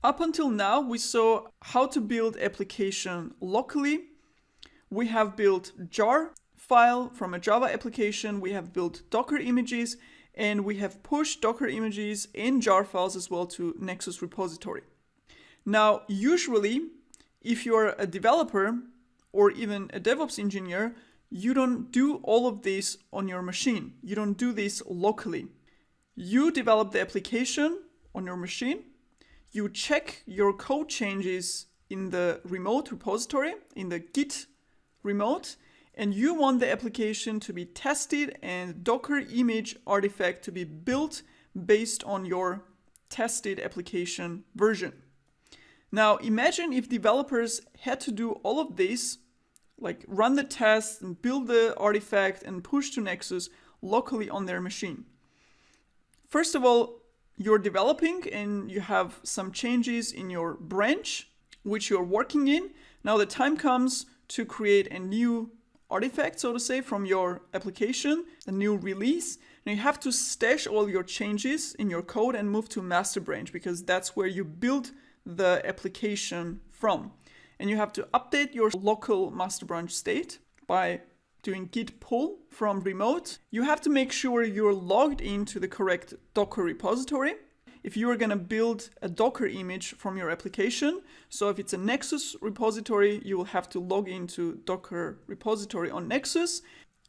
Up until now, we saw how to build application locally. We have built jar file from a Java application. We have built Docker images, and we have pushed Docker images and jar files as well to Nexus repository. Now, usually, if you're a developer or even a DevOps engineer, you don't do all of this on your machine. You don't do this locally. You develop the application on your machine. You check your code changes in the remote repository, in the Git remote, and you want the application to be tested and Docker image artifact to be built based on your tested application version. Now, imagine if developers had to do all of this, like run the test and build the artifact and push to Nexus locally on their machine. First of all, you're developing and you have some changes in your branch, which you're working in. Now the time comes to create a new artifact, so to say, from your application, a new release. Now you have to stash all your changes in your code and move to master branch because that's where you build the application from. And you have to update your local master branch state by doing git pull from remote. You have to make sure you're logged into the correct Docker repository. If you are going to build a Docker image from your application, so if it's a Nexus repository, you will have to log into Docker repository on Nexus.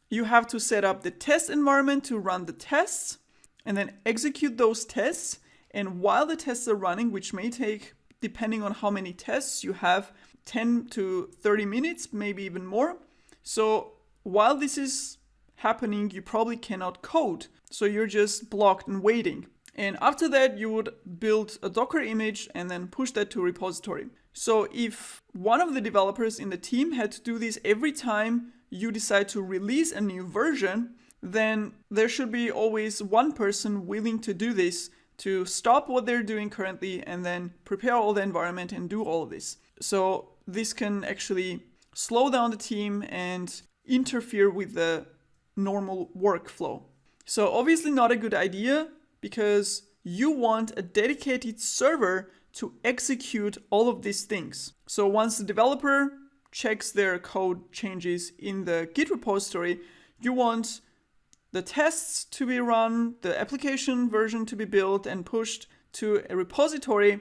You have to set up the test environment to run the tests and then execute those tests. And while the tests are running, which may take, depending on how many tests you have, 10 to 30 minutes, maybe even more. So while this is happening, you probably cannot code. So you're just blocked and waiting. And after that, you would build a Docker image and then push that to a repository. So if one of the developers in the team had to do this every time you decide to release a new version, then there should be always one person willing to do this, to stop what they're doing currently and then prepare all the environment and do all of this. So this can actually slow down the team and interfere with the normal workflow. So obviously not a good idea because you want a dedicated server to execute all of these things. So once the developer checks their code changes in the Git repository, you want the tests to be run, the application version to be built and pushed to a repository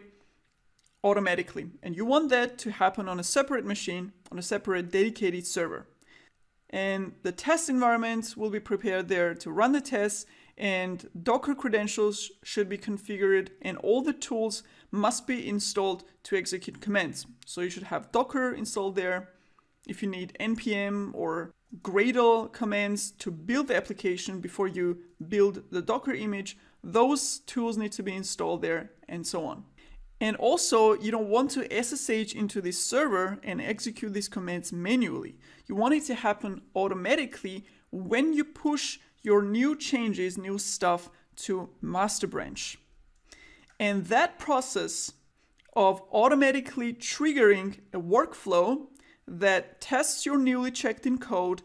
automatically. And you want that to happen on a separate machine, on a separate dedicated server. And the test environment will be prepared there to run the tests, and Docker credentials should be configured, and all the tools must be installed to execute commands. So you should have Docker installed there. If you need npm or Gradle commands to build the application before you build the Docker image, those tools need to be installed there, and so on. And also, you don't want to SSH into this server and execute these commands manually. You want it to happen automatically when you push your new changes, new stuff to master branch. And that process of automatically triggering a workflow that tests your newly checked in code,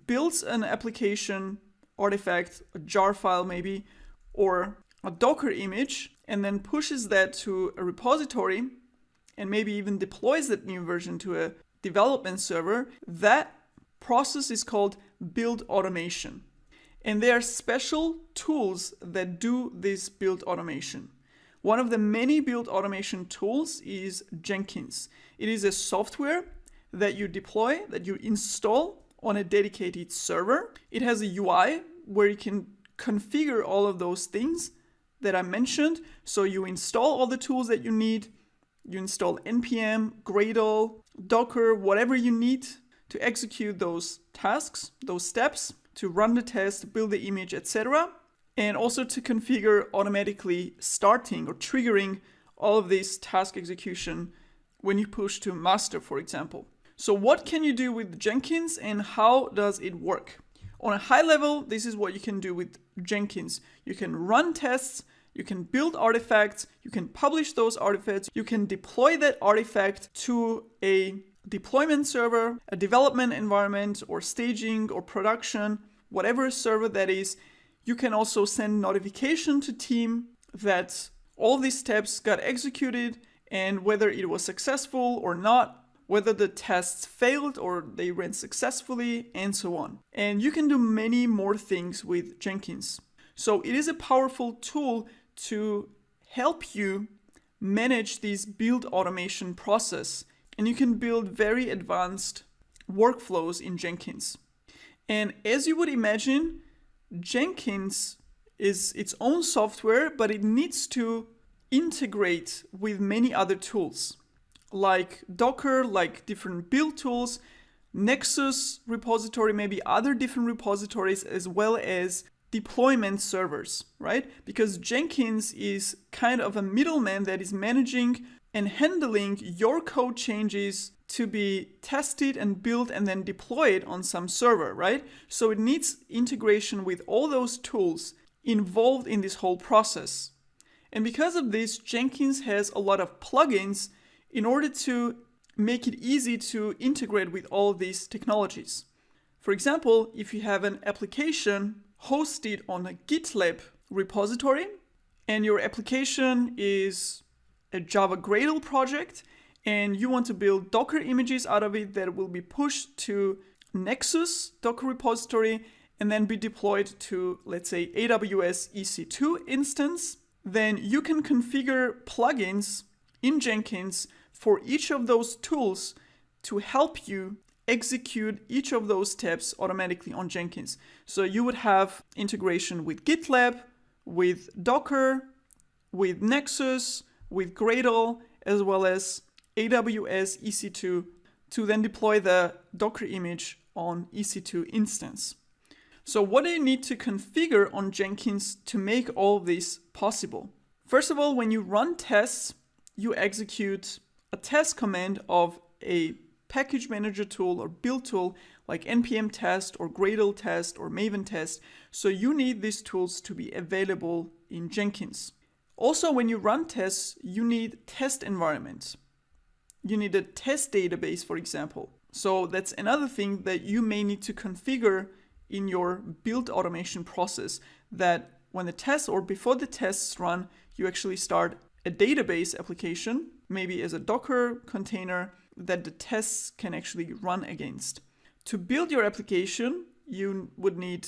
builds an application artifact, a jar file maybe, or a Docker image, and then pushes that to a repository and maybe even deploys that new version to a development server, that process is called build automation. And there are special tools that do this build automation. One of the many build automation tools is Jenkins. It is a software that you deploy, that you install on a dedicated server. It has a UI where you can configure all of those things that I mentioned. So you install all the tools that you need. You install npm, Gradle, Docker, whatever you need to execute those tasks, those steps, to run the test, build the image, etc. And also to configure automatically starting or triggering all of this task execution when you push to master, for example. So what can you do with Jenkins and how does it work? On a high level, this is what you can do with Jenkins. You can run tests, you can build artifacts, you can publish those artifacts, you can deploy that artifact to a deployment server, a development environment, or staging or production, whatever server that is. You can also send notification to team that all these steps got executed and whether it was successful or not, whether the tests failed or they ran successfully, and so on. And you can do many more things with Jenkins. So it is a powerful tool to help you manage this build automation process. And you can build very advanced workflows in Jenkins. And as you would imagine, Jenkins is its own software, but it needs to integrate with many other tools like Docker, like different build tools, Nexus repository, maybe other different repositories, as well as deployment servers, right? Because Jenkins is kind of a middleman that is managing and handling your code changes to be tested and built and then deployed on some server, right? So it needs integration with all those tools involved in this whole process. And because of this, Jenkins has a lot of plugins in order to make it easy to integrate with all of these technologies. For example, if you have an application hosted on a GitLab repository and your application is a Java Gradle project and you want to build Docker images out of it that will be pushed to Nexus Docker repository and then be deployed to, let's say, AWS EC2 instance, then you can configure plugins in Jenkins for each of those tools to help you execute each of those steps automatically on Jenkins. So you would have integration with GitLab, with Docker, with Nexus, with Gradle, as well as AWS EC2 to then deploy the Docker image on EC2 instance. So what do you need to configure on Jenkins to make all of this possible? First of all, when you run tests, you execute a test command of a package manager tool or build tool like npm test or Gradle test or Maven test. So you need these tools to be available in Jenkins. Also, when you run tests, you need test environments. You need a test database, for example. So that's another thing that you may need to configure in your build automation process, that when the tests or before the tests run, you actually start a database application, maybe as a Docker container that the tests can actually run against. To build your application, you would need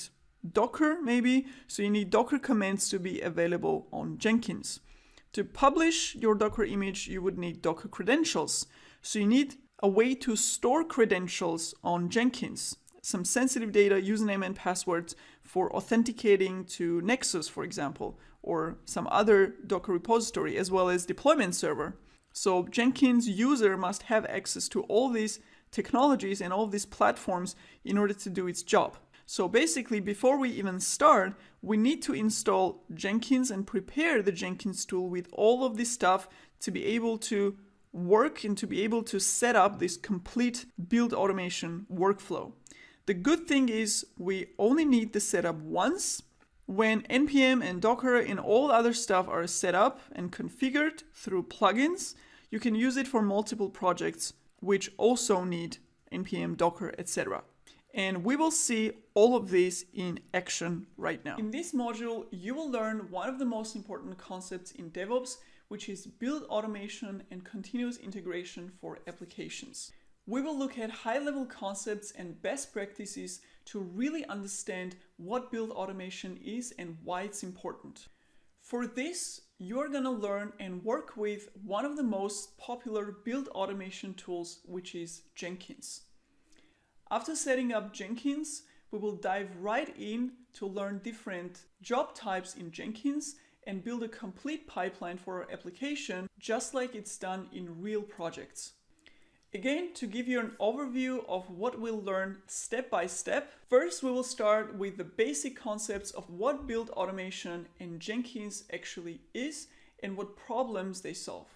Docker maybe, so you need Docker commands to be available on Jenkins. To publish your Docker image, you would need Docker credentials. So you need a way to store credentials on Jenkins, some sensitive data, username and passwords for authenticating to Nexus, for example, or some other Docker repository, as well as deployment server. So Jenkins user must have access to all these technologies and all these platforms in order to do its job. So basically, before we even start, we need to install Jenkins and prepare the Jenkins tool with all of this stuff to be able to work and to be able to set up this complete build automation workflow. The good thing is we only need the setup once. When npm and Docker and all other stuff are set up and configured through plugins, you can use it for multiple projects which also need npm, Docker, etc. And we will see all of this in action right now. In this module, you will learn one of the most important concepts in DevOps, which is build automation and continuous integration for applications. We will look at high-level concepts and best practices to really understand what build automation is and why it's important. For this, you're going to learn and work with one of the most popular build automation tools, which is Jenkins. After setting up Jenkins, we will dive right in to learn different job types in Jenkins and build a complete pipeline for our application, just like it's done in real projects. Again, to give you an overview of what we'll learn step by step, first we will start with the basic concepts of what build automation in Jenkins actually is and what problems they solve.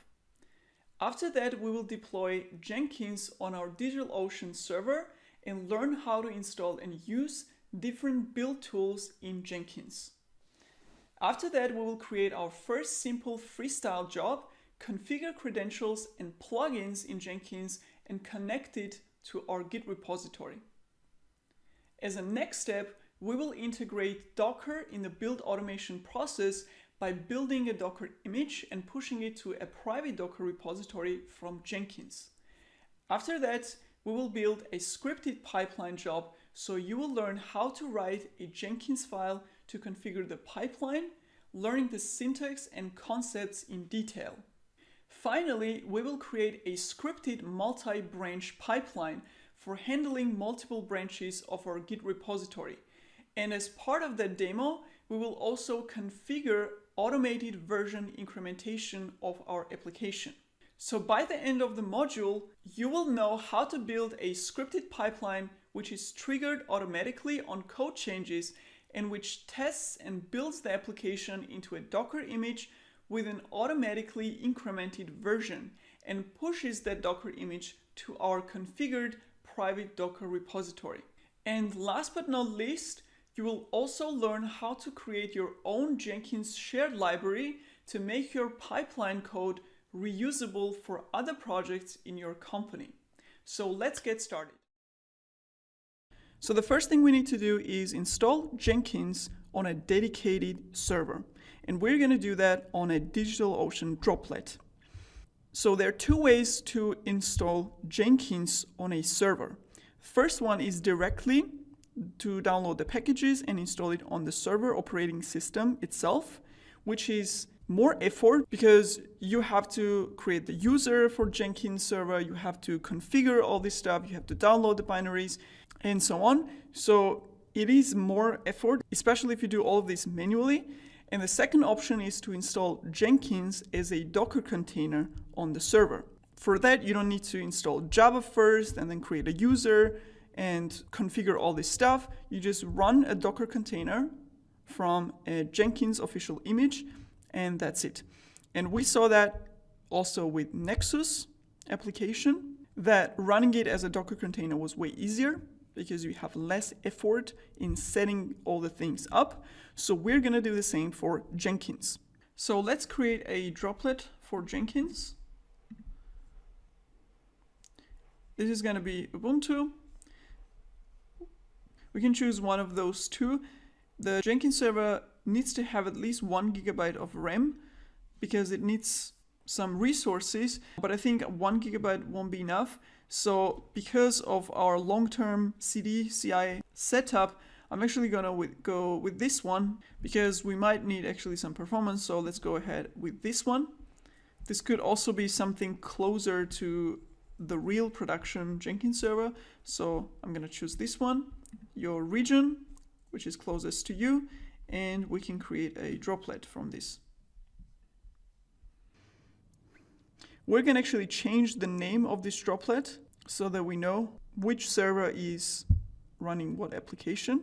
After that, we will deploy Jenkins on our DigitalOcean server and learn how to install and use different build tools in Jenkins. After that, we will create our first simple freestyle job, configure credentials and plugins in Jenkins, and connect it to our Git repository. As a next step, we will integrate Docker in the build automation process by building a Docker image and pushing it to a private Docker repository from Jenkins. After that, we will build a scripted pipeline job, so you will learn how to write a Jenkins file to configure the pipeline, learning the syntax and concepts in detail. Finally, we will create a scripted multi-branch pipeline for handling multiple branches of our Git repository. And as part of that demo, we will also configure automated version incrementation of our application. So by the end of the module, you will know how to build a scripted pipeline which is triggered automatically on code changes and which tests and builds the application into a Docker image with an automatically incremented version and pushes that Docker image to our configured private Docker repository. And last but not least, you will also learn how to create your own Jenkins shared library to make your pipeline code reusable for other projects in your company. So let's get started. So the first thing we need to do is install Jenkins on a dedicated server. And we're going to do that on a DigitalOcean droplet. So there are two ways to install Jenkins on a server. First one is directly to download the packages and install it on the server operating system itself, which is more effort because you have to create the user for Jenkins server, you have to configure all this stuff, you have to download the binaries and so on. So it is more effort, especially if you do all of this manually. And the second option is to install Jenkins as a Docker container on the server. For that, you don't need to install Java first and then create a user and configure all this stuff. You just run a Docker container from a Jenkins official image, and that's it. And we saw that also with Nexus application, that running it as a Docker container was way easier because you have less effort in setting all the things up. So we're going to do the same for Jenkins. So let's create a droplet for Jenkins. This is going to be Ubuntu. We can choose one of those two. The Jenkins server needs to have at least 1 GB of RAM because it needs some resources, but I think 1 GB won't be enough. So because of our long-term CI setup, I'm actually gonna go with this one because we might need actually some performance. So let's go ahead with this one. This could also be something closer to the real production Jenkins server. So I'm gonna choose this one, your region, which is closest to you, and we can create a droplet from this. We're going to actually change the name of this droplet so that we know which server is running what application.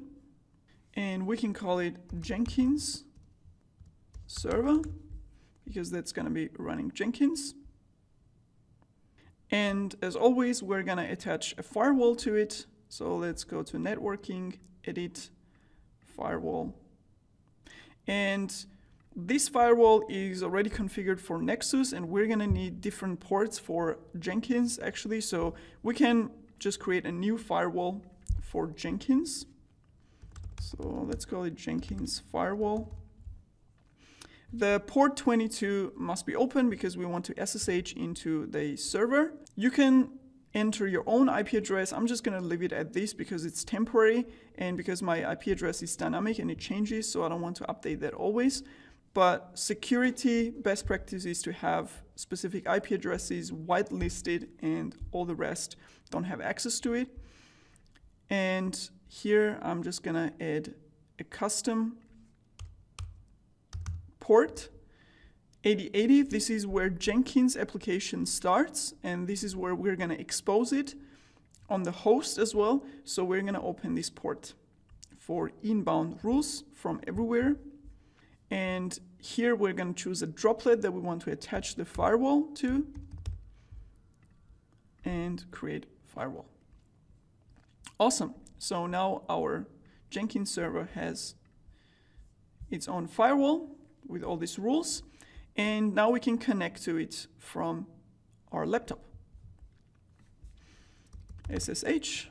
And we can call it Jenkins server because that's going to be running Jenkins. And as always, we're going to attach a firewall to it. So let's go to networking, edit, firewall. And this firewall is already configured for Nexus, and we're going to need different ports for Jenkins actually. So we can just create a new firewall for Jenkins. So let's call it Jenkins firewall. The port 22 must be open because we want to SSH into the server. You can enter your own IP address. I'm just going to leave it at this because it's temporary and because my IP address is dynamic and it changes, so I don't want to update that always. But security best practice is to have specific IP addresses whitelisted and all the rest don't have access to it. And here I'm just going to add a custom port 8080. This is where Jenkins application starts, and this is where we're going to expose it on the host as well. So we're going to open this port for inbound rules from everywhere. And here we're going to choose a droplet that we want to attach the firewall to and create firewall. Awesome. So now our Jenkins server has its own firewall with all these rules. And now we can connect to it from our laptop. SSH.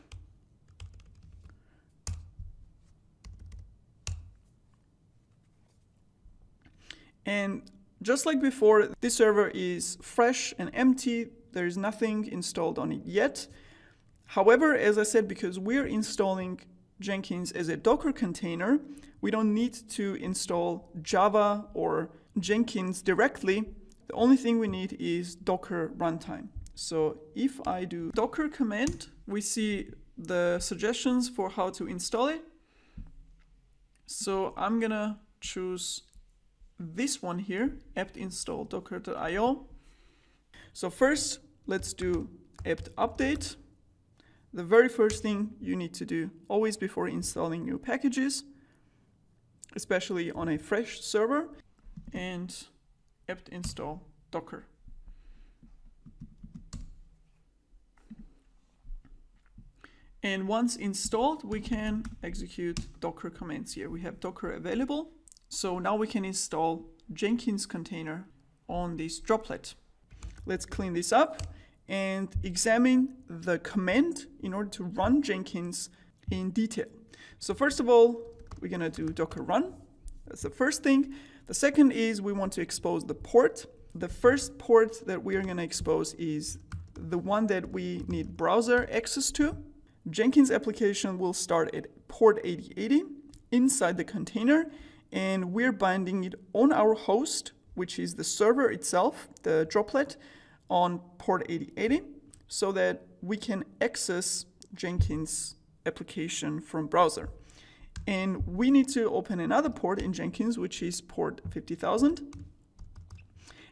And just like before, this server is fresh and empty. There is nothing installed on it yet. However, as I said, because we're installing Jenkins as a Docker container, we don't need to install Java or Jenkins directly. The only thing we need is Docker runtime. So if I do Docker command, we see the suggestions for how to install it. So I'm gonna choose this one here, apt install docker.io. So first, let's do apt update. The very first thing you need to do always before installing new packages, especially on a fresh server, and apt install docker. And once installed, we can execute Docker commands here. We have Docker available. So now we can install Jenkins container on this droplet. Let's clean this up and examine the command in order to run Jenkins in detail. So first of all, we're gonna do Docker run. That's the first thing. The second is we want to expose the port. The first port that we are gonna expose is the one that we need browser access to. Jenkins application will start at port 8080 inside the container, and we're binding it on our host, which is the server itself, the droplet, on port 8080, so that we can access Jenkins application from browser. And we need to open another port in Jenkins, which is port 50,000.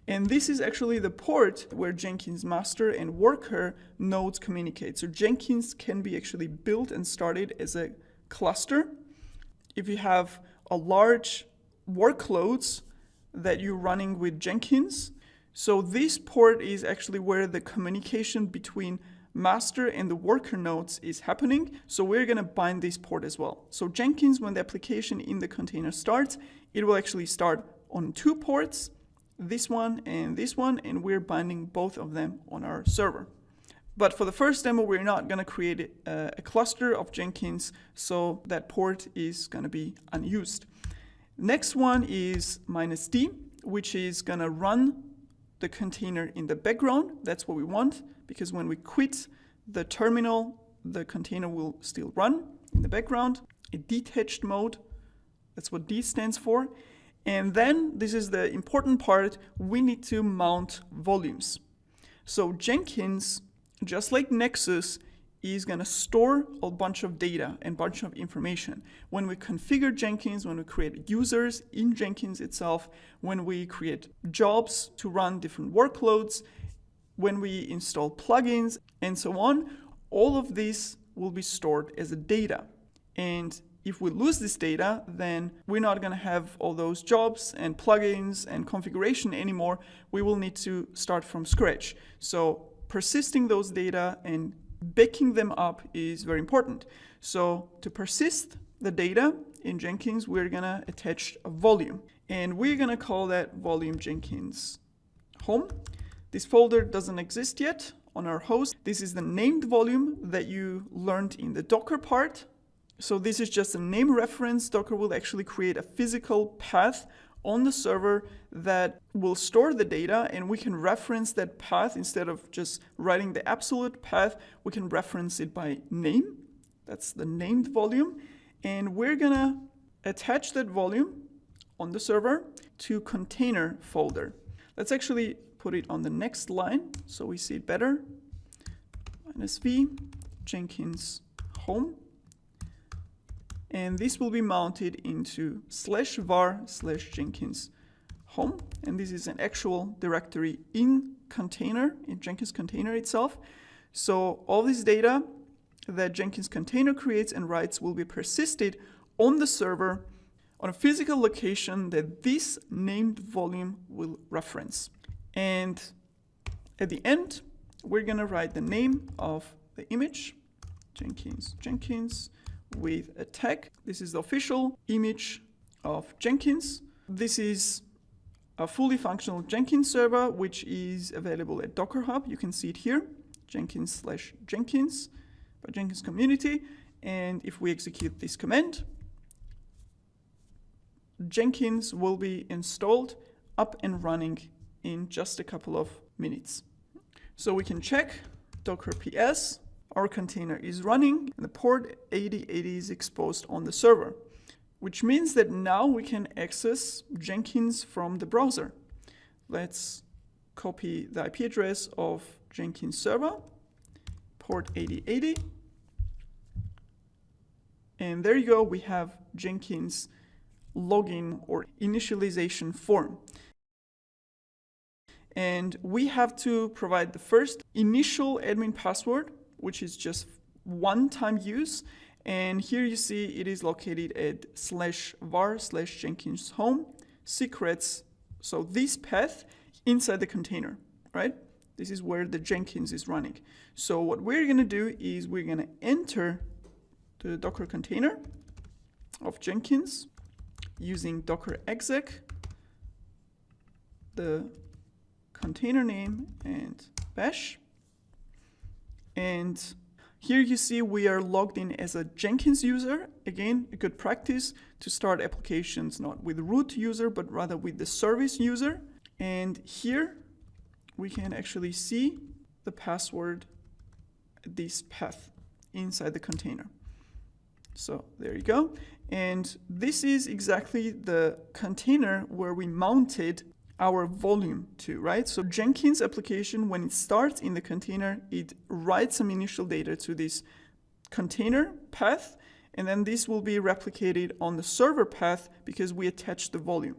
And this is actually the port where Jenkins master and worker nodes communicate. So Jenkins can be actually built and started as a cluster. If you have a large workloads that you're running with Jenkins, so this port is actually where the communication between master and the worker nodes is happening. So we're gonna bind this port as well. So Jenkins, when the application in the container starts, it will actually start on two ports, this one, and we're binding both of them on our server. But for the first demo, we're not gonna create a cluster of Jenkins, so that port is gonna be unused. Next one is -d, which is gonna run the container in the background. That's what we want, because when we quit the terminal, the container will still run in the background. A detached mode, that's what D stands for. And then, this is the important part, we need to mount volumes. So Jenkins, just like Nexus, is gonna store a bunch of data and bunch of information. When we configure Jenkins, when we create users in Jenkins itself, when we create jobs to run different workloads, when we install plugins, and so on, all of this will be stored as a data. And if we lose this data, then we're not gonna have all those jobs and plugins and configuration anymore. We will need to start from scratch. So persisting those data and backing them up is very important. So to persist the data in Jenkins, we're gonna attach a volume, and we're gonna call that volume Jenkins home. This folder doesn't exist yet on our host. This is the named volume that you learned in the Docker part. So this is just a name reference. Docker will actually create a physical path on the server that will store the data, and we can reference that path. Instead of just writing the absolute path, we can reference it by name. That's the named volume. And we're gonna attach that volume on the server to container folder. Let's actually put it on the next line so we see it better. -v Jenkins home. And this will be mounted into /var/Jenkins home. And this is an actual directory in container, in Jenkins container itself. So all this data that Jenkins container creates and writes will be persisted on the server on a physical location that this named volume will reference. And at the end, we're gonna write the name of the image, Jenkins, with a tag. This is the official image of Jenkins. This is a fully functional Jenkins server, which is available at Docker Hub. You can see it here, Jenkins/Jenkins by Jenkins community. And if we execute this command, Jenkins will be installed up and running in just a couple of minutes. So we can check docker ps, our container is running, and the port 8080 is exposed on the server, which means that now we can access Jenkins from the browser. Let's copy the IP address of Jenkins server, port 8080. And there you go, we have Jenkins login or initialization form. And we have to provide the first initial admin password, which is just one-time use. And here you see it is located at /var/Jenkins home secrets. So this path inside the container, right? This is where the Jenkins is running. So what we're going to do is we're going to enter the Docker container of Jenkins using docker exec, the container name and bash. And here you see we are logged in as a Jenkins user. Again, a good practice to start applications not with root user, but rather with the service user. And here we can actually see the password, this path inside the container. So there you go. And this is exactly the container where we mounted our volume to, right? So Jenkins application, when it starts in the container, it writes some initial data to this container path, and then this will be replicated on the server path because we attach the volume.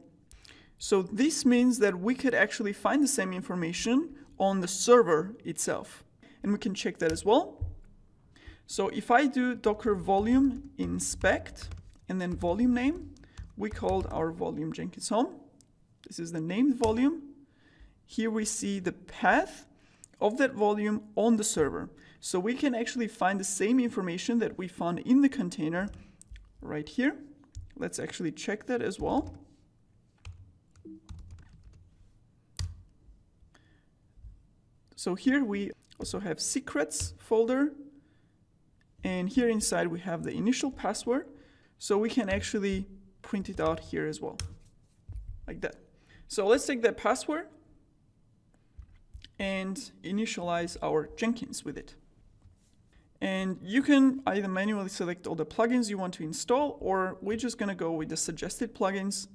So this means that we could actually find the same information on the server itself. And we can check that as well. So if I do docker volume inspect and then volume name, we called our volume Jenkins home. This is the named volume. Here we see the path of that volume on the server. So we can actually find the same information that we found in the container right here. Let's actually check that as well. So here we also have secrets folder. And here inside we have the initial password. So we can actually print it out here as well, like that. So let's take that password and initialize our Jenkins with it. And you can either manually select all the plugins you want to install, or we're just going to go with the suggested plugins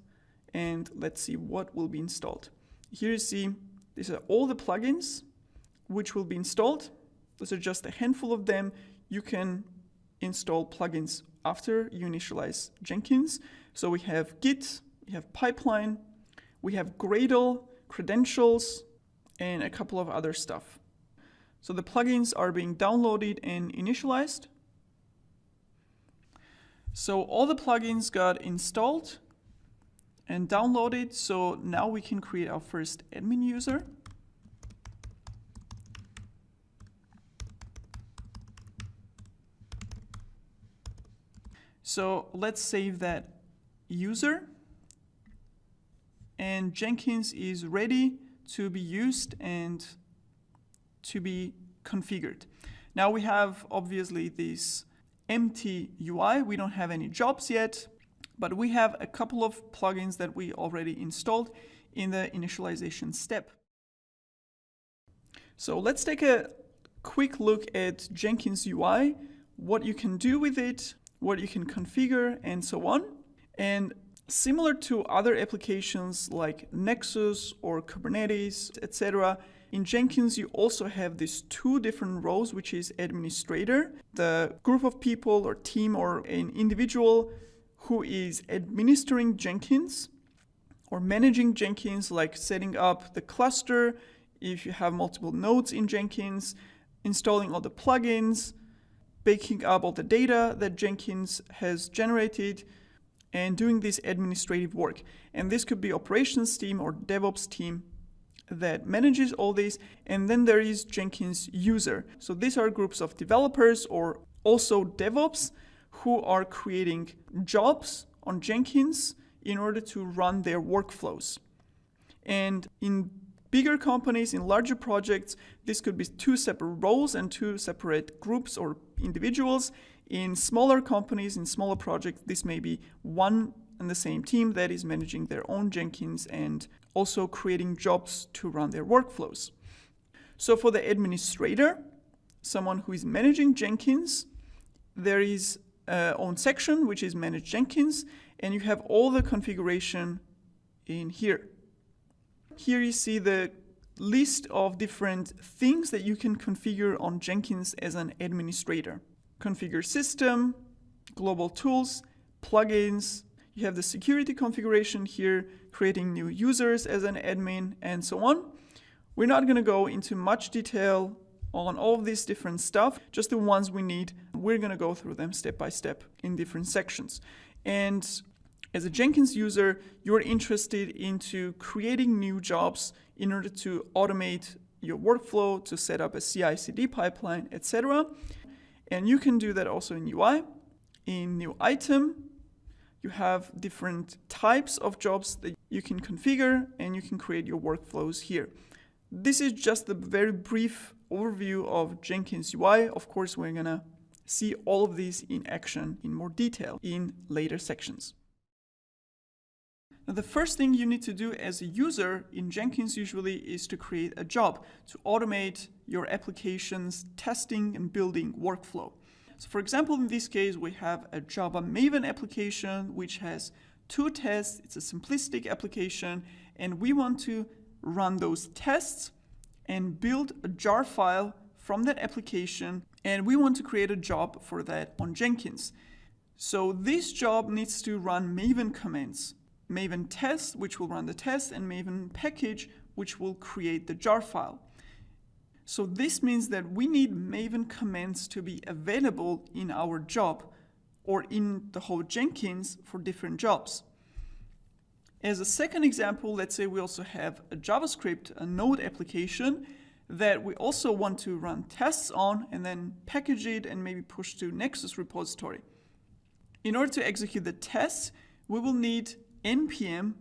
and let's see what will be installed. Here you see these are all the plugins which will be installed. Those are just a handful of them. You can install plugins after you initialize Jenkins. So we have Git, we have Pipeline, we have Gradle, credentials, and a couple of other stuff. So the plugins are being downloaded and initialized. So all the plugins got installed and downloaded. So now we can create our first admin user. So let's save that user. And Jenkins is ready to be used and to be configured. Now we have obviously this empty UI. We don't have any jobs yet, but we have a couple of plugins that we already installed in the initialization step. So let's take a quick look at Jenkins UI, what you can do with it, what you can configure, and so on. And similar to other applications like Nexus or Kubernetes, etc., in Jenkins you also have these two different roles, which is administrator, the group of people or team or an individual who is administering Jenkins or managing Jenkins, like setting up the cluster if you have multiple nodes in Jenkins, installing all the plugins, backing up all the data that Jenkins has generated, and doing this administrative work. And this could be operations team or DevOps team that manages all this. And then there is Jenkins user. So these are groups of developers or also DevOps who are creating jobs on Jenkins in order to run their workflows. And in bigger companies, in larger projects, this could be two separate roles and two separate groups or individuals. In smaller companies, in smaller projects, this may be one and the same team that is managing their own Jenkins and also creating jobs to run their workflows. So for the administrator, someone who is managing Jenkins, there is an own section which is Manage Jenkins, and you have all the configuration in here. Here you see the list of different things that you can configure on Jenkins as an administrator. Configure system, global tools, plugins. You have the security configuration here, creating new users as an admin, and so on. We're not going to go into much detail on all of these different stuff, just the ones we need. We're going to go through them step by step in different sections. And as a Jenkins user, you're interested into creating new jobs in order to automate your workflow, to set up a CI/CD pipeline, etc. And you can do that also in UI. In new item, you have different types of jobs that you can configure, and you can create your workflows here. This is just a very brief overview of Jenkins UI. Of course, we're going to see all of these in action in more detail in later sections. Now, the first thing you need to do as a user in Jenkins usually is to create a job to automate your application's testing and building workflow. So for example, in this case, we have a Java Maven application which has 2 tests. It's a simplistic application, and we want to run those tests and build a jar file from that application, and we want to create a job for that on Jenkins. So this job needs to run Maven commands. Maven test, which will run the test, and Maven package, which will create the jar file. So this means that we need Maven commands to be available in our job or in the whole Jenkins for different jobs. As a second example, let's say we also have a JavaScript, a Node application that we also want to run tests on and then package it and maybe push to Nexus repository. In order to execute the tests, we will need npm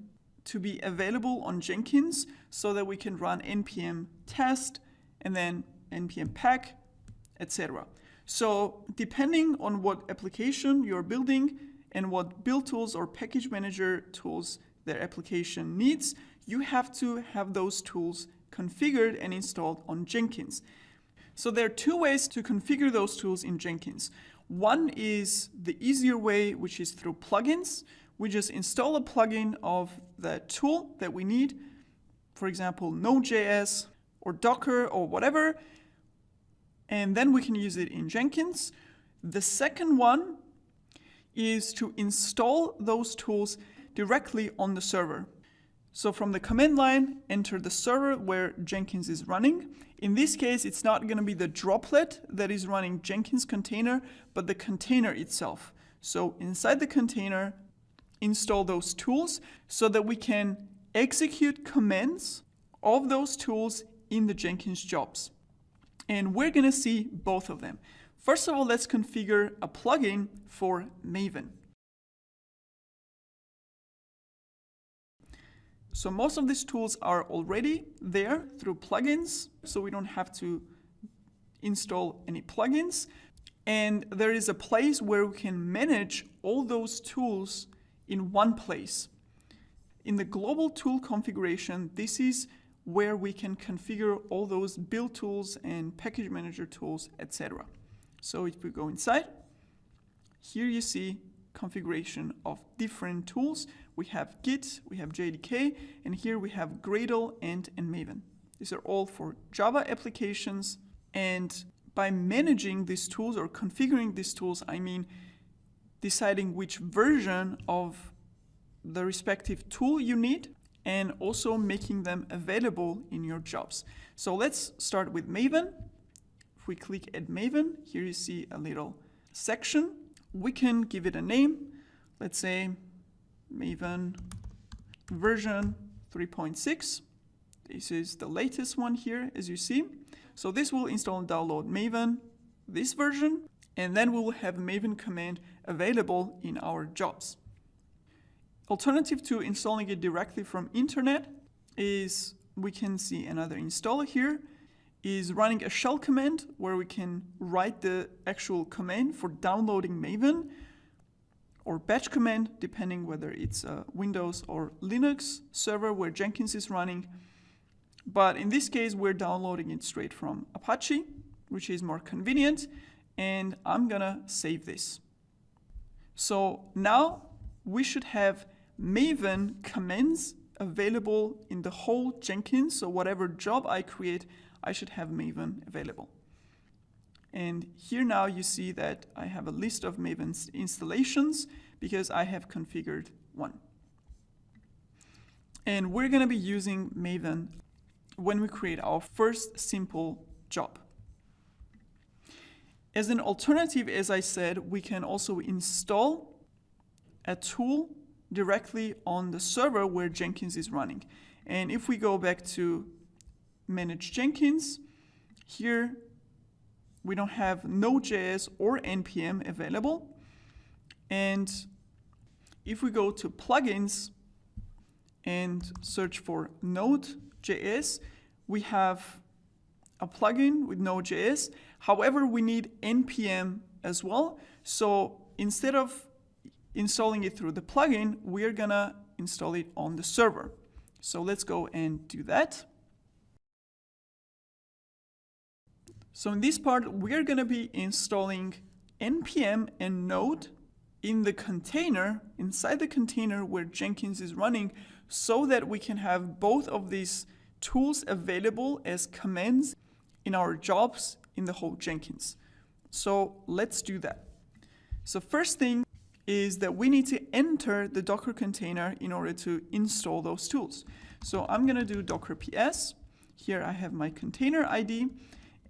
to be available on Jenkins so that we can run npm test and then npm pack, etc. So depending on what application you're building and what build tools or package manager tools their application needs, you have to have those tools configured and installed on Jenkins. So there are 2 ways to configure those tools in Jenkins. One is the easier way, which is through plugins. We just install a plugin of the tool that we need, for example, Node.js or Docker or whatever, and then we can use it in Jenkins. The second one is to install those tools directly on the server. So from the command line, enter the server where Jenkins is running. In this case, it's not going to be the droplet that is running Jenkins container, but the container itself. So inside the container, install those tools so that we can execute commands of those tools in the Jenkins jobs. And we're going to see both of them. First of all, let's configure a plugin for Maven. So most of these tools are already there through plugins, so we don't have to install any plugins. And there is a place where we can manage all those tools in one place. In the global tool configuration, this is where we can configure all those build tools and package manager tools, etc. So if we go inside, here you see configuration of different tools. We have Git, we have JDK, and here we have Gradle, and Maven. These are all for Java applications. And by managing these tools or configuring these tools, I mean deciding which version of the respective tool you need and also making them available in your jobs. So let's start with Maven. If we click Add Maven, here you see a little section. We can give it a name. Let's say Maven version 3.6. This is the latest one here, as you see. So this will install and download Maven, this version, and then we will have Maven command available in our jobs. Alternative to installing it directly from internet is, we can see another installer here, is running a shell command where we can write the actual command for downloading Maven. or batch command, depending whether it's a Windows or Linux server where Jenkins is running. But in this case, we're downloading it straight from Apache, which is more convenient. And I'm gonna save this. So now we should have Maven commands available in the whole Jenkins. So whatever job I create, I should have Maven available. And here now you see that I have a list of Maven's installations because I have configured one. And we're going to be using Maven when we create our first simple job. As an alternative, as I said, we can also install a tool directly on the server where Jenkins is running. And if we go back to Manage Jenkins, here we don't have Node.js or NPM available. And if we go to plugins and search for Node.js, we have a plugin with Node.js. However, we need NPM as well. So instead of installing it through the plugin, we're gonna install it on the server. So let's go and do that. So in this part, we're going to be installing NPM and Node in the container, inside the container where Jenkins is running, so that we can have both of these tools available as commands in our jobs in the whole Jenkins. So let's do that. So first thing is that we need to enter the Docker container in order to install those tools. So I'm going to do docker ps. Here I have my container ID.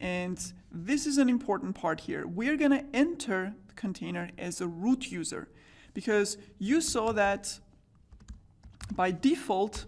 And this is an important part here. We're going to enter the container as a root user because you saw that by default,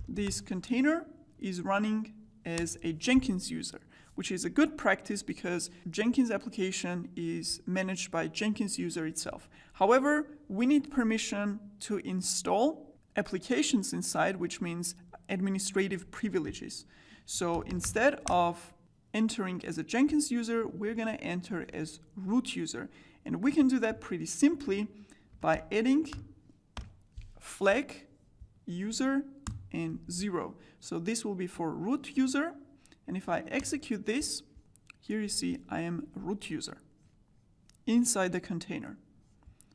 this container is running as a Jenkins user, which is a good practice because Jenkins application is managed by Jenkins user itself. However, we need permission to install applications inside, which means administrative privileges. So instead of entering as a Jenkins user, we're going to enter as root user. And we can do that pretty simply by adding flag user and 0. So this will be for root user. And if I execute this, here you see I am a root user inside the container.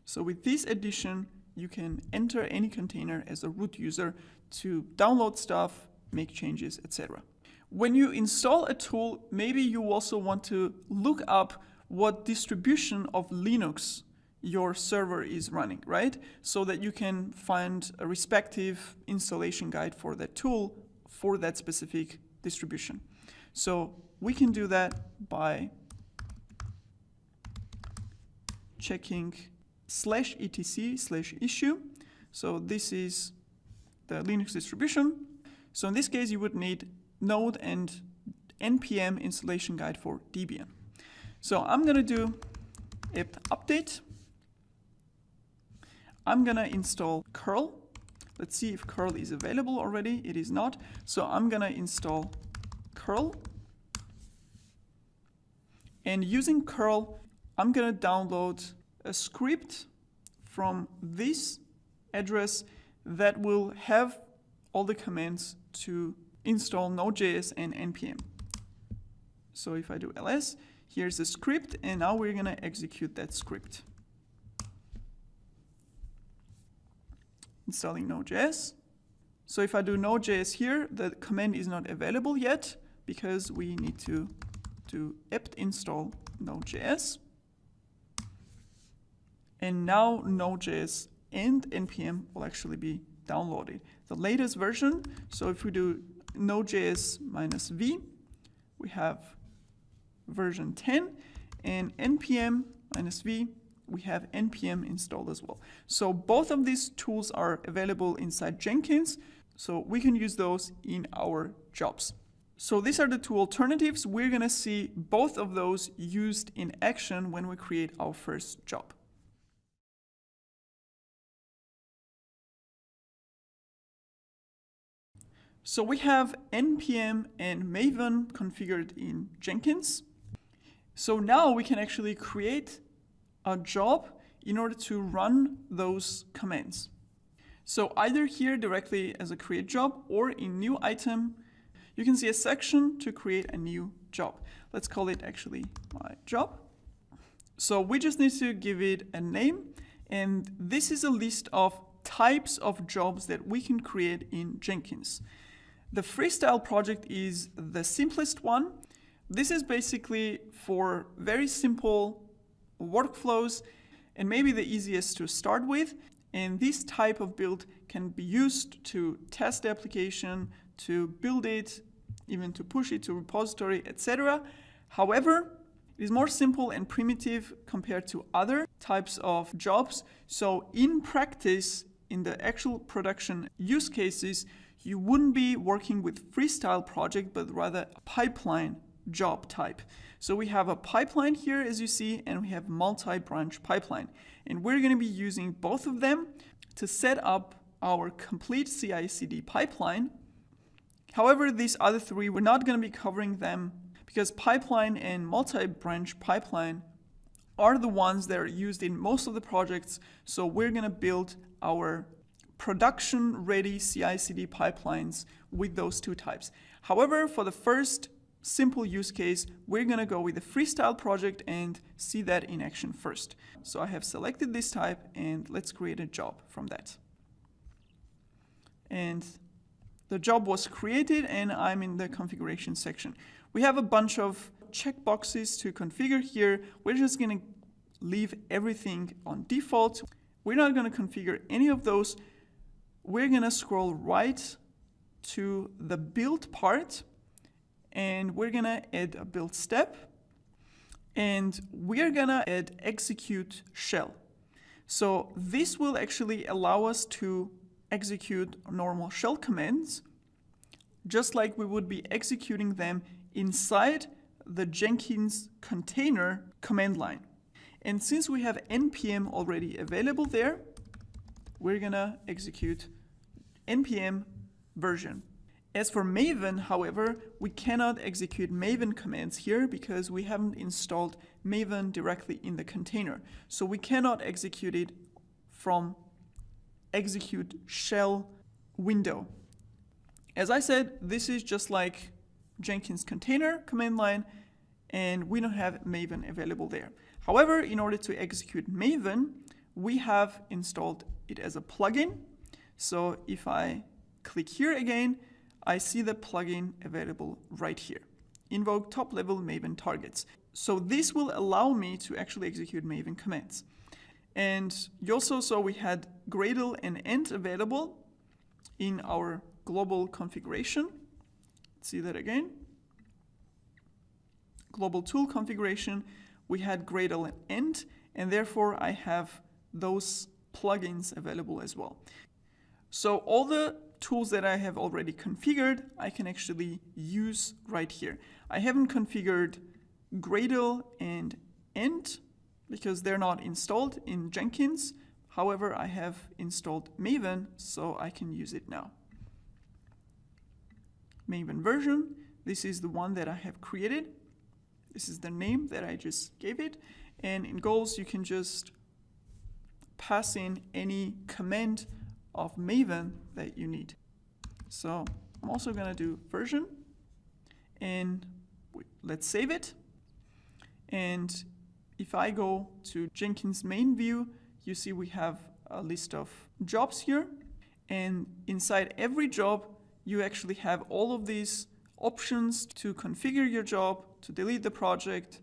So with this addition, you can enter any container as a root user to download stuff, make changes, etc. When you install a tool, maybe you also want to look up what distribution of Linux your server is running, right? So that you can find a respective installation guide for that tool for that specific distribution. So we can do that by checking /etc/issue. So this is the Linux distribution. So in this case, you would need Node and NPM installation guide for Debian. So I'm going to do apt update. I'm going to install curl. Let's see if curl is available already. It is not. So I'm going to install curl. And using curl, I'm going to download a script from this address that will have all the commands to install Node.js and NPM. So if I do ls, here's the script, and now we're going to execute that script. Installing Node.js. So if I do Node.js here, the command is not available yet because we need to do apt install Node.js. And now Node.js and NPM will actually be downloaded. The latest version, so if we do Node.js -v, we have version 10, and npm -v, we have npm installed as well. So both of these tools are available inside Jenkins, so we can use those in our jobs. So these are the two alternatives. We're going to see both of those used in action when we create our first job. So we have npm and Maven configured in Jenkins. So now we can actually create a job in order to run those commands. So either here directly as a create job or in new item, you can see a section to create a new job. Let's call it actually my job. So we just need to give it a name, and this is a list of types of jobs that we can create in Jenkins. The freestyle project is the simplest one. This is basically for very simple workflows and maybe the easiest to start with. And this type of build can be used to test the application, to build it, even to push it to repository, etc. However, it is more simple and primitive compared to other types of jobs. So in practice, in the actual production use cases, you wouldn't be working with freestyle project, but rather a pipeline job type. So we have a pipeline here, as you see, and we have multi-branch pipeline. And we're going to be using both of them to set up our complete CI/CD pipeline. However, these other three, we're not going to be covering them because pipeline and multi-branch pipeline are the ones that are used in most of the projects. So we're going to build our production-ready CI/CD pipelines with those two types. However, for the first simple use case, we're going to go with the freestyle project and see that in action first. So I have selected this type, and let's create a job from that. And the job was created, and I'm in the configuration section. We have a bunch of checkboxes to configure here. We're just going to leave everything on default. We're not going to configure any of those. We're going to scroll right to the build part, and we're going to add a build step, and we're going to add execute shell. So this will actually allow us to execute normal shell commands, just like we would be executing them inside the Jenkins container command line. And since we have npm already available there, we're going to execute npm version. As for Maven, however, we cannot execute Maven commands here because we haven't installed Maven directly in the container. So we cannot execute it from execute shell window. As I said, this is just like Jenkins container command line, and we don't have Maven available there. However, in order to execute Maven, we have installed it as a plugin. So if I click here again, I see the plugin available right here. Invoke top-level Maven targets. So this will allow me to actually execute Maven commands. And you also saw we had Gradle and End available in our global configuration. Let's see that again. Global tool configuration, we had Gradle and End, and therefore I have those plugins available as well. So all the tools that I have already configured, I can actually use right here. I haven't configured Gradle and End because they're not installed in Jenkins. However, I have installed Maven, so I can use it now. Maven version, this is the one that I have created. This is the name that I just gave it. And in goals, you can just pass in any command of Maven that you need. So I'm also going to do version, and let's save it. And if I go to Jenkins main view, you see we have a list of jobs here, and inside every job you actually have all of these options to configure your job, to delete the project,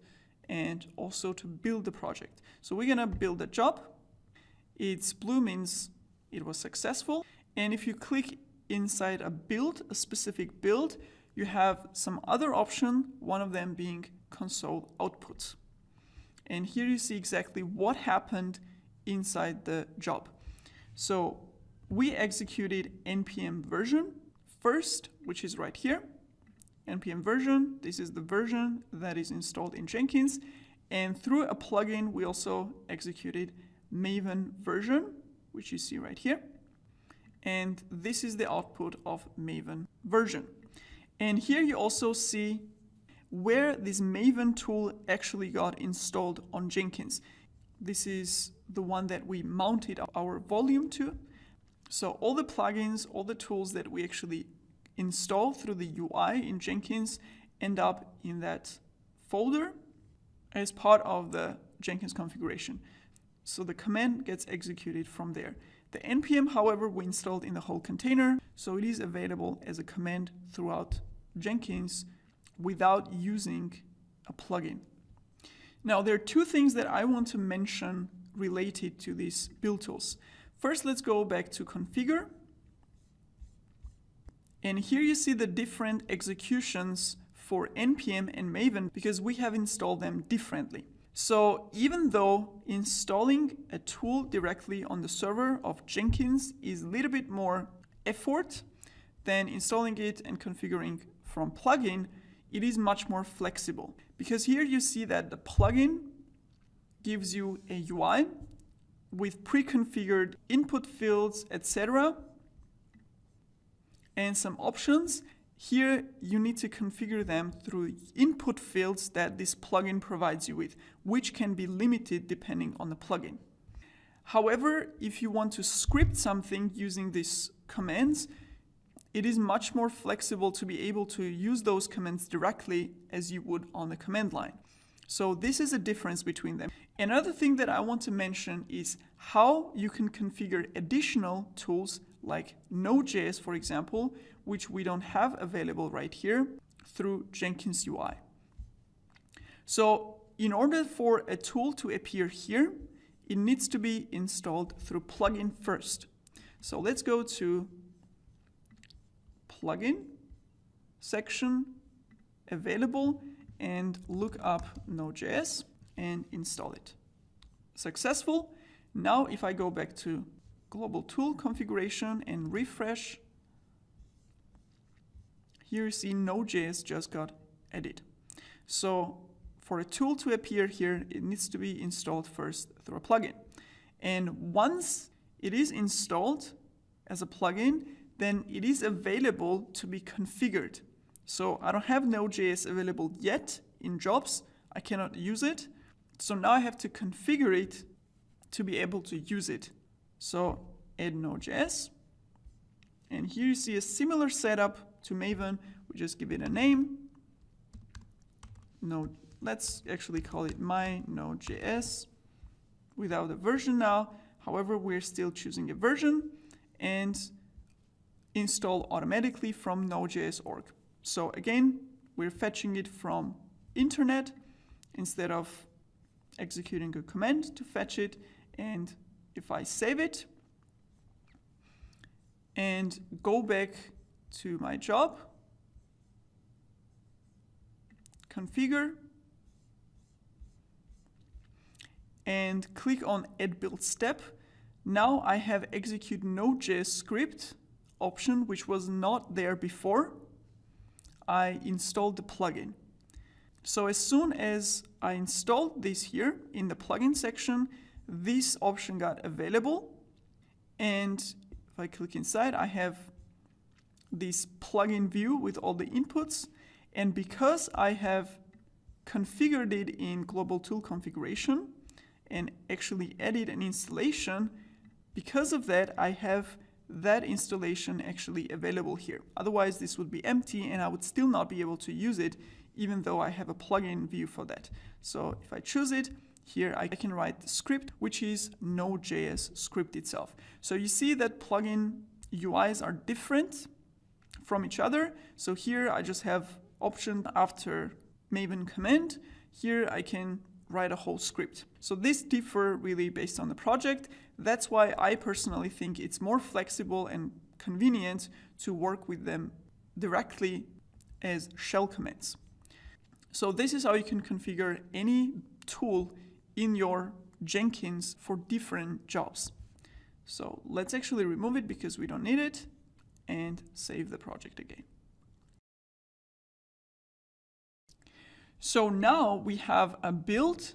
and also to build the project. So we're going to build a job. It's blue means it was successful. And if you click inside a build, a specific build, you have some other option, one of them being console output. And here you see exactly what happened inside the job. So we executed npm version first, which is right here. npm version, this is the version that is installed in Jenkins. And through a plugin, we also executed Maven version, which you see right here. And this is the output of Maven version. And here you also see where this Maven tool actually got installed on Jenkins. This is the one that we mounted our volume to. So all the plugins, all the tools that we actually install through the UI in Jenkins end up in that folder as part of the Jenkins configuration. So the command gets executed from there. The npm, however, we installed in the whole container, so it is available as a command throughout Jenkins without using a plugin. Now, there are two things that I want to mention related to these build tools. First, let's go back to configure. And here you see the different executions for npm and Maven because we have installed them differently. So even though installing a tool directly on the server of Jenkins is a little bit more effort than installing it and configuring from plugin, it is much more flexible. Because here you see that the plugin gives you a UI with pre-configured input fields, etc., and some options. Here you need to configure them through input fields that this plugin provides you with, which can be limited depending on the plugin. However, if you want to script something using these commands, it is much more flexible to be able to use those commands directly as you would on the command line. So this is a difference between them. Another thing that I want to mention is how you can configure additional tools like Node.js, for example, which we don't have available right here through Jenkins UI. So in order for a tool to appear here, it needs to be installed through plugin first. So let's go to plugin section, available, and look up Node.js and install it. Successful. Now if I go back to global tool configuration and refresh, here you see Node.js just got added. So for a tool to appear here, it needs to be installed first through a plugin. And once it is installed as a plugin, then it is available to be configured. So I don't have Node.js available yet in jobs. I cannot use it. So now I have to configure it to be able to use it. So add Node.js. And here you see a similar setup to Maven. We just give it a name. Node. Let's actually call it my Node.js without a version now. However, we're still choosing a version and install automatically from Node.js.org. So again, we're fetching it from internet instead of executing a command to fetch it. And if I save it and go back to my job, configure, and click on add build step, now I have execute Node.js script option, which was not there before. I installed the plugin. So as soon as I installed this here in the plugin section, this option got available. And if I click inside, I have this plugin view with all the inputs. And because I have configured it in global tool configuration and actually added an installation, because of that, I have that installation actually available here. Otherwise, this would be empty and I would still not be able to use it, even though I have a plugin view for that. So if I choose it, here I can write the script, which is Node.js script itself. So you see that plugin UIs are different from each other. So here I just have option after Maven command. Here I can write a whole script. So this differ really based on the project. That's why I personally think it's more flexible and convenient to work with them directly as shell commands. So this is how you can configure any tool in your Jenkins for different jobs. So let's actually remove it because we don't need it and save the project again. So now we have a build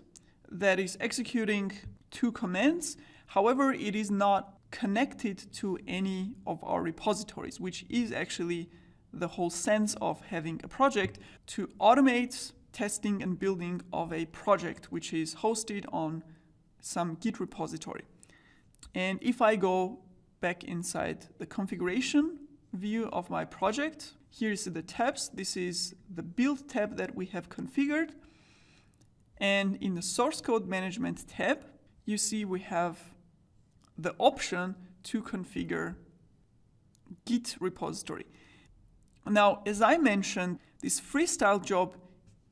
that is executing two commands. However, it is not connected to any of our repositories, which is actually the whole sense of having a project, to automate testing and building of a project which is hosted on some Git repository. And if I go back inside the configuration view of my project, here is the tabs. This is the build tab that we have configured. And in the source code management tab, you see we have the option to configure Git repository. Now, as I mentioned, this freestyle job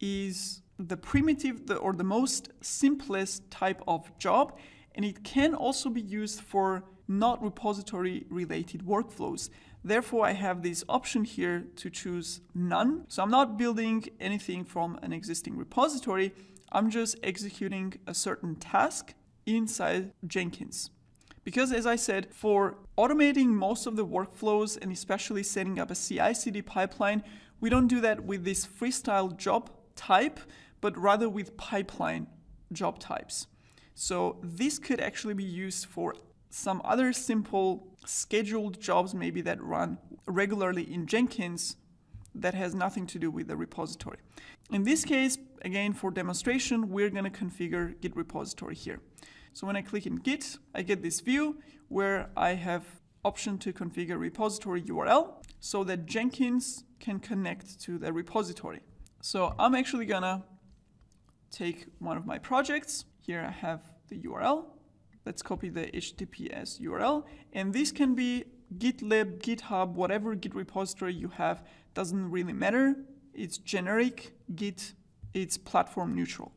is the primitive or the most simplest type of job, and it can also be used for not repository related workflows. Therefore, I have this option here to choose none. So I'm not building anything from an existing repository. I'm just executing a certain task inside Jenkins. Because as I said, for automating most of the workflows and especially setting up a CI/CD pipeline, we don't do that with this freestyle job type, but rather with pipeline job types. So this could actually be used for some other simple scheduled jobs maybe that run regularly in Jenkins that has nothing to do with the repository. In this case, again, for demonstration, we're going to configure Git repository here. So when I click in Git, I get this view where I have option to configure repository URL so that Jenkins can connect to the repository. So I'm actually gonna take one of my projects. Here I have the URL. Let's copy the HTTPS URL. And this can be GitLab, GitHub, whatever Git repository you have, doesn't really matter. It's generic Git, it's platform neutral.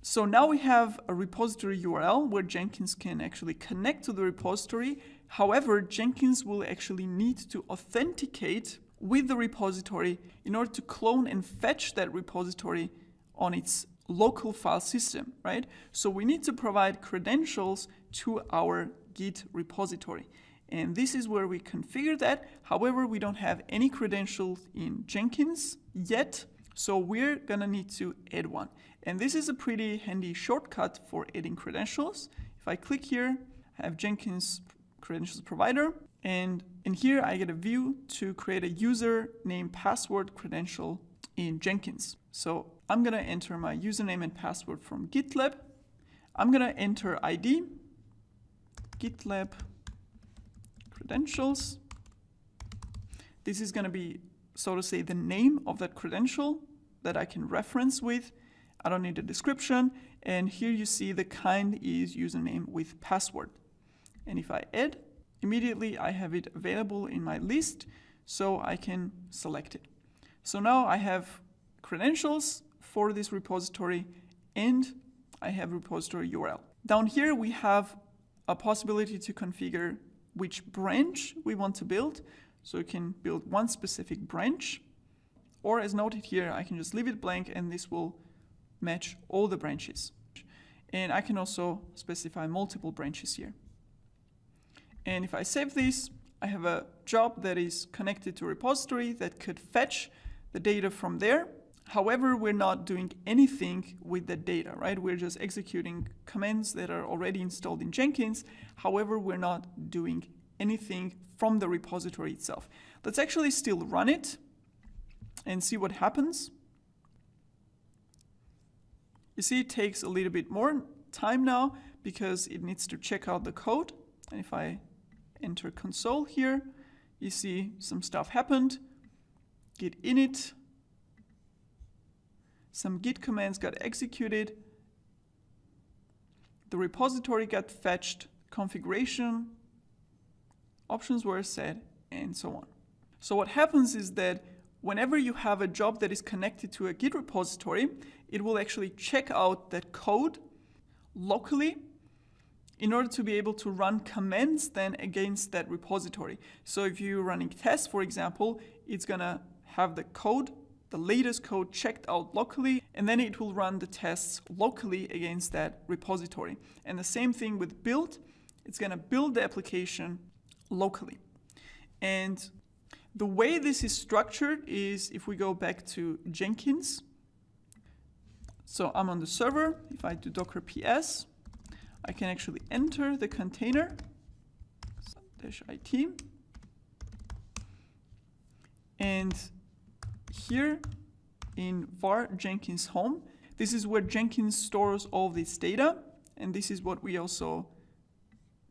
So now we have a repository URL where Jenkins can actually connect to the repository. However, Jenkins will actually need to authenticate with the repository in order to clone and fetch that repository on its local file system, right? So we need to provide credentials to our Git repository. And this is where we configure that. However, we don't have any credentials in Jenkins yet, so we're gonna need to add one. And this is a pretty handy shortcut for adding credentials. If I click here, I have Jenkins credentials provider, and in here I get a view to create a username password credential in Jenkins. So I'm gonna enter my username and password from GitLab. I'm gonna enter ID, GitLab credentials. This is gonna be, so to say, the name of that credential that I can reference with. I don't need a description. And here you see the kind is username with password. And if I add, immediately I have it available in my list, so I can select it. So now I have credentials for this repository and I have repository URL. Down here we have a possibility to configure which branch we want to build. So you can build one specific branch, or as noted here, I can just leave it blank and this will match all the branches. And I can also specify multiple branches here. And if I save this, I have a job that is connected to a repository that could fetch the data from there. However, we're not doing anything with the data, right? We're just executing commands that are already installed in Jenkins. However, we're not doing anything from the repository itself. Let's actually still run it and see what happens. You see, it takes a little bit more time now because it needs to check out the code. And if I enter console here, you see some stuff happened. Git init. Some Git commands got executed. The repository got fetched, configuration, options were set, and so on. So what happens is that whenever you have a job that is connected to a Git repository, it will actually check out that code locally in order to be able to run commands then against that repository. So if you're running tests, for example, it's gonna have the code, the latest code checked out locally, and then it will run the tests locally against that repository. And the same thing with build, it's gonna build the application locally. And the way this is structured is if we go back to Jenkins. So I'm on the server. If I do docker ps, I can actually enter the container -it. And here in var Jenkins home, this is where Jenkins stores all this data. and this is what we also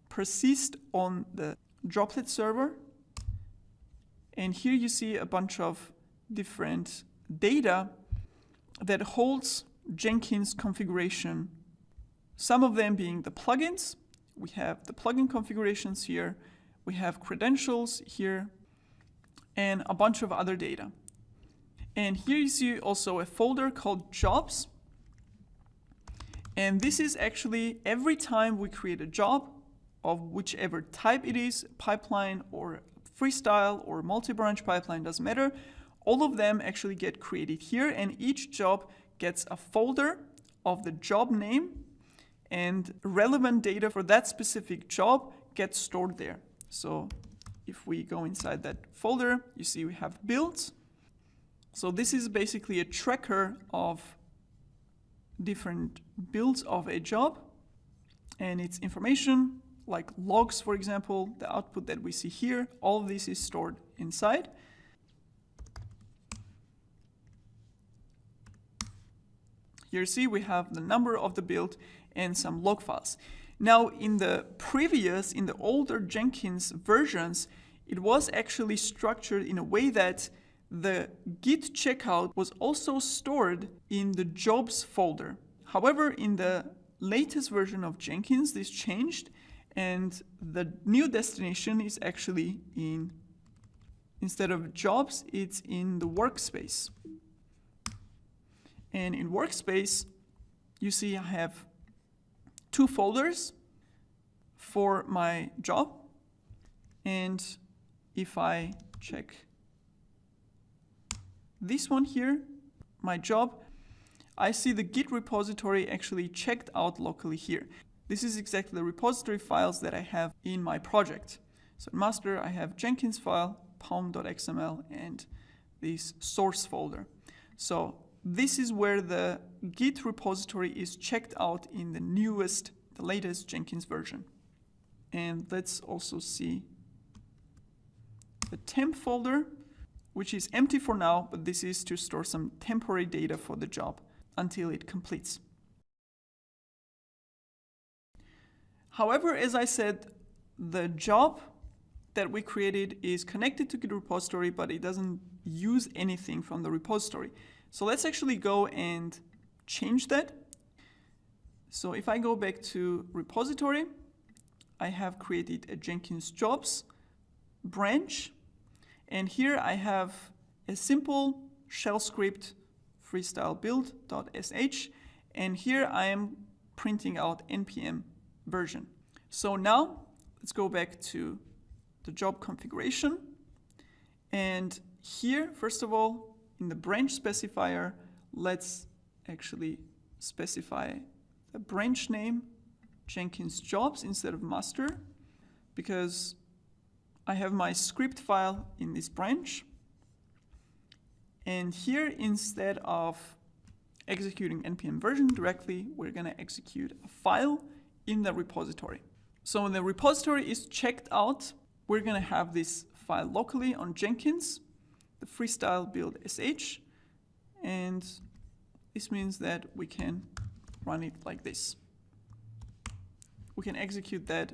persist on the Droplet server. And here you see a bunch of different data that holds Jenkins configuration. Some of them being the plugins. We have the plugin configurations here. We have credentials here and a bunch of other data. And here you see also a folder called jobs. And this is actually every time we create a job of whichever type it is, pipeline or freestyle or multi-branch pipeline, doesn't matter. All of them actually get created here, and each job gets a folder of the job name, and relevant data for that specific job gets stored there. So if we go inside that folder, you see we have builds. So this is basically a tracker of different builds of a job, and its information like logs, for example, the output that we see here, all of this is stored inside. Here you see we have the number of the build and some log files. Now in the older Jenkins versions, it was actually structured in a way that the git checkout was also stored in the jobs folder. However, in the latest version of Jenkins, this changed, and the new destination is actually instead of jobs, it's in the workspace. And in workspace, you see I have two folders for my job. And if I check this one here, my job, I see the Git repository actually checked out locally here. This is exactly the repository files that I have in my project. So in master, I have Jenkins file, pom.xml, and this source folder. So this is where the Git repository is checked out in the latest Jenkins version. And let's also see the temp folder, which is empty for now, but this is to store some temporary data for the job until it completes. However, as I said, the job that we created is connected to Git repository, but it doesn't use anything from the repository. So let's actually go and change that. So if I go back to repository, I have created a Jenkins jobs branch. And here I have a simple shell script freestyle build.sh. And here I am printing out npm version. So now let's go back to the job configuration. And here, first of all, in the branch specifier, let's actually specify the branch name Jenkins jobs instead of master, because I have my script file in this branch. And here, instead of executing npm version directly, we're going to execute a file in the repository. So when the repository is checked out, we're going to have this file locally on Jenkins, the freestyle build sh, and this means that we can run it like this. We can execute that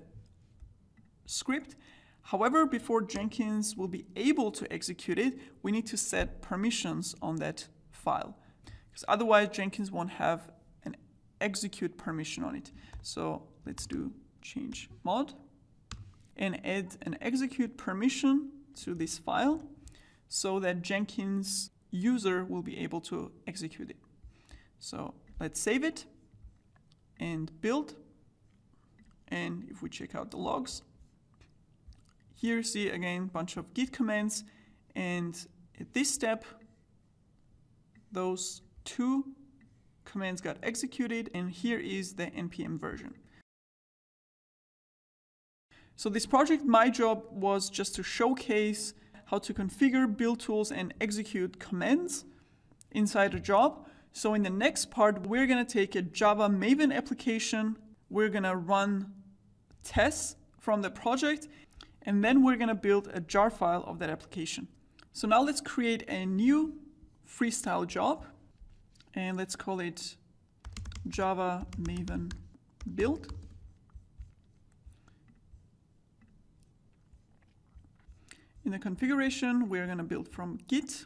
script. However, before Jenkins will be able to execute it, we need to set permissions on that file, because otherwise Jenkins won't have an execute permission on it. So let's do change mod and add an execute permission to this file so that Jenkins user will be able to execute it. So let's save it and build. And if we check out the logs, here you see again a bunch of git commands, and at this step those two commands got executed, and here is the npm version. So this project, my job was just to showcase how to configure build tools and execute commands inside a job. So in the next part, we're going to take a Java Maven application, we're going to run tests from the project, and then we're going to build a jar file of that application. So now let's create a new freestyle job, and let's call it Java Maven build. In the configuration, we're going to build from Git,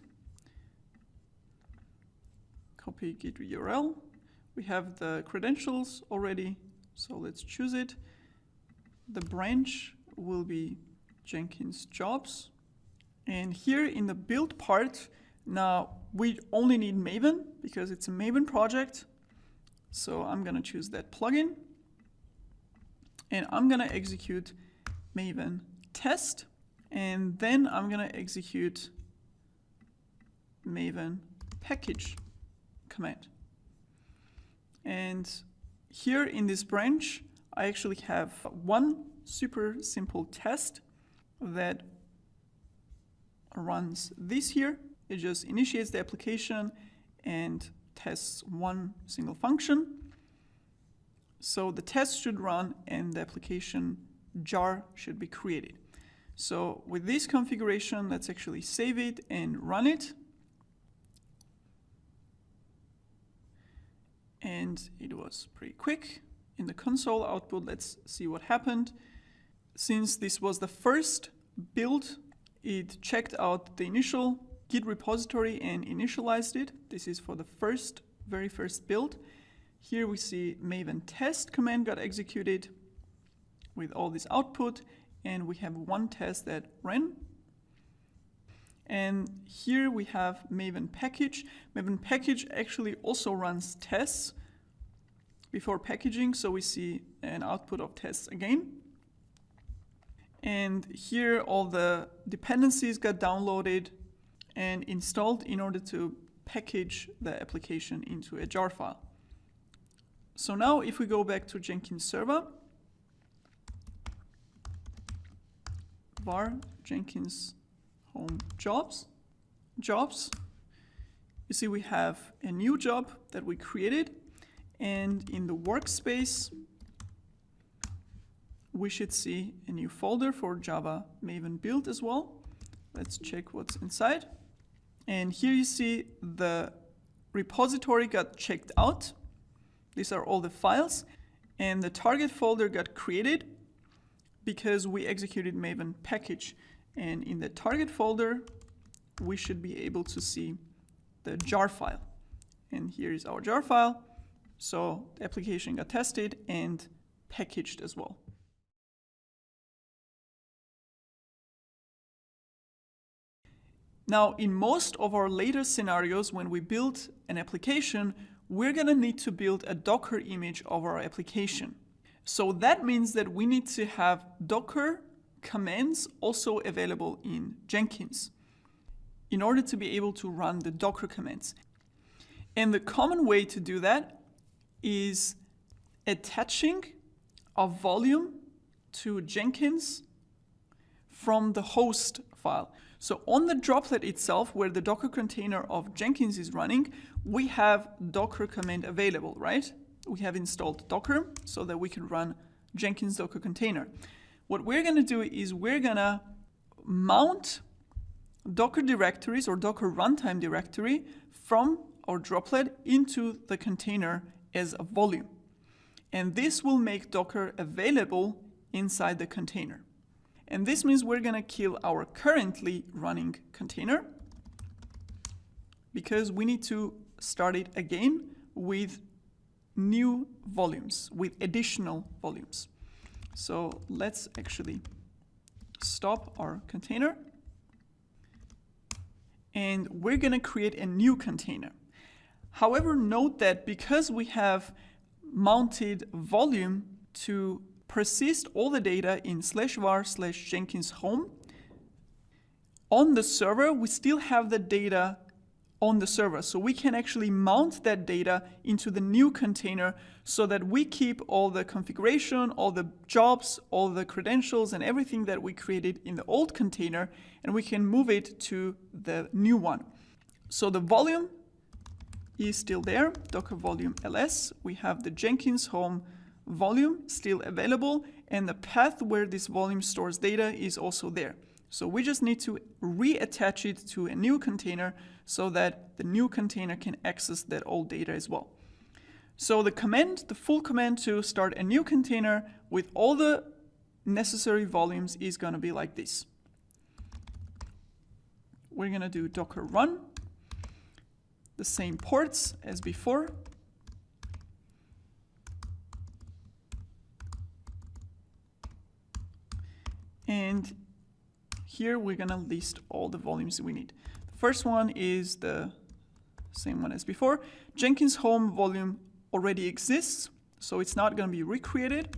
copy Git URL. We have the credentials already, so let's choose it. The branch will be Jenkins jobs. And here in the build part, now we only need Maven because it's a Maven project. So I'm going to choose that plugin. And I'm going to execute Maven test. And then I'm going to execute Maven package command. And here in this branch, I actually have one super simple test that runs this here. It just initiates the application and tests one single function. So the test should run and the application jar should be created. So with this configuration, let's actually save it and run it. And it was pretty quick. In the console output, let's see what happened. Since this was the first build, it checked out the initial Git repository and initialized it. This is for the very first build. Here we see Maven test command got executed with all this output, and we have one test that ran. And here we have Maven package. Maven package actually also runs tests before packaging, so we see an output of tests again. And here all the dependencies got downloaded and installed in order to package the application into a jar file. So now if we go back to Jenkins server, var Jenkins home jobs, you see we have a new job that we created, and in the workspace we should see a new folder for Java Maven build as well. Let's check what's inside. And here you see the repository got checked out. These are all the files, and the target folder got created because we executed Maven package. And in the target folder, we should be able to see the jar file. And here is our jar file. So the application got tested and packaged as well. Now, in most of our later scenarios, when we build an application, we're going to need to build a Docker image of our application. So that means that we need to have Docker commands also available in Jenkins in order to be able to run the Docker commands. And the common way to do that is attaching a volume to Jenkins from the host file. So on the droplet itself, where the Docker container of Jenkins is running, we have Docker command available, right? We have installed Docker so that we can run Jenkins Docker container. What we're going to do is we're going to mount Docker directories or Docker runtime directory from our droplet into the container as a volume. And this will make Docker available inside the container. And this means we're going to kill our currently running container because we need to start it again with new volumes, with additional volumes. So let's actually stop our container. And we're going to create a new container. However, note that because we have mounted volume to persist all the data in /var/Jenkins home, on the server, we still have the data on the server. So we can actually mount that data into the new container so that we keep all the configuration, all the jobs, all the credentials, and everything that we created in the old container, and we can move it to the new one. So the volume is still there, Docker volume ls. We have the Jenkins home volume still available, and the path where this volume stores data is also there. So we just need to reattach it to a new container so that the new container can access that old data as well. So the command, the full command to start a new container with all the necessary volumes is going to be like this. We're going to do docker run, the same ports as before. And here we're going to list all the volumes we need. The first one is the same one as before. Jenkins home volume already exists, so it's not going to be recreated.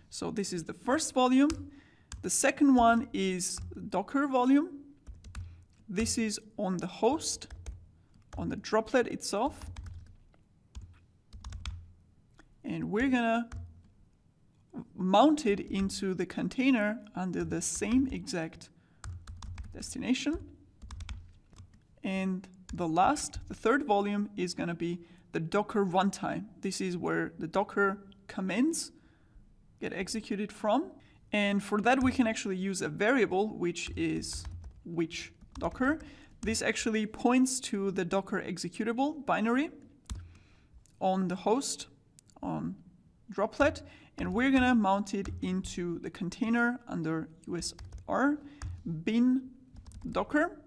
So this is the first volume. The second one is Docker volume. This is on the host, on the droplet itself. And we're gonna mount it into the container under the same exact destination. And the third volume is gonna be the Docker runtime. This is where the Docker commands get executed from. And for that we can actually use a variable, which is which Docker. This actually points to the Docker executable binary on the host, on droplet, and we're gonna mount it into the container under usr bin docker.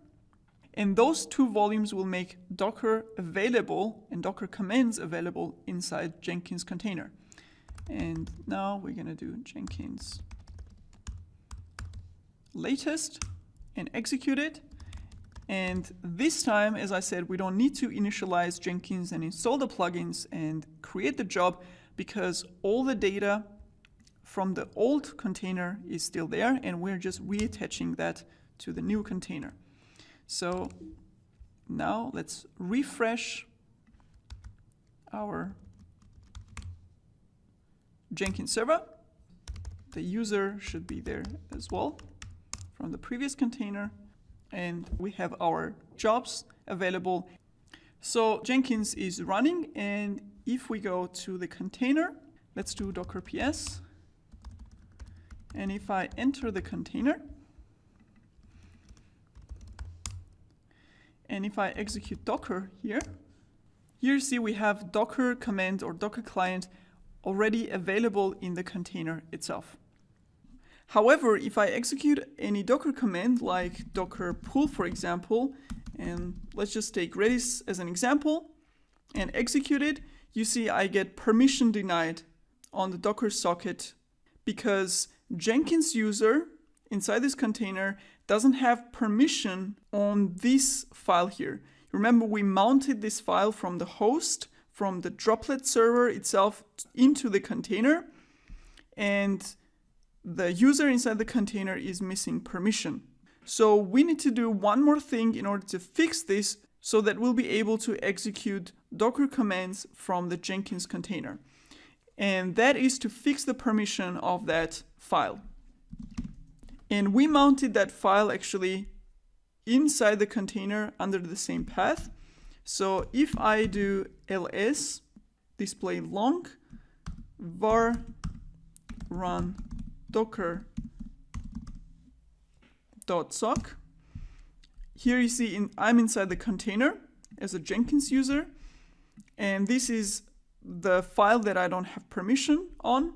And those two volumes will make Docker available and Docker commands available inside Jenkins container. And now we're gonna do Jenkins latest and execute it. And this time, as I said, we don't need to initialize Jenkins and install the plugins and create the job, because all the data from the old container is still there, and we're just reattaching that to the new container. So now let's refresh our Jenkins server. The user should be there as well from the previous container. And we have our jobs available. So Jenkins is running, and if we go to the container, let's do docker ps. And if I enter the container, and if I execute Docker here, you see we have Docker command or Docker client already available in the container itself. However, if I execute any Docker command like docker pull, for example, and let's just take Redis as an example and execute it, you see I get permission denied on the Docker socket because Jenkins user inside this container doesn't have permission on this file here. Remember, we mounted this file from the host, from the droplet server itself into the container, and the user inside the container is missing permission. So we need to do one more thing in order to fix this so that we'll be able to execute Docker commands from the Jenkins container. And that is to fix the permission of that file. And we mounted that file actually inside the container under the same path. So if I do ls display long var run docker .sock, here you see I'm inside the container as a Jenkins user, and this is the file that I don't have permission on.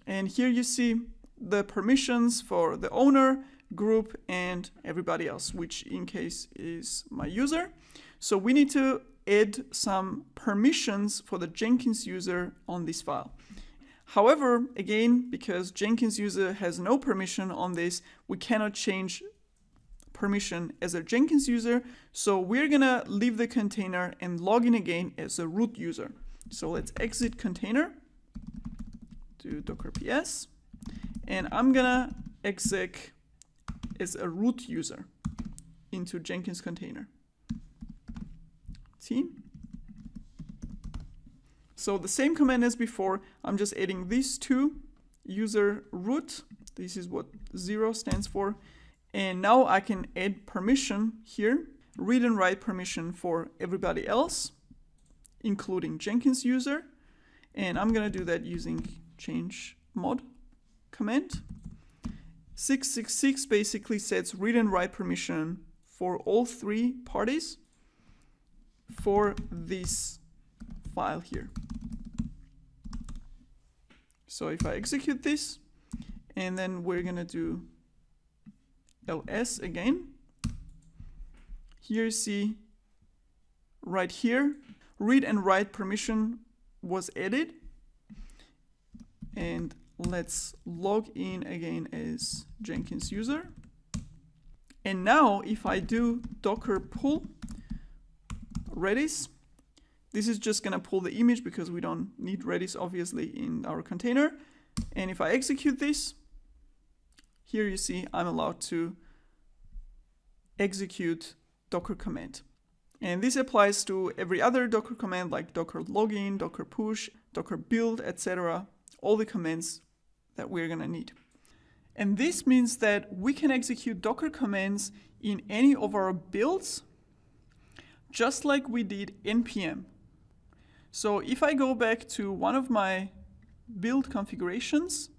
And here you see the permissions for the owner, group, and everybody else, which in case is my user. So we need to add some permissions for the Jenkins user on this file. However, again, because Jenkins user has no permission on this, we cannot change permission as a Jenkins user. So we're gonna leave the container and log in again as a root user. So let's exit container, do docker ps, and I'm gonna exec as a root user into Jenkins container. See? So the same command as before, I'm just adding these two, user root, this is what 0 stands for, and now I can add permission here, read and write permission for everybody else, including Jenkins user, and I'm gonna do that using change mod command. 666 basically sets read and write permission for all three parties for this file here. So if I execute this, and then we're gonna do ls again, here you see right here, read and write permission was added. And let's log in again as Jenkins user. And now if I do docker pull Redis, this is just gonna pull the image because we don't need Redis obviously in our container. And if I execute this, here you see I'm allowed to execute docker command. And this applies to every other docker command like docker login, docker push, docker build, etc. All the commands that we're gonna need. And this means that we can execute docker commands in any of our builds, just like we did npm. So if I go back to one of my build configurations,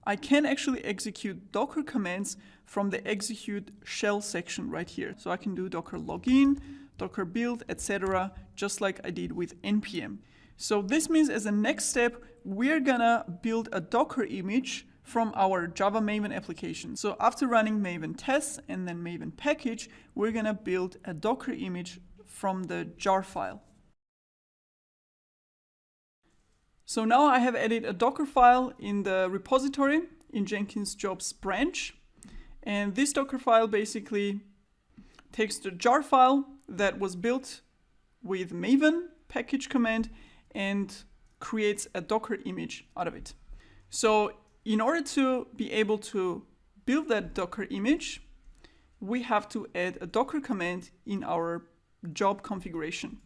I can actually execute docker commands from the execute shell section right here. So I can do docker login, docker build, etc., just like I did with npm. So this means as a next step, we're gonna build a Docker image from our Java Maven application. So after running Maven tests and then Maven package, we're gonna build a Docker image from the jar file. So now I have added a Docker file in the repository in Jenkins jobs branch. And this Docker file basically takes the jar file that was built with Maven package command and creates a Docker image out of it. So in order to be able to build that Docker image, we have to add a Docker command in our job configuration.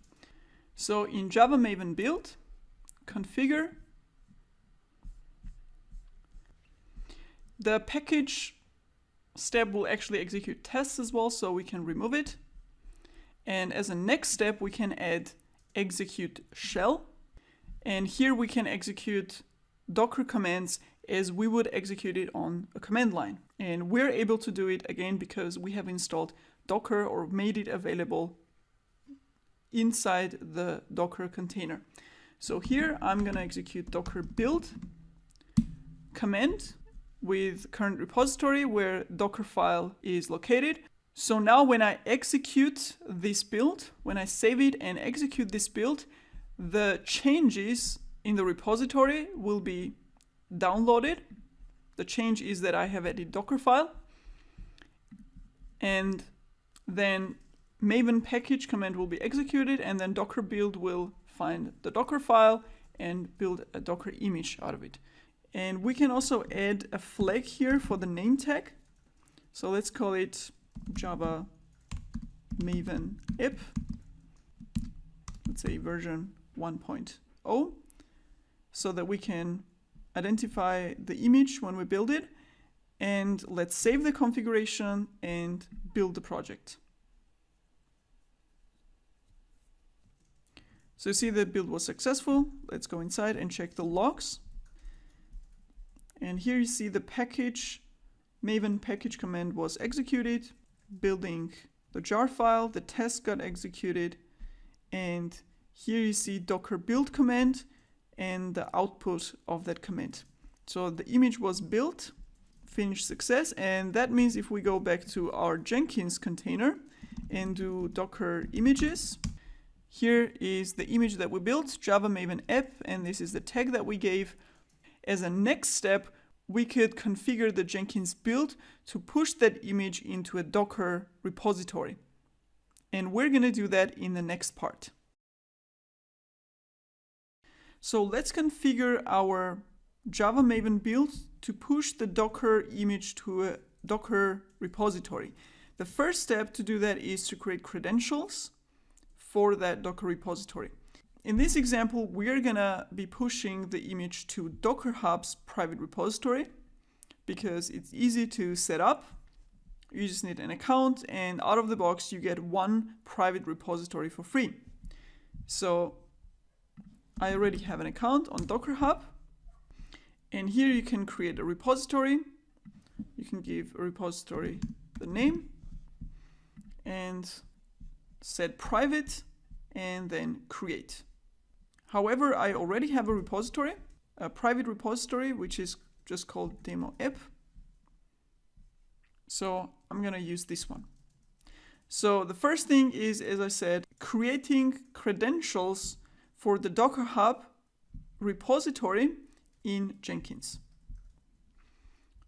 So in Java Maven build, configure, the package step will actually execute tests as well, so we can remove it. And as a next step, we can add execute shell. And here we can execute Docker commands as we would execute it on a command line. And we're able to do it again because we have installed Docker or made it available inside the Docker container. So here I'm gonna execute docker build command with current repository where Docker file is located. So now when I execute this build, when I save it and execute this build, the changes in the repository will be downloaded. The change is that I have added Docker file. And then Maven package command will be executed, and then docker build will find the Docker file and build a Docker image out of it. And we can also add a flag here for the name tag. So let's call it Java Maven app. Let's say version 1.0, so that we can identify the image when we build it. And let's save the configuration and build the project. So you see the build was successful. Let's go inside and check the logs. And here you see the package, Maven package command was executed, building the jar file, the test got executed, and here you see docker build command and the output of that command. So the image was built, finished success, and that means if we go back to our Jenkins container and do docker images, here is the image that we built, Java Maven app, and this is the tag that we gave. As a next step, we could configure the Jenkins build to push that image into a Docker repository. And we're going to do that in the next part. So let's configure our Java Maven build to push the Docker image to a Docker repository. The first step to do that is to create credentials for that Docker repository. In this example, we're gonna be pushing the image to Docker Hub's private repository because it's easy to set up. You just need an account, and out of the box, you get one private repository for free. So I already have an account on Docker Hub, and here you can create a repository. You you can give a repository the name and set private and then create. However, I already have a repository, a private repository, which is just called demo app. So I'm going to use this one. So the first thing is, as I said, creating credentials for the Docker Hub repository in Jenkins.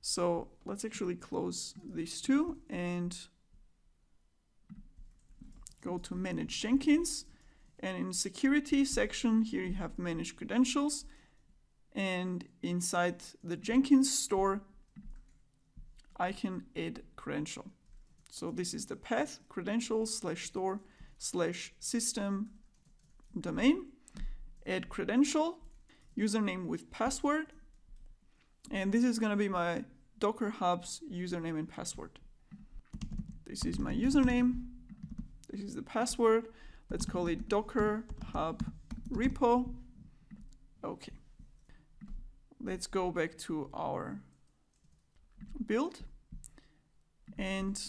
So let's actually close these two and go to Manage Jenkins. And in security section, here you have Manage Credentials. And inside the Jenkins store, I can add credential. So this is the path, credentials/store/system domain, add credential, username with password. And this is going to be my Docker Hub's username and password. This is my username. This is the password. Let's call it Docker Hub repo. Okay. Let's go back to our build and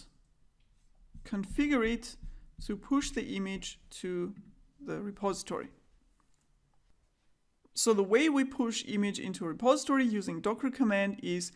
configure it to push the image to the repository. So the way we push image into a repository using Docker command is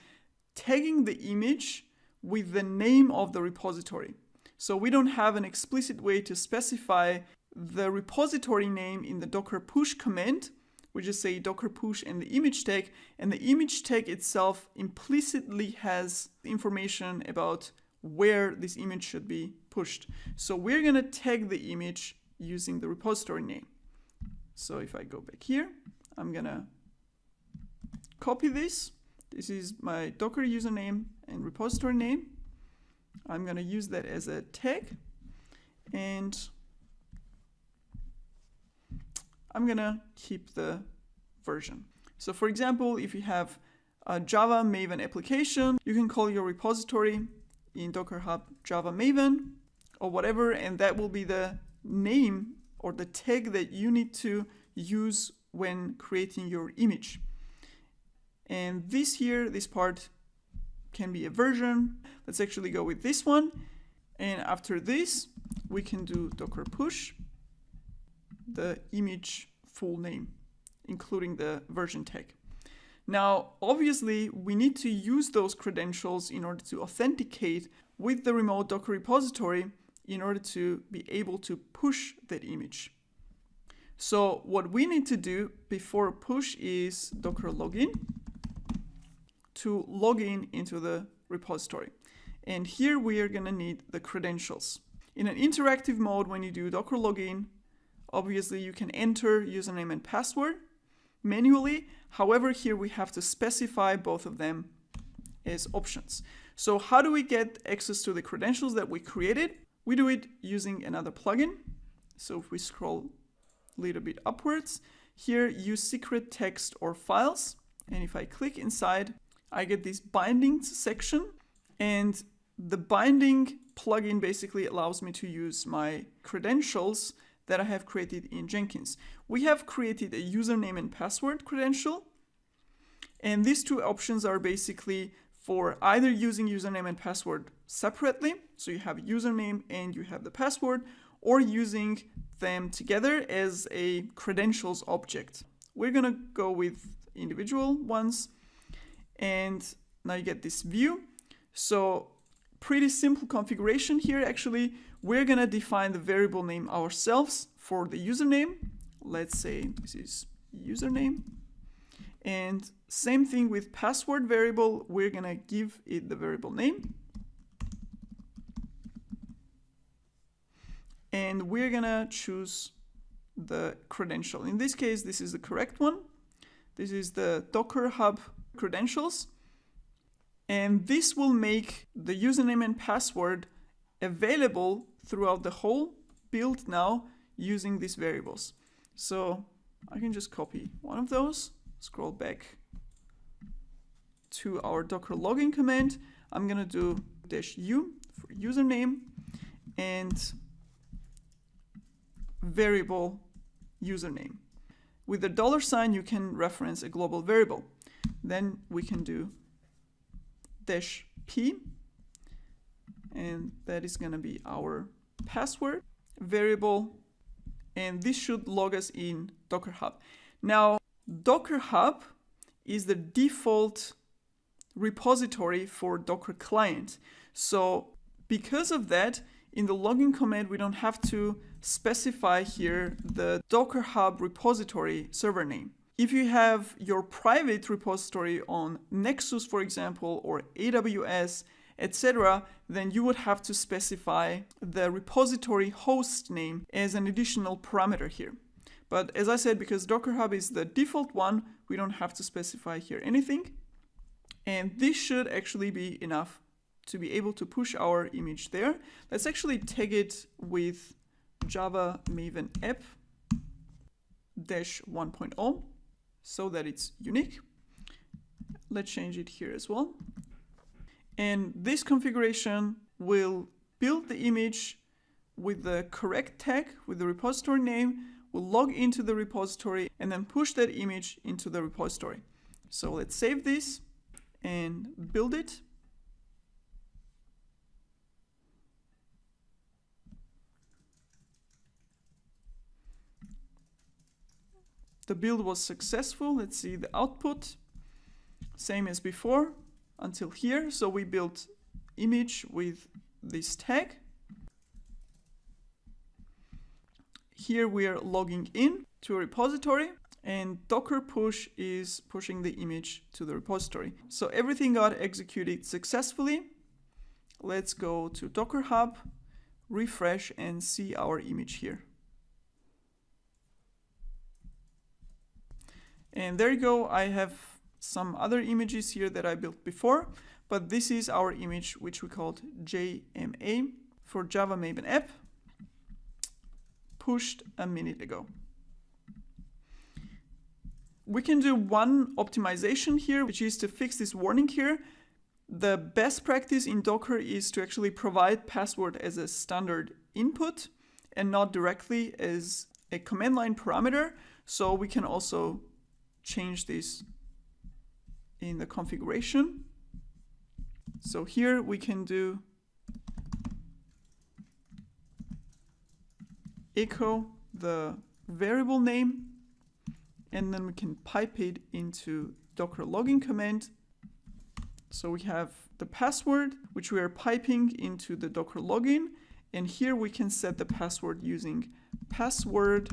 tagging the image with the name of the repository. So we don't have an explicit way to specify the repository name in the Docker push command. We just say Docker push and the image tag, and the image tag itself implicitly has information about where this image should be pushed. So we're going to tag the image using the repository name. So if I go back here, I'm going to copy this. This is my Docker username and repository name. I'm going to use that as a tag, and I'm going to keep the version. So for example, if you have a Java Maven application, you can call your repository in Docker Hub Java Maven or whatever, and that will be the name or the tag that you need to use when creating your image. And this here, this part can be a version. Let's actually go with this one. And after this, we can do Docker push the image full name, including the version tag. Now, obviously, we need to use those credentials in order to authenticate with the remote Docker repository in order to be able to push that image. So what we need to do before push is Docker login to log in into the repository. And here we are going to need the credentials. In an interactive mode, when you do Docker login, obviously you can enter username and password manually. However, here we have to specify both of them as options. So how do we get access to the credentials that we created? We do it using another plugin. So if we scroll a little bit upwards, here use secret text or files. And if I click inside, I get this bindings section, and the binding plugin basically allows me to use my credentials that I have created in Jenkins. We have created a username and password credential, and these two options are basically for either using username and password separately, so you have username and you have the password, or using them together as a credentials object. We're gonna go with individual ones, and now you get this view. So pretty simple configuration here. Actually, we're gonna define the variable name ourselves for the username. Let's say this is username. And same thing with password variable, we're gonna give it the variable name. And we're gonna choose the credential. In this case, this is the correct one. This is the Docker Hub credentials. And this will make the username and password available throughout the whole build now using these variables. So I can just copy one of those, scroll back to our Docker login command. I'm gonna do -u for username and variable username. With the $, you can reference a global variable. Then we can do p, and that is going to be our password variable, and this should log us in Docker Hub. Now, Docker Hub is the default repository for Docker client. So because of that, in the login command, we don't have to specify here the Docker Hub repository server name. If you have your private repository on Nexus, for example, or AWS, etc., then you would have to specify the repository host name as an additional parameter here. But as I said, because Docker Hub is the default one, we don't have to specify here anything. And this should actually be enough to be able to push our image there. Let's actually tag it with Java Maven app -1.0 so that it's unique. Let's change it here as well. And this configuration will build the image with the correct tag, with the repository name, will log into the repository, and then push that image into the repository. So let's save this and build it. The build was successful. Let's see the output. Same as before until here. So we built image with this tag. Here we are logging in to a repository, and Docker push is pushing the image to the repository. So everything got executed successfully. Let's go to Docker Hub, refresh, and see our image here. And there you go. I have some other images here that I built before, but this is our image, which we called JMA for Java Maven app, pushed a minute ago. We can do one optimization here, which is to fix this warning here. The best practice in Docker is to actually provide password as a standard input and not directly as a command line parameter. So we can also change this in the configuration. So here we can do echo the variable name, and then we can pipe it into Docker login command. So we have the password, which we are piping into the Docker login, and here we can set the password using password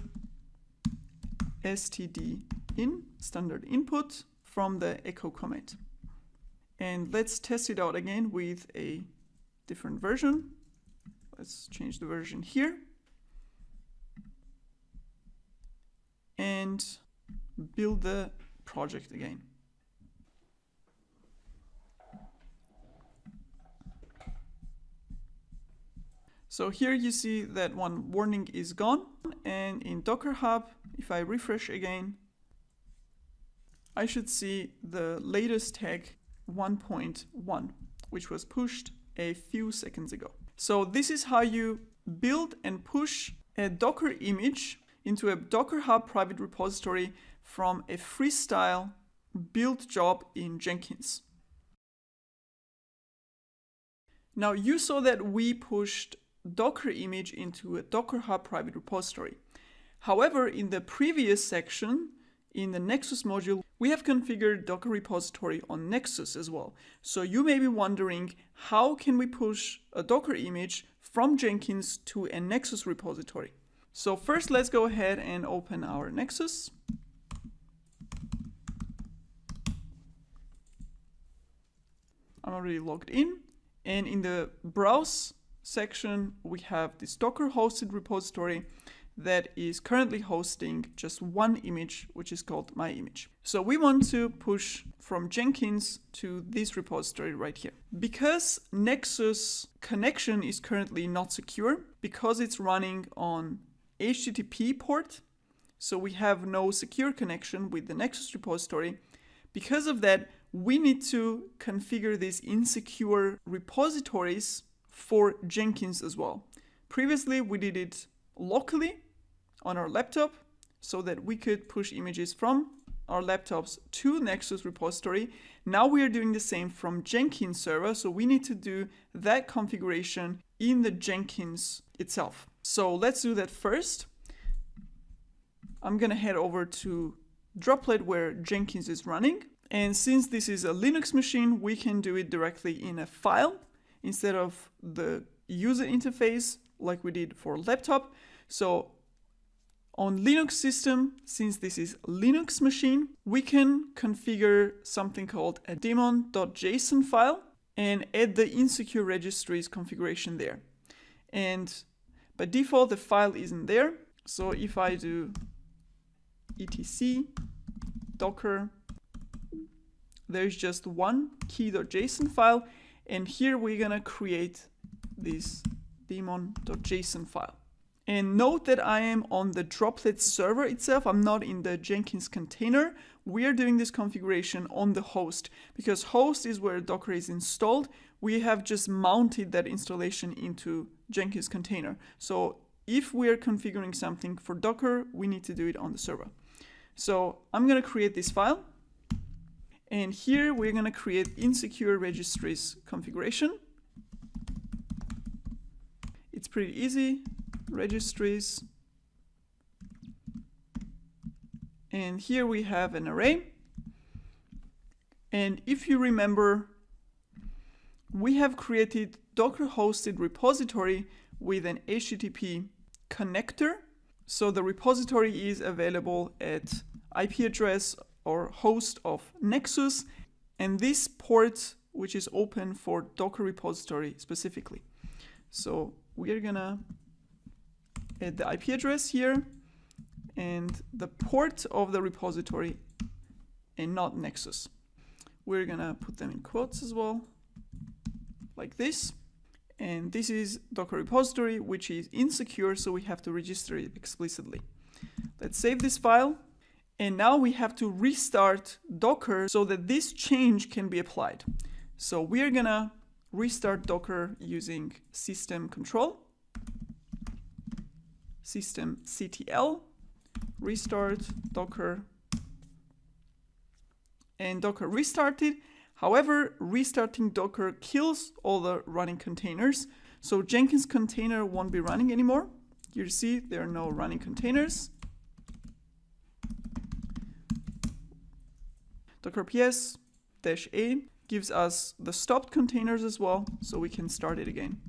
std in standard input from the echo command. And let's test it out again with a different version. Let's change the version here and build the project again. So here you see that one warning is gone, and in Docker Hub, if I refresh again, I should see the latest tag 1.1, which was pushed a few seconds ago. So this is how you build and push a Docker image into a Docker Hub private repository from a freestyle build job in Jenkins. Now you saw that we pushed Docker image into a Docker Hub private repository. However, in the previous section, in the Nexus module, we have configured Docker repository on Nexus as well. So you may be wondering, how can we push a Docker image from Jenkins to a Nexus repository? So first, let's go ahead and open our Nexus. I'm already logged in, and in the browse section, we have this Docker hosted repository that is currently hosting just one image, which is called my image. So we want to push from Jenkins to this repository right here. Because Nexus connection is currently not secure, because it's running on HTTP port, so we have no secure connection with the Nexus repository. Because of that, we need to configure these insecure repositories for Jenkins as well. Previously, we did it locally on our laptop so that we could push images from our laptops to Nexus repository. Now we are doing the same from Jenkins server, so we need to do that configuration in the Jenkins itself. So let's do that first. I'm gonna head over to Droplet where Jenkins is running. And since this is a Linux machine, we can do it directly in a file instead of the user interface like we did for laptop. So on Linux system, since this is a Linux machine, we can configure something called a daemon.json file and add the insecure registries configuration there. And by default, the file isn't there. So if I do etc docker, there's just one key.json file. And here we're gonna create this daemon.json file. And note that I am on the Droplet server itself. I'm not in the Jenkins container. We are doing this configuration on the host because host is where Docker is installed. We have just mounted that installation into Jenkins container. So if we are configuring something for Docker, we need to do it on the server. So I'm going to create this file. And here we're going to create insecure registries configuration. It's pretty easy. Registries. And here we have an array. And if you remember, we have created Docker hosted repository with an HTTP connector. So the repository is available at IP address or host of Nexus, and this port which is open for Docker repository specifically. So we are gonna add the IP address here and the port of the repository and not Nexus. We're gonna put them in quotes as well, like this. And this is Docker repository, which is insecure, so we have to register it explicitly. Let's save this file. And now we have to restart Docker so that this change can be applied. So we're gonna restart Docker using system control, systemctl, restart Docker, and Docker restarted. However, restarting Docker kills all the running containers. So Jenkins container won't be running anymore. You see there are no running containers. Docker ps-a gives us the stopped containers as well, so we can start it again.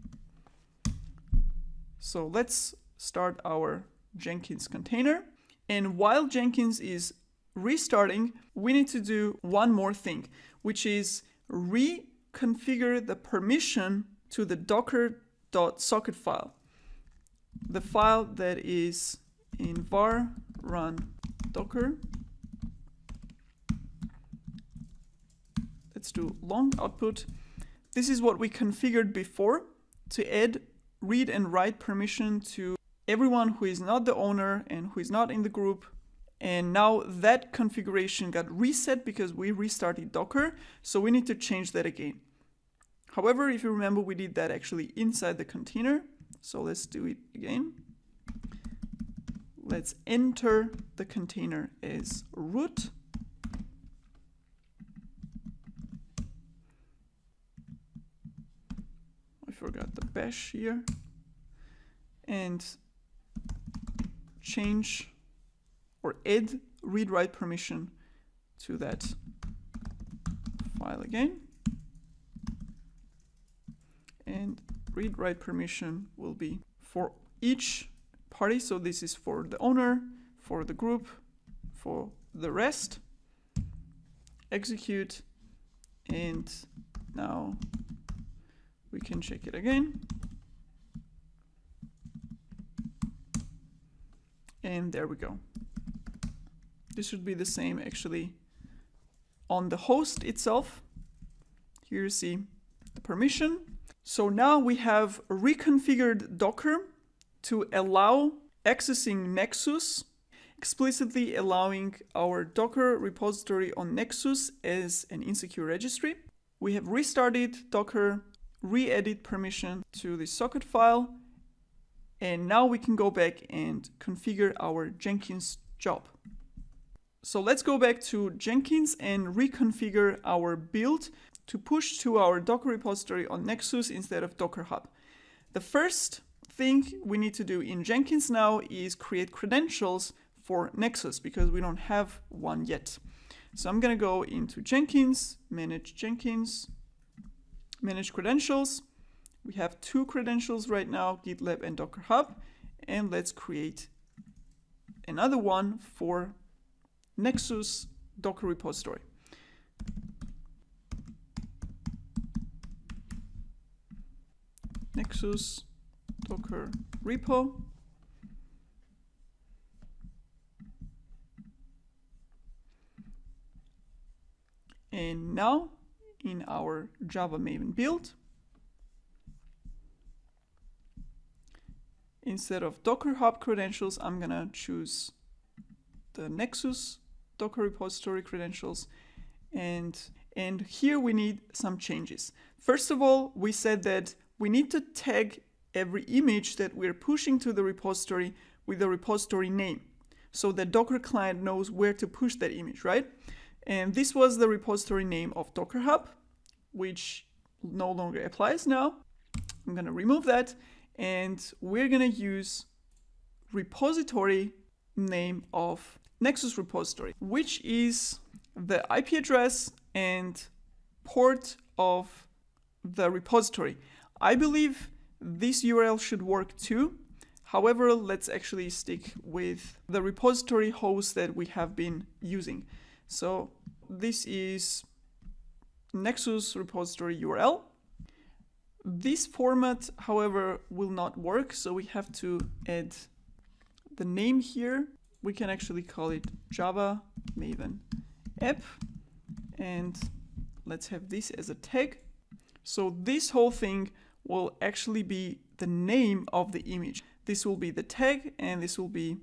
So let's start our Jenkins container. And while Jenkins is restarting, we need to do one more thing, which is reconfigure the permission to the docker.socket file. The file that is in var run docker. Let's do long output. This is what we configured before to add read and write permission to everyone who is not the owner and who is not in the group. And now that configuration got reset because we restarted Docker, so we need to change that again. However, if you remember, we did that actually inside the container. So let's do it again. Let's enter the container as root. I forgot the bash here. And change or add read-write permission to that file again. And read-write permission will be for each party. So this is for the owner, for the group, for the rest. Execute. And now we can check it again. And there we go. This should be the same actually on the host itself. Here you see the permission. So now we have reconfigured Docker to allow accessing Nexus, explicitly allowing our Docker repository on Nexus as an insecure registry. We have restarted Docker, re-added permission to the socket file, and now we can go back and configure our Jenkins job. So let's go back to Jenkins and reconfigure our build to push to our Docker repository on Nexus instead of Docker Hub. The first thing we need to do in Jenkins now is create credentials for Nexus because we don't have one yet. So I'm going to go into Jenkins, manage credentials. We have 2 credentials right now, GitLab and Docker Hub, and let's create another one for Nexus Docker repository. Nexus Docker repo. And now in our Java Maven build, instead of Docker Hub credentials, I'm gonna choose the Nexus Docker repository credentials. And here we need some changes. First of all, we said that we need to tag every image that we're pushing to the repository with the repository name, so the Docker client knows where to push that image, right? And this was the repository name of Docker Hub, which no longer applies now. I'm gonna remove that, and we're gonna use repository name of Nexus repository, which is the IP address and port of the repository. I believe this URL should work too. However, let's actually stick with the repository host that we have been using. So this is Nexus repository URL. This format, however, will not work, so we have to add the name here. We can actually call it Java Maven app, and let's have this as a tag. So this whole thing will actually be the name of the image. This will be the tag, and this will be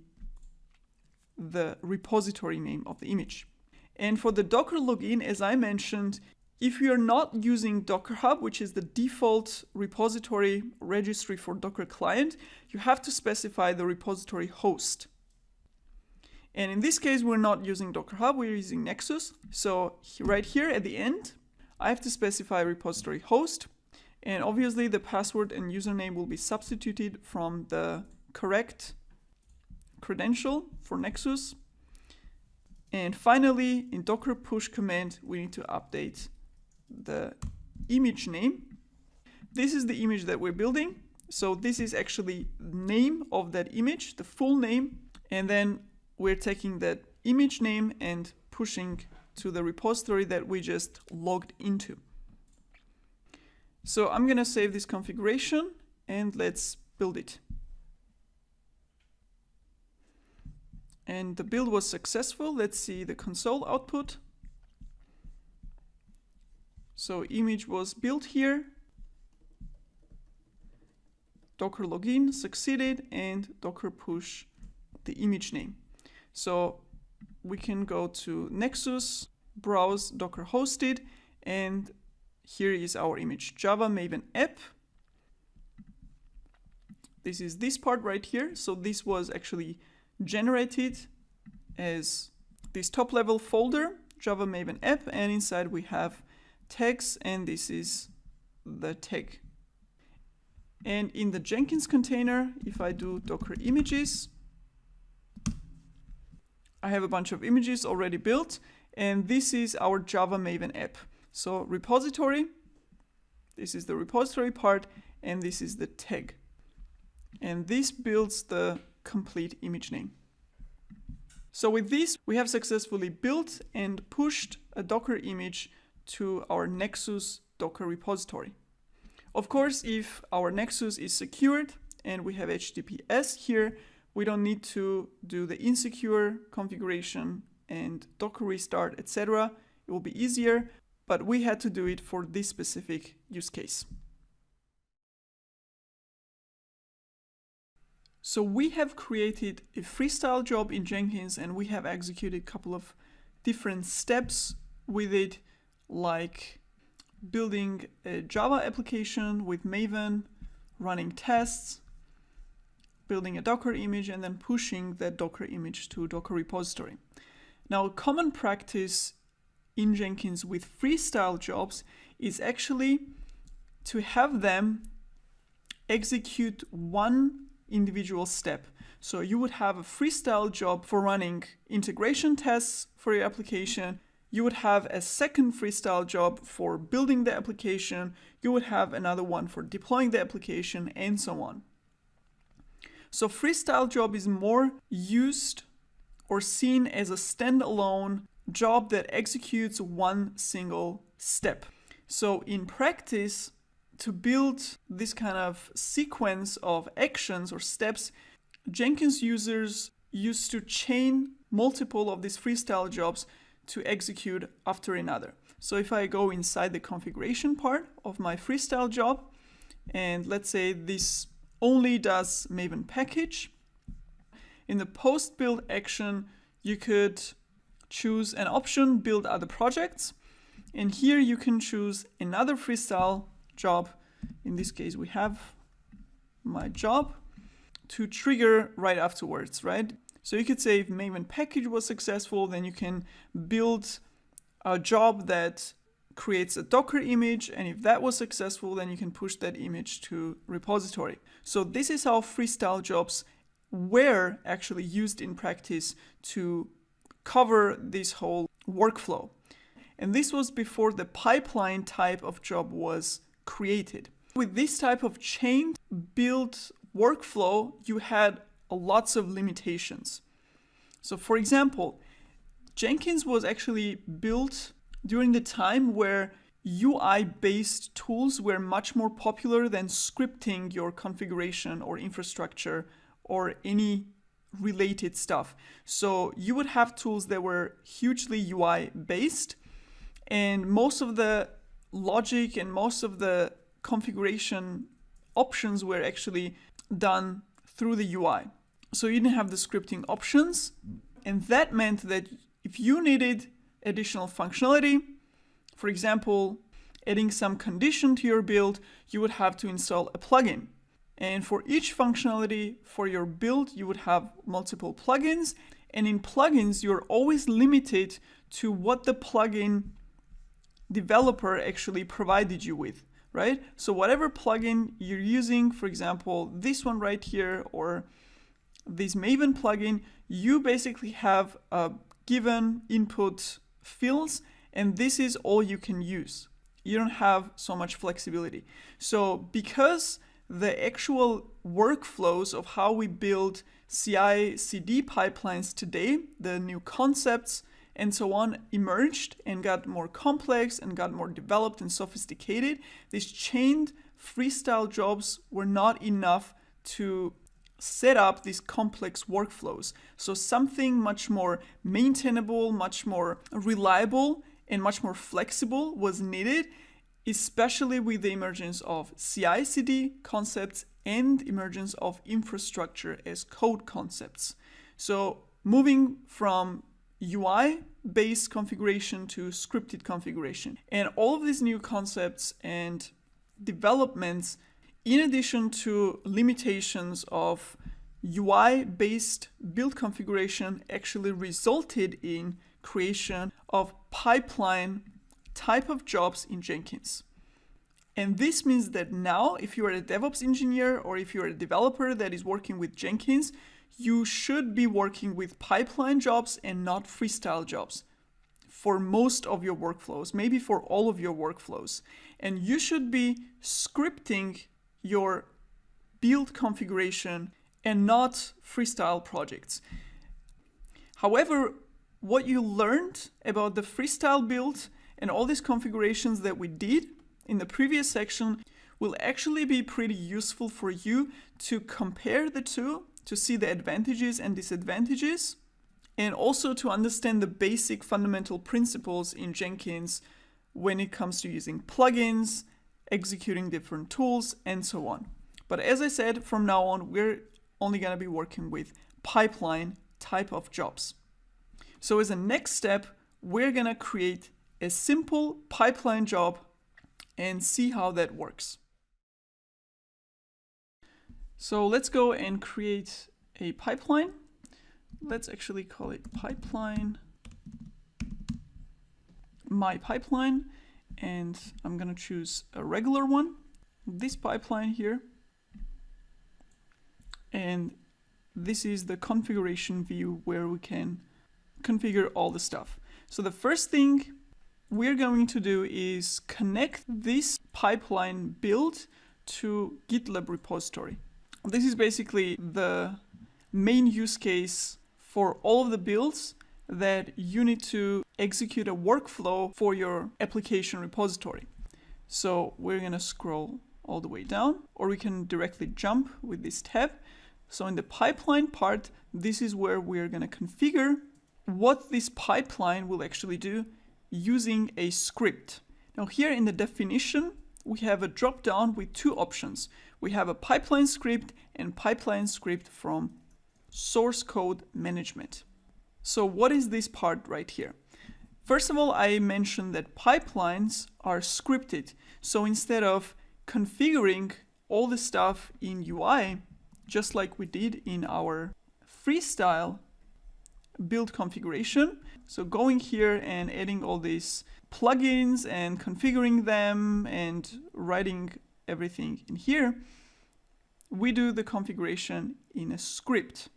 the repository name of the image. And for the Docker login, as I mentioned, if you're not using Docker Hub, which is the default repository registry for Docker client, you have to specify the repository host. And in this case, we're not using Docker Hub, we're using Nexus. So right here at the end, I have to specify repository host. And obviously the password and username will be substituted from the correct credential for Nexus. And finally, in Docker push command, we need to update the image name. This is the image that we're building. So this is actually the name of that image, the full name. And then we're taking that image name and pushing to the repository that we just logged into. So I'm going to save this configuration and let's build it. And the build was successful. Let's see the console output. So image was built here. Docker login succeeded, and Docker push the image name. So we can go to Nexus, browse Docker hosted, and here is our image, Java Maven app. This is this part right here. So this was actually generated as this top level folder, Java Maven app, and inside we have tags, and this is the tag. And in the Jenkins container, if I do Docker images, I have a bunch of images already built, and this is our Java Maven app. So repository, this is the repository part, and this is the tag. And this builds the complete image name. So with this, we have successfully built and pushed a Docker image to our Nexus Docker repository. Of course, if our Nexus is secured and we have HTTPS here, we don't need to do the insecure configuration and Docker restart, etc. It will be easier, but we had to do it for this specific use case. So we have created a freestyle job in Jenkins, and we have executed a couple of different steps with it, like building a Java application with Maven, running tests, building a Docker image, and then pushing that Docker image to Docker repository. Now, a common practice in Jenkins with freestyle jobs is actually to have them execute one individual step. So you would have a freestyle job for running integration tests for your application. You would have a second freestyle job for building the application. You would have another one for deploying the application, and so on. So freestyle job is more used or seen as a standalone job that executes one single step. So in practice, to build this kind of sequence of actions or steps, Jenkins users used to chain multiple of these freestyle jobs to execute after another. So if I go inside the configuration part of my freestyle job, and let's say this only does Maven package, in the post build action, you could choose an option, build other projects. And here you can choose another freestyle job. In this case, we have my job to trigger right afterwards, right? So you could say if Maven package was successful, then you can build a job that creates a Docker image. And if that was successful, then you can push that image to repository. So this is how freestyle jobs were actually used in practice to cover this whole workflow. And this was before the pipeline type of job was created. With this type of chained build workflow, you had lots of limitations. So for example, Jenkins was actually built during the time where UI-based tools were much more popular than scripting your configuration or infrastructure or any related stuff. So you would have tools that were hugely UI-based, and most of the logic and most of the configuration options were actually done through the UI. So you didn't have the scripting options, and that meant that if you needed additional functionality, for example, adding some condition to your build, you would have to install a plugin. And for each functionality for your build, you would have multiple plugins. And in plugins, you're always limited to what the plugin developer actually provided you with, right? So whatever plugin you're using, for example, this one right here, or this Maven plugin, you basically have given input fields, and this is all you can use. You don't have so much flexibility. So because the actual workflows of how we build CI/CD pipelines today, the new concepts and so on emerged and got more complex and got more developed and sophisticated, these chained freestyle jobs were not enough to set up these complex workflows. So something much more maintainable, much more reliable, and much more flexible was needed, especially with the emergence of CI/CD concepts and emergence of infrastructure as code concepts. So moving from UI-based configuration to scripted configuration. And all of these new concepts and developments, in addition to limitations of UI-based build configuration, actually resulted in creation of pipeline type of jobs in Jenkins. And this means that now, if you are a DevOps engineer or if you're a developer that is working with Jenkins, you should be working with pipeline jobs and not freestyle jobs for most of your workflows, maybe for all of your workflows. And you should be scripting your build configuration and not freestyle projects. However, what you learned about the freestyle build and all these configurations that we did in the previous section will actually be pretty useful for you to compare the two, to see the advantages and disadvantages, and also to understand the basic fundamental principles in Jenkins when it comes to using plugins, executing different tools, and so on. But as I said, from now on, we're only going to be working with pipeline type of jobs. So as a next step, we're going to create a simple pipeline job and see how that works. So let's go and create a pipeline. Let's actually call it pipeline my pipeline, and I'm gonna choose a regular one, this pipeline here, and this is the configuration view where we can configure all the stuff. So the first thing we're going to do is connect this pipeline build to GitLab repository. This is basically the main use case for all of the builds that you need to execute a workflow for your application repository. So we're gonna scroll all the way down, or we can directly jump with this tab. So in the pipeline part, this is where we're gonna configure what this pipeline will actually do using a script. Now here in the definition, we have a drop down with two options. We have a pipeline script and pipeline script from source code management. So what is this part right here? First of all, I mentioned that pipelines are scripted. So instead of configuring all the stuff in UI, just like we did in our freestyle build configuration, so going here and adding all these plugins and configuring them and writing everything in here, we do the configuration in a script.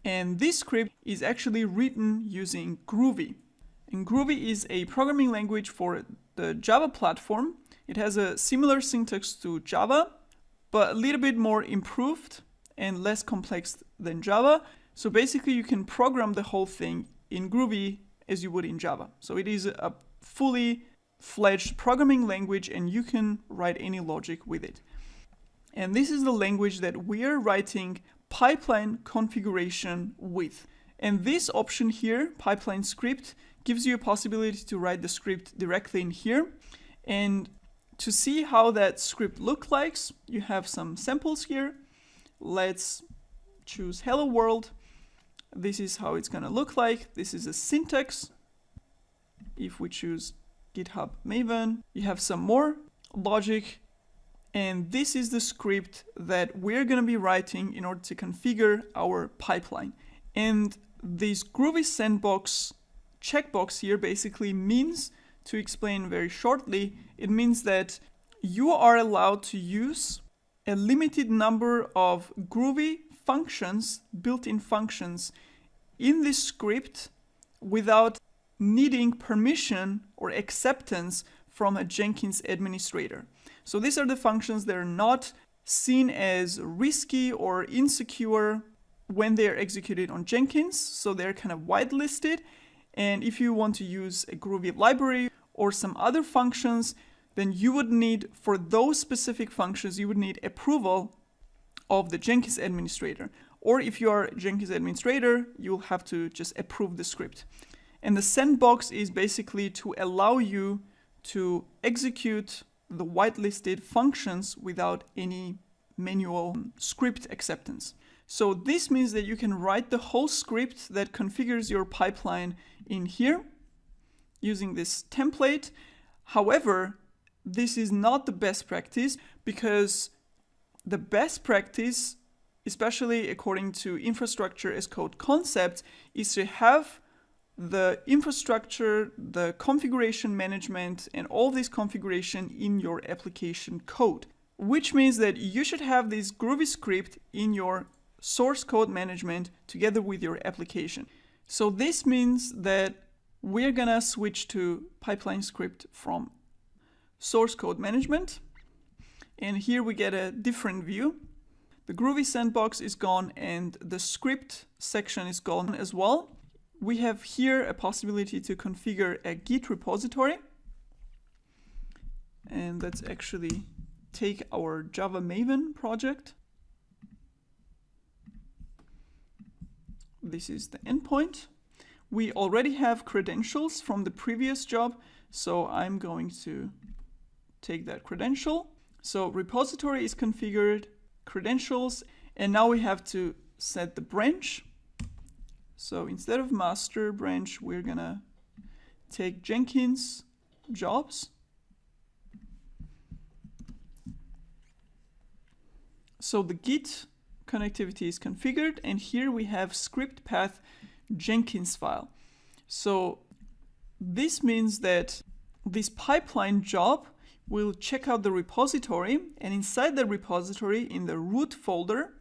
And this script is actually written using Groovy. And Groovy is a programming language for the Java platform. It has a similar syntax to Java, but a little bit more improved and less complex than Java. So basically you can program the whole thing in Groovy as you would in Java. So it is a fully fledged programming language and you can write any logic with it. And this is the language that we are writing pipeline configuration with. And this option here, pipeline script, gives you a possibility to write the script directly in here. And to see how that script looks like, you have some samples here. Let's choose Hello World. This is how it's gonna look like. This is a syntax. If we choose GitHub Maven, you have some more logic. And this is the script that we're gonna be writing in order to configure our pipeline. And this Groovy Sandbox checkbox here basically means, to explain very shortly, it means that you are allowed to use a limited number of Groovy functions, built-in functions, in this script without needing permission or acceptance from a Jenkins administrator. So these are the functions that are not seen as risky or insecure when they are executed on Jenkins. So they're kind of whitelisted. And if you want to use a Groovy library or some other functions, then you would need, for those specific functions, you would need approval of the Jenkins administrator. Or if you are a Jenkins administrator, you'll have to just approve the script. And the sandbox is basically to allow you to execute the whitelisted functions without any manual script acceptance. So this means that you can write the whole script that configures your pipeline in here using this template. However, this is not the best practice, because the best practice, especially according to infrastructure as code concept, is to have the infrastructure, the configuration management, and all this configuration in your application code, which means that you should have this Groovy script in your source code management together with your application. So this means that we're gonna switch to pipeline script from source code management. And here we get a different view. The Groovy sandbox is gone and the script section is gone as well. We have here a possibility to configure a Git repository. And let's actually take our Java Maven project. This is the endpoint. We already have credentials from the previous job, so I'm going to take that credential. So repository is configured, credentials, and now we have to set the branch. So instead of master branch, we're gonna take Jenkins jobs. So the Git connectivity is configured, and here we have script path Jenkins file. So This means that this pipeline job will check out the repository, and inside the repository, in the root folder,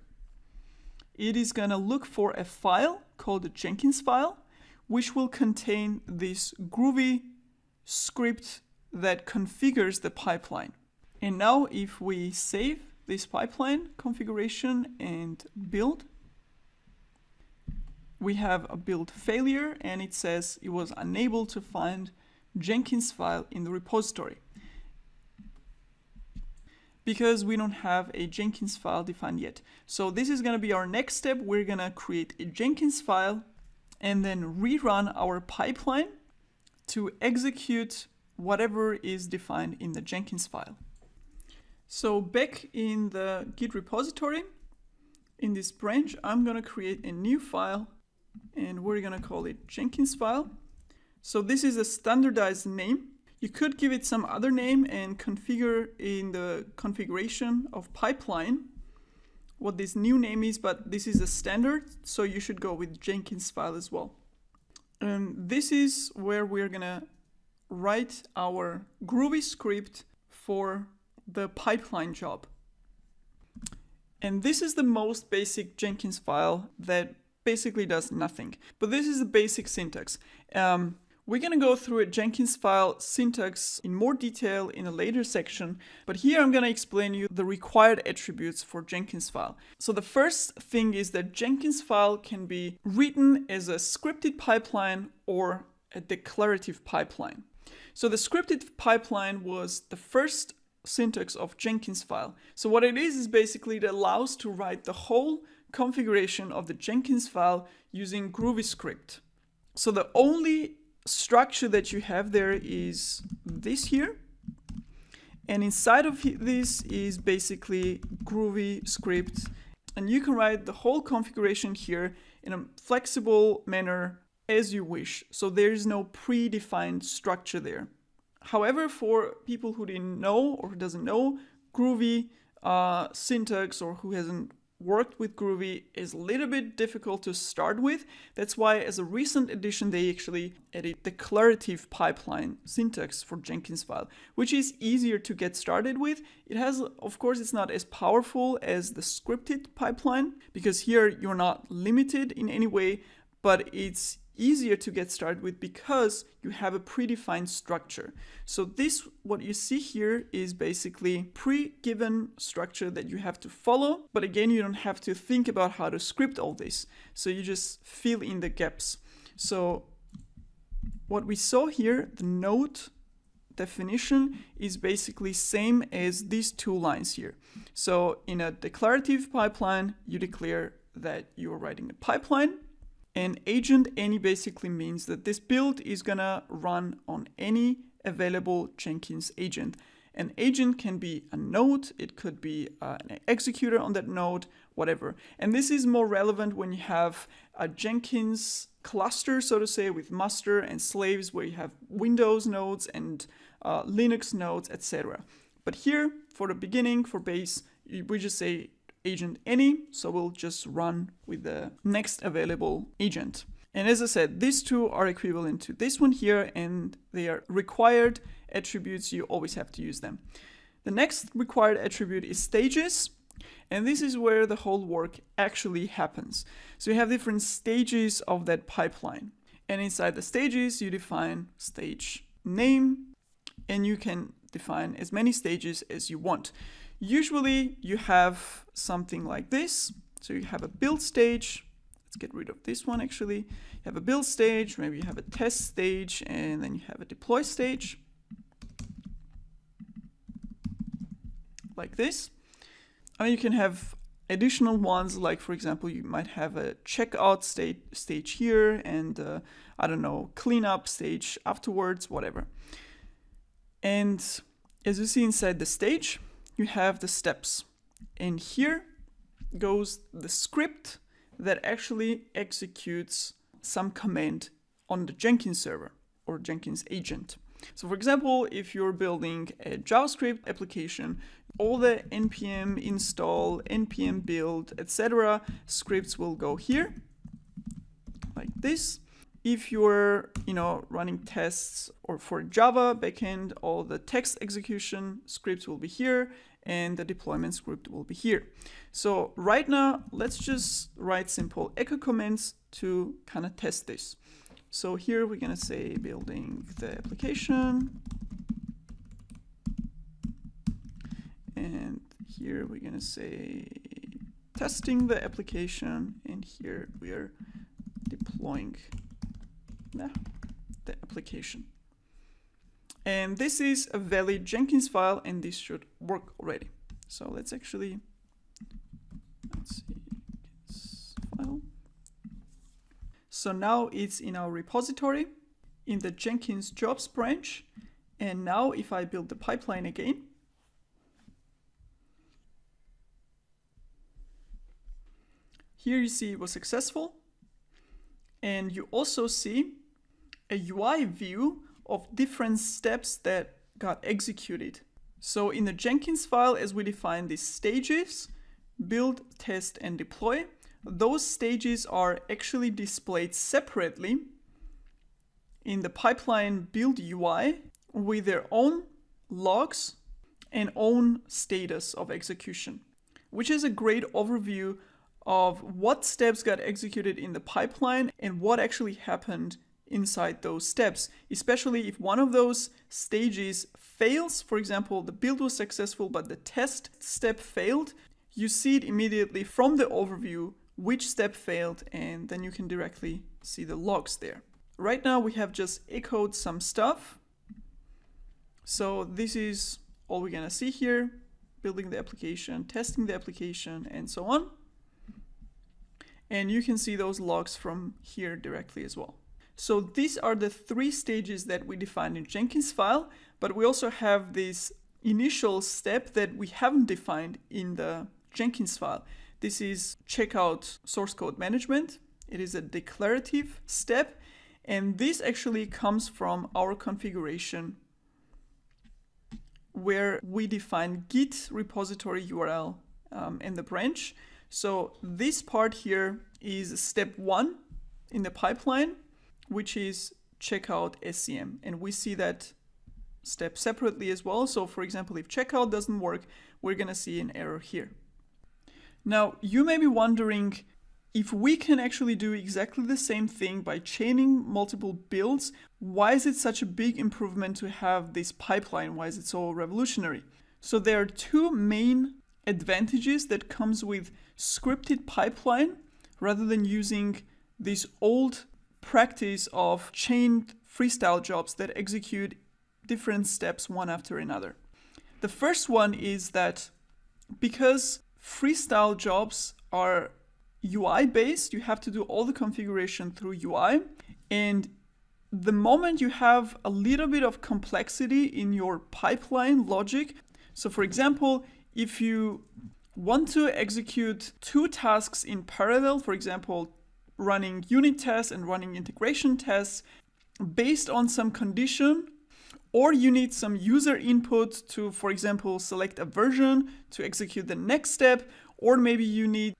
it is going to look for a file called the Jenkins file, which will contain this Groovy script that configures the pipeline. And now if we save this pipeline configuration and build, we have a build failure, and it says it was unable to find Jenkins file in the repository because we don't have a Jenkins file defined yet. So this is going to be our next step. We're going to create a Jenkins file and then rerun our pipeline to execute whatever is defined in the Jenkins file. So back in the Git repository, in this branch, I'm going to create a new file, and we're going to call it Jenkins file. So this is a standardized name. You could give it some other name and configure in the configuration of pipeline what this new name is, but this is a standard, so you should go with Jenkins file as well. And this is where we're going to write our Groovy script for the pipeline job. And this is the most basic Jenkins file that basically does nothing. But this is the basic syntax. We're going to go through a Jenkins file syntax in more detail in a later section, but here I'm going to explain you the required attributes for Jenkins file. So the first thing is that Jenkins file can be written as a scripted pipeline or a declarative pipeline. So the scripted pipeline was the first syntax of Jenkins file. So what it is basically it allows to write the whole configuration of the Jenkins file using Groovy script. So the only structure that you have there is this here, and inside of this is basically Groovy script, and you can write the whole configuration here in a flexible manner as you wish. So there is no predefined structure there. However, for people who didn't know or who doesn't know Groovy syntax, or who hasn't worked with Groovy, is a little bit difficult to start with. That's why as a recent addition they actually added declarative pipeline syntax for Jenkins file, which is easier to get started with. It has, of course, it's not as powerful as the scripted pipeline, because here you're not limited in any way, but it's easier to get started with because you have a predefined structure. So this, what you see here, is basically pre-given structure that you have to follow. But again, you don't have to think about how to script all this. So you just fill in the gaps. So what we saw here, the node definition is basically same as these two lines here. So in a declarative pipeline, you declare that you're writing a pipeline. And agent any basically means that this build is gonna run on any available Jenkins agent. An agent can be a node, it could be an executor on that node, whatever. And this is more relevant when you have a Jenkins cluster, so to say, with master and slaves, where you have Windows nodes and Linux nodes, etc. But here, for the beginning, for base, we just say agent any, so we'll just run with the next available agent. And as I said, these two are equivalent to this one here, and they are required attributes. You always have to use them. The next required attribute is stages, and this is where the whole work actually happens. So you have different stages of that pipeline, and inside the stages you define stage name, and you can define as many stages as you want. Usually you have something like this. So you have a build stage. Let's get rid of this one actually. You have a build stage, maybe you have a test stage, and then you have a deploy stage. Like this. I mean, you can have additional ones, like for example, you might have a checkout stage here, and I don't know, cleanup stage afterwards, whatever. And as you see inside the stage, you have the steps, and here goes the script that actually executes some command on the Jenkins server or Jenkins agent. So for example, if you're building a JavaScript application, all the npm install, npm build, etc. scripts will go here, like this. if you're, running tests or for Java backend, all the text execution scripts will be here and the deployment script will be here. So right now, let's just write simple echo commands to kind of test this. So here we're going to say building the application. And here we're going to say testing the application. And here we are deploying the application. And this is a valid Jenkins file, and this should work already. So let's see, Jenkins file. So now it's in our repository in the Jenkins jobs branch. And now if I build the pipeline again, here you see it was successful. And you also see a UI view of different steps that got executed. So in the Jenkins file, as we define these stages, build, test, and deploy, those stages are actually displayed separately in the pipeline build UI with their own logs and own status of execution, which is a great overview of what steps got executed in the pipeline and what actually happened inside those steps, especially if one of those stages fails. For example, the build was successful, but the test step failed. You see it immediately from the overview which step failed, and then you can directly see the logs there. Right now we have just echoed some stuff. So this is all we're gonna see here: building the application, testing the application, and so on. And you can see those logs from here directly as well. So these are the three stages that we defined in Jenkins file, but we also have this initial step that we haven't defined in the Jenkins file. This is checkout source code management. It is a declarative step, and this actually comes from our configuration where we define Git repository URL in the branch. So this part here is step 1 in the pipeline, which is checkout SCM. And we see that step separately as well. So for example, if checkout doesn't work, we're going to see an error here. Now, you may be wondering if we can actually do exactly the same thing by chaining multiple builds. Why is it such a big improvement to have this pipeline? Why is it so revolutionary? So there are two main advantages that comes with scripted pipeline rather than using this old practice of chained freestyle jobs that execute different steps one after another. The first one is that because freestyle jobs are UI based, you have to do all the configuration through UI, and the moment you have a little bit of complexity in your pipeline logic, so for example, if you want to execute two tasks in parallel, for example, running unit tests and running integration tests based on some condition, or you need some user input to, for example, select a version to execute the next step, or maybe you need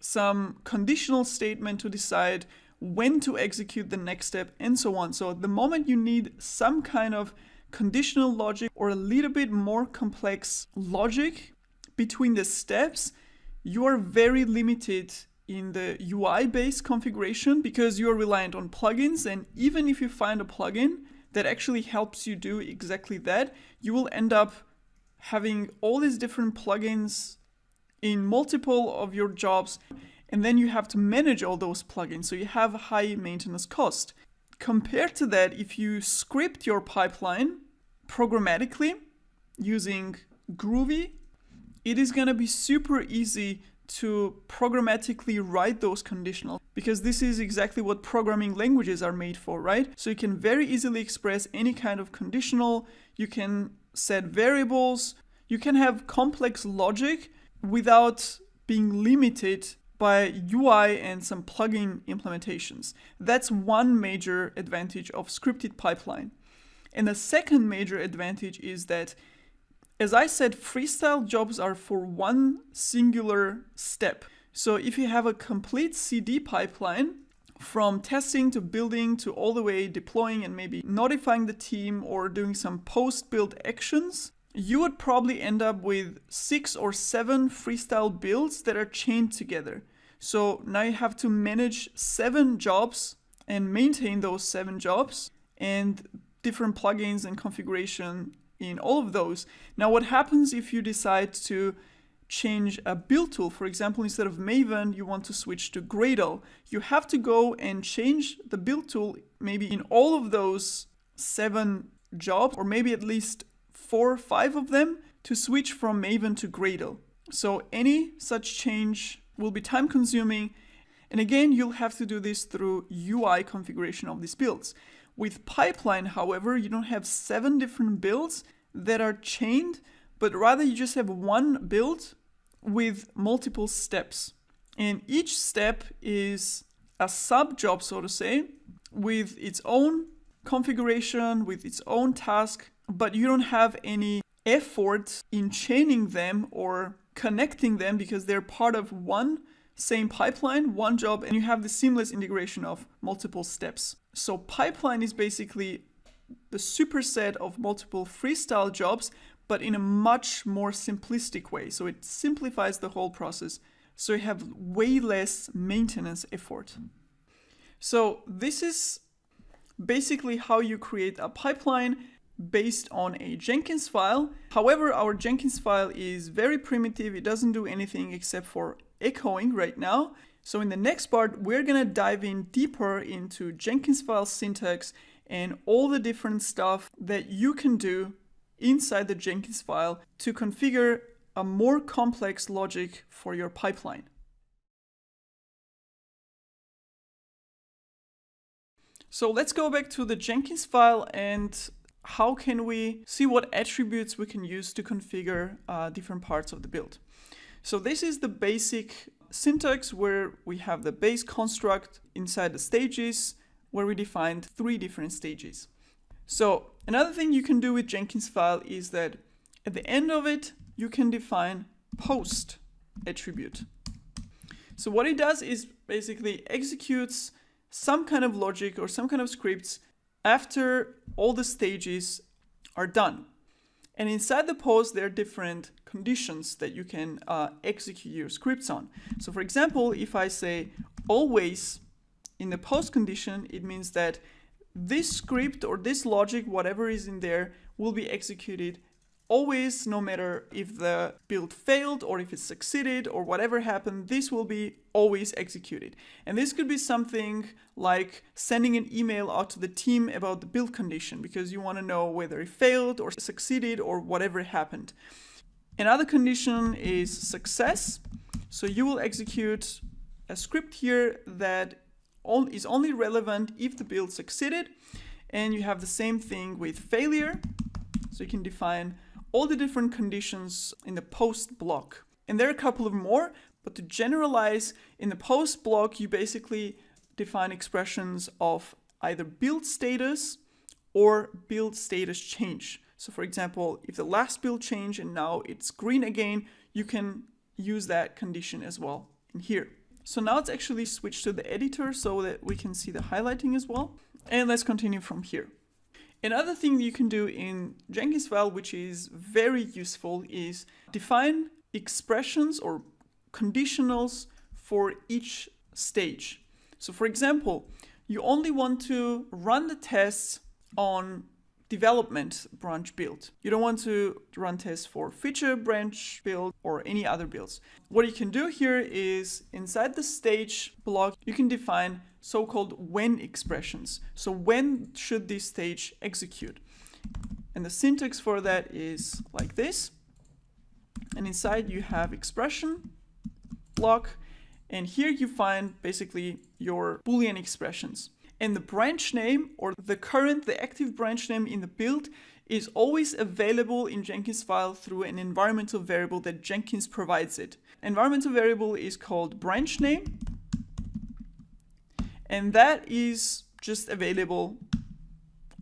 some conditional statement to decide when to execute the next step, and so on. So at the moment you need some kind of conditional logic or a little bit more complex logic between the steps, you are very limited in the UI-based configuration because you are reliant on plugins. And even if you find a plugin that actually helps you do exactly that, you will end up having all these different plugins in multiple of your jobs, and then you have to manage all those plugins. So you have a high maintenance cost. Compared to that, if you script your pipeline programmatically using Groovy, it is going to be super easy to programmatically write those conditional, because this is exactly what programming languages are made for, right? So you can very easily express any kind of conditional, you can set variables, you can have complex logic without being limited by UI and some plugin implementations. That's one major advantage of scripted pipeline. And the second major advantage is that, as I said, freestyle jobs are for one singular step. So if you have a complete CD pipeline from testing to building to all the way deploying and maybe notifying the team or doing some post-build actions, you would probably end up with 6 or 7 freestyle builds that are chained together. So now you have to manage 7 jobs and maintain those 7 jobs and different plugins and configuration in all of those. Now what happens if you decide to change a build tool? For example, instead of Maven, you want to switch to Gradle. You have to go and change the build tool maybe in all of those 7 jobs, or maybe at least 4 or 5 of them, to switch from Maven to Gradle. So any such change will be time consuming. And again, you'll have to do this through UI configuration of these builds. With Pipeline, however, you don't have 7 different builds that are chained, but rather you just have one build with multiple steps. And each step is a sub job, so to say, with its own configuration, with its own task, but you don't have any effort in chaining them or connecting them because they're part of one same pipeline, one job, and you have the seamless integration of multiple steps. So Pipeline is basically the superset of multiple freestyle jobs, but in a much more simplistic way. So it simplifies the whole process. So you have way less maintenance effort. So this is basically how you create a pipeline based on a Jenkins file. However, our Jenkins file is very primitive. It doesn't do anything except for echoing right now. So in the next part, we're gonna dive in deeper into Jenkins file syntax and all the different stuff that you can do inside the Jenkins file to configure a more complex logic for your pipeline. So let's go back to the Jenkins file and how can we see what attributes we can use to configure different parts of the build. So this is the basic syntax where we have the base construct inside the stages where we defined 3 different stages. So another thing you can do with Jenkins file is that at the end of it, you can define post attribute. So what it does is basically executes some kind of logic or some kind of scripts after all the stages are done. And inside the post, there are different conditions that you can execute your scripts on. So for example, if I say always in the post condition, it means that this script or this logic, whatever is in there, will be executed always, no matter if the build failed or if it succeeded or whatever happened, this will be always executed. And this could be something like sending an email out to the team about the build condition because you want to know whether it failed or succeeded or whatever happened. Another condition is success. So you will execute a script here that is only relevant if the build succeeded. And you have the same thing with failure. So you can define all the different conditions in the post block. And there are a couple of more, but to generalize, in the post block, you basically define expressions of either build status or build status change. So for example, if the last build changed and now it's green again, you can use that condition as well in here. So now let's actually switch to the editor so that we can see the highlighting as well. And let's continue from here. Another thing you can do in Jenkins file, which is very useful, is define expressions or conditionals for each stage. So for example, you only want to run the tests on development branch build. You don't want to run tests for feature branch build or any other builds. What you can do here is inside the stage block, you can define so-called when expressions. So when should this stage execute? And the syntax for that is like this. And inside you have expression block. And here you find basically your Boolean expressions. And the branch name or the active branch name in the build is always available in Jenkins file through an environmental variable that Jenkins provides it. Environmental variable is called branch name. And that is just available,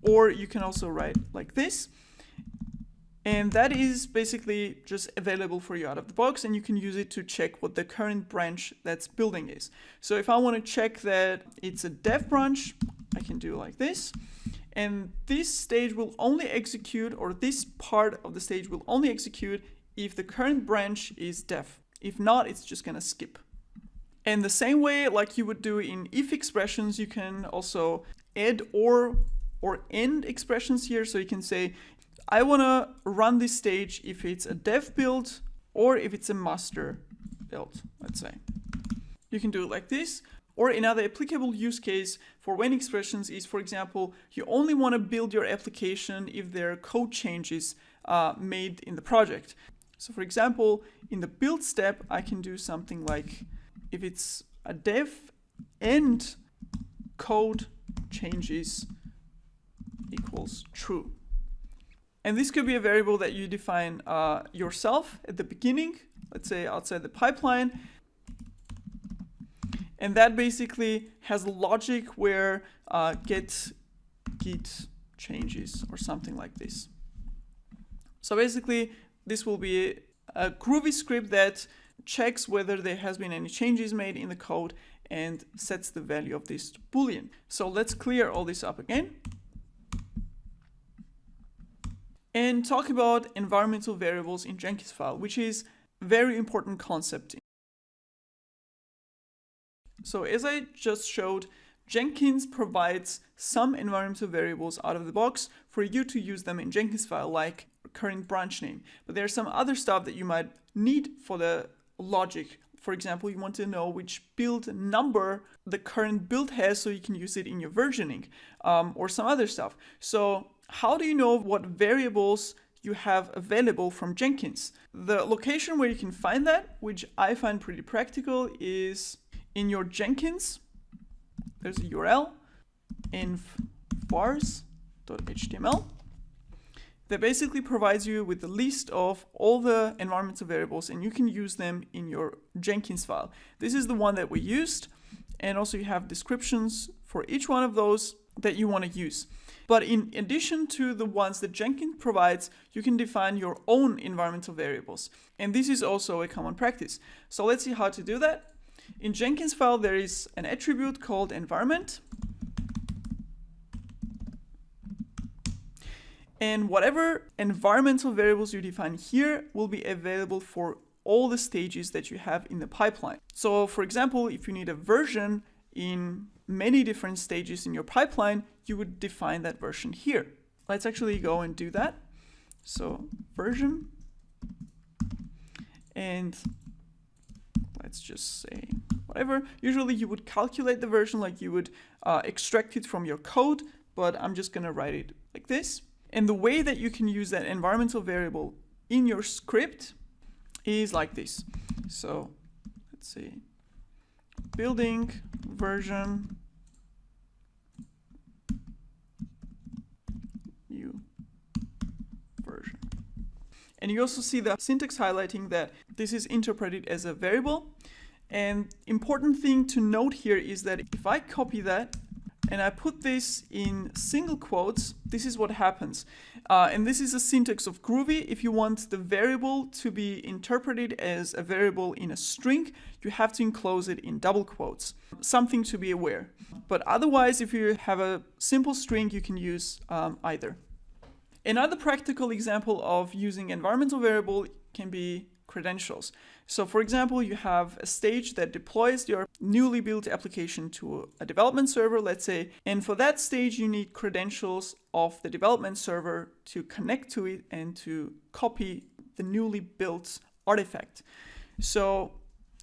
or you can also write like this. And that is basically just available for you out of the box, and you can use it to check what the current branch that's building is. So if I want to check that it's a dev branch, I can do like this. And this stage will only execute, or this part of the stage will only execute if the current branch is dev. If not, it's just going to skip. And the same way like you would do in if expressions, you can also add or end expressions here. So you can say, I want to run this stage if it's a dev build or if it's a master build, let's say. You can do it like this. Or another applicable use case for when expressions is, for example, you only want to build your application if there are code changes made in the project. So for example, in the build step, I can do something like if it's a dev and code changes equals true. And this could be a variable that you define yourself at the beginning, let's say outside the pipeline. And that basically has logic where get git changes or something like this. So basically, this will be a Groovy script that checks whether there has been any changes made in the code and sets the value of this to Boolean. So let's clear all this up again. And talk about environmental variables in Jenkins file, which is a very important concept. So as I just showed, Jenkins provides some environmental variables out of the box for you to use them in Jenkins file, like current branch name. But there's some other stuff that you might need for the logic. For example, you want to know which build number the current build has so you can use it in your versioning, or some other stuff. So how do you know what variables you have available from Jenkins? The location where you can find that, which I find pretty practical, is in your Jenkins. There's a URL, env_vars.html, that basically provides you with the list of all the environmental variables, and you can use them in your Jenkins file. This is the one that we used, and also you have descriptions for each one of those that you want to use. But in addition to the ones that Jenkins provides, you can define your own environmental variables. And this is also a common practice. So let's see how to do that. In Jenkins file, there is an attribute called environment. And whatever environmental variables you define here will be available for all the stages that you have in the pipeline. So for example, if you need a version in many different stages in your pipeline, you would define that version here. Let's actually go and do that. So version, and let's just say whatever. Usually you would calculate the version, like you would extract it from your code, but I'm just going to write it like this. And the way that you can use that environmental variable in your script is like this. So let's see, building version new version. And you also see the syntax highlighting that this is interpreted as a variable. And important thing to note here is that if I copy that and I put this in single quotes, this is what happens. And this is a syntax of Groovy. If you want the variable to be interpreted as a variable in a string, you have to enclose it in double quotes. Something to be aware. But otherwise, if you have a simple string, you can use either. Another practical example of using environmental variable can be credentials. So for example, you have a stage that deploys your newly built application to a development server, let's say, and for that stage you need credentials of the development server to connect to it and to copy the newly built artifact. So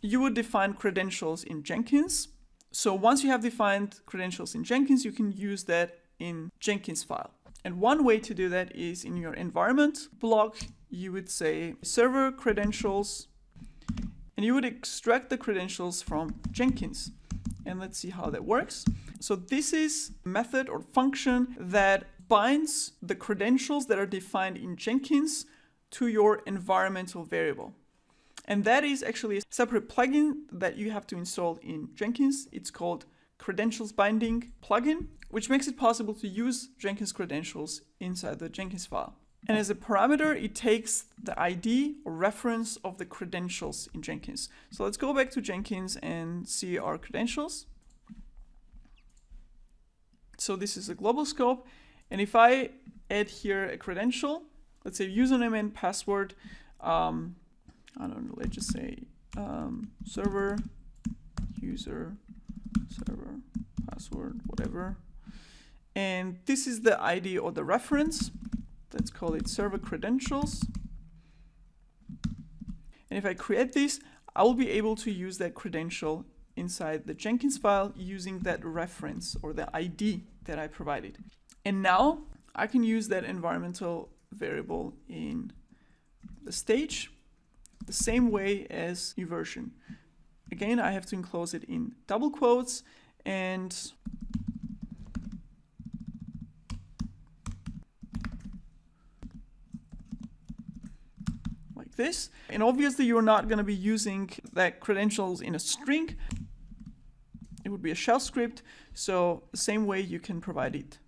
you would define credentials in Jenkins. So once you have defined credentials in Jenkins, you can use that in Jenkins file. And one way to do that is in your environment block, you would say server credentials, and you would extract the credentials from Jenkins. And let's see how that works. So this is a method or function that binds the credentials that are defined in Jenkins to your environmental variable. And that is actually a separate plugin that you have to install in Jenkins. It's called Credentials Binding plugin, which makes it possible to use Jenkins credentials inside the Jenkins file. And as a parameter, it takes the ID or reference of the credentials in Jenkins. So let's go back to Jenkins and see our credentials. So this is a global scope. And if I add here a credential, let's say username and password, I don't know, let's just say server, user, server, password, whatever. And this is the ID or the reference. Let's call it server credentials. And if I create this, I will be able to use that credential inside the Jenkins file using that reference or the ID that I provided. And now I can use that environmental variable in the stage the same way as new version. Again, I have to enclose it in double quotes and like this. And obviously you're not going to be using that credentials in a string. It would be a shell script. So the same way you can provide it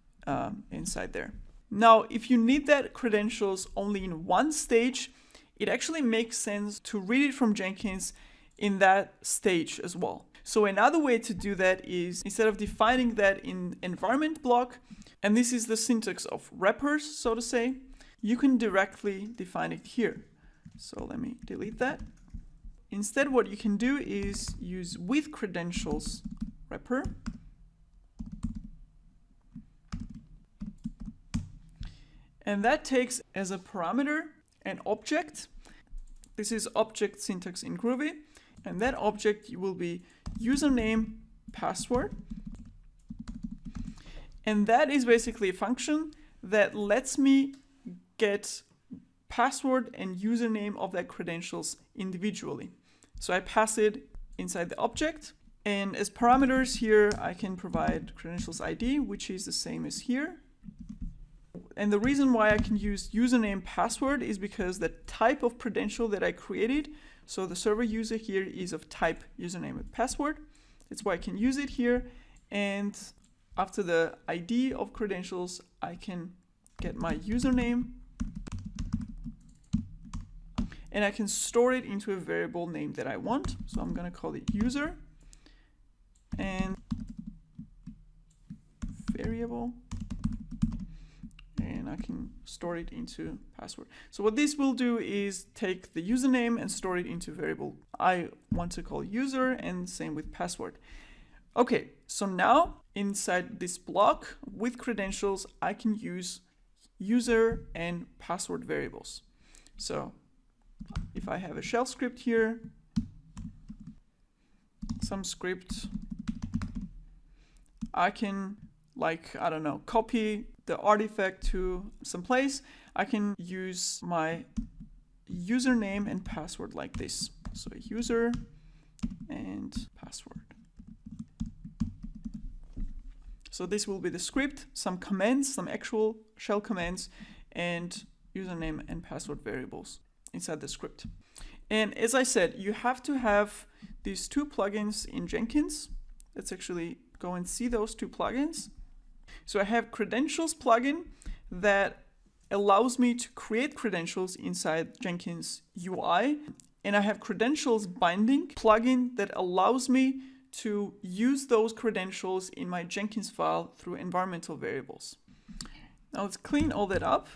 inside there. Now, if you need that credentials only in one stage, it actually makes sense to read it from Jenkins in that stage as well. So another way to do that is instead of defining that in environment block, and this is the syntax of wrappers, so to say, you can directly define it here. So let me delete that. Instead, what you can do is use with credentials wrapper. And that takes as a parameter an object. This is object syntax in Groovy. And that object will be username, password. And that is basically a function that lets me get password and username of that credentials individually. So I pass it inside the object. And as parameters here, I can provide credentials ID, which is the same as here. And the reason why I can use username password is because the type of credential that I created, so the server user here is of type username and password. That's why I can use it here. And after the ID of credentials, I can get my username and I can store it into a variable name that I want. So I'm going to call it user and variable. And I can store it into password. So what this will do is take the username and store it into variable I want to call user, and same with password. Okay, so now inside this block with credentials, I can use user and password variables. So if I have a shell script here, some script, I can, like, I don't know, copy the artifact to some place. I can use my username and password like this. So user and password. So this will be the script, some commands, some actual shell commands, and username and password variables inside the script. And as I said, you have to have these two plugins in Jenkins. Let's actually go and see those two plugins. So I have credentials plugin that allows me to create credentials inside Jenkins UI. And I have credentials binding plugin that allows me to use those credentials in my Jenkins file through environmental variables. Now let's clean all that up.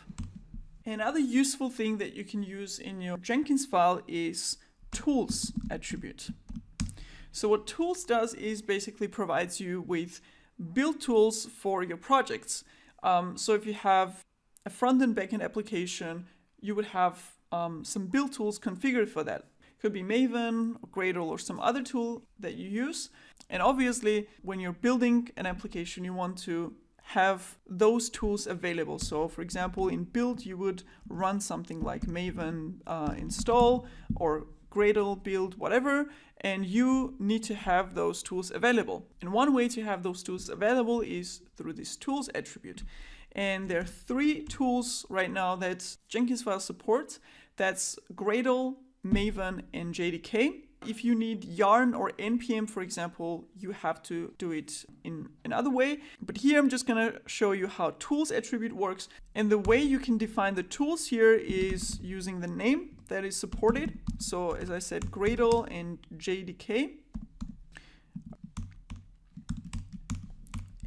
Another useful thing that you can use in your Jenkins file is tools attribute. So what tools does is basically provides you with build tools for your projects. So if you have a front-end backend application, you would have some build tools configured for that. It could be Maven or Gradle or some other tool that you use. And obviously, when you're building an application, you want to have those tools available. So for example, in build, you would run something like Maven install or Gradle build, whatever, and you need to have those tools available. And one way to have those tools available is through this tools attribute. And there are 3 tools right now that Jenkins file supports. That's Gradle, Maven, and JDK. If you need yarn or npm, for example, you have to do it in another way. But here I'm just gonna show you how tools attribute works. And the way you can define the tools here is using the name that is supported. So as I said, Gradle and JDK.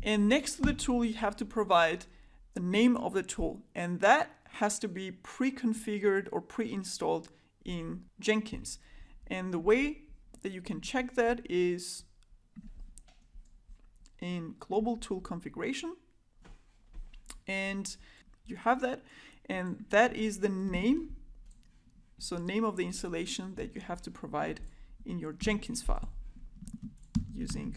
And next to the tool, you have to provide the name of the tool. And that has to be pre-configured or pre-installed in Jenkins. And the way that you can check that is in global tool configuration. And you have that. And that is the name. So name of the installation that you have to provide in your Jenkins file using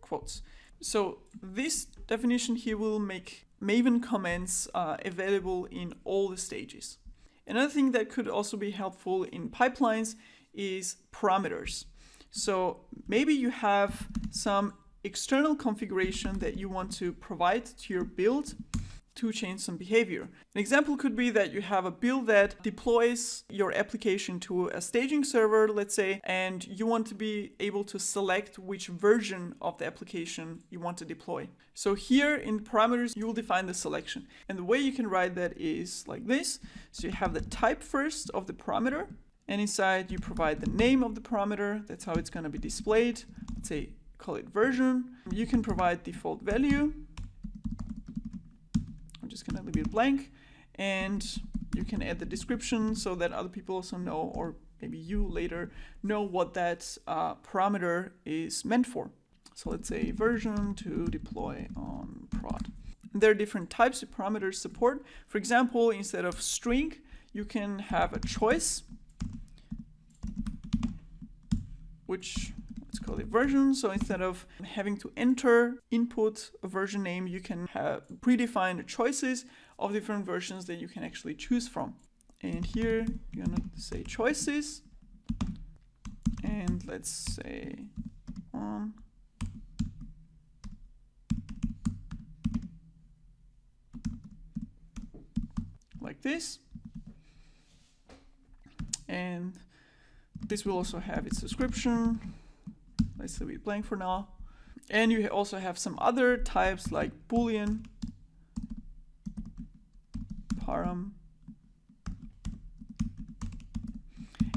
quotes. So this definition here will make Maven comments available in all the stages. Another thing that could also be helpful in pipelines is parameters. So maybe you have some external configuration that you want to provide to your build to change some behavior. An example could be that you have a build that deploys your application to a staging server, let's say, and you want to be able to select which version of the application you want to deploy. So here in parameters, you will define the selection. And the way you can write that is like this. So you have the type first of the parameter, and inside you provide the name of the parameter. That's how it's going to be displayed. Let's say, call it version. You can provide default value. I'm just going to leave it blank, and you can add the description so that other people also know, or maybe you later know what that parameter is meant for. So let's say version to deploy on prod. And there are different types of parameters support. For example, instead of string, you can have a choice, which let's call it version. So instead of having to input a version name, you can have predefined choices of different versions that you can actually choose from. And here you're gonna say choices, and let's say on. Like this. And this will also have its description. Let's leave it blank for now. And you also have some other types like Boolean, param.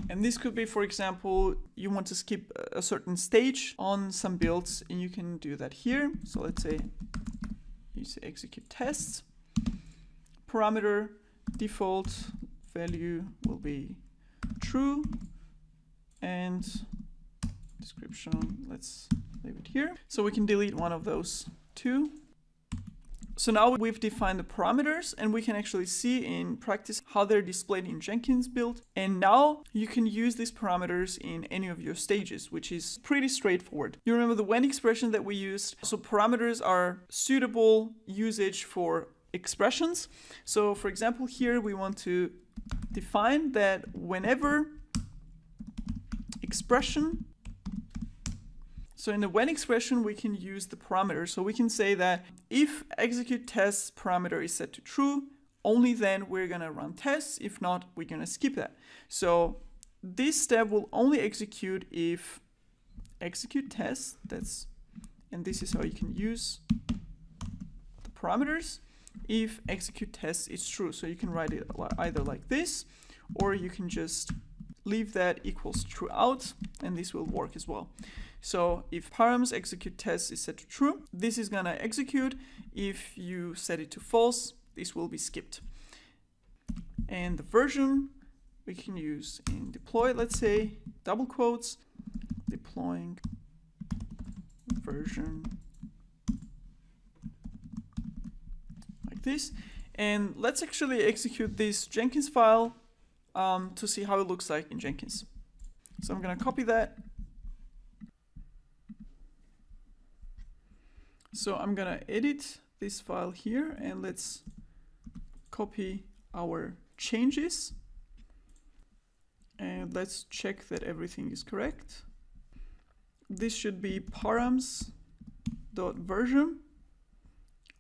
And this could be, for example, you want to skip a certain stage on some builds, and you can do that here. So let's say you say execute tests. Parameter default value will be true, and description, let's leave it here. So we can delete one of those two. So now we've defined the parameters, and we can actually see in practice how they're displayed in Jenkins build. And now you can use these parameters in any of your stages, which is pretty straightforward. You remember the when expression that we used? So parameters are suitable usage for expressions. So for example, here we want to define that whenever expression, so in the when expression, we can use the parameter. So we can say that if execute tests parameter is set to true, only then we're gonna run tests. If not, we're gonna skip that. So this step will only execute if execute tests, and this is how you can use the parameters, if execute tests is true. So you can write it either like this, or you can just leave that equals true out, and this will work as well. So if params execute test is set to true, this is gonna execute. If you set it to false, this will be skipped. And the version we can use in deploy, let's say, double quotes, deploying version like this. And let's actually execute this Jenkins file to see how it looks like in Jenkins. So I'm gonna copy that. So I'm gonna edit this file here, and let's copy our changes. And let's check that everything is correct. This should be params.version,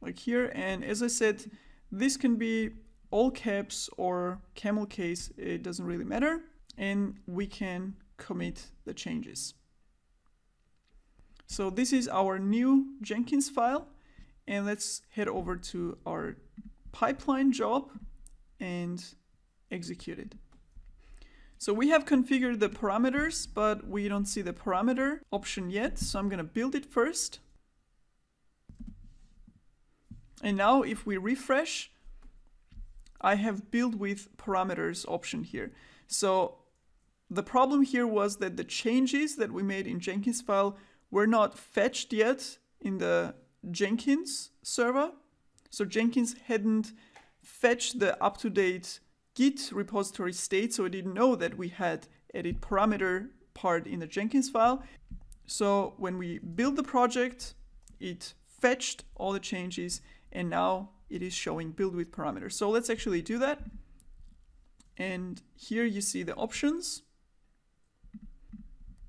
like here. And as I said, this can be all caps or camel case, it doesn't really matter. And we can commit the changes. So this is our new Jenkins file, and let's head over to our pipeline job and execute it. So we have configured the parameters, but we don't see the parameter option yet. So I'm going to build it first. And now if we refresh, I have build with parameters option here. So the problem here was that the changes that we made in Jenkins file were not fetched yet in the Jenkins server. So Jenkins hadn't fetched the up-to-date Git repository state, so it didn't know that we had edit parameter part in the Jenkins file. So when we build the project, it fetched all the changes, and now it is showing build with parameters. So let's actually do that. And here you see the options.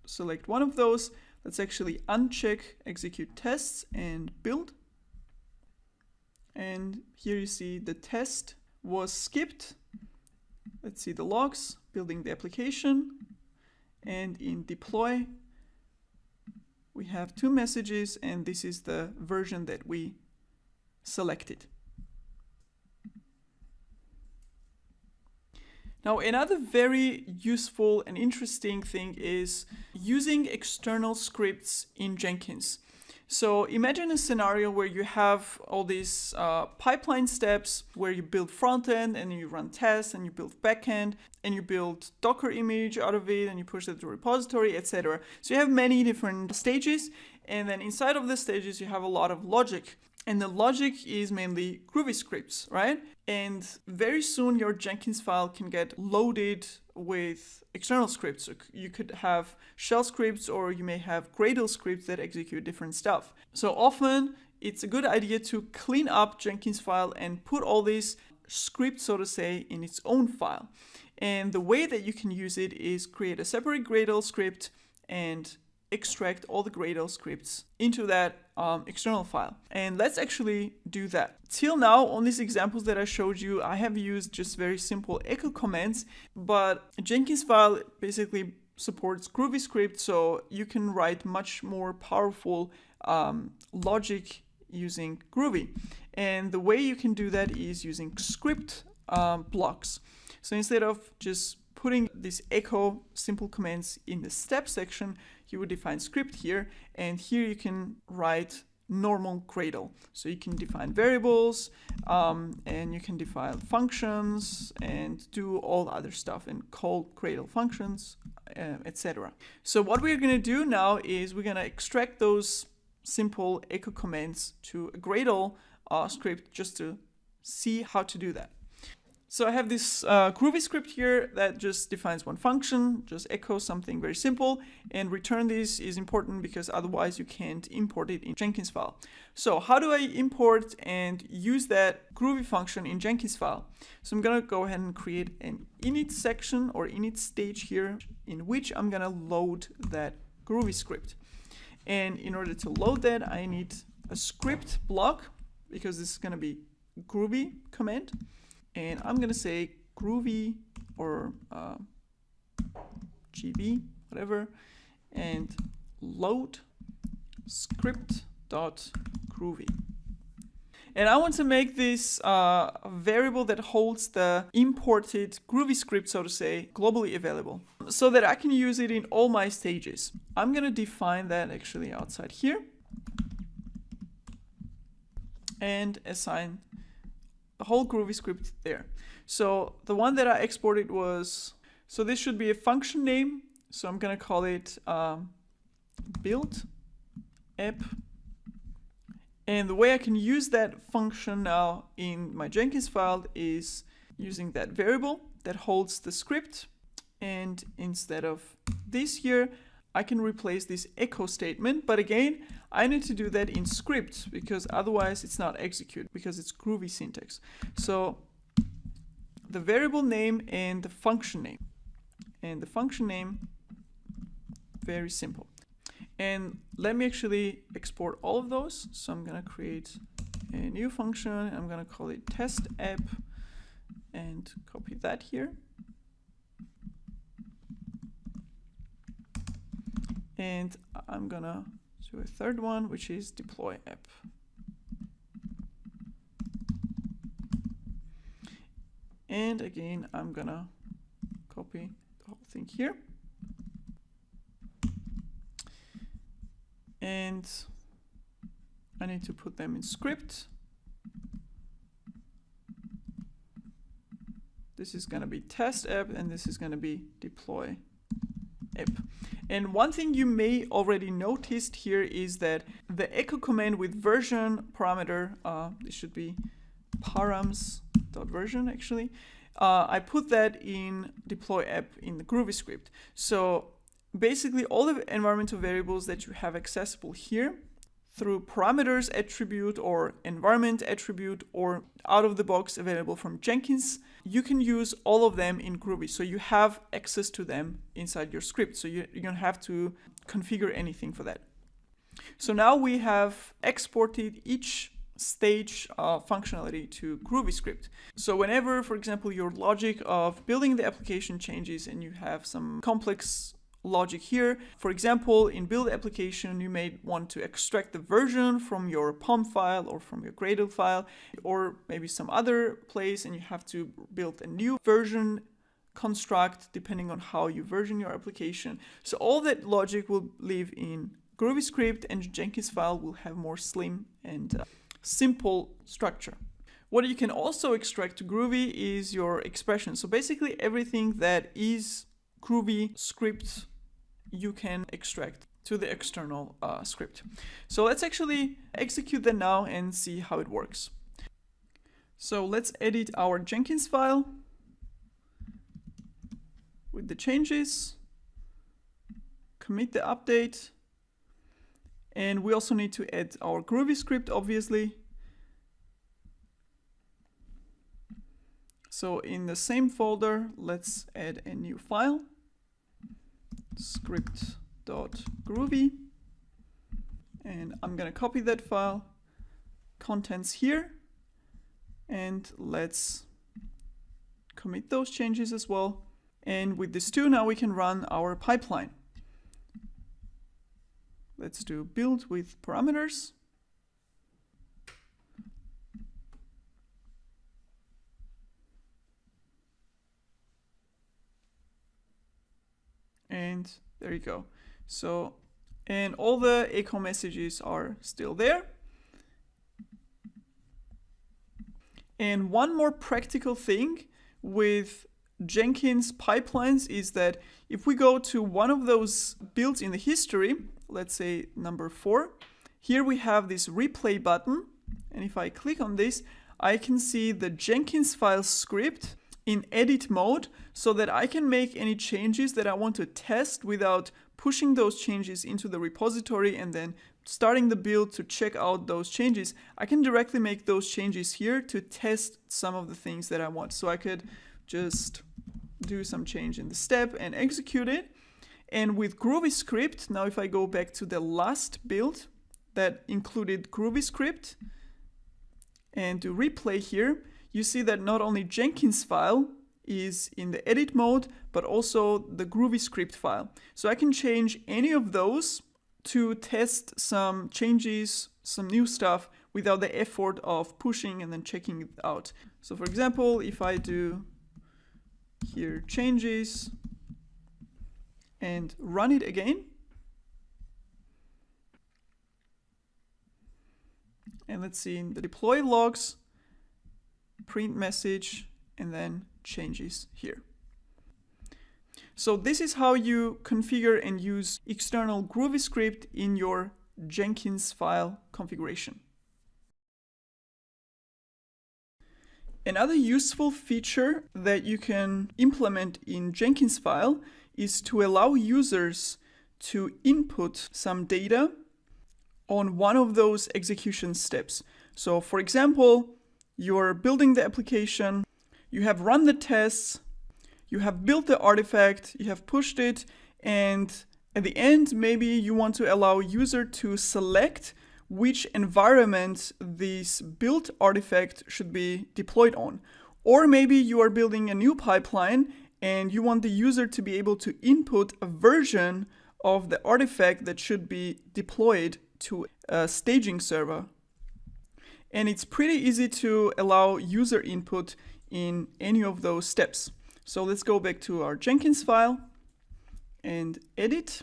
Select one of those. Let's actually uncheck execute tests and build. And here you see the test was skipped. Let's see the logs, building the application. And in deploy, we have 2 messages, and this is the version that we selected. Now, another very useful and interesting thing is using external scripts in Jenkins. So imagine a scenario where you have all these pipeline steps where you build front end and you run tests and you build backend and you build Docker image out of it and you push it to repository, etc. So you have many different stages, and then inside of the stages you have a lot of logic. And the logic is mainly Groovy scripts, right? And very soon your Jenkins file can get loaded with external scripts. So you could have shell scripts, or you may have Gradle scripts that execute different stuff. So often it's a good idea to clean up Jenkins file and put all these scripts, so to say, in its own file. And the way that you can use it is create a separate Gradle script and extract all the Gradle scripts into that external file. And let's actually do that. Till now, on these examples that I showed you, I have used just very simple echo commands, but Jenkins file basically supports Groovy script, so you can write much more powerful logic using Groovy. And the way you can do that is using script blocks. So instead of just putting these echo simple commands in the step section, you would define script here, and here you can write normal Gradle. So you can define variables, and you can define functions and do all other stuff and call Gradle functions, etc. So what we're going to do now is we're going to extract those simple echo commands to a Gradle script just to see how to do that. So I have this Groovy script here that just defines one function, just echo something very simple, and return this is important because otherwise you can't import it in Jenkins file. So how do I import and use that Groovy function in Jenkins file? So I'm gonna go ahead and create an init section or init stage here in which I'm gonna load that Groovy script. And in order to load that, I need a script block because this is gonna be Groovy command. And I'm going to say Groovy or GB, whatever, and load script.groovy. And I want to make this a variable that holds the imported Groovy script, so to say, globally available, so that I can use it in all my stages. I'm going to define that actually outside here and assign the whole Groovy script there. So the one that I exported was, so this should be a function name. So I'm going to call it build app. And the way I can use that function now in my Jenkins file is using that variable that holds the script. And instead of this here, I can replace this echo statement, but again, I need to do that in script because otherwise it's not execute because it's Groovy syntax. So the variable name and the function name. And the function name, very simple. And let me actually export all of those. So I'm gonna create a new function. I'm gonna call it test app and copy that here. And I'm gonna do a third one, which is deploy app. And again, I'm gonna copy the whole thing here. And I need to put them in script. This is going to be test app, and this is going to be deploy app. And one thing you may already noticed here is that the echo command with version parameter, this should be params.version actually, I put that in deploy app in the Groovy script. So basically all the environmental variables that you have accessible here through parameters attribute or environment attribute or out of the box available from Jenkins, you can use all of them in Groovy. So you have access to them inside your script. So you don't have to configure anything for that. So now we have exported each stage functionality to Groovy script. So whenever, for example, your logic of building the application changes and you have some complex logic here. For example, in build application, you may want to extract the version from your POM file or from your Gradle file, or maybe some other place, and you have to build a new version construct depending on how you version your application. So all that logic will live in Groovy script, and Jenkins file will have more slim and simple structure. What you can also extract to Groovy is your expression. So basically everything that is Groovy script you can extract to the external script. So let's actually execute that now and see how it works. So let's edit our Jenkins file with the changes, commit the update, and we also need to add our Groovy script, obviously. So in the same folder, let's add a new file, script.groovy, and I'm going to copy that file, contents here, and let's commit those changes as well. And with this too, now we can run our pipeline. Let's do build with parameters. And there you go. So, and all the echo messages are still there. And one more practical thing with Jenkins pipelines is that if we go to one of those builds in the history, let's say number 4, here we have this replay button. And if I click on this, I can see the Jenkins file script in edit mode, so that I can make any changes that I want to test without pushing those changes into the repository and then starting the build to check out those changes. I can directly make those changes here to test some of the things that I want. So I could just do some change in the step and execute it. And with Groovy script, now if I go back to the last build that included Groovy script and do replay here, you see that not only Jenkins file is in the edit mode, but also the Groovy script file. So I can change any of those to test some changes, some new stuff, without the effort of pushing and then checking it out. So for example, if I do here changes and run it again, and let's see in the deploy logs, print message, and then changes here. So this is how you configure and use external Groovy script in your Jenkins file configuration. Another useful feature that you can implement in Jenkins file is to allow users to input some data on one of those execution steps. So for example, you're building the application, you have run the tests, you have built the artifact, you have pushed it, and at the end, maybe you want to allow user to select which environment this built artifact should be deployed on. Or maybe you are building a new pipeline and you want the user to be able to input a version of the artifact that should be deployed to a staging server. And it's pretty easy to allow user input in any of those steps. So let's go back to our Jenkins file and edit.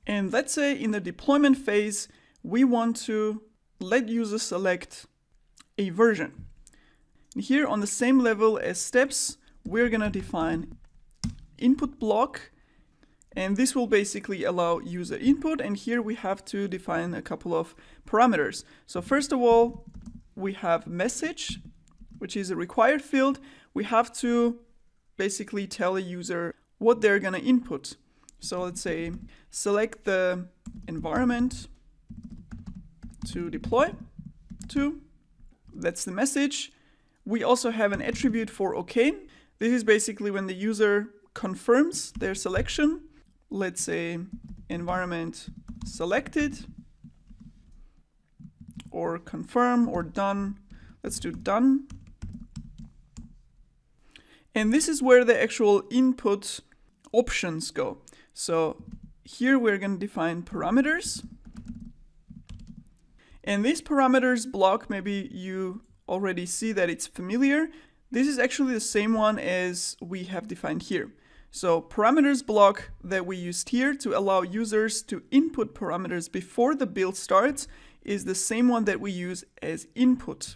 And let's say in the deployment phase, we want to let users select a version. And here on the same level as steps, we're gonna define input block, and this will basically allow user input. And here we have to define a couple of parameters. So first of all, we have message, which is a required field. We have to basically tell a user what they're gonna input. So let's say select the environment to deploy to. That's the message. We also have an attribute for OK. This is basically when the user confirms their selection. Let's say environment selected, or confirm, or done. Let's do done. And this is where the actual input options go. So here we're going to define parameters. And this parameters block, maybe you already see that it's familiar. This is actually the same one as we have defined here. So parameters block that we used here to allow users to input parameters before the build starts is the same one that we use as input.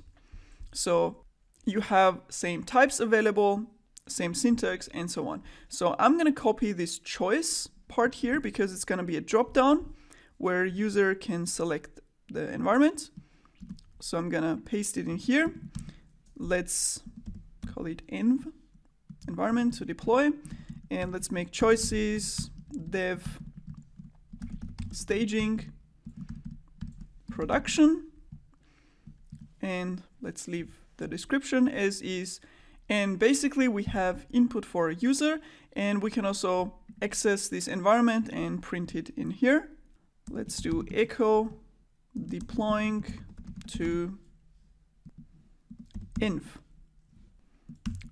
So you have same types available, same syntax, and so on. So I'm going to copy this choice part here because it's going to be a drop down where user can select the environment. So I'm going to paste it in here. Let's call it env, environment to deploy. And let's make choices, dev, staging, production. And let's leave the description as is. And basically we have input for a user, and we can also access this environment and print it in here. Let's do echo deploying to env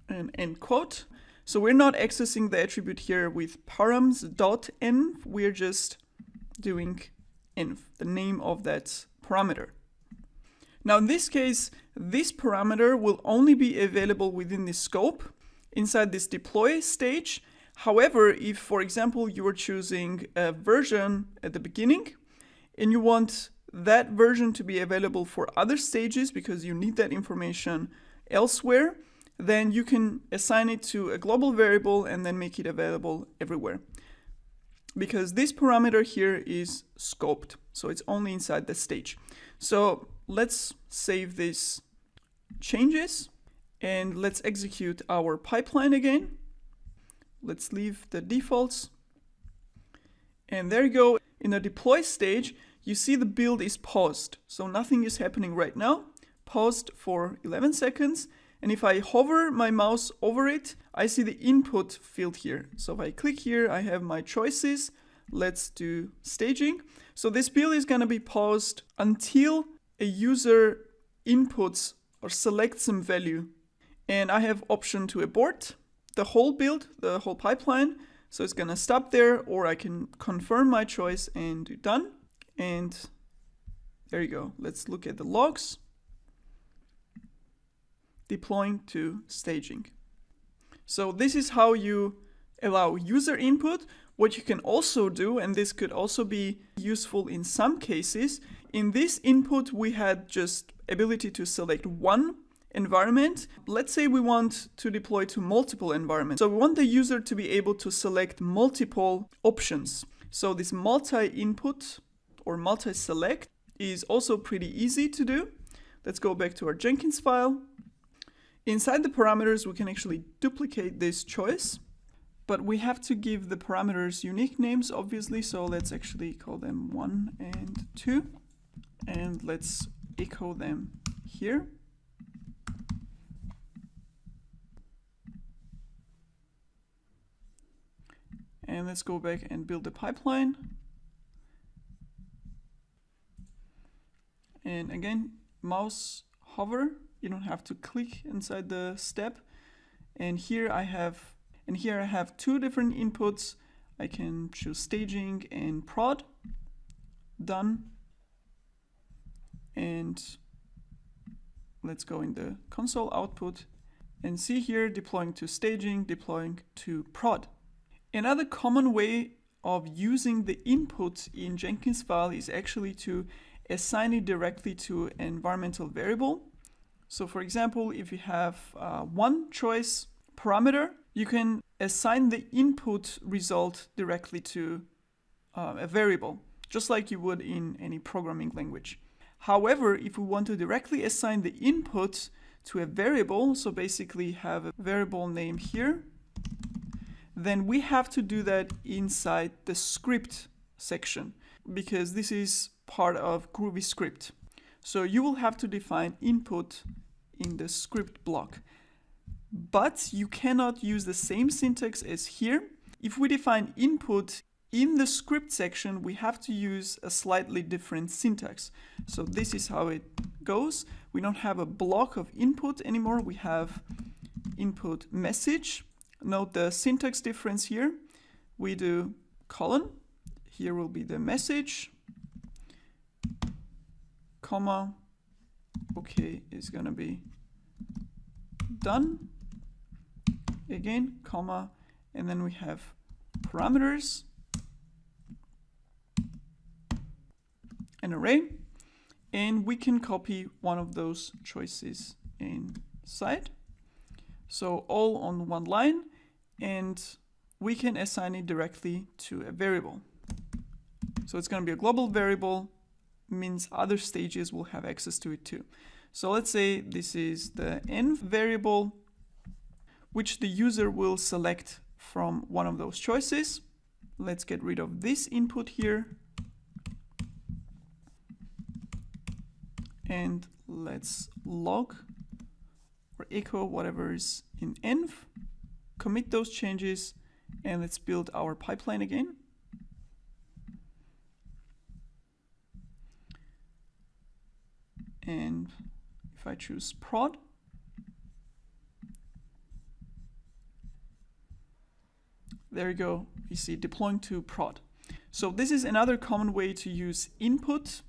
and end quote. So we're not accessing the attribute here with params.env, we're just doing env, the name of that parameter. Now in this case, this parameter will only be available within the scope inside this deploy stage. However, if, for example, you are choosing a version at the beginning and you want that version to be available for other stages because you need that information elsewhere, then you can assign it to a global variable and then make it available everywhere. Because this parameter here is scoped, so it's only inside the stage. So let's save these changes and let's execute our pipeline again. Let's leave the defaults. And there you go. In the deploy stage, you see the build is paused. So nothing is happening right now. Paused for 11 seconds. And if I hover my mouse over it, I see the input field here. So if I click here, I have my choices. Let's do staging. So this build is going to be paused until a user inputs or selects some value. And I have option to abort the whole build, the whole pipeline. So it's going to stop there, or I can confirm my choice and do done. And there you go. Let's look at the logs. Deploying to staging. So this is how you allow user input. What you can also do, and this could also be useful in some cases, in this input we had just ability to select one environment. Let's say we want to deploy to multiple environments. So we want the user to be able to select multiple options. So this multi-input or multi-select is also pretty easy to do. Let's go back to our Jenkins file. Inside the parameters, we can actually duplicate this choice, but we have to give the parameters unique names, obviously. So let's actually call them 1 and 2, and let's echo them here. And let's go back and build the pipeline. And again, mouse hover. You don't have to click inside the step. And here I have two different inputs. I can choose staging and prod. Done. And let's go in the console output and see here deploying to staging, deploying to prod. Another common way of using the input in Jenkins file is actually to assign it directly to an environmental variable. So for example, if you have one choice parameter, you can assign the input result directly to a variable, just like you would in any programming language. However, if we want to directly assign the input to a variable, so basically have a variable name here, then we have to do that inside the script section, because this is part of Groovy script. So you will have to define input in the script block. But you cannot use the same syntax as here. If we define input in the script section, we have to use a slightly different syntax. So this is how it goes. We don't have a block of input anymore. We have input message. Note the syntax difference here. We do colon. Here will be the message, comma, okay is gonna be done. Again, comma, and then we have parameters, an array, and we can copy one of those choices inside. So all on one line, and we can assign it directly to a variable. So it's going to be a global variable, means other stages will have access to it too. So let's say this is the env variable, which the user will select from one of those choices. Let's get rid of this input here. And let's log or echo whatever is in env, commit those changes, and let's build our pipeline again. And if I choose prod, there you go, you see deploying to prod. So this is another common way to use input,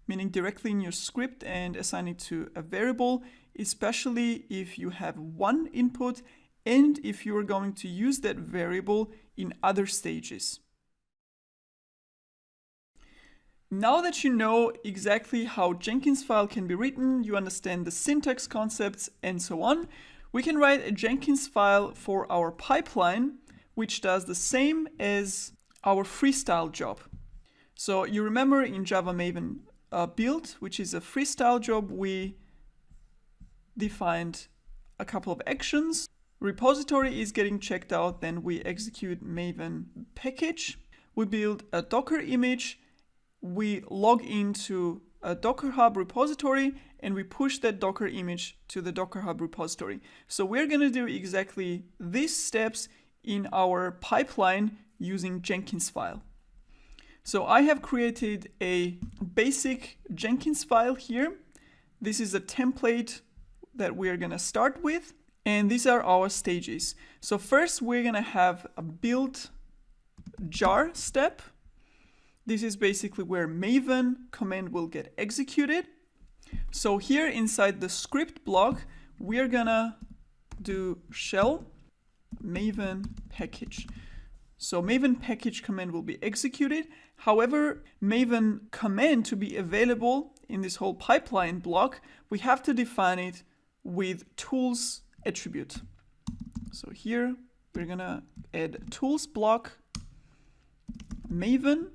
meaning directly in your script and assign it to a variable, especially if you have one input and if you are going to use that variable in other stages. Now that you know exactly how Jenkins file can be written, you understand the syntax concepts and so on, we can write a Jenkins file for our pipeline, which does the same as our freestyle job. So you remember in Java Maven build, which is a freestyle job, we defined a couple of actions. Repository is getting checked out, then we execute Maven package. We build a Docker image. We log into a Docker Hub repository and we push that Docker image to the Docker Hub repository. So we're going to do exactly these steps in our pipeline using Jenkins file. So I have created a basic Jenkins file here. This is a template that we are going to start with, and these are our stages. So first we're going to have a build jar step. This is basically where Maven command will get executed. So here inside the script block, we are gonna do shell Maven package. So Maven package command will be executed. However, Maven command to be available in this whole pipeline block, we have to define it with tools attribute. So here we're gonna add tools block Maven.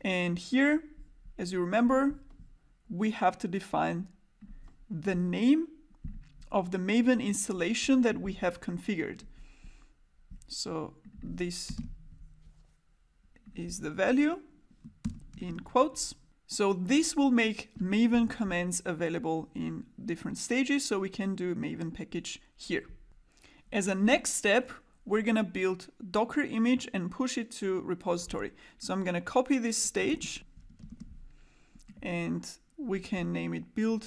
And here, as you remember, we have to define the name of the Maven installation that we have configured. So this is the value in quotes. So this will make Maven commands available in different stages, so we can do Maven package here. As a next step, we're gonna build Docker image and push it to repository. So I'm gonna copy this stage and we can name it build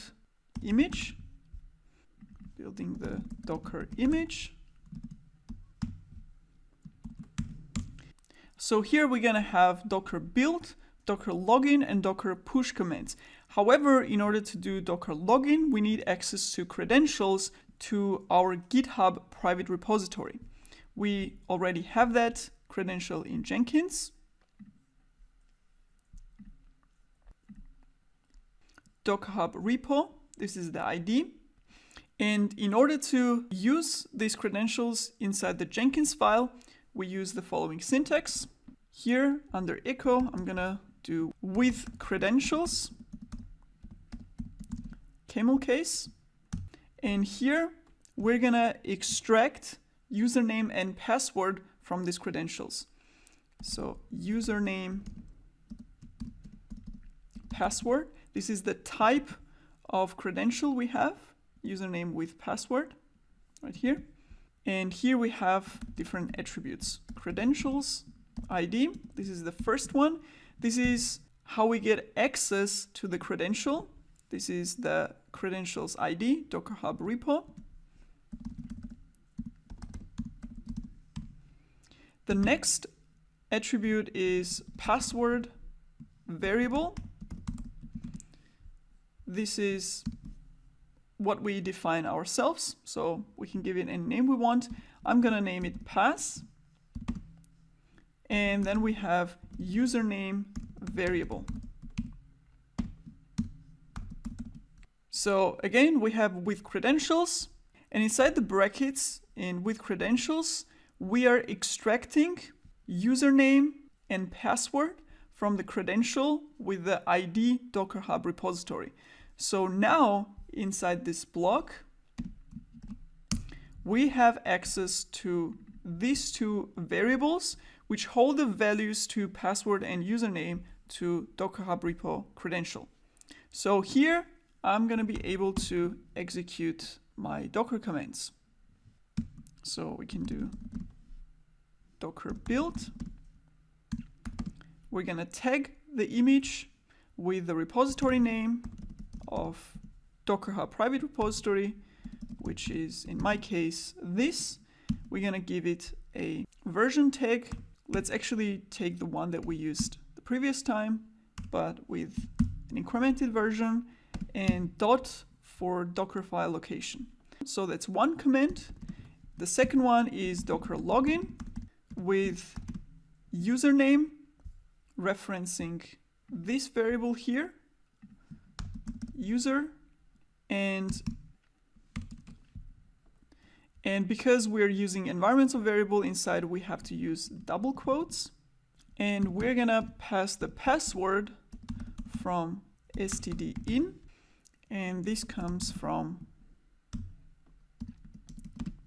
image, building the Docker image. So here we're gonna have docker build, docker login, and docker push commands. However, in order to do docker login, we need access to credentials to our GitHub private repository. We already have that credential in Jenkins. Docker Hub repo, this is the ID. And in order to use these credentials inside the Jenkins file, we use the following syntax. Here under echo, I'm gonna do with credentials, camel case. And here we're gonna extract username and password from these credentials. So username, password. This is the type of credential we have, username with password, right here. And here we have different attributes. Credentials, ID, this is the first one. This is how we get access to the credential. This is the credentials ID, Docker Hub repo. The next attribute is password variable. This is what we define ourselves, so we can give it any name we want. I'm gonna name it pass. And then we have username variable. So again, we have with credentials, and inside the brackets in with credentials, we are extracting username and password from the credential with the ID Docker Hub repository. So now inside this block, we have access to these two variables which hold the values to password and username to Docker Hub repo credential. So here I'm going to be able to execute my Docker commands. So we can do docker build. We're going to tag the image with the repository name of Docker Hub private repository, which is in my case this. We're going to give it a version tag. Let's actually take the one that we used the previous time, but with an incremented version, and dot for Docker file location. So that's one command. The second one is docker login with username referencing this variable here, user, and because we're using environmental variable inside, we have to use double quotes, and we're gonna pass the password from std in, and this comes from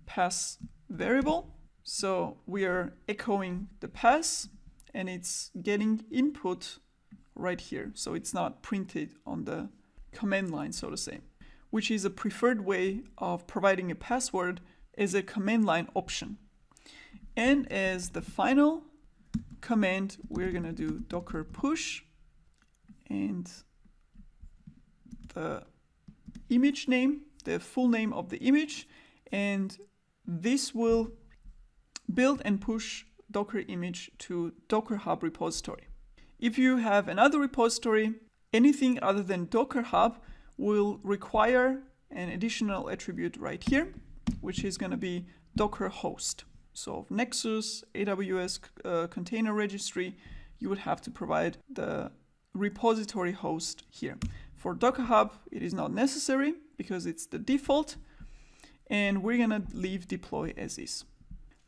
pass variable. So we are echoing the pass, and it's getting input right here. So it's not printed on the command line, so to say, which is a preferred way of providing a password as a command line option. And as the final command, we're gonna do docker push, and the image name, the full name of the image, and this will build and push Docker image to Docker Hub repository. If you have another repository, anything other than Docker Hub will require an additional attribute right here, which is going to be Docker host. So Nexus, AWS container registry, you would have to provide the repository host here. For Docker Hub, it is not necessary because it's the default, and we're gonna leave deploy as is.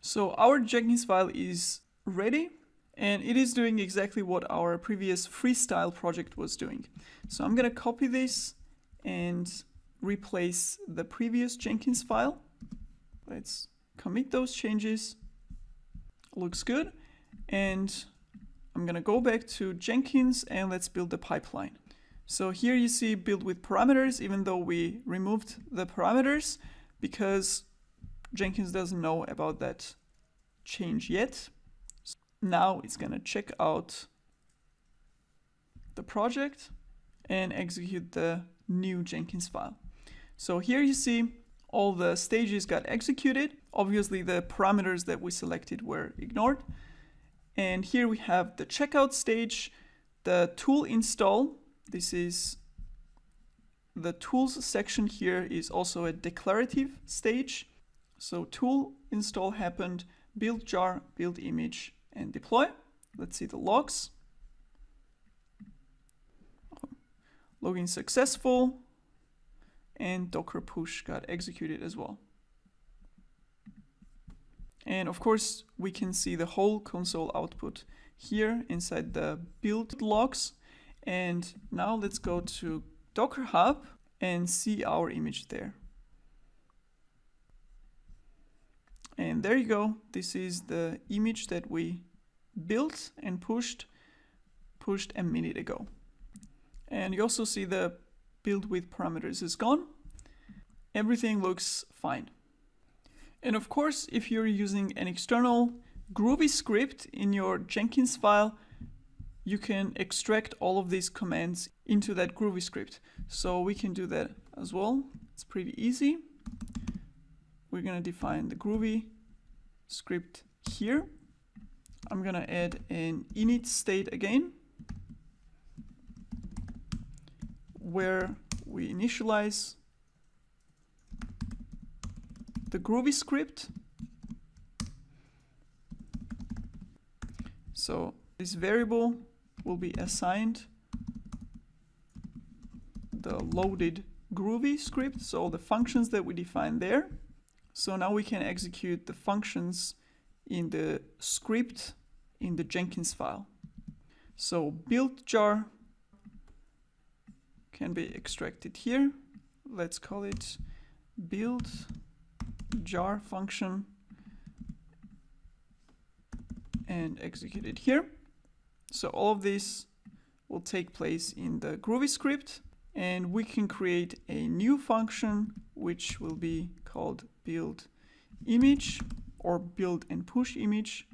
So our Jenkins file is ready, and it is doing exactly what our previous freestyle project was doing. So I'm gonna copy this and replace the previous Jenkins file. Let's commit those changes. Looks good. And I'm gonna go back to Jenkins and let's build the pipeline. So here you see build with parameters, even though we removed the parameters because Jenkins doesn't know about that change yet. Now it's gonna check out the project and execute the new Jenkins file. So here you see all the stages got executed. Obviously the parameters that we selected were ignored. And here we have the checkout stage, the tool install. This is the tools section here is also a declarative stage. So tool install happened, build jar, build image, and deploy. Let's see the logs. Login successful, and Docker push got executed as well. And of course, we can see the whole console output here inside the build logs. And now let's go to Docker Hub and see our image there. And there you go. This is the image that we built and pushed a minute ago. And you also see the build with parameters is gone. Everything looks fine. And of course, if you're using an external Groovy script in your Jenkins file, you can extract all of these commands into that Groovy script. So we can do that as well. It's pretty easy. We're going to define the Groovy script here. I'm going to add an init state again, where we initialize the Groovy script. So this variable will be assigned the loaded Groovy script, so the functions that we define there. So now we can execute the functions in the script in the Jenkins file. So build jar can be extracted here. Let's call it build jar function and execute it here. So all of this will take place in the Groovy script, and we can create a new function which will be called build image or build and push image,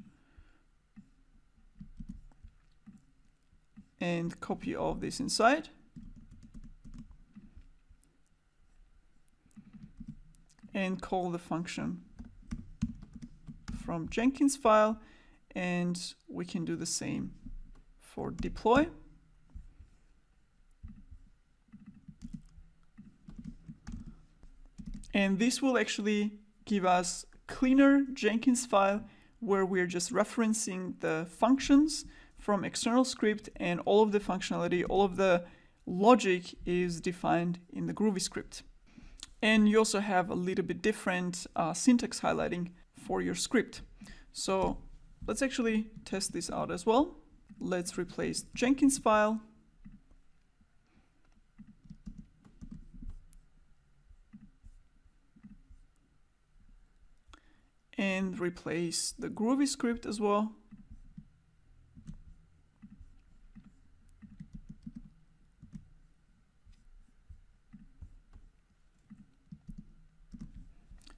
and copy all of this inside. And call the function from Jenkins file, and we can do the same for deploy. And this will actually give us cleaner Jenkins file where we're just referencing the functions from external script, and all of the functionality, all of the logic is defined in the Groovy script. And you also have a little bit different syntax highlighting for your script. So let's actually test this out as well. Let's replace Jenkins file. And replace the Groovy script as well.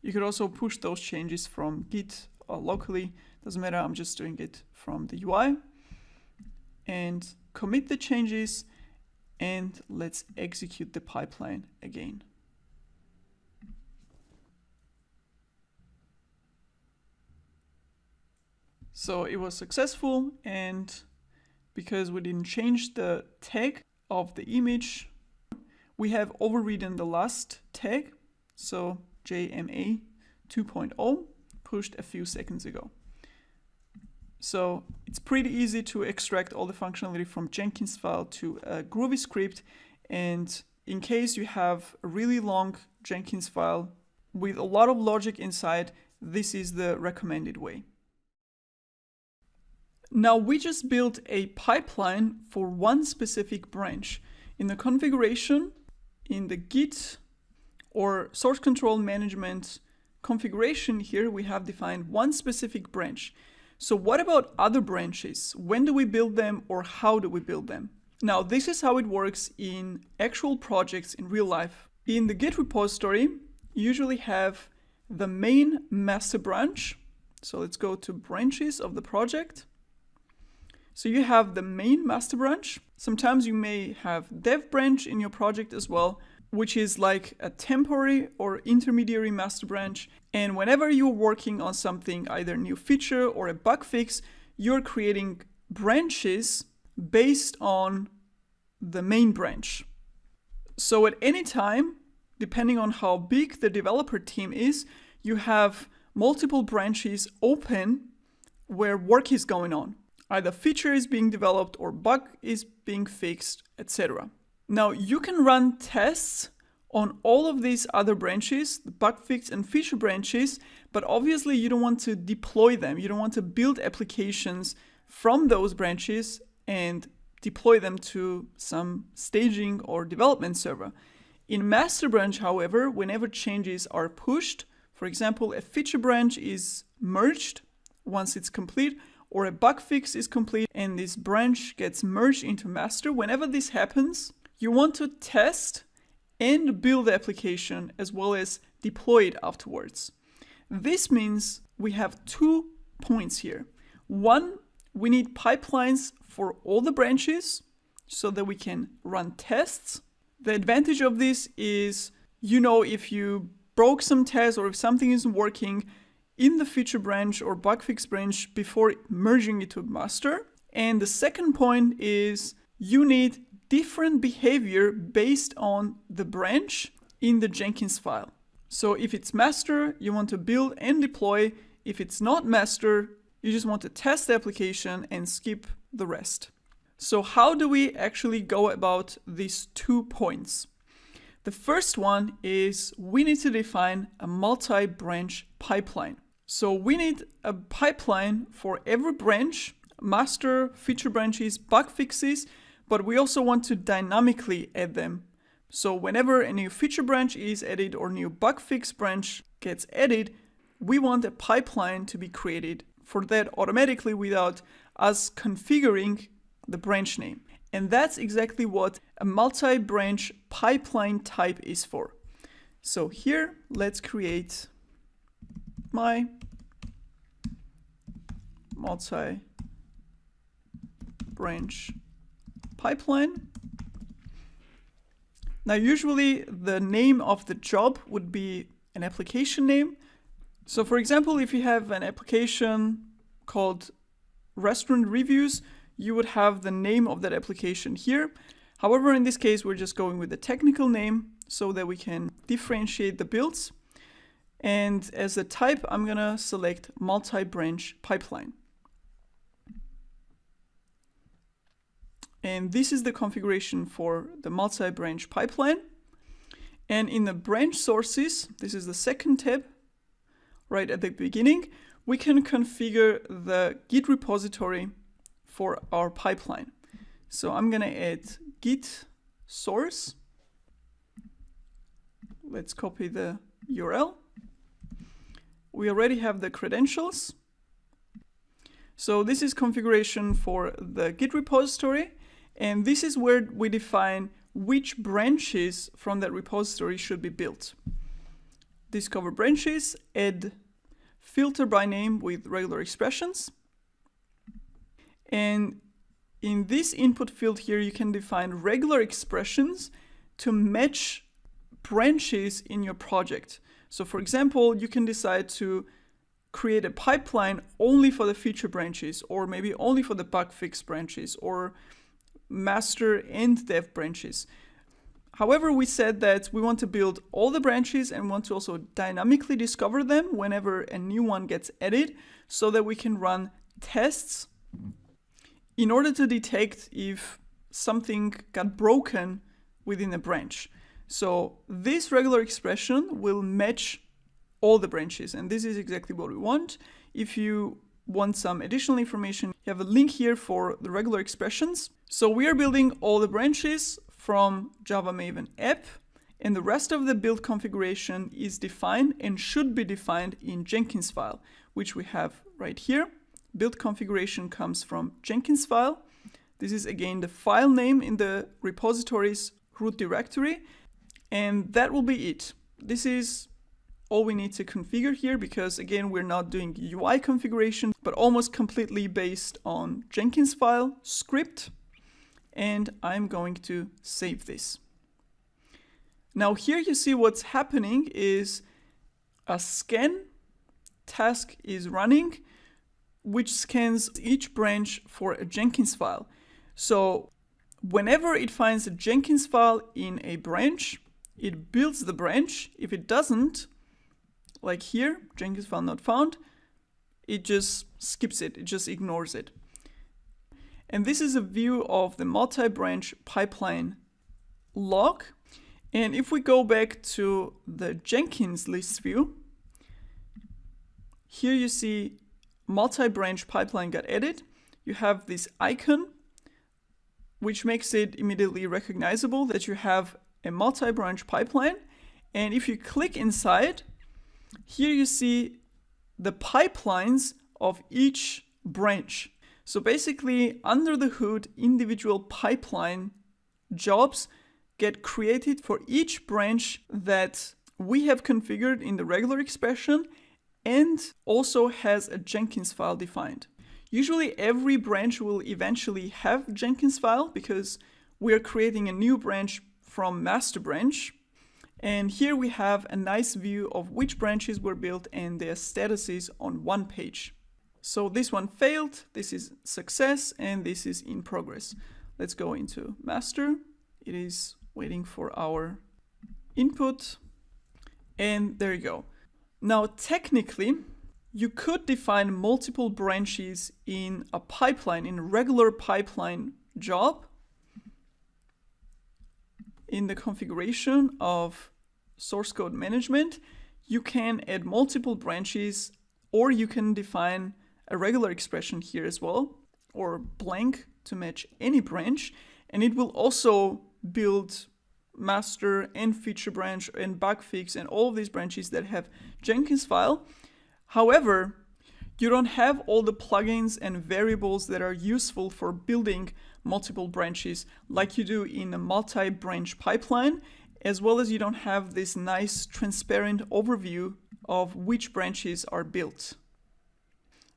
You could also push those changes from Git or locally, doesn't matter, I'm just doing it from the UI. And commit the changes, and let's execute the pipeline again. So it was successful, and because we didn't change the tag of the image, we have overridden the last tag. So JMA 2.0 pushed a few seconds ago. So it's pretty easy to extract all the functionality from Jenkins file to a Groovy script. And in case you have a really long Jenkins file with a lot of logic inside, this is the recommended way. Now we just built a pipeline for one specific branch. In the configuration, in the Git or source control management configuration here, we have defined one specific branch. So what about other branches? When do we build them, or how do we build them? Now, this is how it works in actual projects in real life. In the Git repository, you usually have the main master branch. So let's go to branches of the project. So you have the main master branch. Sometimes you may have dev branch in your project as well, which is like a temporary or intermediary master branch. And whenever you're working on something, either new feature or a bug fix, you're creating branches based on the main branch. So at any time, depending on how big the developer team is, you have multiple branches open where work is going on. Either feature is being developed or bug is being fixed, etc. Now you can run tests on all of these other branches, the bug fix and feature branches, but obviously you don't want to deploy them. You don't want to build applications from those branches and deploy them to some staging or development server. In master branch, however, whenever changes are pushed, for example, a feature branch is merged once it's complete, or a bug fix is complete and this branch gets merged into master, whenever this happens, you want to test and build the application as well as deploy it afterwards. This means we have 2 points here. One, we need pipelines for all the branches so that we can run tests. The advantage of this is, if you broke some test or if something isn't working in the feature branch or bug fix branch before merging it to master. And the second point is you need different behavior based on the branch in the Jenkins file. So if it's master, you want to build and deploy. If it's not master, you just want to test the application and skip the rest. So how do we actually go about these 2 points? The first one is we need to define a multi-branch pipeline. So we need a pipeline for every branch, master, feature branches, bug fixes, but we also want to dynamically add them. So whenever a new feature branch is added or new bug fix branch gets added, we want a pipeline to be created for that automatically without us configuring the branch name. And that's exactly what a multi-branch pipeline type is for. So here, let's create my multi-branch pipeline. Now, usually the name of the job would be an application name. So for example, if you have an application called restaurant reviews, you would have the name of that application here. However, in this case, we're just going with the technical name so that we can differentiate the builds. And as a type, I'm gonna select multi-branch pipeline. And this is the configuration for the multi-branch pipeline. And in the branch sources, this is the second tab, right at the beginning, we can configure the Git repository for our pipeline. So I'm gonna add git source. Let's copy the URL. We already have the credentials. So this is configuration for the Git repository. And this is where we define which branches from that repository should be built. Discover branches, add filter by name with regular expressions. And in this input field here, you can define regular expressions to match branches in your project. So for example, you can decide to create a pipeline only for the feature branches, or maybe only for the bug fix branches, or master and dev branches. However, we said that we want to build all the branches and want to also dynamically discover them whenever a new one gets added so that we can run tests in order to detect if something got broken within a branch. So this regular expression will match all the branches, and this is exactly what we want. If you want some additional information, you have a link here for the regular expressions. So we are building all the branches from Java Maven app, and the rest of the build configuration is defined and should be defined in Jenkins file, which we have right here. Build configuration comes from Jenkins file. This is again the file name in the repository's root directory, and that will be it. This is all we need to configure here because again, we're not doing UI configuration, but almost completely based on Jenkins file script. And I'm going to save this. Now here you see what's happening is a scan task is running which scans each branch for a Jenkins file. So whenever it finds a Jenkins file in a branch, it builds the branch. If it doesn't, like here, Jenkins file not found, it just skips it, it just ignores it. And this is a view of the multi-branch pipeline log. And if we go back to the Jenkins list view, here you see multi-branch pipeline got added. You have this icon, which makes it immediately recognizable that you have a multi-branch pipeline. And if you click inside, here you see the pipelines of each branch. So basically, under the hood, individual pipeline jobs get created for each branch that we have configured in the regular expression and also has a Jenkins file defined. Usually every branch will eventually have Jenkins file because we are creating a new branch from master branch. And here we have a nice view of which branches were built and their statuses on one page. So this one failed, this is success, and this is in progress. Let's go into master. It is waiting for our input. And there you go. Now, technically, you could define multiple branches in a pipeline, in a regular pipeline job. In the configuration of source code management, you can add multiple branches, or you can define a regular expression here as well, or blank to match any branch, and it will also build master and feature branch and bug fix and all of these branches that have Jenkins file. However, you don't have all the plugins and variables that are useful for building multiple branches like you do in a multi-branch pipeline, as well as you don't have this nice transparent overview of which branches are built.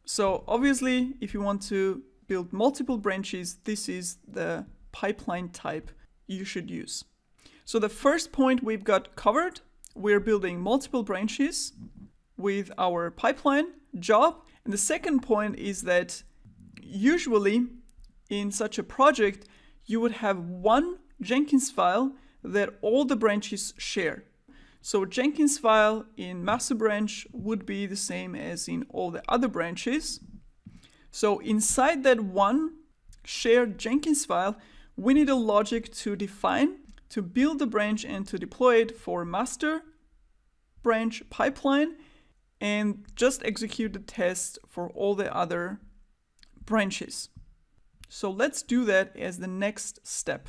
So obviously, if you want to build multiple branches, this is the pipeline type you should use. So the first point we've got covered, we're building multiple branches with our pipeline job. And the second point is that usually in such a project, you would have one Jenkins file that all the branches share. So Jenkins file in master branch would be the same as in all the other branches. So inside that one shared Jenkins file, we need a logic to define, to build the branch and to deploy it for master branch pipeline, and just execute the test for all the other branches. So let's do that as the next step.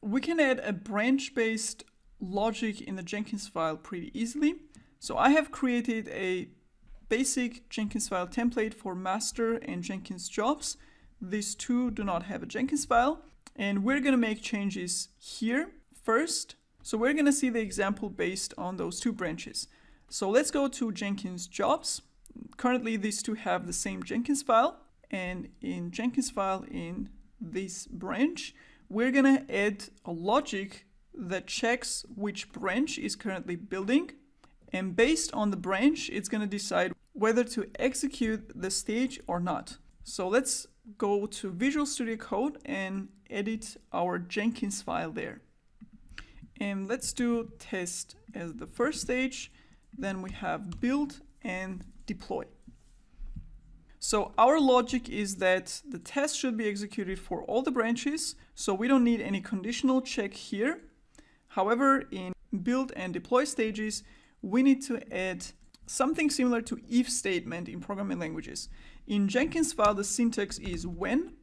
We can add a branch-based logic in the Jenkins file pretty easily. So I have created a basic Jenkins file template for master and Jenkins jobs. These two do not have a Jenkins file, and we're going to make changes here first. So we're going to see the example based on those two branches. So let's go to Jenkins jobs. Currently, these two have the same Jenkins file, and in Jenkins file in this branch, we're going to add a logic that checks which branch is currently building. And based on the branch, it's going to decide whether to execute the stage or not. So let's go to Visual Studio Code and edit our Jenkins file there. And let's do test as the first stage. Then we have build and deploy. So our logic is that the test should be executed for all the branches, so we don't need any conditional check here. However, in build and deploy stages, we need to add something similar to if statement in programming languages. In Jenkins file, the syntax is when,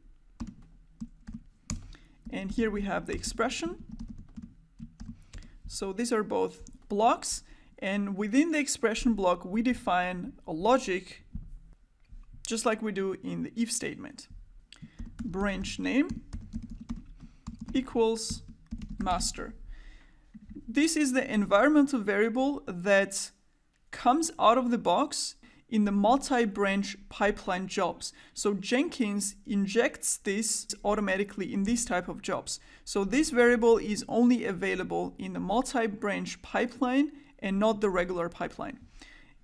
and here we have the expression. So these are both blocks, and within the expression block, we define a logic just like we do in the if statement. Branch name equals master. This is the environmental variable that comes out of the box in the multi-branch pipeline jobs. So Jenkins injects this automatically in these type of jobs. So this variable is only available in the multi-branch pipeline and not the regular pipeline.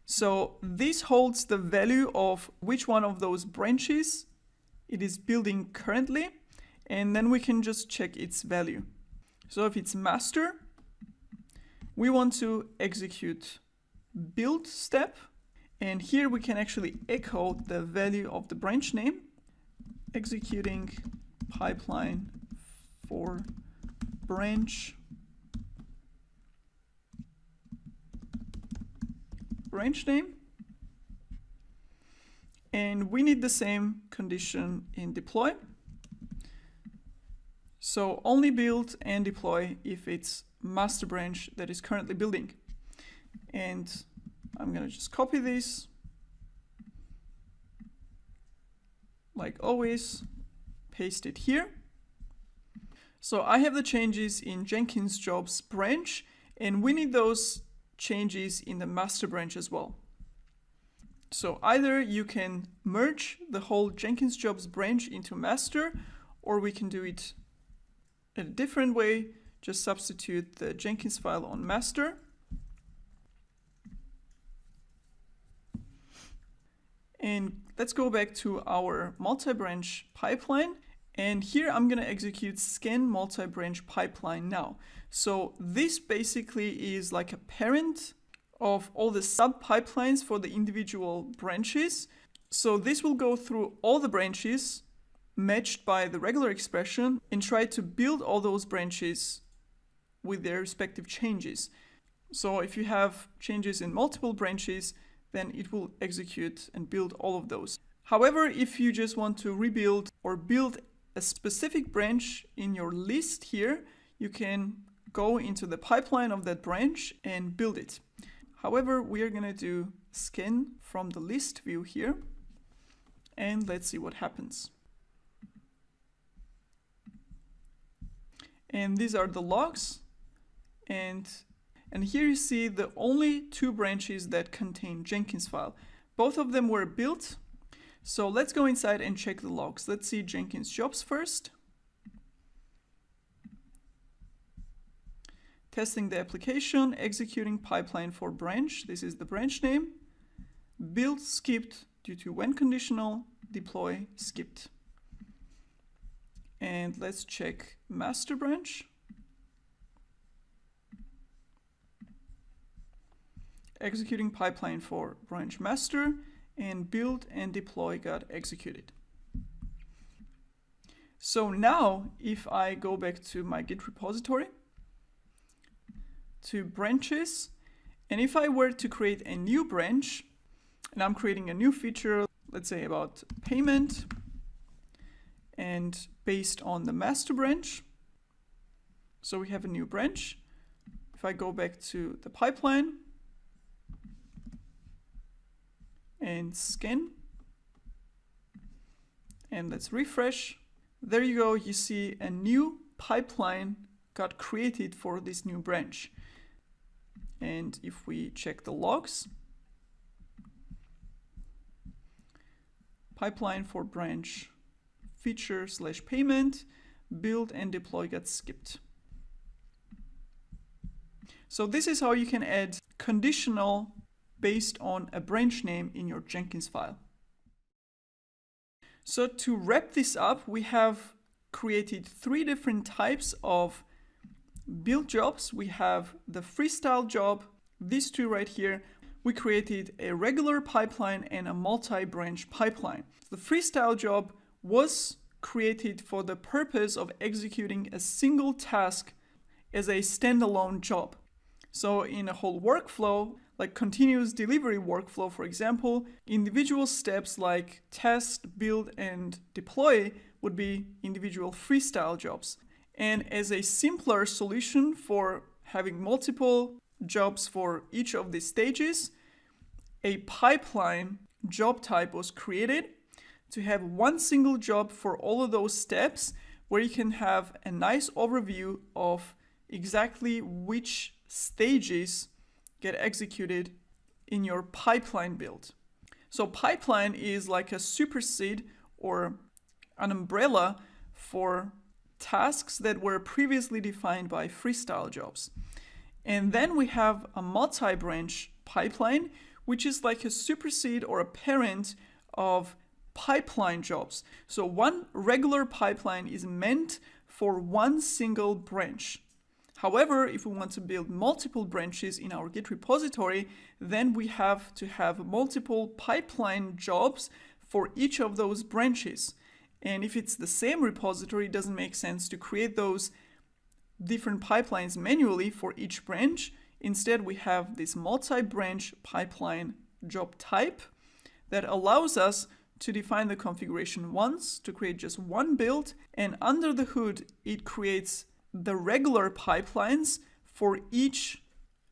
So this holds the value of which one of those branches it is building currently, and then we can just check its value. So if it's master, we want to execute build step, and here we can actually echo the value of the branch name, executing pipeline for branch name. And we need the same condition in deploy. So only build and deploy if it's master branch that is currently building. And I'm going to just copy this, like always, paste it here. So I have the changes in Jenkins jobs branch, and we need those changes in the master branch as well. So either you can merge the whole Jenkins jobs branch into master, or we can do it a different way. Just substitute the Jenkins file on master. And let's go back to our multi-branch pipeline. And here I'm going to execute scan multi-branch pipeline now. So this basically is like a parent of all the sub-pipelines for the individual branches. So this will go through all the branches matched by the regular expression and try to build all those branches with their respective changes. So if you have changes in multiple branches, then it will execute and build all of those. However, if you just want to rebuild or build a specific branch in your list here, you can go into the pipeline of that branch and build it. However, we are going to do scan from the list view here, and let's see what happens. And these are the logs, and here you see the only two branches that contain Jenkins file. Both of them were built. So let's go inside and check the logs. Let's see Jenkins jobs first. Testing the application, executing pipeline for branch. This is the branch name. Build skipped due to when conditional, deploy skipped. And let's check master branch. Executing pipeline for branch master, and build and deploy got executed. So now if I go back to my Git repository, to branches, and if I were to create a new branch, and I'm creating a new feature, let's say about payment, and based on the master branch, so we have a new branch. If I go back to the pipeline and scan, and let's refresh, there you go, you see a new pipeline got created for this new branch. And if we check the logs, pipeline for branch feature / payment, build and deploy got skipped. So this is how you can add conditional based on a branch name in your Jenkins file. So to wrap this up, we have created 3 different types of build jobs. We have the freestyle job, these 2 right here. We created a regular pipeline and a multi-branch pipeline. The freestyle job was created for the purpose of executing a single task as a standalone job. So in a whole workflow, like continuous delivery workflow, for example, individual steps like test, build, and deploy would be individual freestyle jobs. And as a simpler solution for having multiple jobs for each of these stages, a pipeline job type was created to have one single job for all of those steps, where you can have a nice overview of exactly which stages get executed in your pipeline build. So pipeline is like a supersede or an umbrella for tasks that were previously defined by freestyle jobs. And then we have a multi-branch pipeline, which is like a supersede or a parent of pipeline jobs. So one regular pipeline is meant for one single branch. However, if we want to build multiple branches in our Git repository, then we have to have multiple pipeline jobs for each of those branches. And if it's the same repository, it doesn't make sense to create those different pipelines manually for each branch. Instead, we have this multi-branch pipeline job type that allows us to define the configuration once, to create just one build, and under the hood, it creates the regular pipelines for each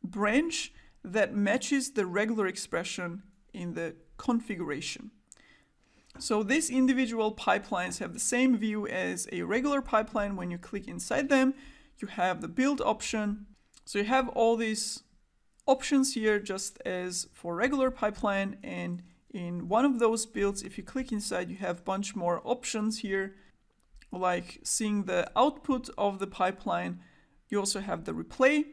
branch that matches the regular expression in the configuration. So these individual pipelines have the same view as a regular pipeline. When you click inside them, you have the build option. So you have all these options here just as for regular pipeline, and in one of those builds, if you click inside, you have a bunch more options here, like seeing the output of the pipeline. You also have the replay,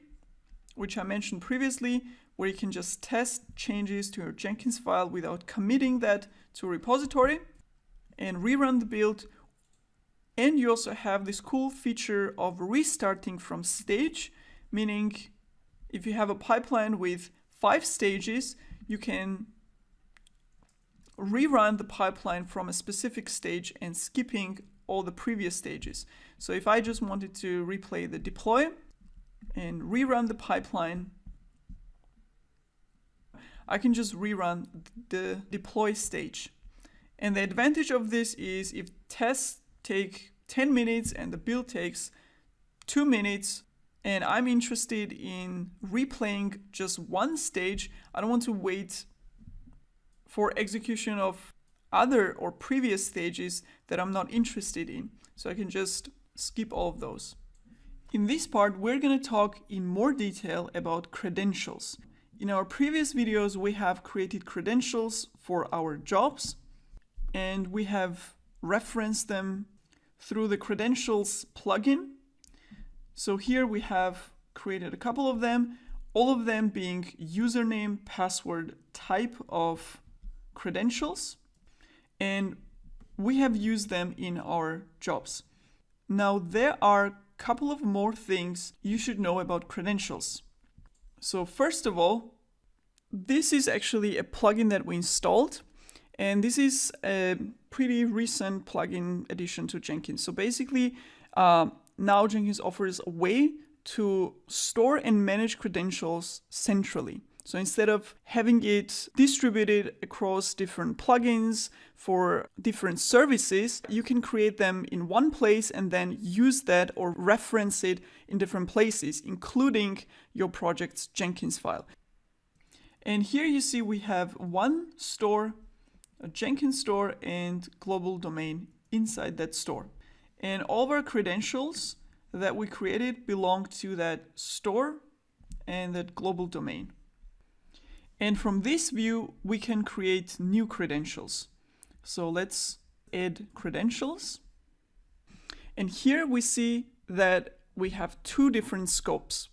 which I mentioned previously, where you can just test changes to your Jenkins file without committing that to a repository and rerun the build. And you also have this cool feature of restarting from stage, meaning if you have a pipeline with 5 stages, you can rerun the pipeline from a specific stage and skipping all the previous stages. So if I just wanted to replay the deploy and rerun the pipeline, I can just rerun the deploy stage. And the advantage of this is if tests take 10 minutes and the build takes 2 minutes, and I'm interested in replaying just one stage, I don't want to wait for execution of other or previous stages that I'm not interested in. So I can just skip all of those. In this part, we're going to talk in more detail about credentials. In our previous videos, we have created credentials for our jobs, and we have referenced them through the credentials plugin. So here we have created a couple of them, all of them being username, password type of credentials, and we have used them in our jobs. Now there are a couple of more things you should know about credentials. So first of all, this is actually a plugin that we installed, and this is a pretty recent plugin addition to Jenkins. So basically, now Jenkins offers a way to store and manage credentials centrally. So instead of having it distributed across different plugins for different services, you can create them in one place and then use that or reference it in different places, including your project's Jenkins file. And here you see we have one store, a Jenkins store, and global domain inside that store. And all of our credentials that we created belong to that store and that global domain. And from this view, we can create new credentials. So let's add credentials. And here we see that we have 2 different scopes.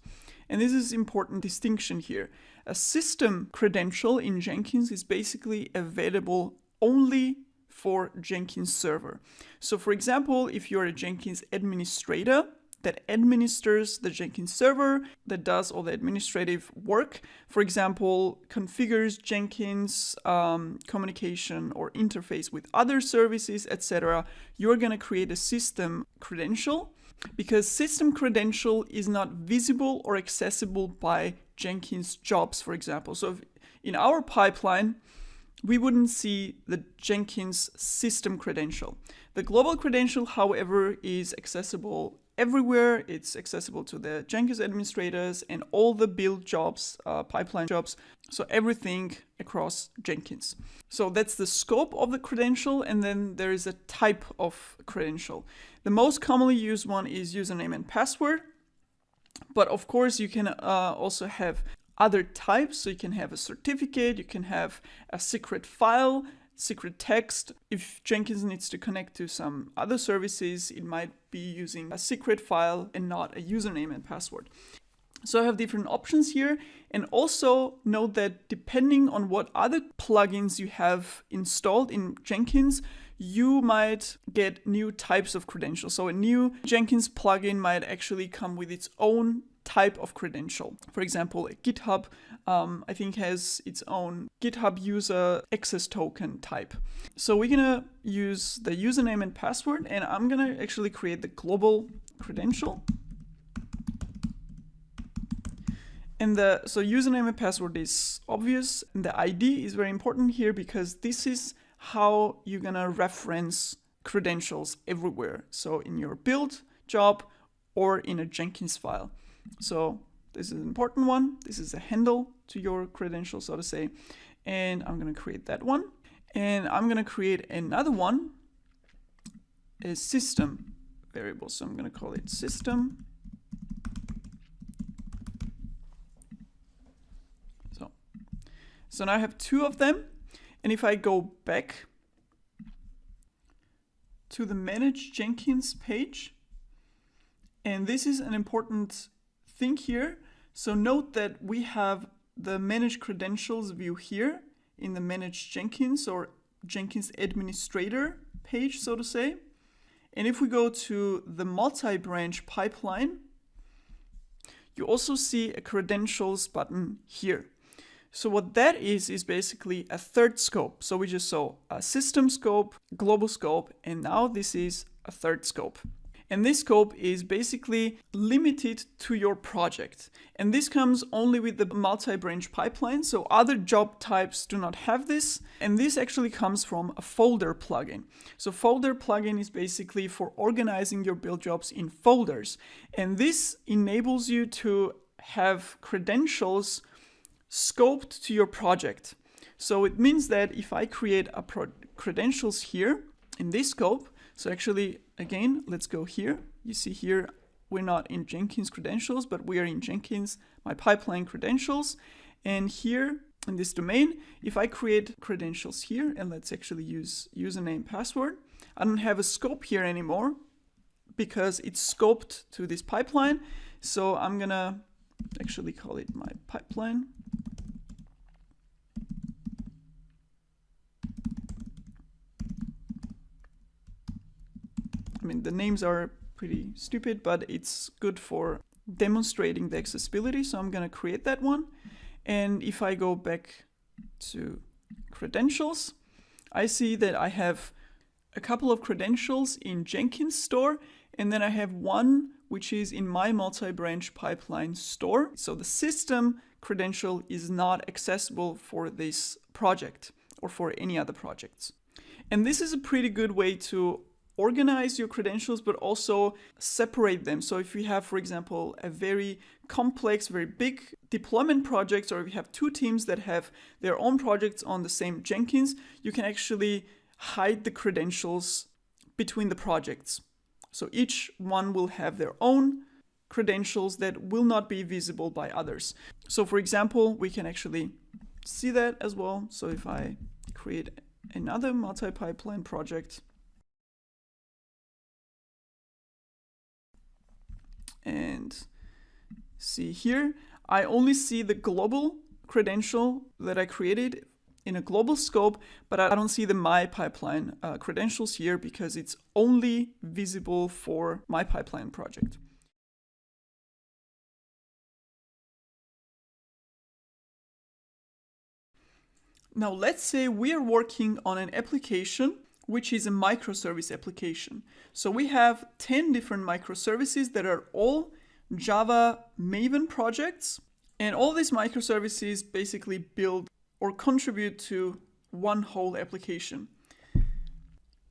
And this is an important distinction here. A system credential in Jenkins is basically available only for Jenkins server. So for example, if you're a Jenkins administrator that administers the Jenkins server, that does all the administrative work, for example, configures Jenkins communication or interface with other services, etc., you're going to create a system credential, because system credential is not visible or accessible by Jenkins jobs, for example. So in our pipeline, we wouldn't see the Jenkins system credential. The global credential, however, is accessible everywhere. It's accessible to the Jenkins administrators and all the build jobs, pipeline jobs, so everything across Jenkins. So that's the scope of the credential, and then there is a type of credential. The most commonly used one is username and password, but of course you can also have other types. So you can have a certificate, you can have a secret file, secret text. If Jenkins needs to connect to some other services, it might be using a secret file and not a username and password. So I have different options here, and also note that depending on what other plugins you have installed in Jenkins, you might get new types of credentials. So a new Jenkins plugin might actually come with its own type of credential. For example, a GitHub, I think, has its own GitHub user access token type. So we're gonna use the username and password, and I'm gonna actually create the global credential. And so username and password is obvious, and the ID is very important here because this is how you're gonna reference credentials everywhere. So in your build job or in a Jenkins file. So this is an important one. This is a handle to your credential, so to say. And I'm gonna create that one. And I'm gonna create another one, a system variable. So I'm gonna call it system. So now I have two of them. And if I go back to the Manage Jenkins page, and this is an important thing here. So note that we have the Manage Credentials view here in the Manage Jenkins or Jenkins Administrator page, so to say. And if we go to the multi-branch pipeline, you also see a credentials button here. So what that is basically a third scope. So we just saw a system scope, global scope, and now this is a third scope. And this scope is basically limited to your project. And this comes only with the multi-branch pipeline. So other job types do not have this. And this actually comes from a folder plugin. So folder plugin is basically for organizing your build jobs in folders. And this enables you to have credentials scoped to your project. So it means that if I create a credentials here in this scope, so actually, again, let's go here. You see here, we're not in Jenkins credentials, but we are in Jenkins, my pipeline credentials. And here in this domain, if I create credentials here, and let's actually use username, password, I don't have a scope here anymore because it's scoped to this pipeline. So I'm gonna actually call it my pipeline. I mean, the names are pretty stupid, but it's good for demonstrating the accessibility. So I'm going to create that one. And if I go back to credentials, I see that I have a couple of credentials in Jenkins store. And then I have one which is in my multi-branch pipeline store. So the system credential is not accessible for this project or for any other projects. And this is a pretty good way to organize your credentials, but also separate them. So if you have, for example, a very complex, very big deployment project, or if you have two teams that have their own projects on the same Jenkins, you can actually hide the credentials between the projects. So each one will have their own credentials that will not be visible by others. So for example, we can actually see that as well. So if I create another multi-pipeline project, and see here, I only see the global credential that I created in a global scope, but I don't see the my pipeline credentials here because it's only visible for my pipeline project. Now let's say we are working on an application which is a microservice application. So we have 10 different microservices that are all Java Maven projects. And all these microservices basically build or contribute to one whole application.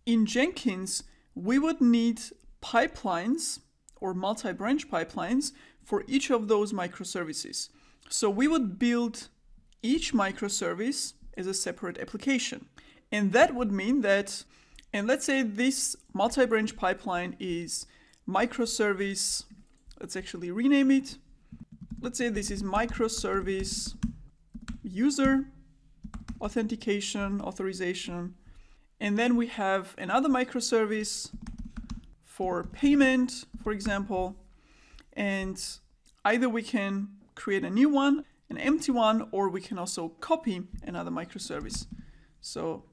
In Jenkins, we would need pipelines or multi-branch pipelines for each of those microservices. So we would build each microservice as a separate application. And that would mean that, and let's say this multi-branch pipeline is microservice, let's actually rename it. Let's say this is microservice user authentication, authorization. And then we have another microservice for payment, for example. And Either we can create a new one, an empty one, or we can also copy another microservice. So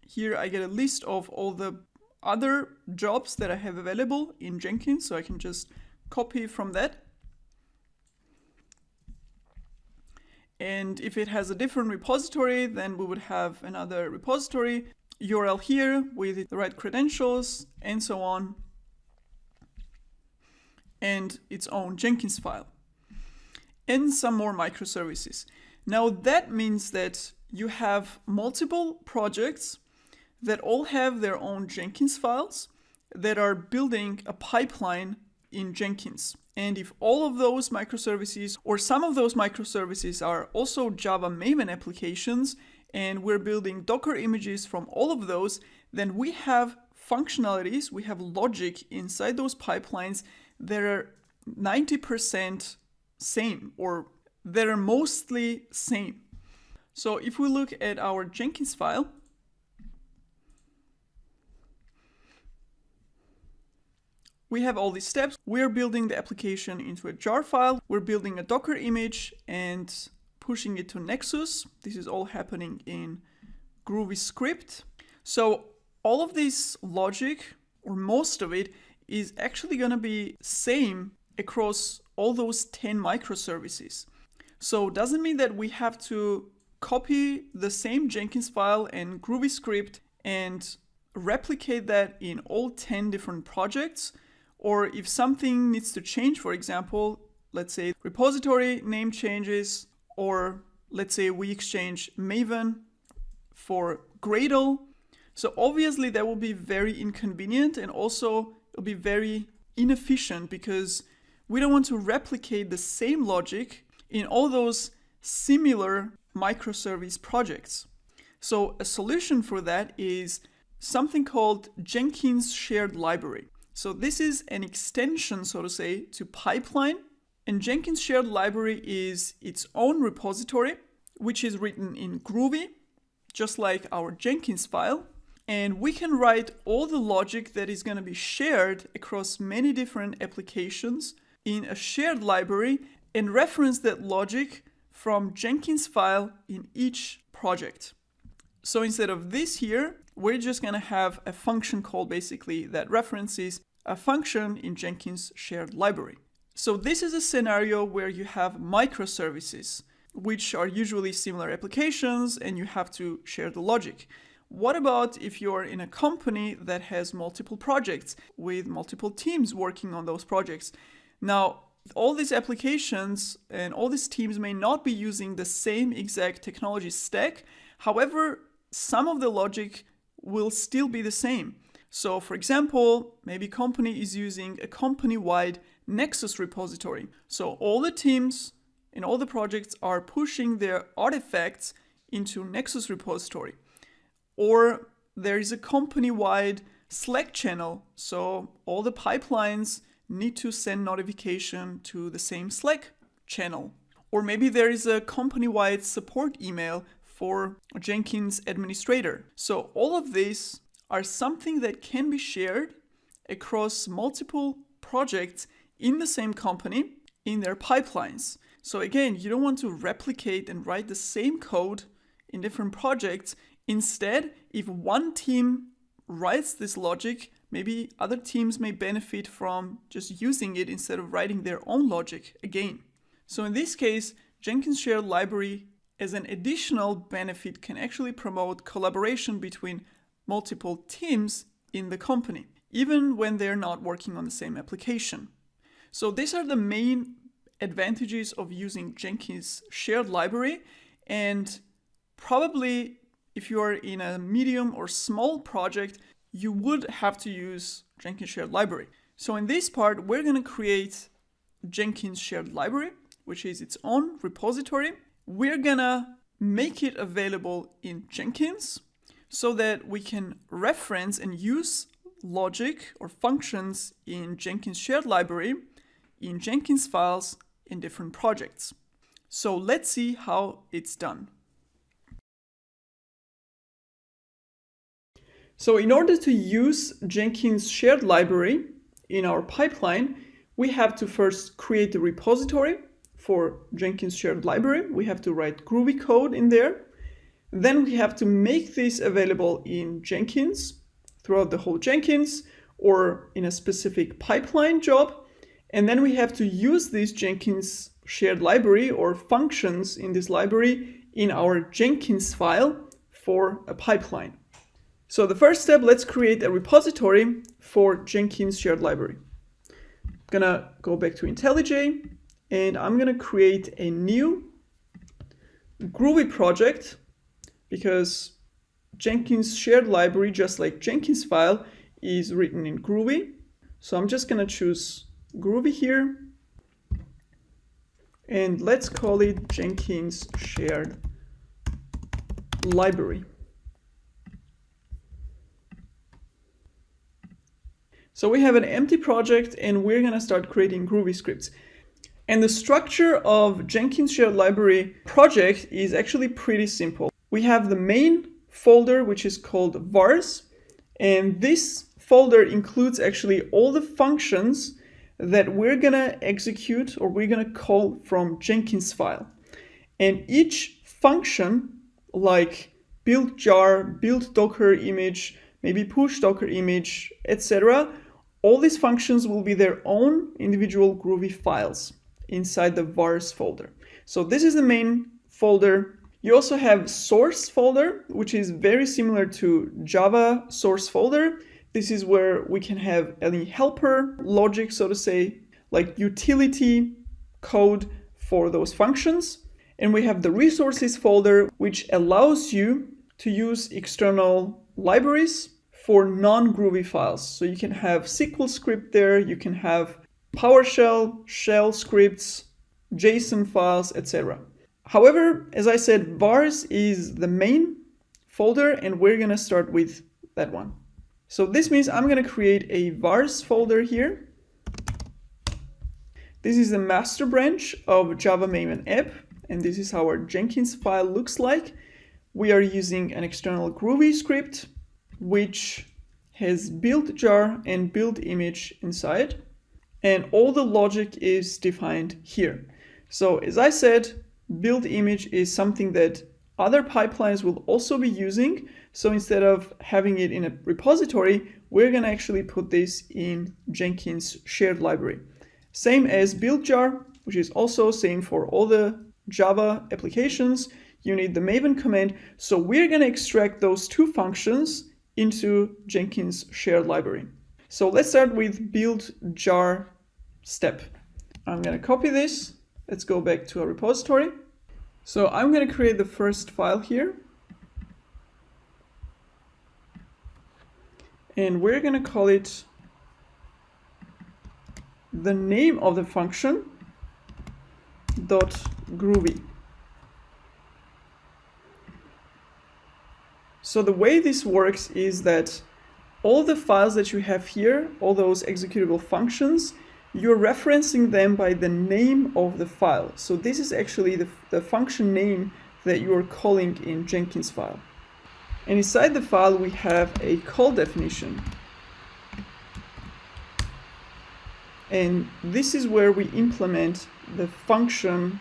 here I get a list of all the other jobs that I have available in Jenkins, so I can just copy from that. And if it has a different repository, then we would have another repository URL here with the right credentials and so on, and its own Jenkins file, and some more microservices. Now that means that you have multiple projects that all have their own Jenkins files that are building a pipeline in Jenkins. And if all of those microservices or some of those microservices are also Java Maven applications, and we're building Docker images from all of those, then we have functionalities, we have logic inside those pipelines that are 90% same, or that are mostly same. So if we look at our Jenkins file, we have all these steps. We're building the application into a jar file. We're building a Docker image and pushing it to Nexus. This is all happening in Groovy script. So all of this logic, or most of it, is actually going to be same across all those 10 microservices. So it doesn't mean that we have to copy the same Jenkins file and Groovy script and replicate that in all 10 different projects. Or if something needs to change, for example, let's say repository name changes, or let's say we exchange Maven for Gradle. So obviously that will be very inconvenient, and also it'll be very inefficient because we don't want to replicate the same logic in all those similar microservice projects. So a solution for that is something called Jenkins Shared Library. So this is an extension, so to say, to pipeline. And Jenkins Shared Library is its own repository, which is written in Groovy, just like our Jenkins file. And we can write all the logic that is going to be shared across many different applications in a shared library and reference that logic from Jenkins file in each project. So instead of this here, we're just going to have a function call basically that references a function in Jenkins Shared Library. So this is a scenario where you have microservices, which are usually similar applications, and you have to share the logic. What about if you're in a company that has multiple projects with multiple teams working on those projects? Now, all these applications and all these teams may not be using the same exact technology stack. However, some of the logic will still be the same. So for example, maybe company is using a company-wide Nexus repository. So all the teams in all the projects are pushing their artifacts into Nexus repository. Or there is a company-wide Slack channel. So all the pipelines need to send notification to the same Slack channel. Or maybe there is a company-wide support email for a Jenkins administrator. So all of these are something that can be shared across multiple projects in the same company in their pipelines. So again, you don't want to replicate and write the same code in different projects. Instead, if one team writes this logic, maybe other teams may benefit from just using it instead of writing their own logic again. So in this case, Jenkins Shared Library as an additional benefit can actually promote collaboration between multiple teams in the company, even when they're not working on the same application. So these are the main advantages of using Jenkins Shared Library, and probably if you are in a medium or small project, you would have to use Jenkins Shared Library. So in this part, we're going to create Jenkins Shared Library, which is its own repository. We're going to make it available in Jenkins so that we can reference and use logic or functions in Jenkins Shared Library in Jenkins files in different projects. So let's see how it's done. So in order to use Jenkins Shared Library in our pipeline, we have to first create the repository for Jenkins shared library. We have to write Groovy code in there. Then we have to make this available in Jenkins throughout the whole Jenkins or in a specific pipeline job. And then we have to use this Jenkins shared library or functions in this library in our Jenkins file for a pipeline. So the first step, let's create a repository for Jenkins shared library. I'm gonna go back to IntelliJ and I'm gonna create a new Groovy project because Jenkins shared library, just like Jenkins file, is written in Groovy. So I'm just gonna choose Groovy here and let's call it Jenkins shared library. So we have an empty project and we're gonna start creating Groovy scripts. And the structure of Jenkins shared library project is actually pretty simple. We have the main folder, which is called vars, and this folder includes actually all the functions that we're gonna execute or we're gonna call from Jenkins file. And each function, like build jar, build Docker image, maybe push Docker image, etc., all these functions will be their own individual Groovy files inside the vars folder. So this is the main folder. You also have source folder, which is very similar to Java source folder. This is where we can have any helper logic, so to say, like utility code for those functions. And we have the resources folder, which allows you to use external libraries for non-Groovy files. So you can have SQL script there, you can have PowerShell, shell scripts, JSON files, etc. However, as I said, vars is the main folder and we're gonna start with that one. So this means I'm gonna create a vars folder here. This is the master branch of Java Maven app, and this is how our Jenkins file looks like. We are using an external Groovy script, which has build jar and build image inside, and all the logic is defined here. So as I said, build image is something that other pipelines will also be using. So instead of having it in a repository, we're gonna actually put this in Jenkins shared library. Same as build jar, which is also same for all the Java applications. You need the Maven command. So we're gonna extract those two functions into Jenkins shared library. So let's start with build jar step. I'm gonna copy this. Let's go back to our repository. So I'm gonna create the first file here. And we're gonna call it the name of the function .groovy. So the way this works is that all the files that you have here, all those executable functions, you're referencing them by the name of the file. So this is actually the function name that you are calling in Jenkins file. And inside the file, we have a call definition. And this is where we implement the function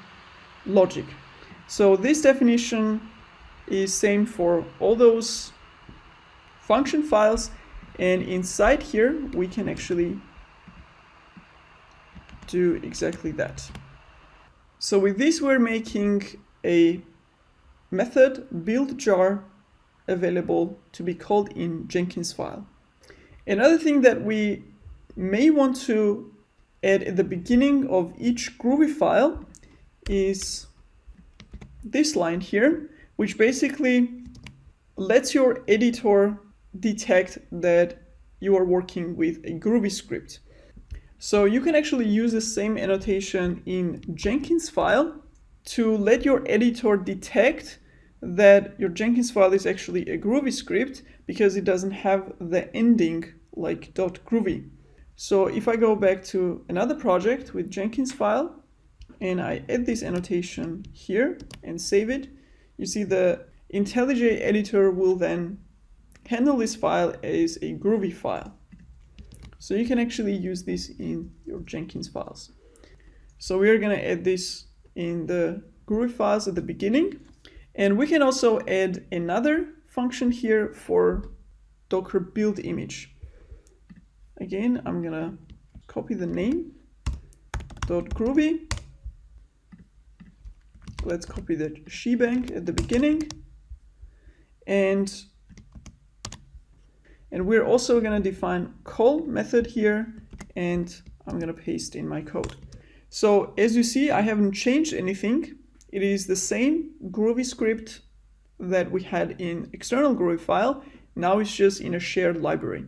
logic. So this definition is same for all those function files. And inside here, we can actually do exactly that. So with this, we're making a method build jar available to be called in Jenkins file. Another thing that we may want to add at the beginning of each Groovy file is this line here, which basically lets your editor detect that you are working with a Groovy script. So you can actually use the same annotation in Jenkins file to let your editor detect that your Jenkins file is actually a Groovy script because it doesn't have the ending like .groovy. So if I go back to another project with Jenkins file and I add this annotation here and save it, you see the IntelliJ editor will then handle this file as a Groovy file. So you can actually use this in your Jenkins files. So we are going to add this in the Groovy files at the beginning. And we can also add another function here for Docker build image. Again, I'm going to copy the name .groovy. Let's copy the shebang at the beginning. And we're also going to define call method here, and I'm going to paste in my code. So as you see, I haven't changed anything. It is the same Groovy script that we had in external Groovy file. Now it's just in a shared library.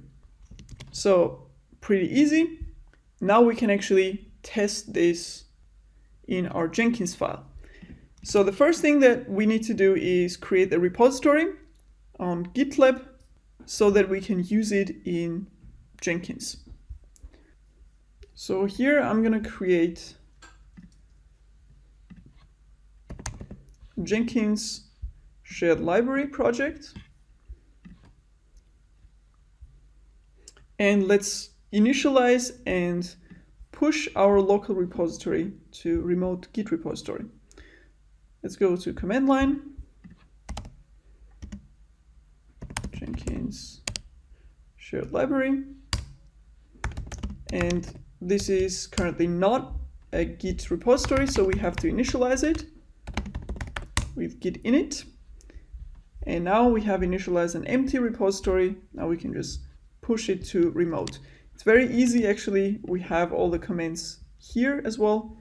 So pretty easy. Now we can actually test this in our Jenkins file. So the first thing that we need to do is create a repository on GitLab so that we can use it in Jenkins. So here I'm going to create Jenkins shared library project. And let's initialize and push our local repository to remote Git repository. Let's go to command line, Jenkins shared library. And this is currently not a Git repository, so we have to initialize it with git init. And now we have initialized an empty repository. Now we can just push it to remote. It's very easy actually. We have all the commands here as well.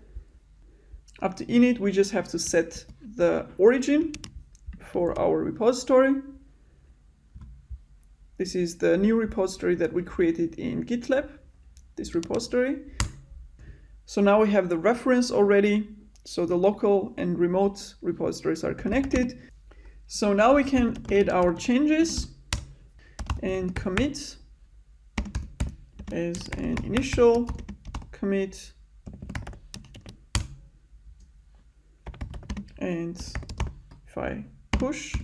After init, we just have to set the origin for our repository. This is the new repository that we created in GitLab, this repository. So now we have the reference already. So the local and remote repositories are connected. So now we can add our changes and commit as an initial commit. And if I push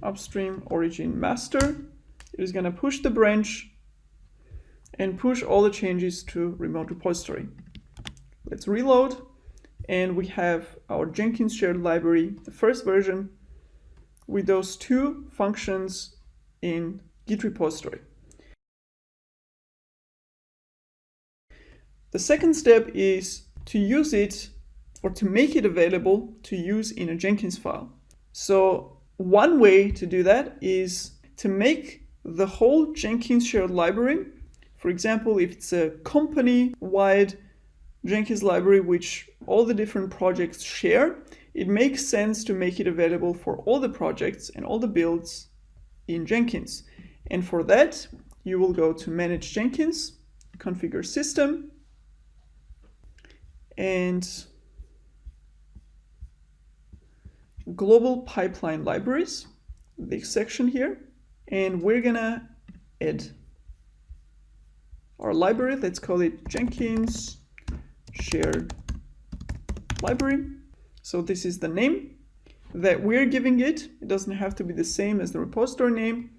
upstream origin master, it is going to push the branch and push all the changes to remote repository. Let's reload, and we have our Jenkins shared library, the first version, with those two functions in Git repository. The second step is to use it or to make it available to use in a Jenkins file. So one way to do that is to make the whole Jenkins shared library. For example, if it's a company-wide Jenkins library which all the different projects share, it makes sense to make it available for all the projects and all the builds in Jenkins. And for that, you will go to Manage Jenkins, Configure System, and Global Pipeline Libraries, this section here, and we're gonna add our library. Let's call it Jenkins shared library. So this is the name that we're giving it. It doesn't have to be the same as the repository name.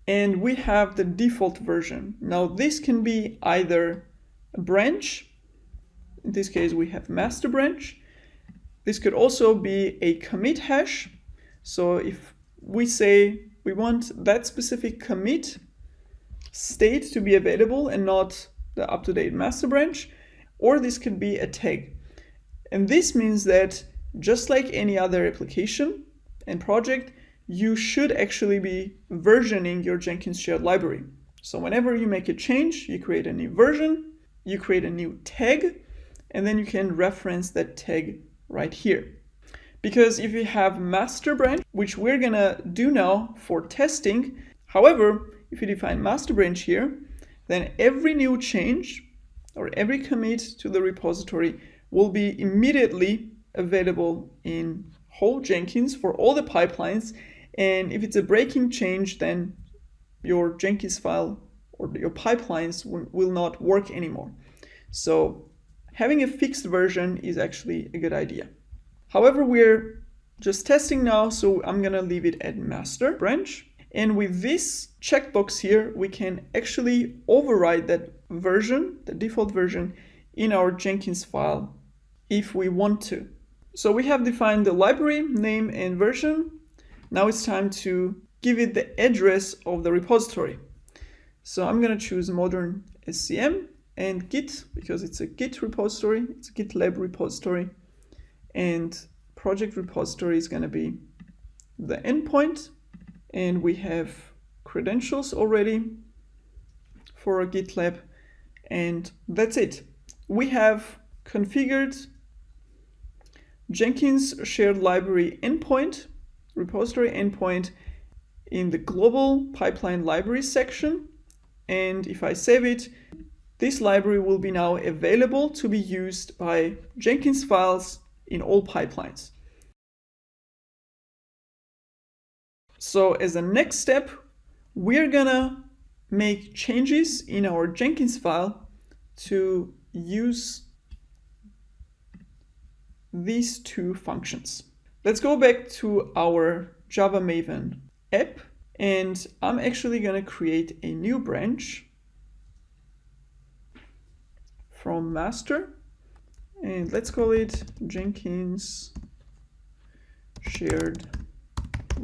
And we have the default version. Now this can be either a branch. In this case, we have master branch. This could also be a commit hash. So if we say we want that specific commit state to be available and not the up-to-date master branch, or this could be a tag. And this means that just like any other application and project, you should actually be versioning your Jenkins shared library. So whenever you make a change, you create a new version, you create a new tag, and then you can reference that tag right here. Because if you have master branch, which we're gonna do now for testing, however, if you define master branch here, then every new change or every commit to the repository will be immediately available in whole Jenkins for all the pipelines. And if it's a breaking change, then your Jenkins file or your pipelines will not work anymore. So having a fixed version is actually a good idea. However, we're just testing now, so I'm gonna leave it at master branch. And with this checkbox here, we can actually override that version, the default version, in our Jenkins file if we want to. So we have defined the library name and version. Now it's time to give it the address of the repository. So I'm going to choose modern SCM and Git, because it's a Git repository, it's a GitLab repository, and project repository is going to be the endpoint, and we have credentials already for a GitLab, and that's it. We have configured Jenkins shared library endpoint, repository endpoint, in the global pipeline library section. And if I save it, this library will be now available to be used by Jenkins files in all pipelines. So as a next step, we're gonna make changes in our Jenkins file to use these two functions. Let's go back to our Java Maven app, and I'm actually going to create a new branch from master, and let's call it Jenkins shared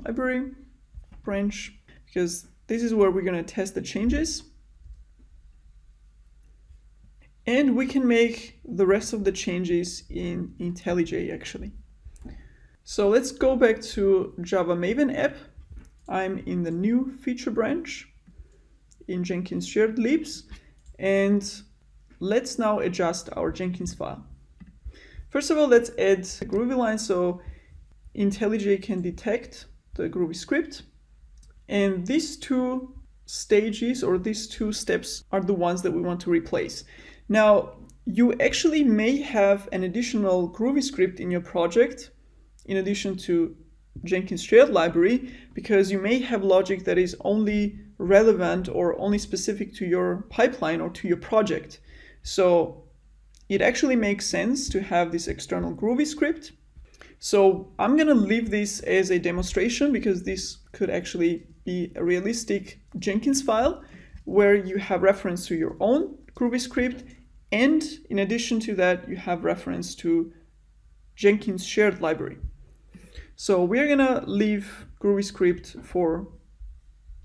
library branch, because this is where we're going to test the changes. And we can make the rest of the changes in IntelliJ actually. So let's go back to Java Maven app. I'm in the new feature branch in Jenkins shared libs, and let's now adjust our Jenkins file. First of all, let's add a Groovy line so IntelliJ can detect the Groovy script. And these two stages, or these two steps, are the ones that we want to replace. Now, you actually may have an additional Groovy script in your project in addition to Jenkins shared library, because you may have logic that is only relevant or only specific to your pipeline or to your project. So it actually makes sense to have this external Groovy script. So I'm going to leave this as a demonstration, because this could actually be a realistic Jenkins file where you have reference to your own Groovy script, and in addition to that, you have reference to Jenkins shared library. So we're gonna leave Groovy script for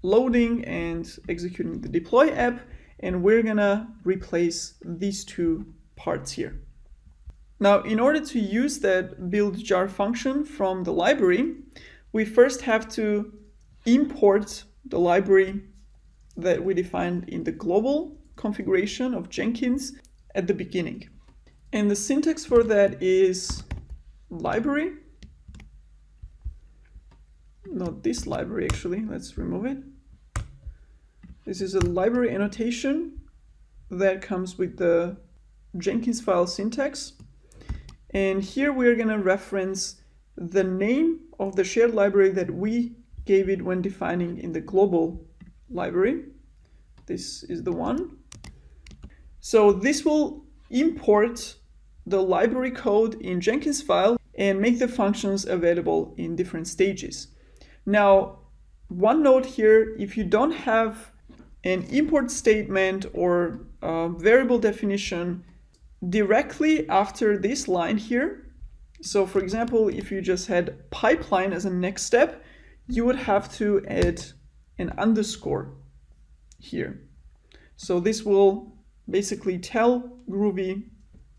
loading and executing the deploy app, and we're gonna replace these two parts here. Now, in order to use that build jar function from the library, we first have to import the library that we defined in the global configuration of Jenkins at the beginning. And the syntax for that is library, not this library actually, let's remove it. This is a library annotation that comes with the Jenkins file syntax. And here we're going to reference the name of the shared library that we gave it when defining in the global library. This is the one. So this will import the library code in Jenkins file and make the functions available in different stages. Now, one note here, if you don't have an import statement or variable definition directly after this line here, so for example, if you just had pipeline as a next step, you would have to add an underscore here. So this will basically tell Groovy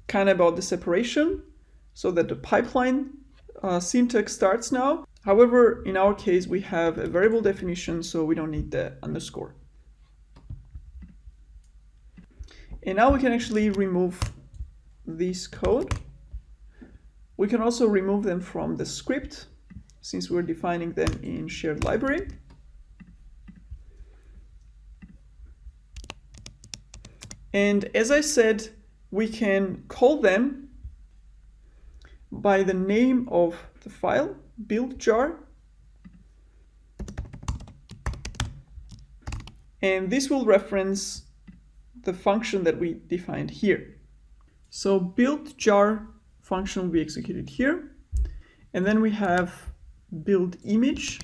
kind of about the separation so that the pipeline syntax starts now. However, in our case, we have a variable definition, so we don't need the underscore. And now we can actually remove this code. We can also remove them from the script, since we're defining them in shared library. And as I said, we can call them by the name of the file, build jar. And this will reference the function that we defined here. So build jar function will be executed here. And then we have build image.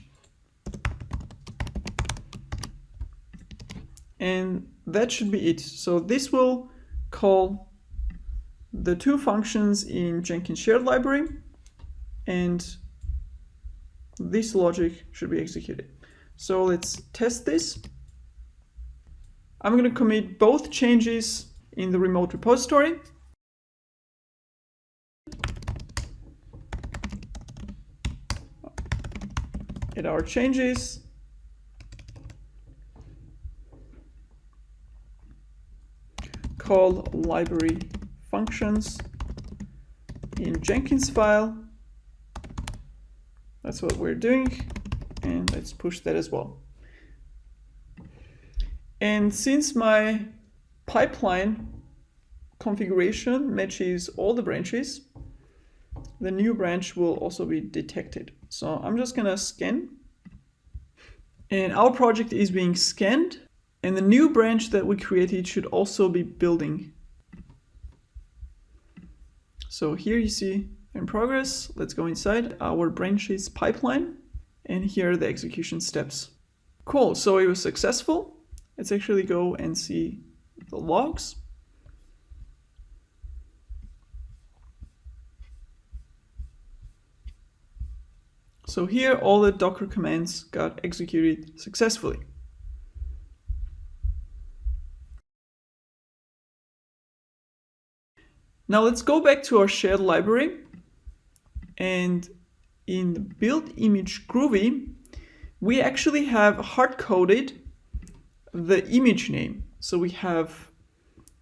And that should be it. So this will call the two functions in Jenkins shared library, and this logic should be executed. So let's test this. I'm going to commit both changes in the remote repository. Add our changes. Call library functions in Jenkins file. That's what we're doing. And let's push that as well. And since my pipeline configuration matches all the branches, the new branch will also be detected. So I'm just gonna scan. And our project is being scanned. And the new branch that we created should also be building. So here you see in progress. Let's go inside our branches pipeline. And here are the execution steps. Cool, so it was successful. Let's actually go and see the logs. So here all the Docker commands got executed successfully. Now let's go back to our shared library, and in the build image Groovy, we actually have hard-coded the image name. So we have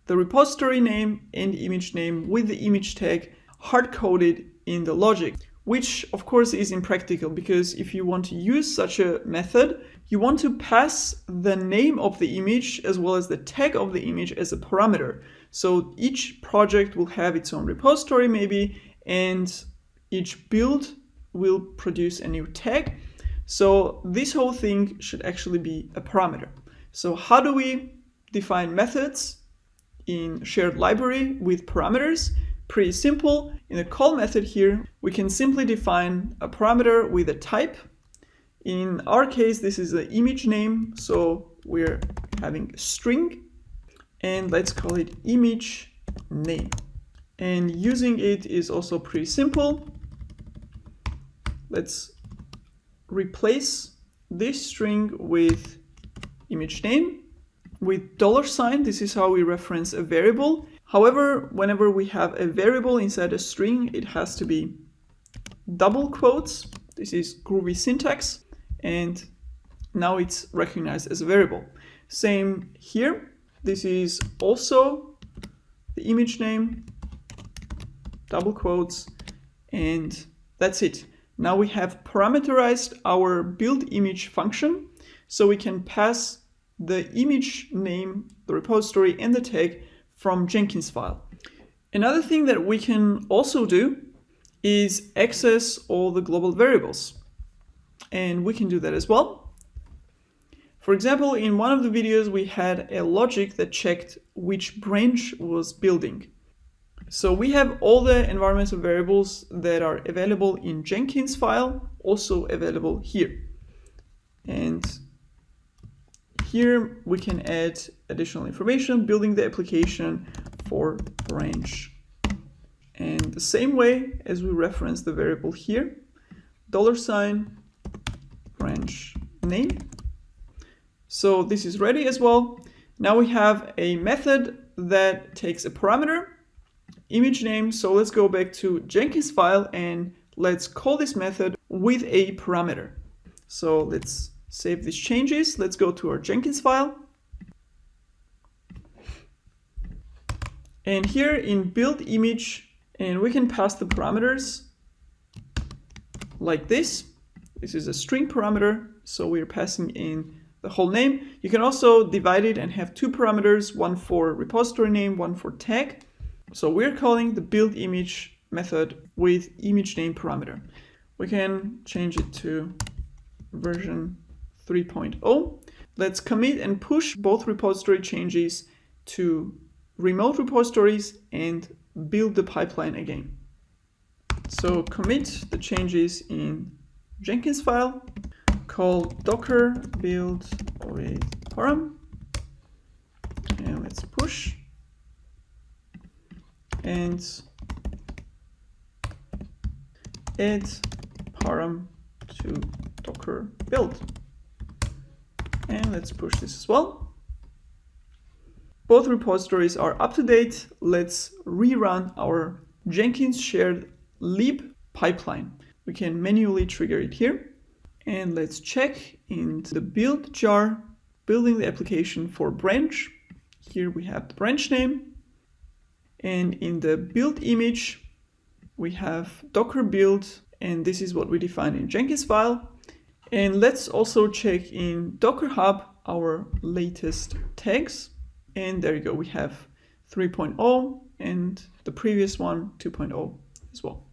the repository name and image name with the image tag hard-coded in the logic, which of course is impractical, because if you want to use such a method, you want to pass the name of the image as well as the tag of the image as a parameter. So each project will have its own repository maybe, and each build will produce a new tag. So this whole thing should actually be a parameter. So how do we define methods in shared library with parameters? Pretty simple. In the call method here, we can simply define a parameter with a type. In our case, this is the image name. So we're having a string, and let's call it image name. And using it is also pretty simple. Let's replace this string with image name with $. This is how we reference a variable. However, whenever we have a variable inside a string, it has to be double quotes. This is Groovy syntax, and now it's recognized as a variable. Same here. This is also the image name, double quotes, and that's it. Now we have parameterized our build image function, so we can pass the image name, the repository, and the tag from Jenkins file. Another thing that we can also do is access all the global variables, and we can do that as well. For example, in one of the videos, we had a logic that checked which branch was building. So we have all the environmental variables that are available in Jenkins file, also available here. And here we can add additional information, building the application for branch. And the same way as we reference the variable here, $ branch name. So this is ready as well. Now we have a method that takes a parameter, image name. So let's go back to Jenkins file and let's call this method with a parameter. So let's save these changes. Let's go to our Jenkins file. And here in build image, and we can pass the parameters like this. This is a string parameter, so we're passing in the whole name. You can also divide it and have two parameters, one for repository name, one for tag. So we're calling the build image method with image name parameter. We can change it to version 3.0. Let's commit and push both repository changes to remote repositories and build the pipeline again. So commit the changes in Jenkins file, call docker build with param, Jenkins add param to Docker build. And let's push this as well. Both repositories are up to date. Let's rerun our Jenkins shared lib pipeline. We can manually trigger it here. And let's check in the build jar, building the application for branch. Here we have the branch name. And in the build image, we have Docker build, and this is what we define in Jenkins file. And let's also check in Docker Hub our latest tags. And there you go, we have 3.0 and the previous one 2.0 as well.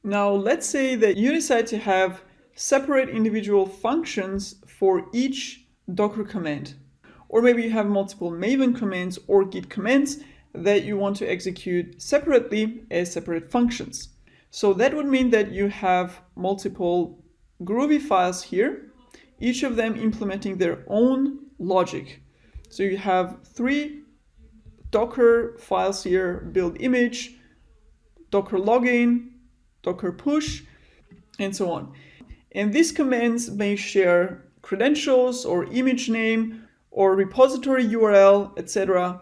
Now let's say that you decide to have separate individual functions for each Docker command. Or maybe you have multiple Maven commands or Git commands that you want to execute separately as separate functions. So that would mean that you have multiple Groovy files here, each of them implementing their own logic. So you have 3 Docker files here: build image, Docker login, Docker push, and so on. And these commands may share credentials or image name or repository URL, etc.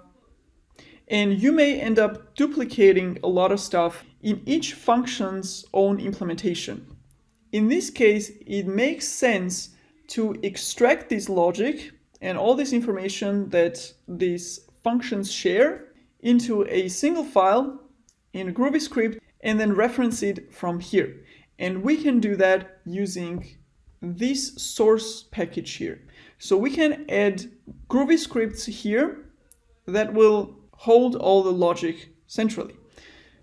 And you may end up duplicating a lot of stuff in each function's own implementation. In this case, it makes sense to extract this logic and all this information that these functions share into a single file in a Groovy script and then reference it from here. And we can do that using this source package here. So we can add Groovy scripts here that will hold all the logic centrally.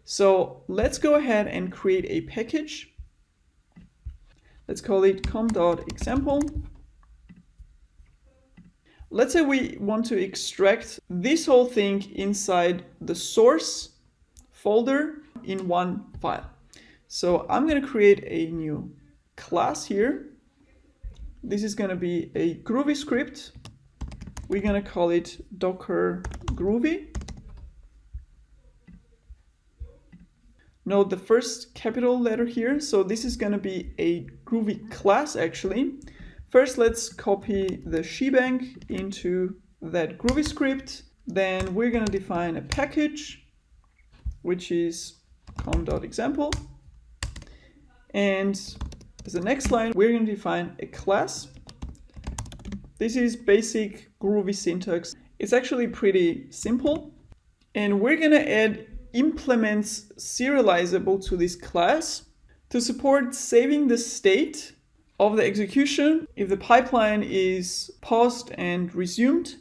So let's go ahead and create a package. Let's call it com.example. Let's say we want to extract this whole thing inside the source folder in one file. So I'm going to create a new class here. This is going to be a Groovy script. We're going to call it Docker Groovy. Note the first capital letter here. So this is going to be a Groovy class actually. First, let's copy the shebang into that Groovy script. Then we're going to define a package, which is com.example. And as the next line, we're going to define a class. This is basic Groovy syntax. It's actually pretty simple. And we're going to add implements serializable to this class to support saving the state of the execution if the pipeline is paused and resumed.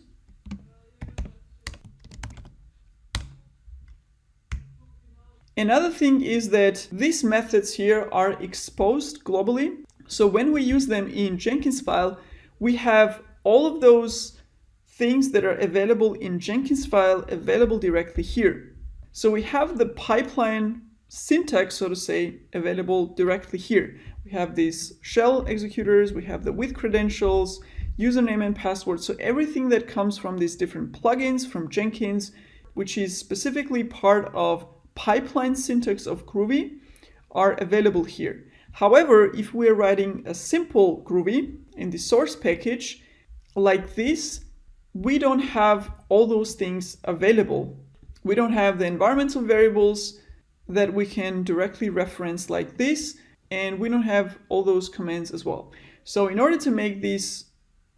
Another thing is that these methods here are exposed globally. So when we use them in Jenkins file, we have all of those things that are available in Jenkins file available directly here. So we have the pipeline syntax, so to say, available directly here. We have these shell executors, we have the with credentials, username and password. So everything that comes from these different plugins from Jenkins, which is specifically part of pipeline syntax of Groovy, are available here. However, if we're writing a simple Groovy in the source package like this, we don't have all those things available. We don't have the environmental variables that we can directly reference like this, and we don't have all those commands as well. So in order to make this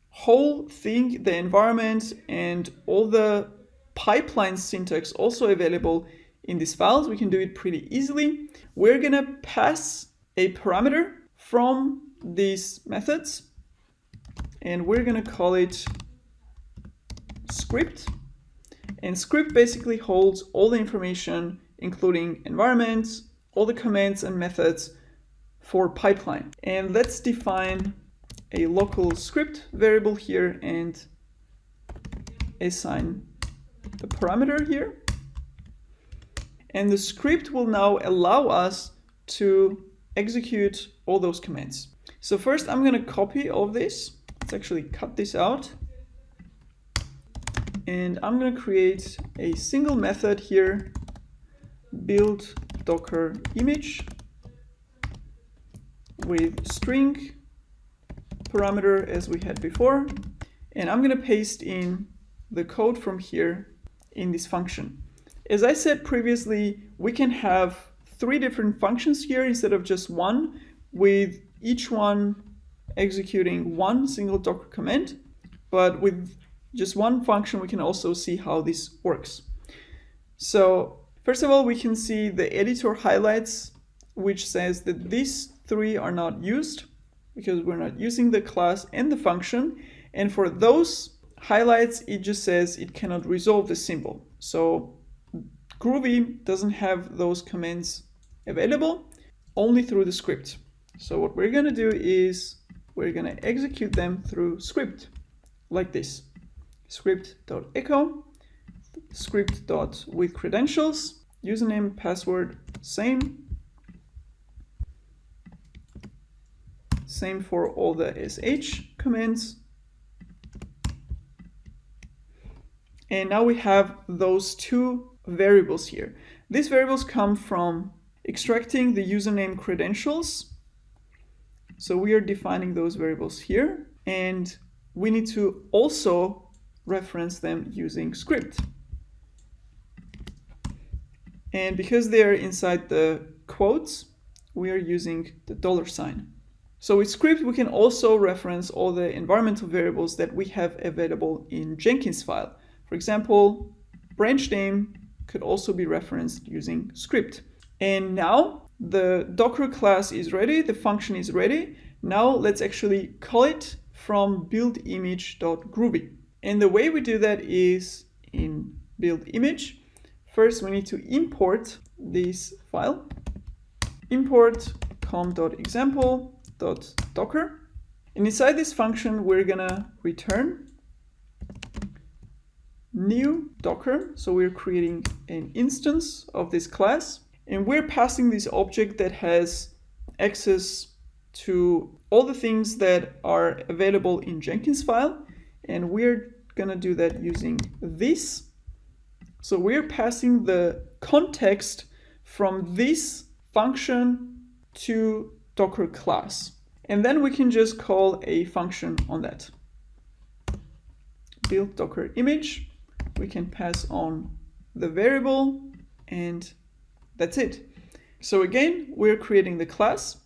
whole thing, the environment and all the pipeline syntax also available in these files, we can do it pretty easily. We're gonna pass a parameter from these methods, and we're gonna call it script. And script basically holds all the information, including environments, all the commands and methods for pipeline. And let's define a local script variable here and assign the parameter here. And the script will now allow us to execute all those commands. So first I'm going to copy all of this. Let's actually cut this out. And I'm going to create a single method here, build Docker image with string parameter as we had before. And I'm going to paste in the code from here in this function. As I said previously, we can have 3 different functions here instead of just one, with each one executing one single Docker command. But with just one function, we can also see how this works. So first of all, we can see the editor highlights, which says that these 3 are not used because we're not using the class and the function. And for those highlights, it just says it cannot resolve the symbol. So Groovy doesn't have those commands available, only through the script. So what we're going to do is we're going to execute them through script, like this. Script.echo, script.withCredentials, username, password, same. Same for all the sh commands. And now we have those 2 variables here. These variables come from extracting the username credentials. So we are defining those variables here, and we need to also reference them using script. And because they're inside the quotes, we are using the $sign. So with script, we can also reference all the environmental variables that we have available in Jenkins file. For example, branch name could also be referenced using script. And now the Docker class is ready, the function is ready. Now let's actually call it from buildImage.groovy. And the way we do that is in buildImage. First, we need to import this file. Import com.example.docker. And inside this function, we're gonna return new Docker. So we're creating an instance of this class, and we're passing this object that has access to all the things that are available in Jenkins file. And we're gonna do that using this. So we're passing the context from this function to Docker class. And then we can just call a function on that. Build Docker image. We can pass on the variable, and that's it. So again, we're creating the class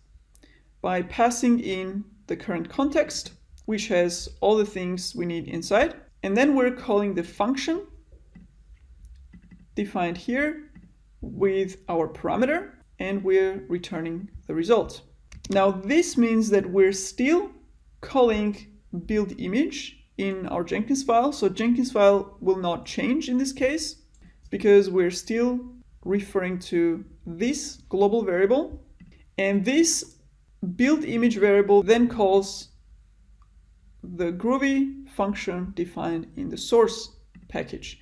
by passing in the current context, which has all the things we need inside. And then we're calling the function defined here with our parameter, and we're returning the result. Now this means that we're still calling build image in our Jenkins file. So Jenkins file will not change in this case because we're still referring to this global variable, and this build image variable then calls the Groovy function defined in the source package.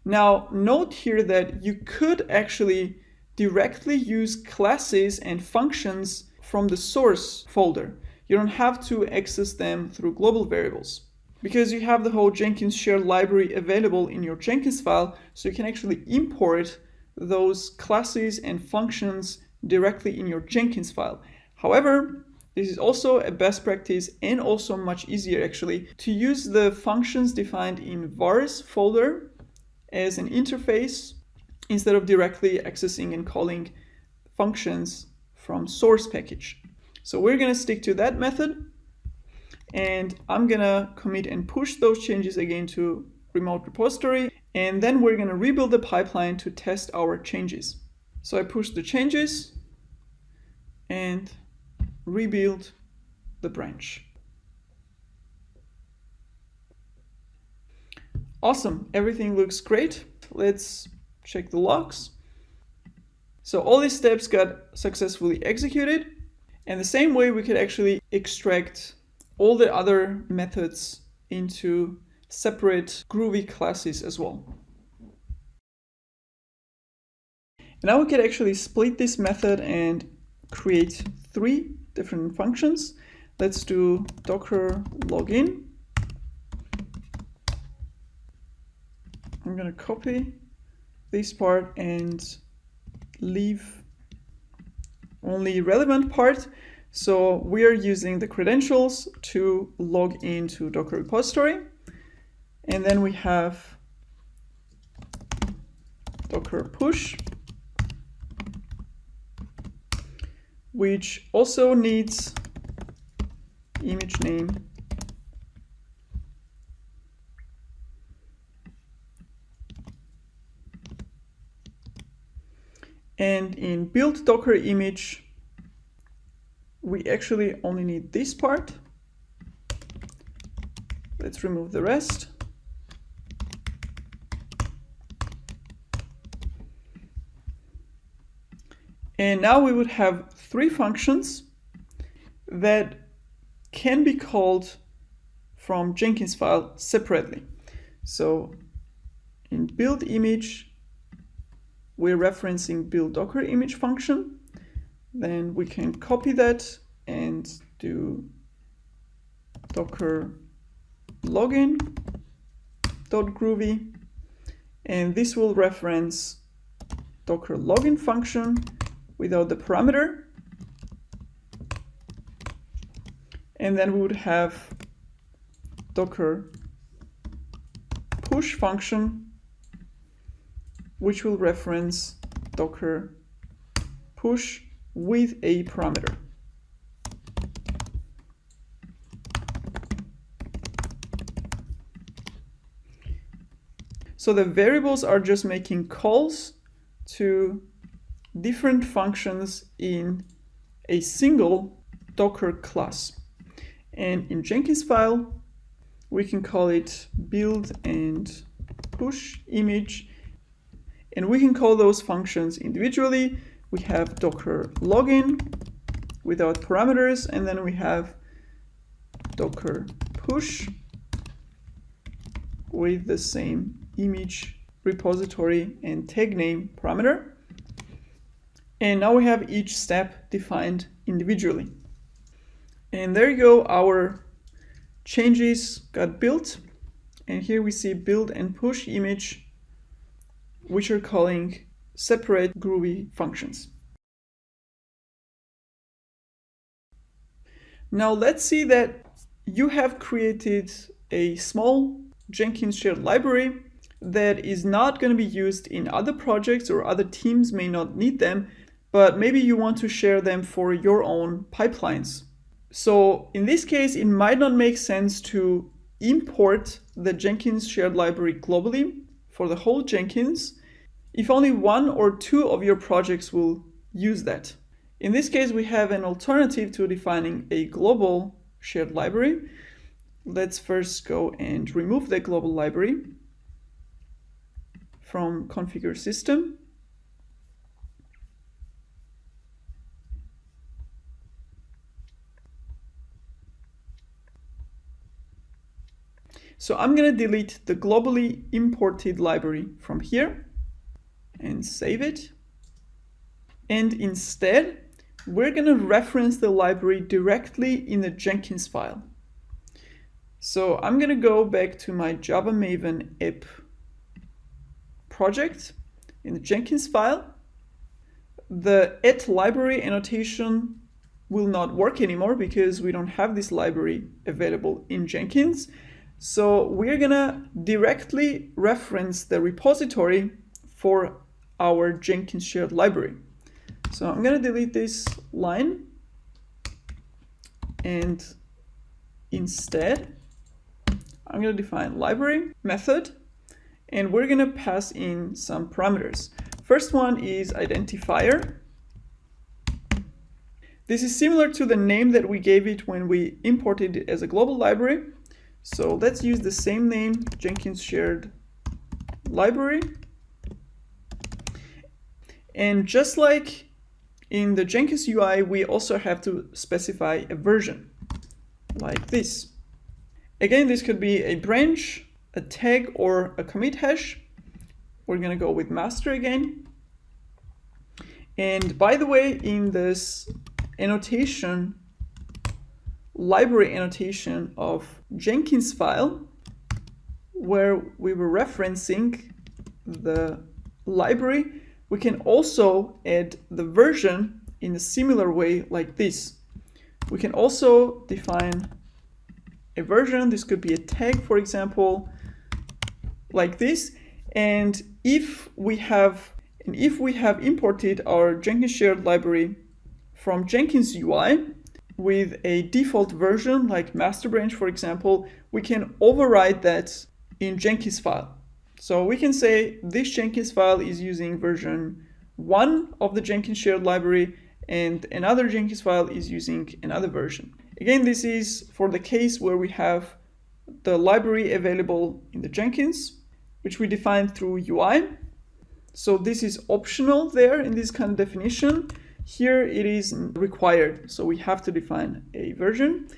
Now note here that you could actually directly use classes and functions from the source folder. You don't have to access them through global variables because you have the whole Jenkins shared library available in your Jenkins file, so you can actually import those classes and functions directly in your Jenkins file. However, this is also a best practice and also much easier actually to use the functions defined in vars folder as an interface instead of directly accessing and calling functions from source package. So we're going to stick to that method, and I'm going to commit and push those changes again to remote repository, and then we're going to rebuild the pipeline to test our changes. So I push the changes and rebuild the branch. Awesome, everything looks great. Let's check the logs. So all these steps got successfully executed, and the same way we could actually extract all the other methods into separate Groovy classes as well. Now we could actually split this method and create 3 different functions. Let's do docker login. going to copy this part and leave only relevant part. So we are using the credentials to log into Docker repository. And then we have Docker push, which also needs image name and in build Docker image we actually only need this part. Let's remove the rest. And now we would have three functions that can be called from Jenkins file separately. So in build image, we're referencing build Docker image function. Then we can copy that and do Docker login.groovy. And this will reference Docker login function without the parameter. And then we would have Docker push function, which will reference Docker push with a parameter. So the variables are just making calls to different functions in a single Docker class. And in Jenkins file, we can call it build and push image. And we can call those functions individually. We have Docker login without parameters, and then we have Docker push with the same image repository and tag name parameter. And now we have each step defined individually. And there you go, our changes got built. And here we see build and push image, which are calling separate Groovy functions. Now let's see that you have created a small Jenkins shared library that is not going to be used in other projects, or other teams may not need them, but maybe you want to share them for your own pipelines. So in this case, it might not make sense to import the Jenkins shared library globally for the whole Jenkins if only one or two of your projects will use that. In this case, we have an alternative to defining a global shared library. Let's first go and remove the global library from configure system. So I'm going to delete the globally imported library from here and save it. And instead, we're going to reference the library directly in the Jenkins file. So I'm going to go back to my Java Maven app project in the Jenkins file. The @library annotation will not work anymore because we don't have this library available in Jenkins. So we're gonna directly reference the repository for our Jenkins shared library. So I'm gonna delete this line, and instead I'm gonna define library method, and we're gonna pass in some parameters. First one is identifier. This is similar to the name that we gave it when we imported it as a global library. So let's use the same name, Jenkins shared library. And just like in the Jenkins UI, we also have to specify a version like this. Again, this could be a branch, a tag, or a commit hash. We're going to go with master again. And by the way, in this annotation, library annotation of Jenkins file, where we were referencing the library, we can also add the version in a similar way like this. We can also define a version. This could be a tag, for example, like this. And if we have imported our Jenkins shared library from Jenkins UI with a default version like master branch, for example, we can override that in Jenkins file. So we can say this Jenkins file is using version 1 of the Jenkins shared library, and another Jenkins file is using another version. Again, this is for the case where we have the library available in the Jenkins, which we define through UI. So this is optional there in this kind of definition. Here it is required, so we have to define a version.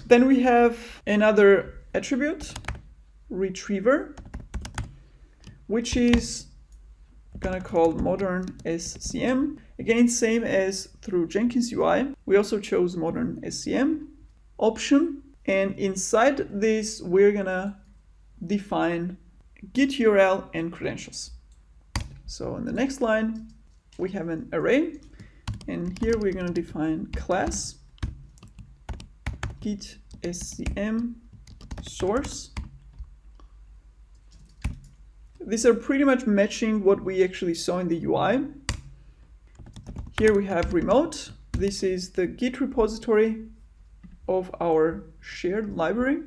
Then we have another attribute, retriever, which is gonna call modern SCM. Again, same as through Jenkins UI. We also chose modern SCM option, and inside this we're gonna define Git URL and credentials. So in the next line we have an array, and here we're going to define class Git SCM source. These are pretty much matching what we actually saw in the UI. Here we have remote. This is the Git repository of our shared library.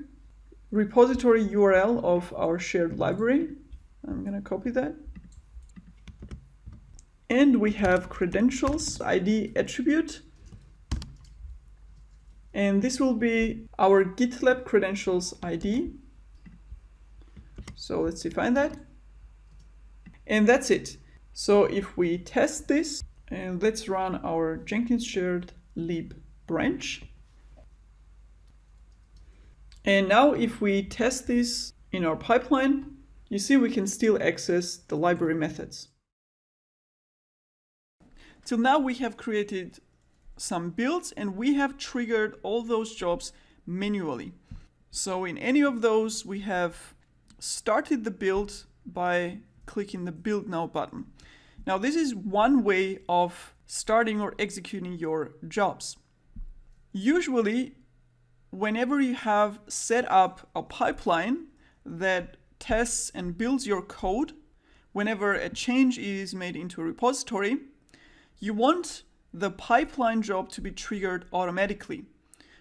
Repository URL of our shared library. I'm going to copy that. And we have credentials ID attribute. And this will be our GitLab credentials ID. So let's define that. And that's it. So if we test this, and let's run our Jenkins shared lib branch. And now if we test this in our pipeline, you see we can still access the library methods. Till now we have created some builds and we have triggered all those jobs manually. So in any of those, we have started the build by clicking the Build Now button. Now this is one way of starting or executing your jobs. Usually, whenever you have set up a pipeline that tests and builds your code, whenever a change is made into a repository, you want the pipeline job to be triggered automatically,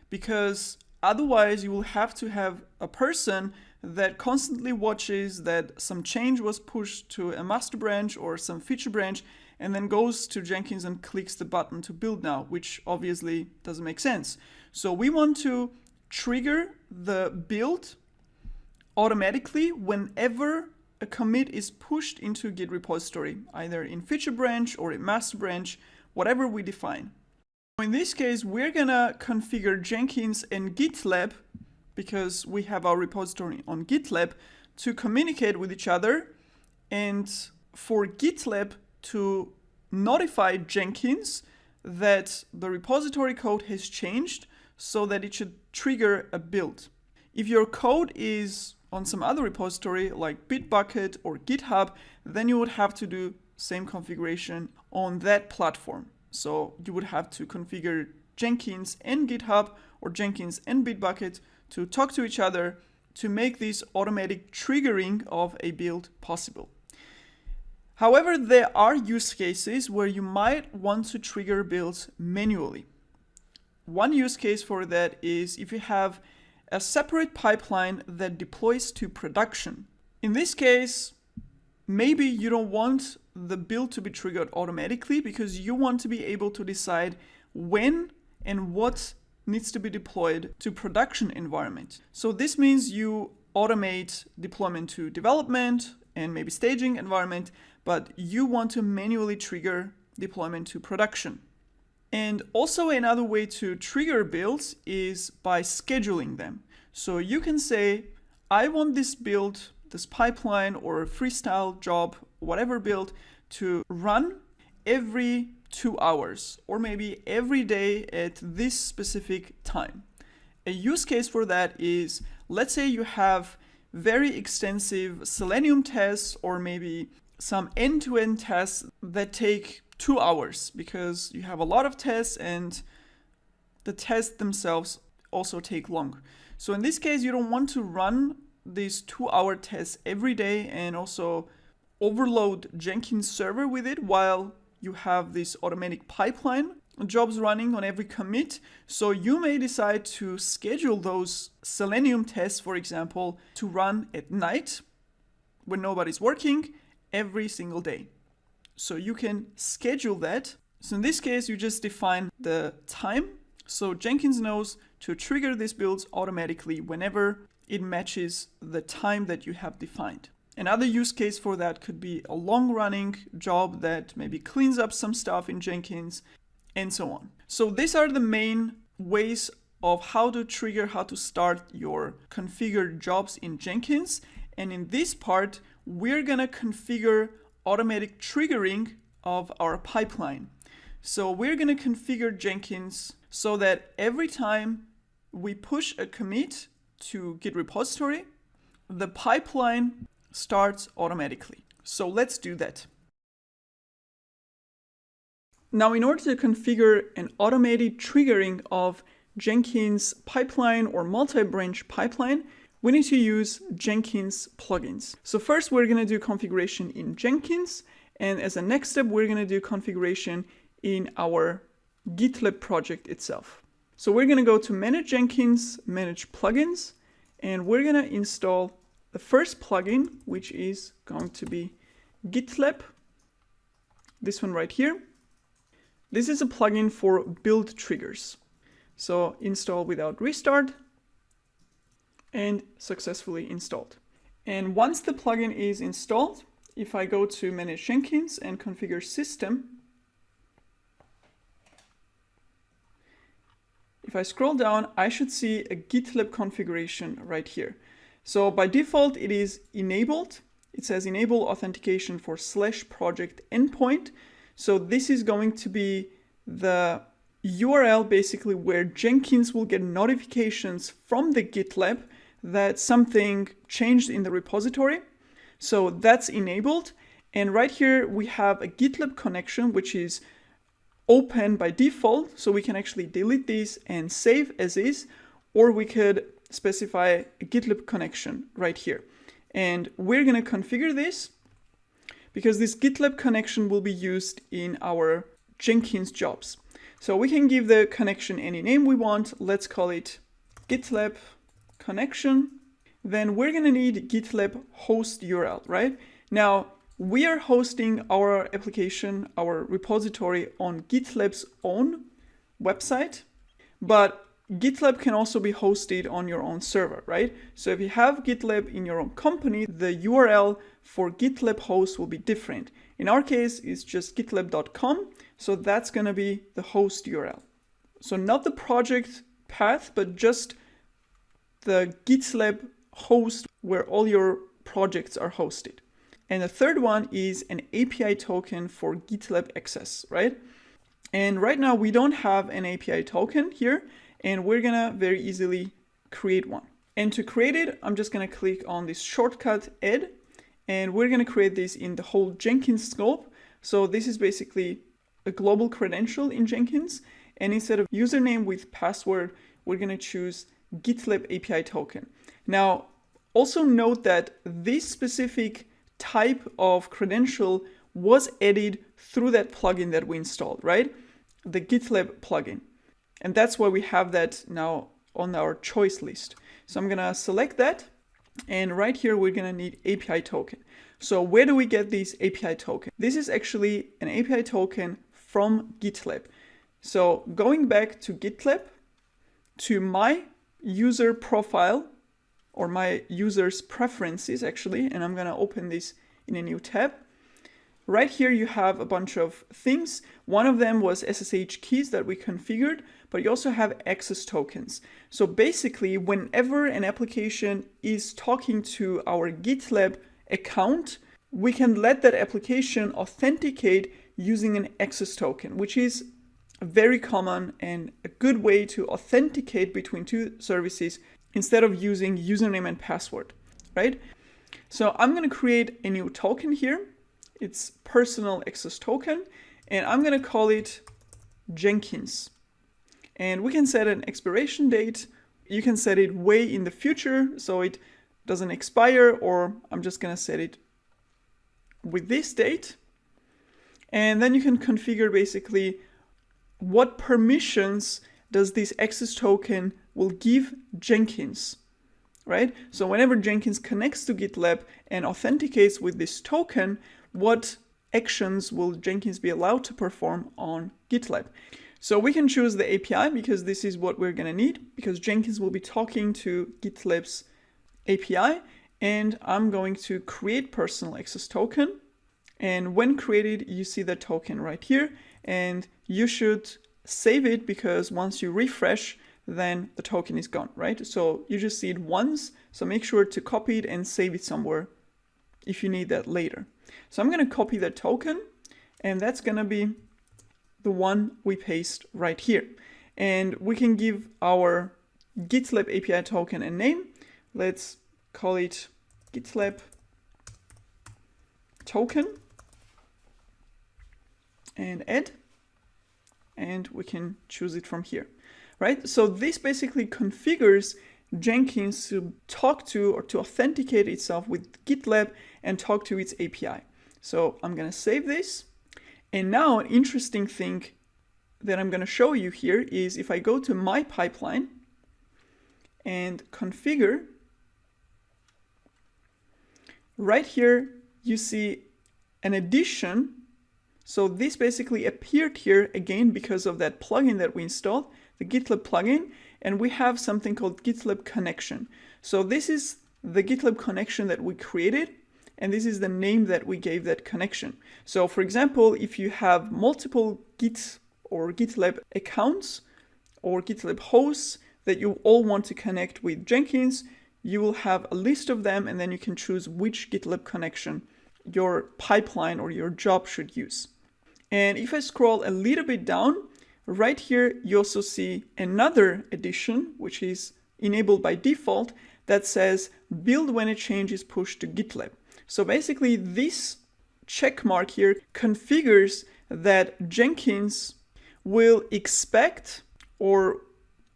because otherwise you will have to have a person that constantly watches that some change was pushed to a master branch or some feature branch and then goes to Jenkins and clicks the button to build now, which obviously doesn't make sense. So we want to trigger the build automatically whenever a commit is pushed into a Git repository, either in feature branch or in master branch, whatever we define. In this case, we're gonna configure Jenkins and GitLab, because we have our repository on GitLab, to communicate with each other, and for GitLab to notify Jenkins that the repository code has changed so that it should trigger a build. If your code is on some other repository like Bitbucket or GitHub, then you would have to do same configuration on that platform. So you would have to configure Jenkins and GitHub or Jenkins and Bitbucket to talk to each other to make this automatic triggering of a build possible. However, there are use cases where you might want to trigger builds manually. One use case for that is if you have a separate pipeline that deploys to production. In this case, maybe you don't want the build to be triggered automatically because you want to be able to decide when and what needs to be deployed to production environment. So this means you automate deployment to development and maybe staging environment, but you want to manually trigger deployment to production. And also another way to trigger builds is by scheduling them. So you can say, I want this build, this pipeline or freestyle job, whatever build, to run every 2 hours or maybe every day at this specific time. A use case for that is, let's say you have very extensive Selenium tests or maybe some end-to-end tests that take 2 hours, because you have a lot of tests and the tests themselves also take long. So in this case, you don't want to run these 2-hour tests every day and also overload Jenkins server with it while you have this automatic pipeline jobs running on every commit. So you may decide to schedule those Selenium tests, for example, to run at night when nobody's working every single day. So you can schedule that. So in this case, you just define the time. So Jenkins knows to trigger these builds automatically whenever it matches the time that you have defined. Another use case for that could be a long-running job that maybe cleans up some stuff in Jenkins and so on. So these are the main ways of how to trigger, how to start your configured jobs in Jenkins. And in this part, we're gonna configure automatic triggering of our pipeline. So we're gonna configure Jenkins so that every time we push a commit to Git repository, the pipeline starts automatically. So let's do that. Now, in order to configure an automated triggering of Jenkins pipeline or multi-branch pipeline, we need to use Jenkins plugins. So first we're going to do configuration in Jenkins, and as a next step, we're going to do configuration in our GitLab project itself. So we're going to go to Manage Jenkins, Manage Plugins, and we're going to install the first plugin, which is going to be GitLab, this one right here. This is a plugin for build triggers. So install without restart, and successfully installed. And once the plugin is installed, if I go to Manage Jenkins and Configure System, if I scroll down, I should see a GitLab configuration right here. So by default, it is enabled. It says enable authentication for /project endpoint. So this is going to be the URL basically where Jenkins will get notifications from the GitLab that something changed in the repository. So that's enabled. And right here we have a GitLab connection, which is open by default. So we can actually delete these and save as is, or we could specify a GitLab connection right here. And we're going to configure this because this GitLab connection will be used in our Jenkins jobs. So we can give the connection any name we want. Let's call it GitLab connection. Then we're going to need GitLab host URL, right? Now, we are hosting our application, our repository on GitLab's own website, but GitLab can also be hosted on your own server, right? So if you have GitLab in your own company, the URL for GitLab host will be different. In our case, it's just gitlab.com. So that's going to be the host URL. So not the project path, but just the GitLab host where all your projects are hosted. And the third one is an API token for GitLab access, right? And right now we don't have an API token here, and we're gonna very easily create one. And to create it, I'm just gonna click on this shortcut add, and we're gonna create this in the whole Jenkins scope. So this is basically a global credential in Jenkins. And instead of username with password, we're gonna choose GitLab API token. Now, also note that this specific type of credential was added through that plugin that we installed, right? The GitLab plugin. And that's why we have that now on our choice list. So I'm gonna select that. And right here, we're gonna need API token. So where do we get this API token? This is actually an API token from GitLab. So going back to GitLab, to my user profile, or my user's preferences actually, and I'm gonna open this in a new tab. Right here you have a bunch of things. One of them was SSH keys that we configured, but you also have access tokens. So basically, whenever an application is talking to our GitLab account, we can let that application authenticate using an access token, which is very common and a good way to authenticate between two services instead of using username and password. right? So I'm going to create a new token here. It's personal access token, and I'm going to call it Jenkins. And we can set an expiration date. You can set it way in the future so it doesn't expire, or I'm just going to set it with this date. And then you can configure basically what permissions does this access token will give Jenkins, right? So whenever Jenkins connects to GitLab and authenticates with this token, what actions will Jenkins be allowed to perform on GitLab? So we can choose the API because this is what we're going to need, because Jenkins will be talking to GitLab's API, and I'm going to create personal access token. And when created, you see the token right here, and you should save it because once you refresh, then the token is gone, right? So you just see it once, so make sure to copy it and save it somewhere if you need that later. So I'm going to copy that token, and that's going to be the one we paste right here. And we can give our GitLab API token a name. Let's call it GitLab token and add, and we can choose it from here, right? So this basically configures Jenkins to talk to or to authenticate itself with GitLab and talk to its API. So I'm going to save this. And now an interesting thing that I'm going to show you here is if I go to my pipeline and configure, right here you see an addition. So this basically appeared here again because of that plugin that we installed, the GitLab plugin, and we have something called GitLab connection. So this is the GitLab connection that we created, and this is the name that we gave that connection. So for example, if you have multiple Git or GitLab accounts or GitLab hosts that you all want to connect with Jenkins, you will have a list of them, and then you can choose which GitLab connection your pipeline or your job should use. And if I scroll a little bit down, right here, you also see another addition, which is enabled by default, that says build when a change is pushed to GitLab. So basically this check mark here configures that Jenkins will expect or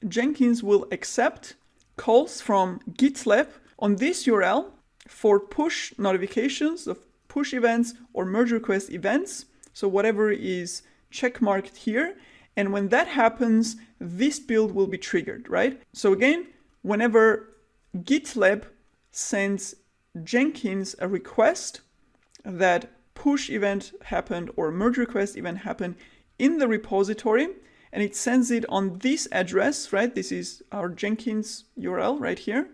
Jenkins will accept calls from GitLab on this URL for push notifications of push events or merge request events. So whatever is checkmarked here. And when that happens, this build will be triggered, right? So again, whenever GitLab sends Jenkins a request that push event happened or merge request event happened in the repository, and it sends it on this address, right? This is our Jenkins URL right here,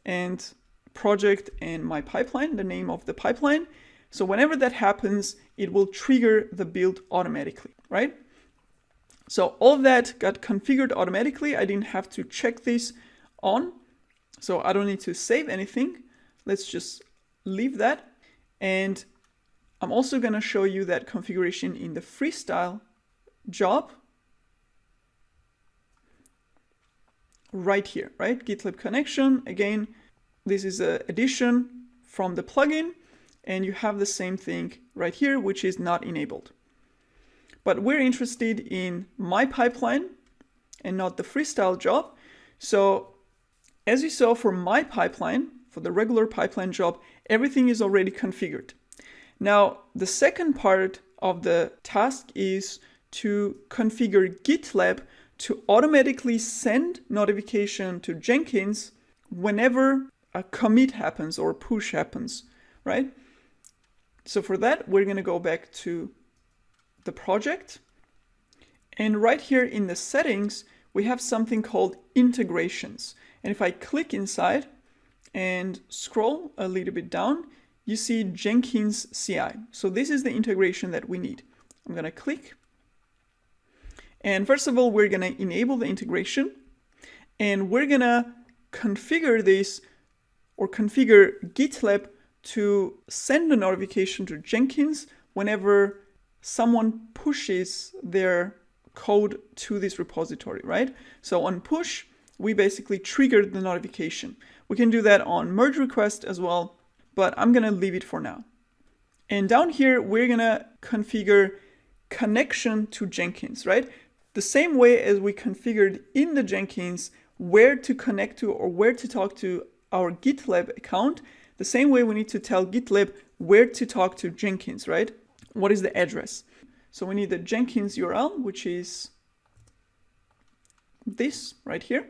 and project and my pipeline, the name of the pipeline. So whenever that happens, it will trigger the build automatically, right? So all of that got configured automatically. I didn't have to check this on, so I don't need to save anything. Let's just leave that. And I'm also going to show you that configuration in the freestyle job right here, right? GitLab connection. Again, this is an addition from the plugin, and you have the same thing right here, which is not enabled. But we're interested in my pipeline and not the freestyle job. So as you saw for my pipeline, for the regular pipeline job, everything is already configured. Now, the second part of the task is to configure GitLab to automatically send notification to Jenkins whenever a commit happens or push happens, right? So for that, we're going to go back to the project. And right here in the settings, we have something called integrations. And if I click inside and scroll a little bit down, you see Jenkins CI. So this is the integration that we need. I'm going to click. And first of all, we're going to enable the integration. And we're going to configure this or configure GitLab to send a notification to Jenkins whenever someone pushes their code to this repository, right? So on push, we basically triggered the notification. We can do that on merge request as well, but I'm gonna leave it for now. And down here, we're gonna configure connection to Jenkins, right? The same way as we configured in the Jenkins where to connect to or where to talk to our GitLab account, the same way we need to tell GitLab where to talk to Jenkins, right? What is the address? So we need the Jenkins URL, which is this right here,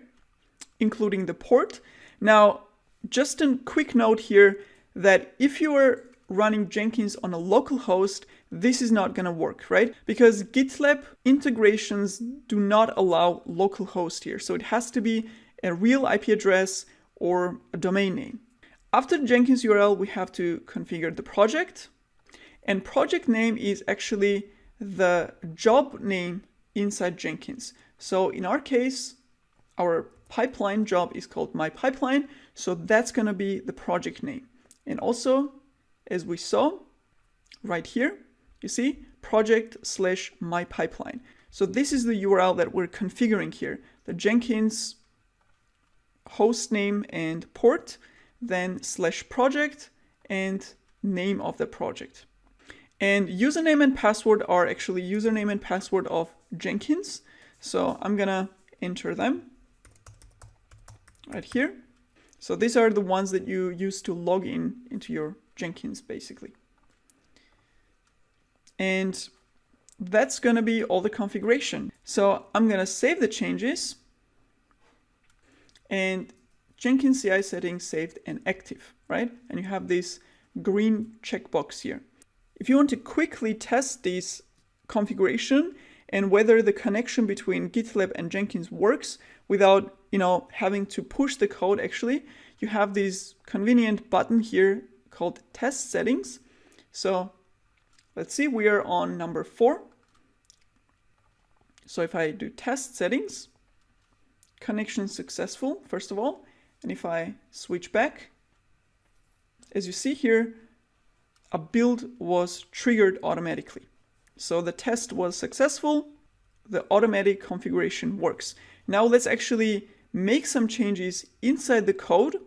including the port. Now, just a quick note here that if you are running Jenkins on a local host, this is not going to work, right? Because GitLab integrations do not allow local host here. So it has to be a real IP address or a domain name. After the Jenkins URL, we have to configure the project. And project name is actually the job name inside Jenkins. So in our case, our pipeline job is called my pipeline. So that's going to be the project name. And also, as we saw right here, you see project/my pipeline. So this is the URL that we're configuring here, the Jenkins host name and port, then /project and name of the project. And username and password are actually username and password of Jenkins. So I'm gonna enter them right here. So these are the ones that you use to log in into your Jenkins basically. And that's gonna be all the configuration. So I'm gonna save the changes and Jenkins CI settings saved and active, right? And you have this green checkbox here. If you want to quickly test this configuration and whether the connection between GitLab and Jenkins works without, having to push the code actually, you have this convenient button here called test settings. So let's see, we are on number 4. So if I do test settings, connection successful, first of all. And if I switch back, as you see here, a build was triggered automatically. So the test was successful, the automatic configuration works. Now let's actually make some changes inside the code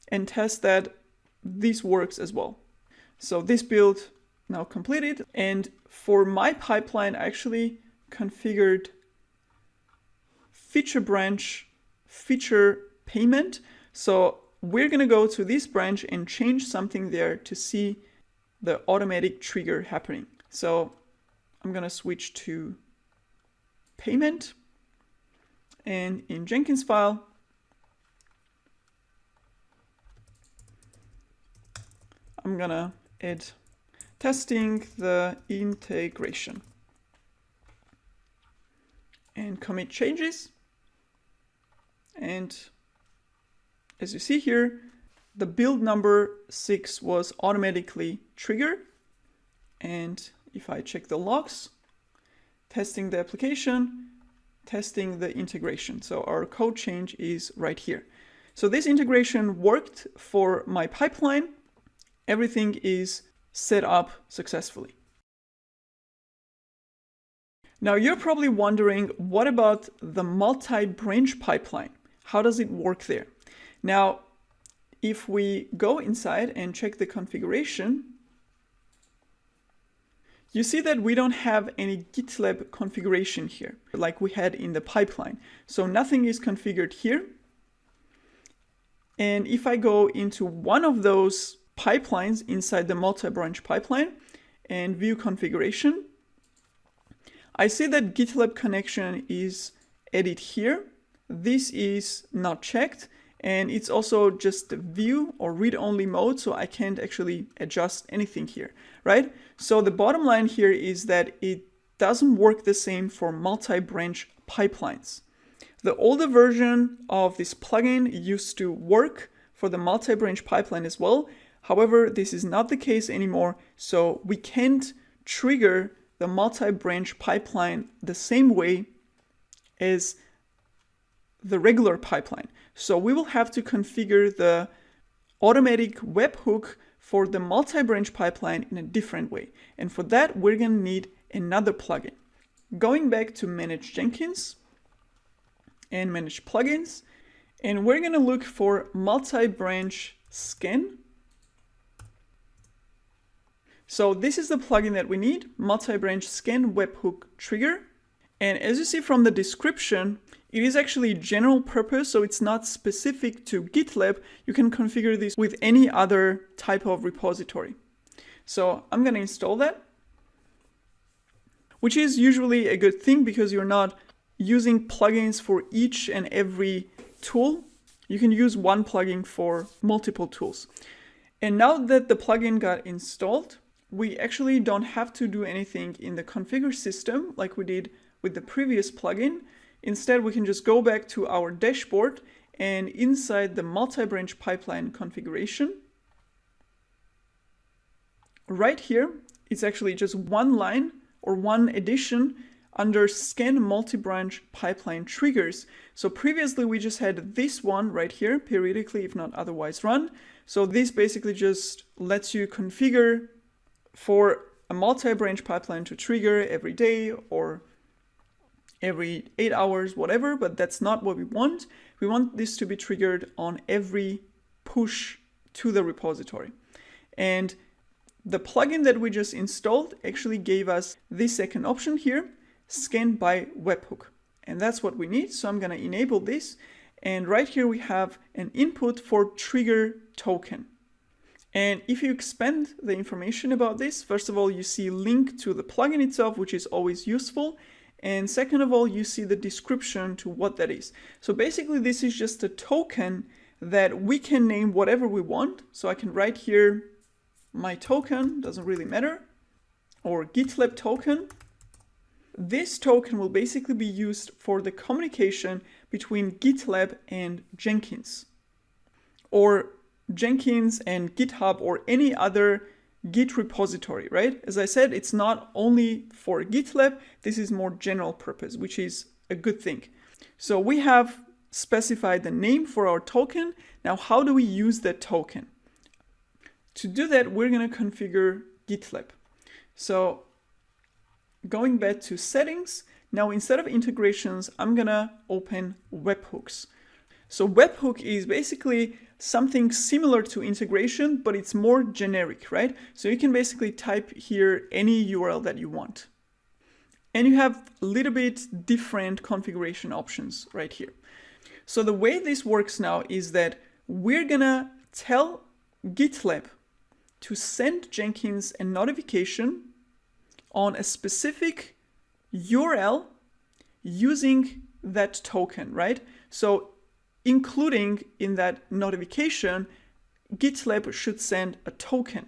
and test that this works as well. So this build now completed. And for my pipeline, I actually configured feature branch, feature payment. So we're gonna go to this branch and change something there to see the automatic trigger happening. So I'm gonna switch to payment, and in Jenkins file, I'm gonna add testing the integration and commit changes. And as you see here, the build number 6 was automatically triggered. And if I check the logs, testing the application, testing the integration. So our code change is right here. So this integration worked for my pipeline. Everything is set up successfully. Now you're probably wondering, what about the multi-branch pipeline? How does it work there? Now, if we go inside and check the configuration, you see that we don't have any GitLab configuration here, like we had in the pipeline. So nothing is configured here. And if I go into one of those pipelines inside the multi-branch pipeline and view configuration, I see that GitLab connection is added here. This is not checked. And it's also just the view or read-only mode, so I can't actually adjust anything here, right? So the bottom line here is that it doesn't work the same for multi-branch pipelines. The older version of this plugin used to work for the multi-branch pipeline as well. However, this is not the case anymore, so we can't trigger the multi-branch pipeline the same way as the regular pipeline. So we will have to configure the automatic webhook for the multi-branch pipeline in a different way. And for that, we're going to need another plugin. Going back to Manage Jenkins and Manage Plugins, And we're going to look for multi-branch scan. So this is the plugin that we need, multi-branch scan webhook trigger. And as you see from the description, it is actually general purpose, so it's not specific to GitLab. You can configure this with any other type of repository. So I'm going to install that, which is usually a good thing because you're not using plugins for each and every tool. You can use one plugin for multiple tools. And now that the plugin got installed, we actually don't have to do anything in the configure system like we did with the previous plugin. Instead, we can just go back to our dashboard and inside the multi-branch pipeline configuration, right here, it's actually just one line or one addition under scan multi-branch pipeline triggers. So previously we just had this one right here, periodically if not otherwise run. So this basically just lets you configure for a multi-branch pipeline to trigger every day or every 8 hours, whatever, but that's not what we want. We want this to be triggered on every push to the repository. And the plugin that we just installed actually gave us this second option here, scan by webhook. And that's what we need. So I'm going to enable this. And right here we have an input for trigger token. And if you expand the information about this, first of all, you see link to the plugin itself, which is always useful. And second of all, you see the description to what that is. So basically, this is just a token that we can name whatever we want. So I can write here my token, doesn't really matter, or GitLab token. This token will basically be used for the communication between GitLab and Jenkins, or Jenkins and GitHub, or any other Git repository, right? As I said, it's not only for GitLab, this is more general purpose, which is a good thing. So we have specified the name for our token. Now, how do we use that token? To do that, we're going to configure GitLab. So going back to settings, now instead of integrations, I'm going to open webhooks. So webhook is basically something similar to integration, but it's more generic, right? So you can basically type here any URL that you want. And you have a little bit different configuration options right here. So the way this works now is that we're gonna tell GitLab to send Jenkins a notification on a specific URL using that token, right? So including in that notification, GitLab should send a token.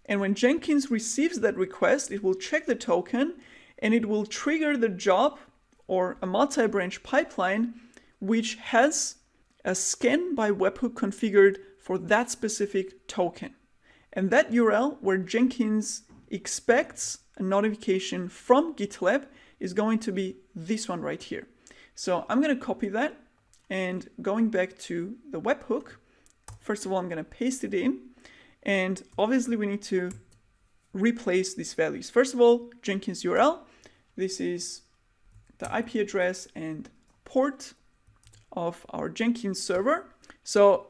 And when Jenkins receives that request, it will check the token and it will trigger the job or a multi-branch pipeline which has a scan by webhook configured for that specific token. And that URL where Jenkins expects a notification from GitLab is going to be this one right here. So I'm going to copy that. And going back to the webhook, first of all, I'm going to paste it in. And obviously, we need to replace these values. First of all, Jenkins URL. This is the IP address and port of our Jenkins server. So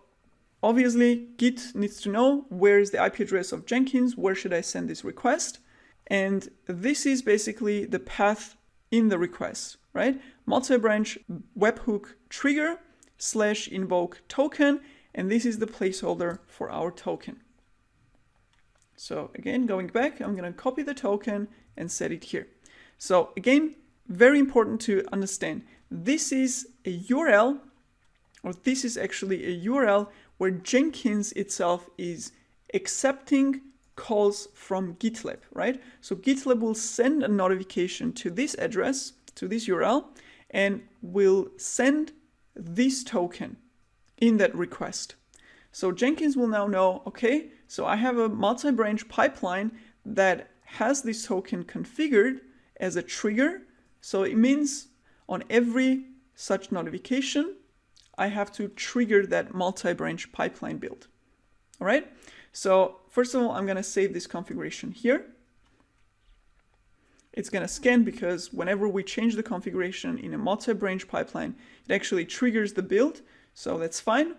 obviously, Git needs to know where is the IP address of Jenkins, where should I send this request? And this is basically the path in the request, right? Multi-branch webhook trigger / invoke token, and this is the placeholder for our token. So again, going back, I'm going to copy the token and set it here. So again, very important to understand, this is a URL, or this is actually a URL where Jenkins itself is accepting calls from GitLab, right? So GitLab will send a notification to this address, to this URL, and will send this token in that request. So Jenkins will now know, okay, so I have a multi-branch pipeline that has this token configured as a trigger. So it means on every such notification, I have to trigger that multi-branch pipeline build. All right. So first of all, I'm going to save this configuration here. It's going to scan because whenever we change the configuration in a multi-branch pipeline, it actually triggers the build. So that's fine.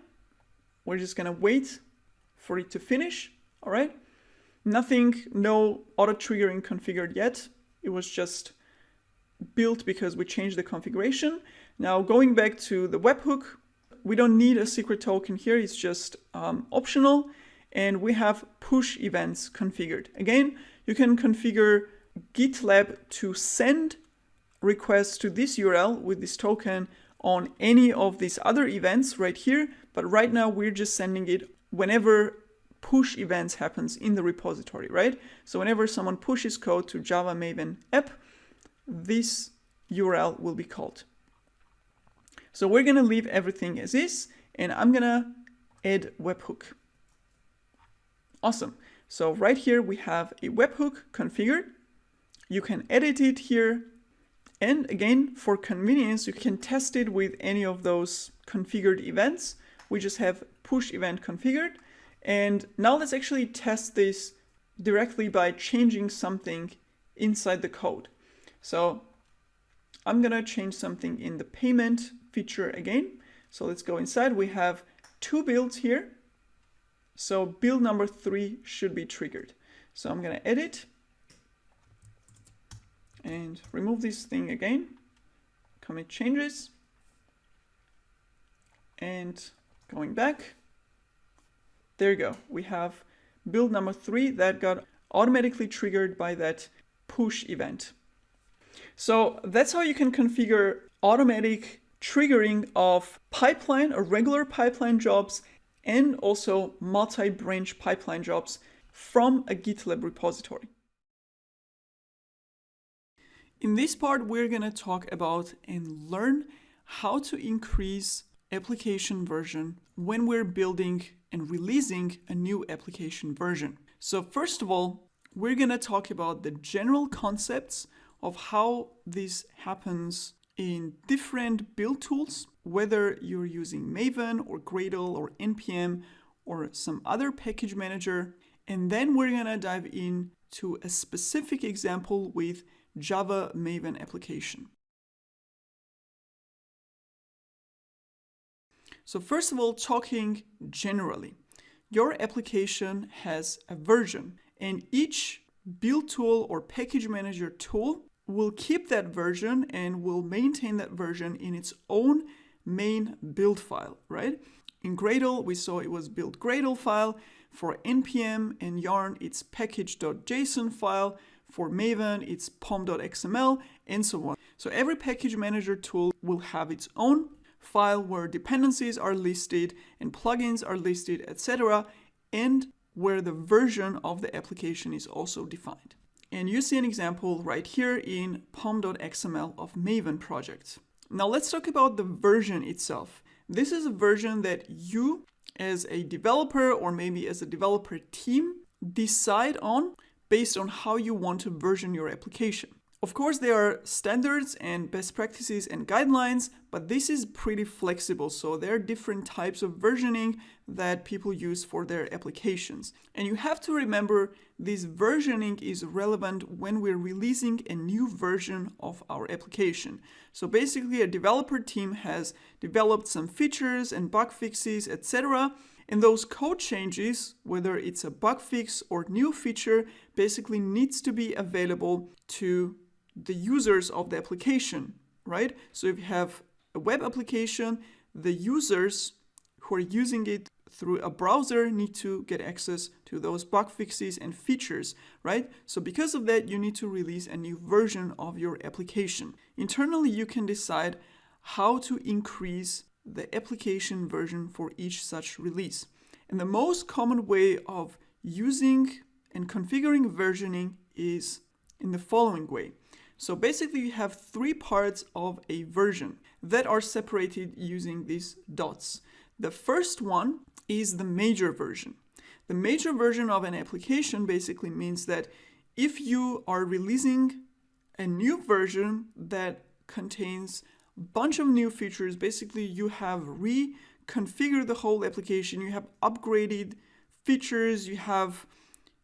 We're just gonna wait for it to finish. All right. Nothing, no auto triggering configured yet. It was just built because we changed the configuration. Now going back to the webhook, we don't need a secret token here. It's just optional. And we have push events configured. Again, you can configure GitLab to send requests to this URL with this token on any of these other events right here. But right now we're just sending it whenever push events happens in the repository, right? So whenever someone pushes code to Java Maven app, this URL will be called. So we're gonna leave everything as is, and I'm gonna add webhook. Awesome. So right here we have a webhook configured. You can edit it here. And again, for convenience, you can test it with any of those configured events. We just have push event configured. And now let's actually test this directly by changing something inside the code. So I'm gonna change something in the payment feature again. So let's go inside. We have 2 builds here. So build number 3 should be triggered. So I'm gonna edit and remove this thing again, commit changes, and going back, there you go. We have build number 3 that got automatically triggered by that push event. So that's how you can configure automatic triggering of pipeline or regular pipeline jobs and also multi-branch pipeline jobs from a GitLab repository. In this part, we're going to talk about and learn how to increase application version when we're building and releasing a new application version. So first of all, we're going to talk about the general concepts of how this happens in different build tools, whether you're using Maven or Gradle or NPM or some other package manager. And then we're going to dive into a specific example with Java Maven application. So first of all, talking generally, your application has a version, and each build tool or package manager tool will keep that version and will maintain that version in its own main build file, right? In Gradle, we saw it was build Gradle file. For NPM and Yarn, it's package.json file. For Maven, it's pom.xml, and so on. So every package manager tool will have its own file where dependencies are listed and plugins are listed, etc., and where the version of the application is also defined. And you see an example right here in pom.xml of Maven project. Now let's talk about the version itself. This is a version that you as a developer or maybe as a developer team decide on based on how you want to version your application. Of course, there are standards and best practices and guidelines, but this is pretty flexible. So there are different types of versioning that people use for their applications. And you have to remember this versioning is relevant when we're releasing a new version of our application. So basically, a developer team has developed some features and bug fixes, etc. And those code changes, whether it's a bug fix or new feature, basically needs to be available to the users of the application, right? So if you have a web application, the users who are using it through a browser need to get access to those bug fixes and features, right? So because of that, you need to release a new version of your application. Internally, you can decide how to increase the application version for each such release. And the most common way of using and configuring versioning is in the following way. So basically you have 3 parts of a version that are separated using these dots. The first one is the major version. The major version of an application basically means that if you are releasing a new version that contains a bunch of new features, basically you have reconfigured the whole application, you have upgraded features, you have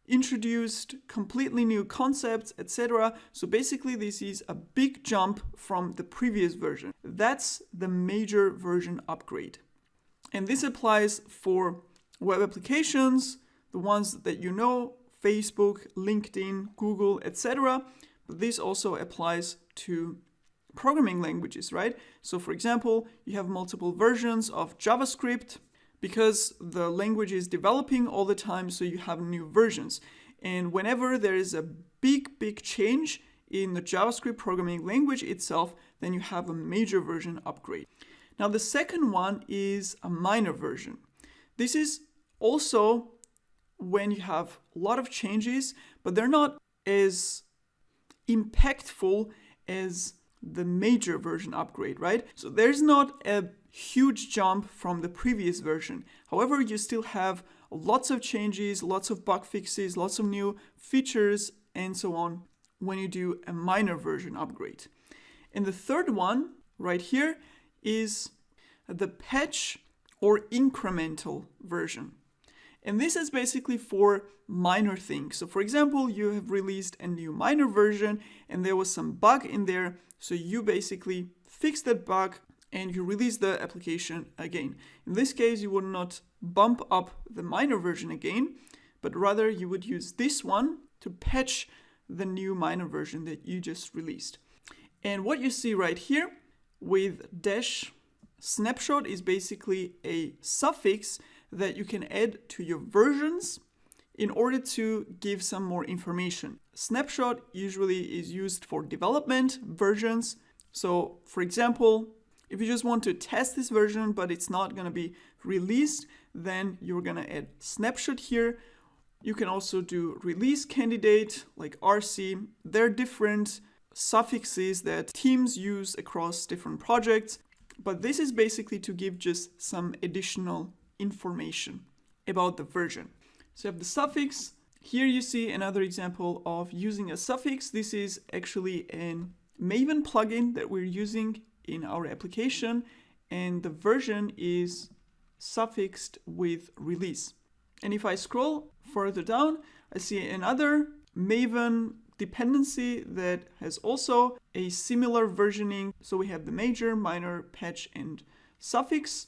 introduced completely new concepts, etc. So basically this is a big jump from the previous version. That's the major version upgrade. And this applies for web applications, the ones that you know, Facebook, LinkedIn, Google, etc. But this also applies to programming languages, right? So for example, you have multiple versions of JavaScript because the language is developing all the time, so you have new versions. And whenever there is a big change in the JavaScript programming language itself, then you have a major version upgrade. Now the second one is a minor version. This is also when you have a lot of changes, but they're not as impactful as the major version upgrade, right? So there's not a huge jump from the previous version. However, you still have lots of changes, lots of bug fixes, lots of new features, and so on when you do a minor version upgrade. And the third one right here is the patch or incremental version. And this is basically for minor things. So for example, you have released a new minor version and there was some bug in there. So you basically fix that bug and you release the application again. In this case, you would not bump up the minor version again, but rather you would use this one to patch the new minor version that you just released. And what you see right here with dash snapshot is basically a suffix that you can add to your versions in order to give some more information. Snapshot usually is used for development versions. So for example, if you just want to test this version, but it's not going to be released, then you're going to add snapshot here. You can also do release candidate like RC. They're different suffixes that teams use across different projects, but this is basically to give just some additional information about the version. So you have the suffix. Here you see another example of using a suffix. This is actually a Maven plugin that we're using in our application, and the version is suffixed with release. And if I scroll further down, I see another Maven dependency that has also a similar versioning. So we have the major, minor, patch, and suffix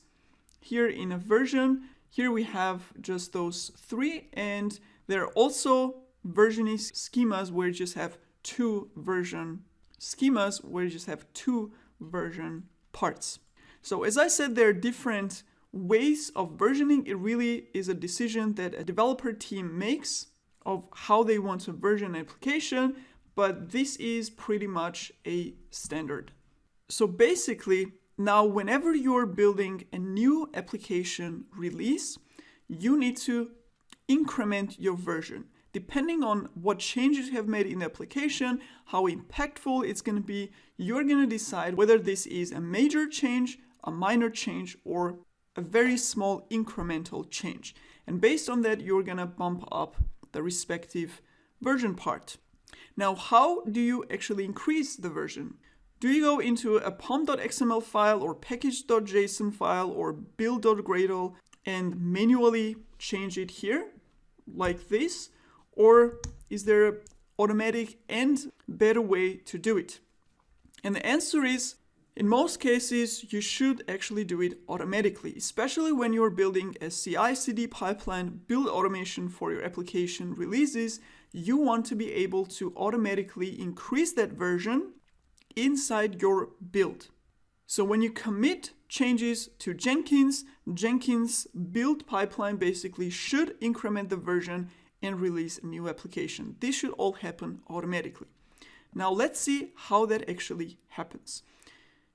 here in a version. Here we have just those three, and there are also versioning schemas where you just have two version schemas where you just have two version parts. So as I said, there are different ways of versioning. It really is a decision that a developer team makes of how they want to version an application, but this is pretty much a standard. So basically, now whenever you're building a new application release, you need to increment your version. Depending on what changes you have made in the application, how impactful it's going to be, you're going to decide whether this is a major change, a minor change, or a very small incremental change. And based on that, you're going to bump up the respective version part. Now, how do you actually increase the version? Do you go into a pom.xml file or package.json file or build.gradle and manually change it here like this? Or is there an automatic and better way to do it? And the answer is, in most cases, you should actually do it automatically, especially when you're building a CI/CD pipeline, build automation for your application releases. You want to be able to automatically increase that version inside your build. So when you commit changes to Jenkins, Jenkins build pipeline basically should increment the version and release a new application. This should all happen automatically. Now let's see how that actually happens.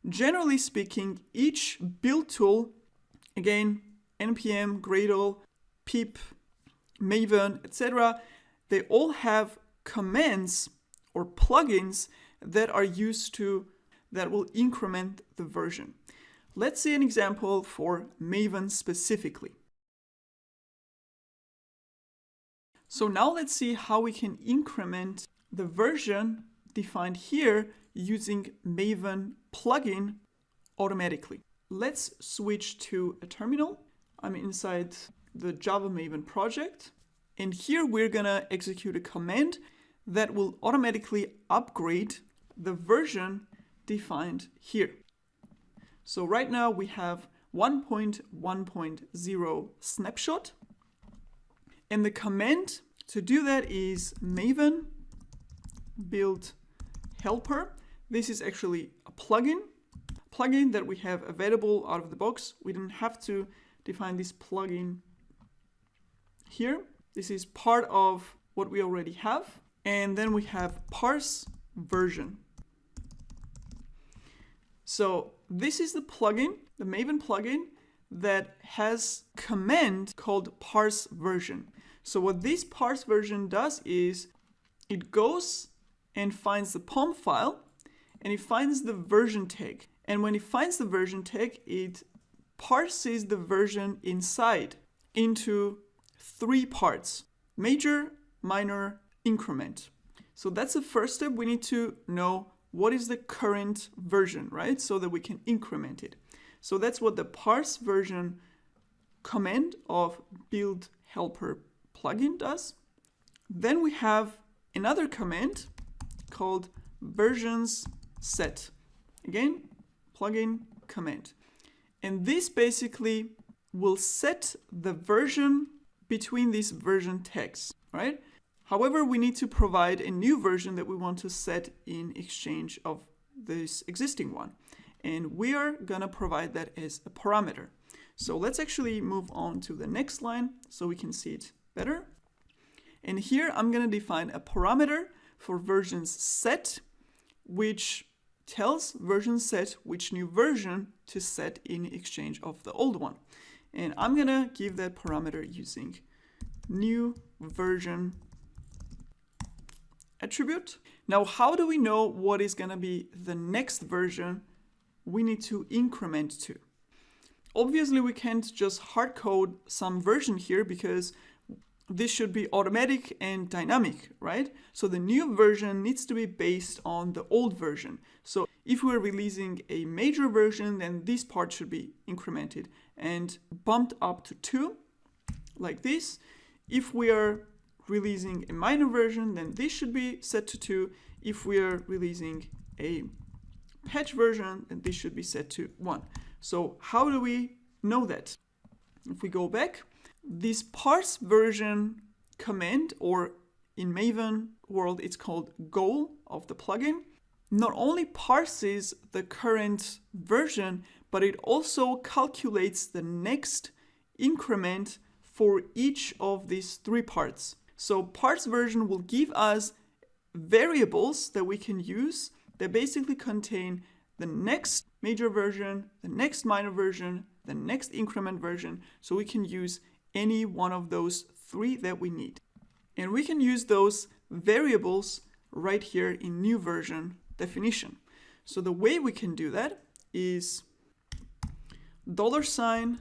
Generally speaking, each build tool, again, npm, Gradle, pip, Maven, etc., they all have commands or plugins that are used to, that will increment the version. Let's see an example for Maven specifically. So now let's see how we can increment the version defined here using Maven plugin automatically. Let's switch to a terminal. I'm inside the Java Maven project, and here we're gonna execute a command that will automatically upgrade the version defined here. So right now we have 1.1.0 snapshot. And the command to do that is maven build helper. This is actually a plugin that we have available out of the box. We don't have to define this plugin here. This is part of what we already have. And then we have parse version. So this is the plugin, the Maven plugin, that has command called parse version. So what this parse version does is it goes and finds the POM file and it finds the version tag. And when it finds the version tag, it parses the version inside into 3 parts: major, minor, increment. So that's the first step. We need to know what is the current version, right? So that we can increment it. So that's what the parse version command of build helper plugin does. Then we have another command called versions set. Again, plugin command. And this basically will set the version between these version tags, right? However, we need to provide a new version that we want to set in exchange of this existing one. And we are gonna provide that as a parameter. So let's actually move on to the next line so we can see it better. And here I'm gonna define a parameter for versions set, which tells version set which new version to set in exchange of the old one. And I'm gonna give that parameter using new version attribute. Now, how do we know what is gonna be the next version we need to increment to? Obviously, we can't just hard code some version here because this should be automatic and dynamic, right? So the new version needs to be based on the old version. So if we're releasing a major version, then this part should be incremented and bumped up to 2, like this. If we are releasing a minor version, then this should be set to 2. If we are releasing a patch version, then this should be set to 1. So how do we know that? If we go back, this parse version command, or in Maven world, it's called goal of the plugin, not only parses the current version, but it also calculates the next increment for each of these 3 parts. So parse version will give us variables that we can use that basically contain the next major version, the next minor version, the next increment version. So we can use any one of those 3 that we need. And we can use those variables right here in new version definition. So the way we can do that is $,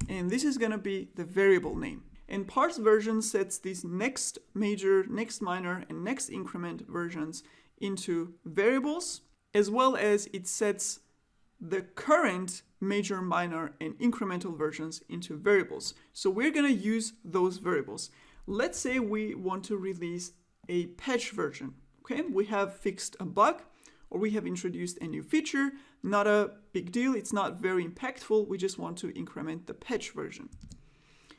and this is gonna be the variable name. And parse version sets these next major, next minor, and next increment versions into variables, as well as it sets the current major, minor, and incremental versions into variables. So we're gonna use those variables. Let's say we want to release a patch version, okay? We have fixed a bug, or we have introduced a new feature. Not a big deal, it's not very impactful. We just want to increment the patch version,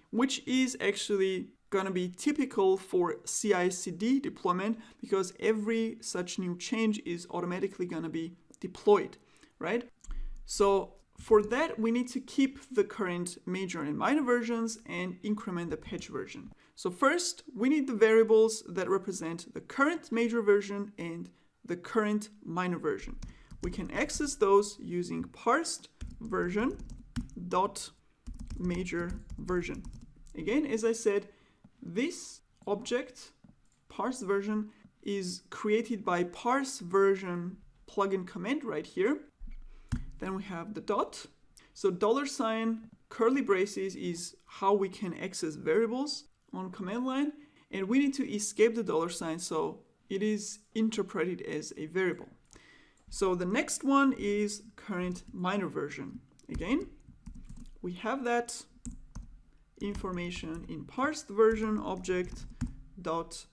which is actually gonna be typical for CI/CD deployment because every such new change is automatically gonna be deployed, right? So for that, we need to keep the current major and minor versions and increment the patch version. So first, we need the variables that represent the current major version and the current minor version. We can access those using parsed version dot major version. Again, as I said, this object, parse version, is created by parse version plugin command right here. Then we have the dot. So $, curly braces is how we can access variables on command line. And we need to escape the $, so it is interpreted as a variable. So the next one is current minor version. Again, we have that information in parsed version object dot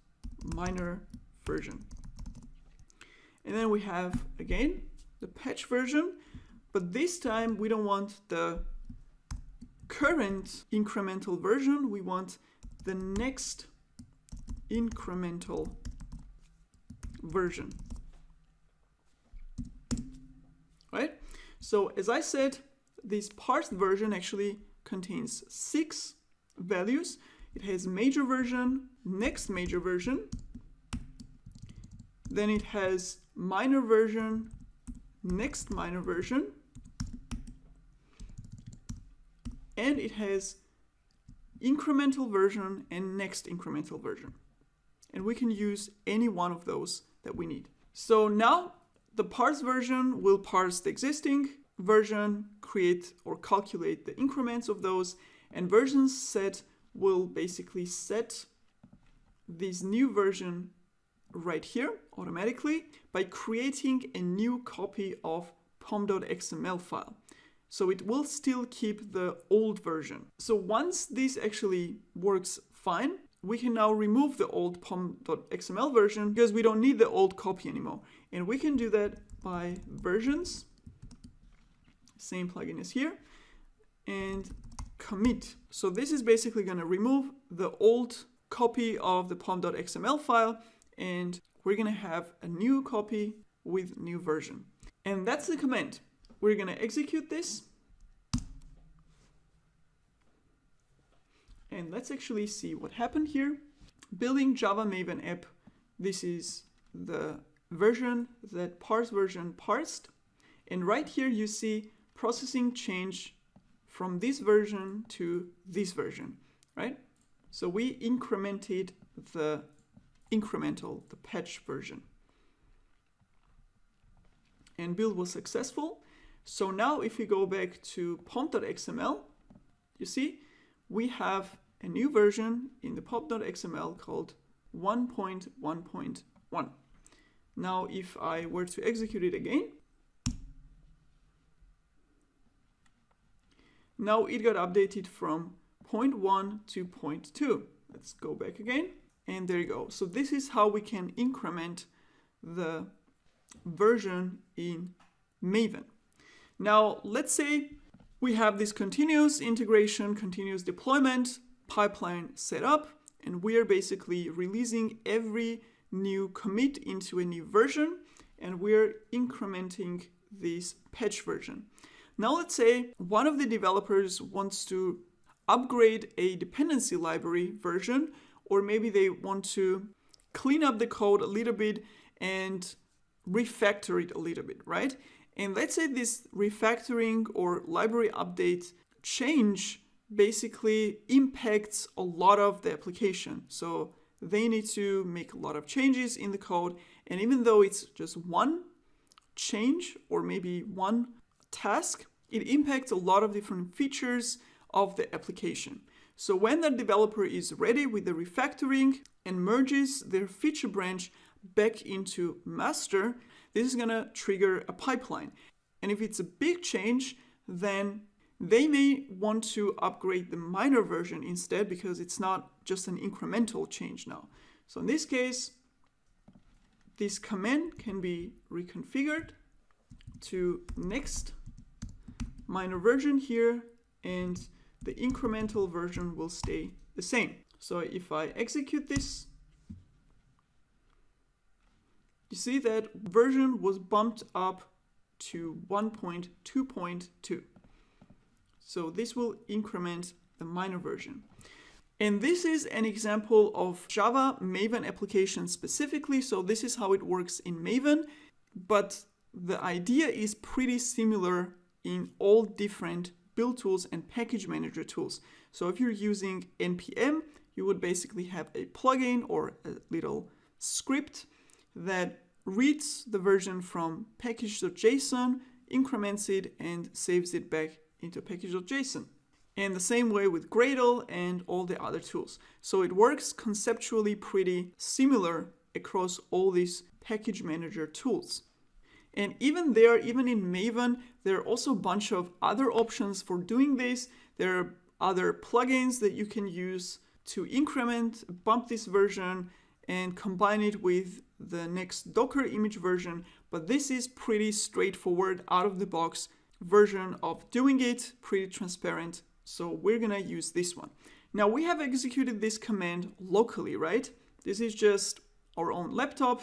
minor version. And then we have, again, the patch version. But this time we don't want the current incremental version, we want the next incremental version. Right? So as I said, this parsed version actually contains 6 values. It has major version, next major version, then it has minor version, next minor version, and it has incremental version and next incremental version. And we can use any one of those that we need. So now the parse version will parse the existing version, create or calculate the increments of those, and version set will basically set this new version right here automatically by creating a new copy of pom.xml file. So it will still keep the old version. So once this actually works fine, we can now remove the old pom.xml version because we don't need the old copy anymore. And we can do that by versions, same plugin as here, and commit. So this is basically going to remove the old copy of the pom.xml file, and we're going to have a new copy with new version. And that's the command. We're going to execute this. And let's actually see what happened here. Building Java Maven app. This is the version that parse version parsed. And right here you see processing change from this version to this version, right? So we incremented the incremental, the patch version. And build was successful. So now if we go back to pom.xml, you see we have a new version in the pom.xml called 1.1.1. Now if I were to execute it again, now it got updated from 0.1 to 0.2. Let's go back again. And there you go. So this is how we can increment the version in Maven. Now, let's say we have this continuous integration, continuous deployment pipeline set up, and we are basically releasing every new commit into a new version, and we're incrementing this patch version. Now, let's say one of the developers wants to upgrade a dependency library version, or maybe they want to clean up the code a little bit and refactor it a little bit, right? And let's say this refactoring or library update change basically impacts a lot of the application. So they need to make a lot of changes in the code. And even though it's just one change or maybe one task, it impacts a lot of different features of the application. So when the developer is ready with the refactoring and merges their feature branch back into master, this is going to trigger a pipeline. And if it's a big change, then they may want to upgrade the minor version instead, because it's not just an incremental change now. So in this case, this command can be reconfigured to next minor version here, and the incremental version will stay the same. So if I execute this, you see that version was bumped up to 1.2.2. So this will increment the minor version. And this is an example of Java Maven application specifically. So this is how it works in Maven, but the idea is pretty similar in all different build tools and package manager tools. So if you're using NPM, you would basically have a plugin or a little script that reads the version from package.json, increments it, and saves it back into package.json. And the same way with Gradle and all the other tools. So it works conceptually pretty similar across all these package manager tools. And even in Maven, there are also a bunch of other options for doing this. There are other plugins that you can use to increment, bump this version, and combine it with the next Docker image version. But this is pretty straightforward, out of the box, version of doing it, pretty transparent. So we're gonna use this one. Now we have executed this command locally, right? This is just our own laptop,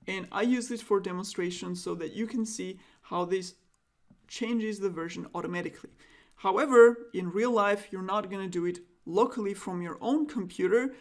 and I use this for demonstration so that you can see how this changes the version automatically. However, in real life, you're not gonna do it locally from your own computer.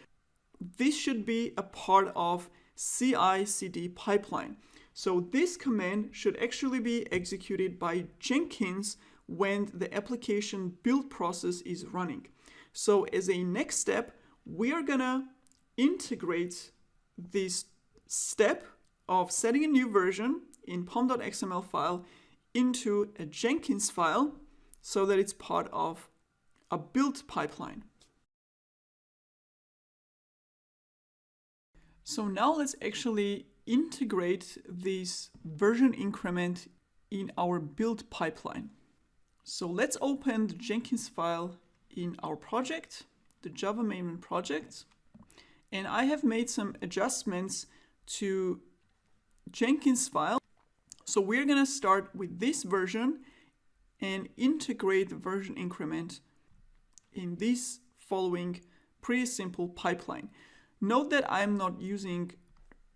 This should be a part of CI/CD pipeline. So this command should actually be executed by Jenkins when the application build process is running. So as a next step, we are gonna integrate this step of setting a new version in pom.xml file into a Jenkins file so that it's part of a build pipeline. So now let's actually integrate this version increment in our build pipeline. So let's open the Jenkins file in our project, the Java Maven project. And I have made some adjustments to Jenkins file. So we're gonna start with this version and integrate the version increment in this following pretty simple pipeline. Note that I'm not using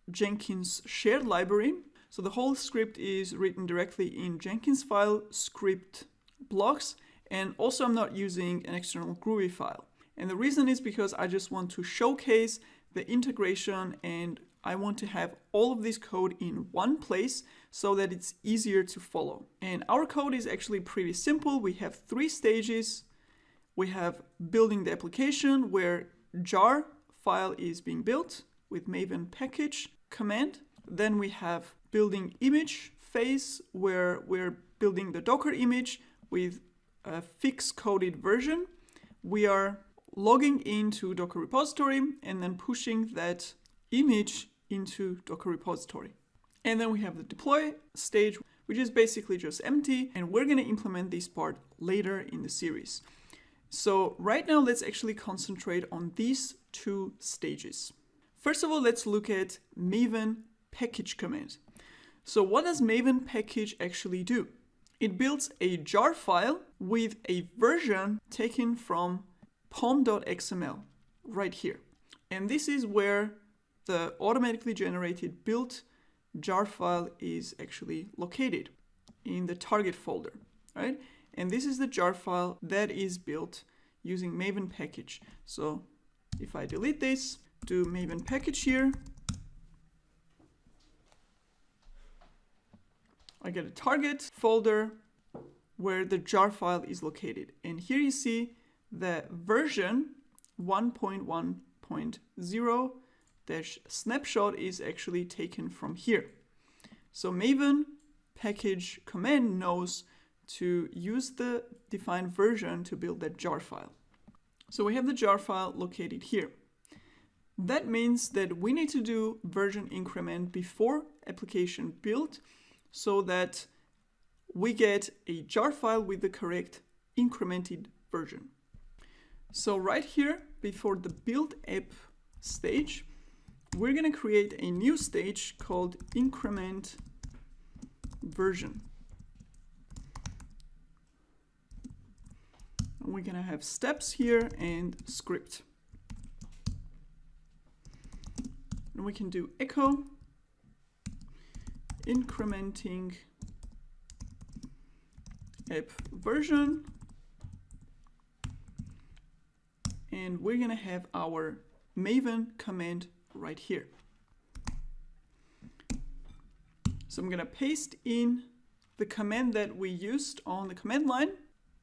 Jenkins shared library. So the whole script is written directly in Jenkins file script blocks. And also I'm not using an external Groovy file. And the reason is because I just want to showcase the integration, and I want to have all of this code in one place so that it's easier to follow. And our code is actually pretty simple. We have 3 stages. We have building the application where jar file is being built with Maven package command. Then we have building image phase where we're building the Docker image with a fixed coded version. We are logging into Docker repository and then pushing that image into Docker repository. And then we have the deploy stage, which is basically just empty. And we're going to implement this part later in the series. So right now, let's actually concentrate on these 2 stages. First of all, let's look at Maven package command. So what does Maven package actually do? It builds a jar file with a version taken from pom.xml right here. And this is where the automatically generated built jar file is actually located in the target folder, right? And this is the jar file that is built using Maven package. So if I delete this, do Maven package here, I get a target folder where the jar file is located. And here you see the version 1.1.0-snapshot is actually taken from here. So Maven package command knows to use the defined version to build that jar file. So we have the jar file located here. That means that we need to do version increment before application build so that we get a jar file with the correct incremented version. So right here, before the build app stage, we're going to create a new stage called increment version. And we're going to have steps here and script. And we can do echo incrementing app version. And we're going to have our Maven command right here. So I'm going to paste in the command that we used on the command line.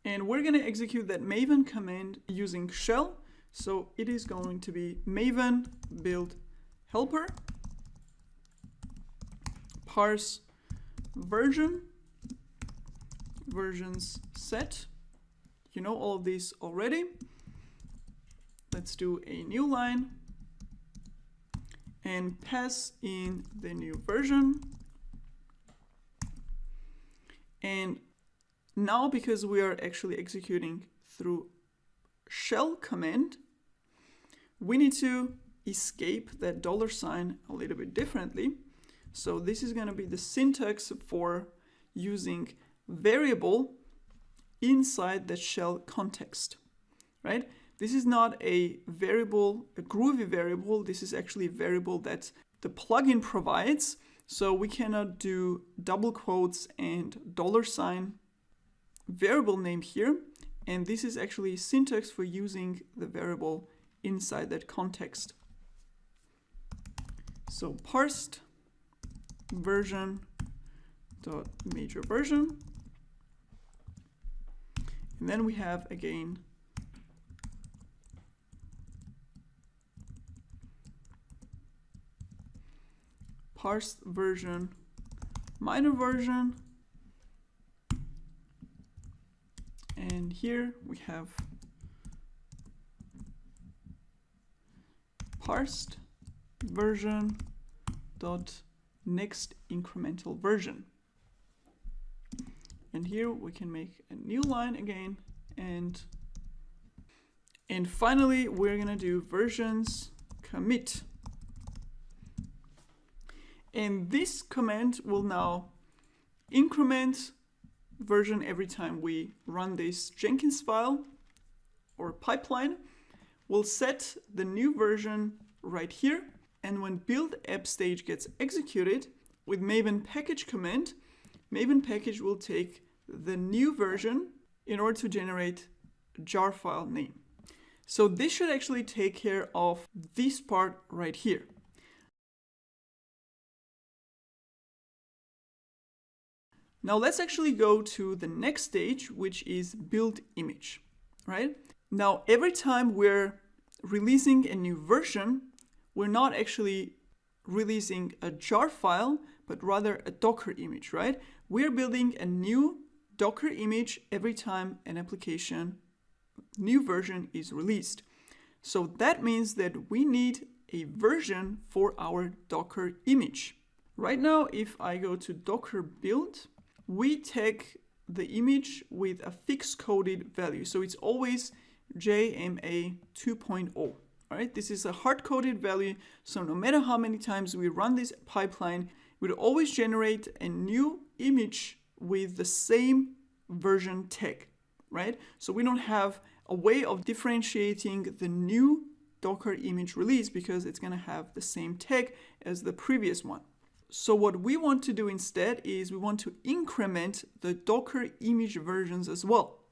And we're going to execute that Maven command using shell. So it is going to be Maven build helper parse versions set. You know all of these already. Let's do a new line and pass in the new version. And now, because we are actually executing through shell command, we need to escape that $sign a little bit differently. So this is going to be the syntax for using variable inside the shell context, right? This is not a variable, a Groovy variable. This is actually a variable that the plugin provides. So we cannot do double quotes and $sign variable name here. And this is actually syntax for using the variable inside that context. So parsed version dot major version. And then we have again parsed version minor version. And here we have parsed version dot next incremental version. And here we can make a new line again, and finally we're gonna do versions commit. And this command will now increment version every time we run this Jenkins file or pipeline. We'll set the new version right here, and when build app stage gets executed with maven package command, maven package will take the new version in order to generate a jar file name. So this should actually take care of this part right here. Now let's actually go to the next stage, which is build image, right? Now every time we're releasing a new version, we're not actually releasing a jar file, but rather a Docker image, right? We're building a new Docker image every time an application new version is released. So that means that we need a version for our Docker image. Right now, if I go to Docker build, we tag the image with a fixed coded value. So it's always JMA 2.0. Right? This is a hard-coded value, so no matter how many times we run this pipeline, it will always generate a new image with the same version tag, right? So we don't have a way of differentiating the new Docker image release because it's going to have the same tag as the previous one. So what we want to do instead is we want to increment the Docker image versions as well.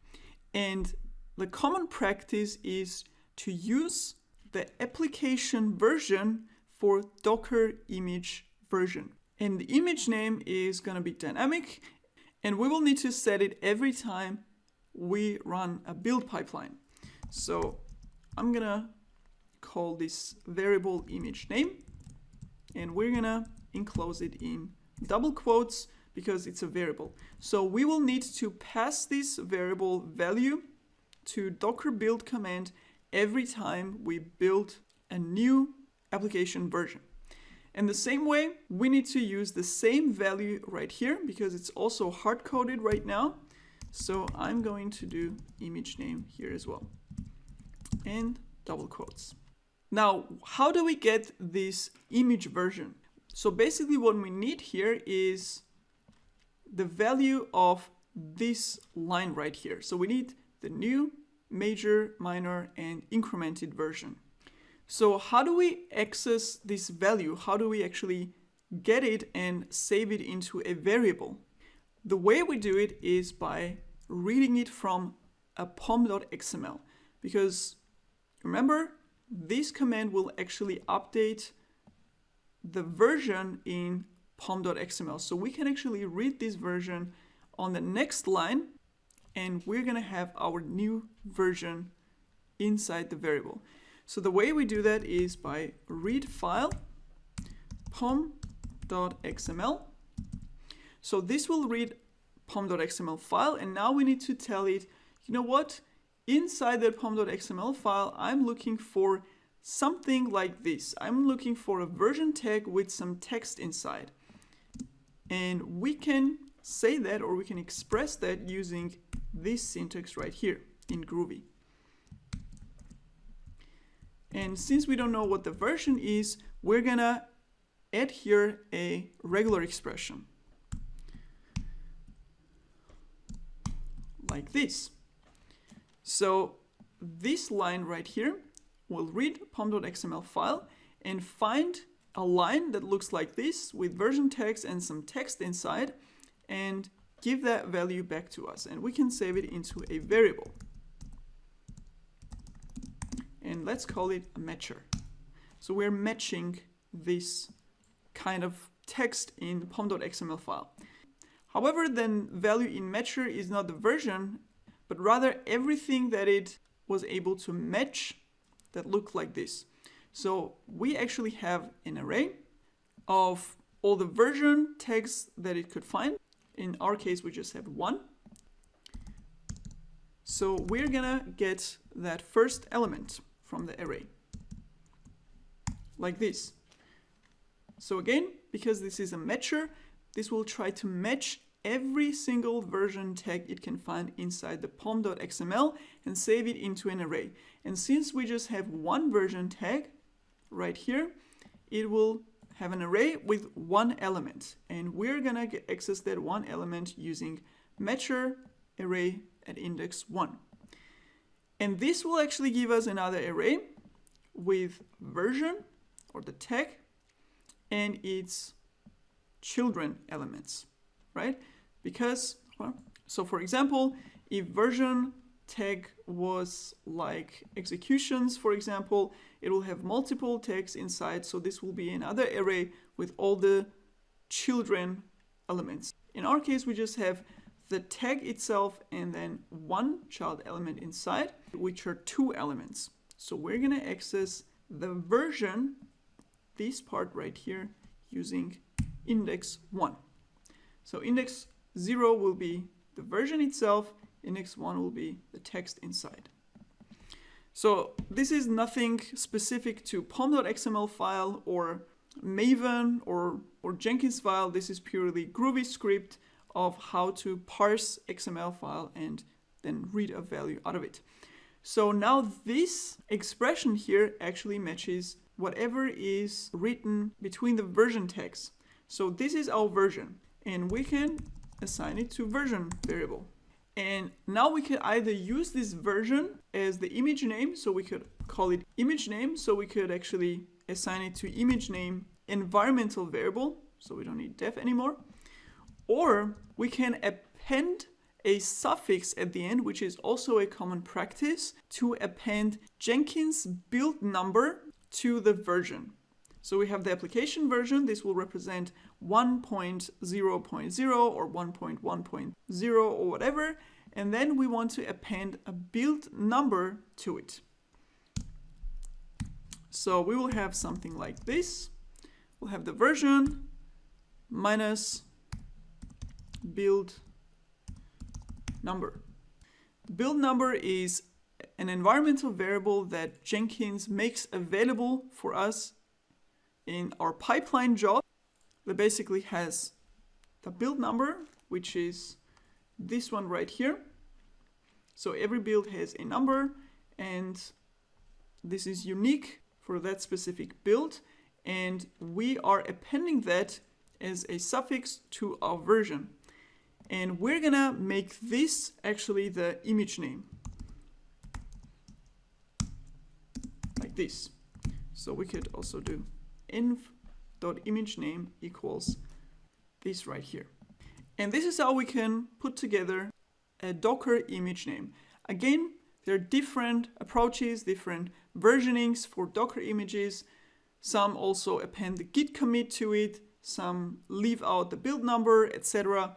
And the common practice is to use the application version for Docker image version. And the image name is going to be dynamic, and we will need to set it every time we run a build pipeline. So I'm going to call this variable image name, and we're going to enclose it in double quotes because it's a variable. So we will need to pass this variable value to Docker build command every time we build a new application version. And the same way, we need to use the same value right here because it's also hard-coded right now. So I'm going to do image name here as well. And double quotes. Now, how do we get this image version? So basically what we need here is the value of this line right here. So we need the new, major, minor, and incremented version. So how do we access this value? How do we actually get it and save it into a variable? The way we do it is by reading it from a pom.xml, because remember, this command will actually update the version in pom.xml. So we can actually read this version on the next line, and we're going to have our new version inside the variable. So the way we do that is by read file pom.xml. So this will read pom.xml file, and now we need to tell it, you know what? Inside that pom.xml file, I'm looking for something like this. I'm looking for a version tag with some text inside. And we can say that, or we can express that using this syntax right here in Groovy. And since we don't know what the version is, we're gonna add here a regular expression like this. So this line right here will read pom.xml file and find a line that looks like this with version text and some text inside and give that value back to us. And we can save it into a variable. And let's call it a matcher. So we're matching this kind of text in the pom.xml file. However, then value in matcher is not the version, but rather everything that it was able to match that looked like this. So we actually have an array of all the version tags that it could find. In our case, we just have one. So we're gonna get that first element from the array, like this. So again, because this is a matcher, this will try to match every single version tag it can find inside the pom.xml and save it into an array. And since we just have one version tag right here, it will have an array with one element. And we're gonna access that one element using matcher array at index 1. And this will actually give us another array with version or the tag and its children elements, right? Because, well, so for example, if version tag was like executions, for example, it will have multiple tags inside. So this will be another array with all the children elements. In our case, we just have the tag itself and then one child element inside, which are two elements. So we're gonna access the version, this part right here, using index 1. So index 0 will be the version itself, index 1 will be the text inside. So this is nothing specific to pom.xml file or Maven or Jenkins file. This is purely Groovy script of how to parse XML file and then read a value out of it. So now this expression here actually matches whatever is written between the version tags. So this is our version and we can assign it to version variable. And now we could either use this version as the image name, so we could call it image name, so we could actually assign it to image name environmental variable, so we don't need def anymore. Or we can append a suffix at the end, which is also a common practice, to append Jenkins build number to the version. So we have the application version. This will represent 1.0.0 or 1.1.0 or whatever. And then we want to append a build number to it. So we will have something like this. We'll have the version minus build number. Build number is an environmental variable that Jenkins makes available for us in our pipeline job that basically has the build number, which is this one right here. So every build has a number and this is unique for that specific build. And we are appending that as a suffix to our version. And we're gonna make this actually the image name. Like this. So we could also do inf.imageName equals this right here. And this is how we can put together a Docker image name. Again, there are different approaches, different versionings for Docker images. Some also append the git commit to it, some leave out the build number, etc.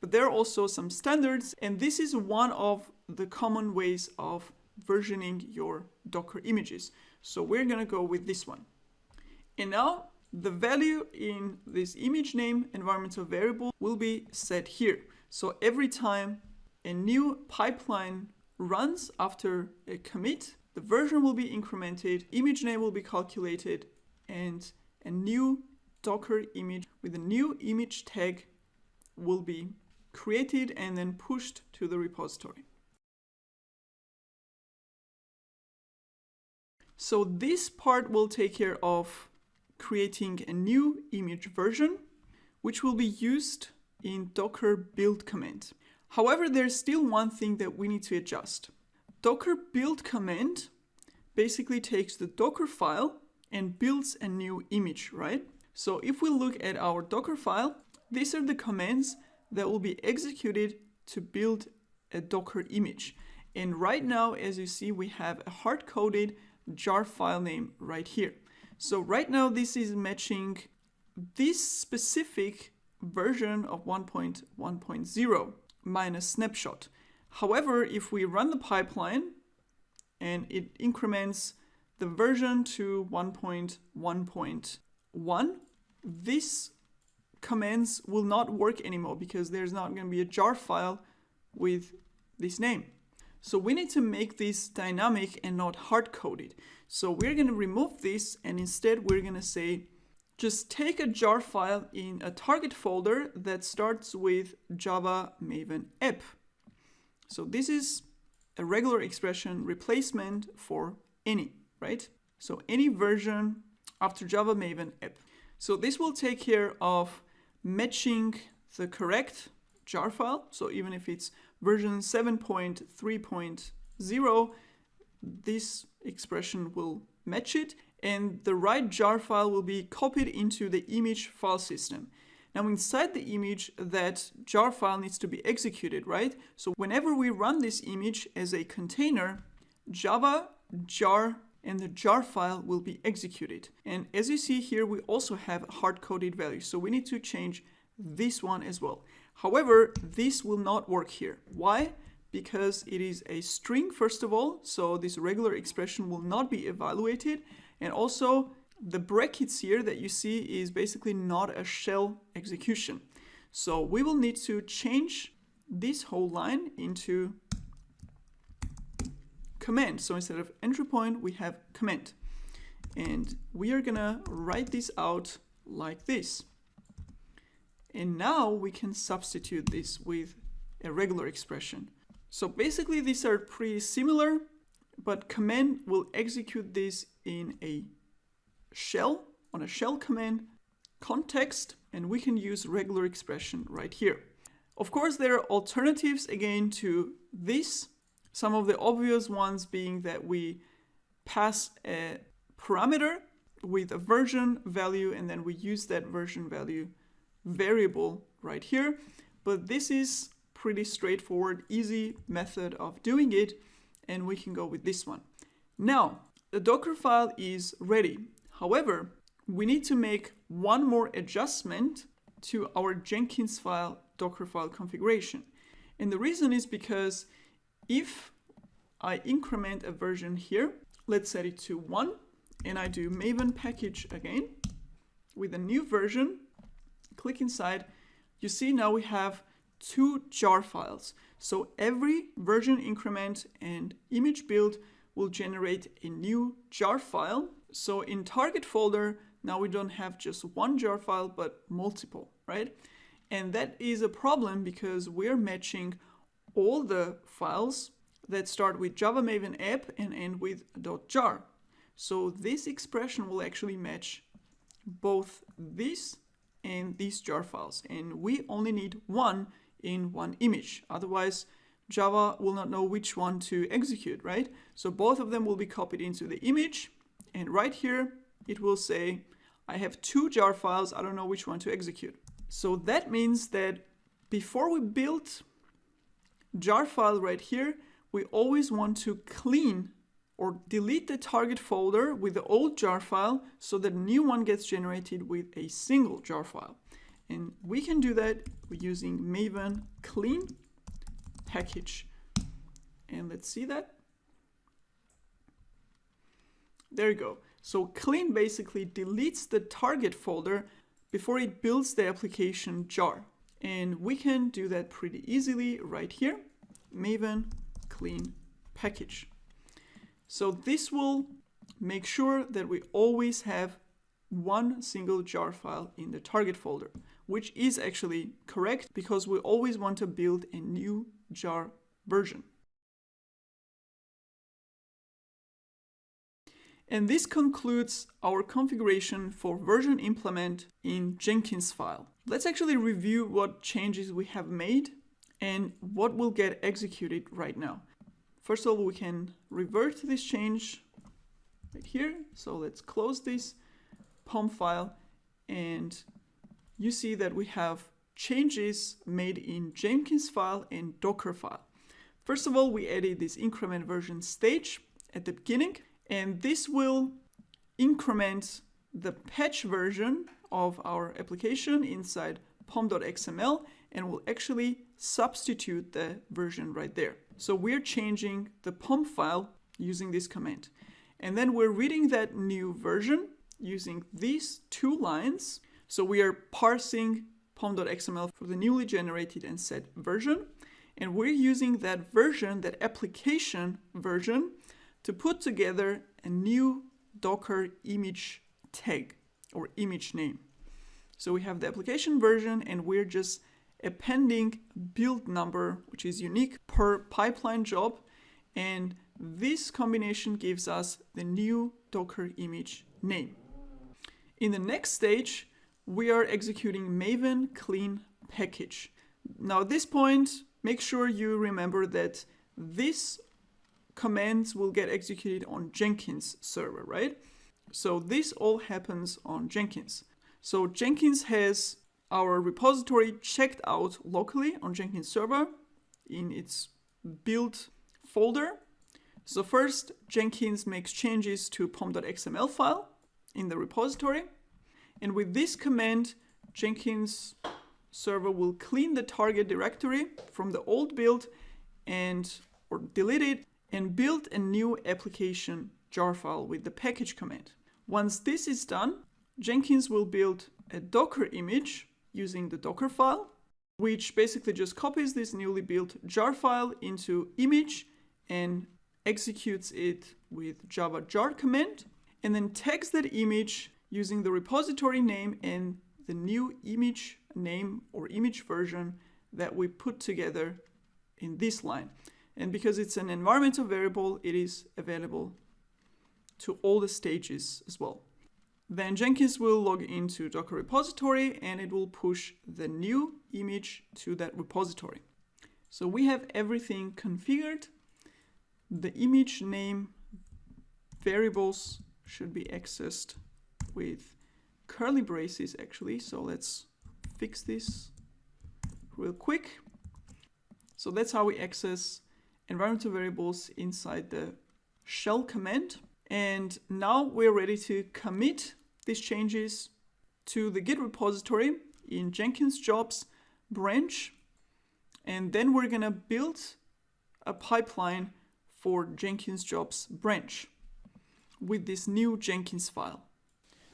But there are also some standards, and this is one of the common ways of versioning your Docker images. So we're gonna go with this one. And now the value in this image name environmental variable will be set here. So every time a new pipeline runs after a commit, the version will be incremented, image name will be calculated, and a new Docker image with a new image tag will be created and then pushed to the repository. So this part will take care of creating a new image version, which will be used in Docker build command. However, there's still one thing that we need to adjust. Docker build command basically takes the Docker file and builds a new image, right? So if we look at our Docker file, these are the commands that will be executed to build a Docker image. And right now, as you see, we have a hard-coded jar file name right here. So right now, this is matching this specific version of 1.1.0 minus snapshot. However, if we run the pipeline and it increments the version to 1.1.1, these commands will not work anymore because there's not going to be a jar file with this name. So we need to make this dynamic and not hard-coded. So we're going to remove this, and instead we're going to say, just take a jar file in a target folder that starts with Java Maven app. So this is a regular expression replacement for any, right? So any version after Java Maven app. So this will take care of matching the correct jar file. So even if it's version 7.3.0, this expression will match it, and the right jar file will be copied into the image file system. Now inside the image, that jar file needs to be executed, right? So whenever we run this image as a container, Java jar and the jar file will be executed. And as you see here, we also have hard-coded values. So we need to change this one as well. However, this will not work here. Why? Because it is a string, first of all, so this regular expression will not be evaluated. And also, the brackets here that you see is basically not a shell execution. So we will need to change this whole line into command. So instead of entry point, we have command. And we are gonna write this out like this. And now we can substitute this with a regular expression. So basically these are pretty similar, but command will execute this in a shell, on a shell command context, and we can use regular expression right here. Of course, there are alternatives again to this. Some of the obvious ones being that we pass a parameter with a version value, and then we use that version value variable right here. But this is pretty straightforward, easy method of doing it, and we can go with this one. Now, the Docker file is ready. However, we need to make one more adjustment to our Jenkins file Docker file configuration. And the reason is because if I increment a version here, let's set it to 1, and I do Maven package again with a new version, click inside, you see now we have 2 jar files. So every version increment and image build will generate a new jar file. So in target folder, now we don't have just one jar file, but multiple, right? And that is a problem because we're matching all the files that start with Java Maven app and end with .jar. So this expression will actually match both this and these jar files. And we only need one in one image. Otherwise, Java will not know which one to execute, right? So both of them will be copied into the image. And right here, it will say, I have 2 jar files. I don't know which one to execute. So that means that before we build jar file right here, we always want to clean or delete the target folder with the old jar file so that a new one gets generated with a single jar file. And we can do that using Maven clean package. And let's see that. There you go. So clean basically deletes the target folder before it builds the application jar. And we can do that pretty easily right here. Maven clean package. So this will make sure that we always have one single jar file in the target folder, which is actually correct because we always want to build a new jar version. And this concludes our configuration for version implement in Jenkins file. Let's actually review what changes we have made and what will get executed right now. First of all, we can revert this change right here. So let's close this POM file, and you see that we have changes made in Jenkins file and Docker file. First of all, we added this increment version stage at the beginning, and this will increment the patch version of our application inside pom.xml and will actually substitute the version right there. So we're changing the POM file using this command. And then we're reading that new version using these two lines. So we are parsing pom.xml for the newly generated and set version. And we're using that version, that application version, to put together a new Docker image tag or image name. So we have the application version, and we're just appending build number, which is unique per pipeline job. And this combination gives us the new Docker image name. In the next stage, we are executing maven clean package. Now at this point, make sure you remember that this commands will get executed on Jenkins server, right? So this all happens on Jenkins. So Jenkins has our repository checked out locally on Jenkins server in its build folder. So first, Jenkins makes changes to pom.xml file in the repository. And with this command, Jenkins server will clean the target directory from the old build or delete it and build a new application jar file with the package command. Once this is done, Jenkins will build a Docker image using the Docker file, which basically just copies this newly built jar file into image and executes it with java jar command, and then tags that image using the repository name and the new image name or image version that we put together in this line. And because it's an environmental variable, it is available to all the stages as well. Then Jenkins will log into Docker repository and it will push the new image to that repository. So we have everything configured. The image name variables should be accessed with curly braces actually. So let's fix this real quick. So that's how we access environmental variables inside the shell command. And now we're ready to commit these changes to the Git repository in Jenkins jobs branch. And then we're gonna build a pipeline for Jenkins jobs branch with this new Jenkins file.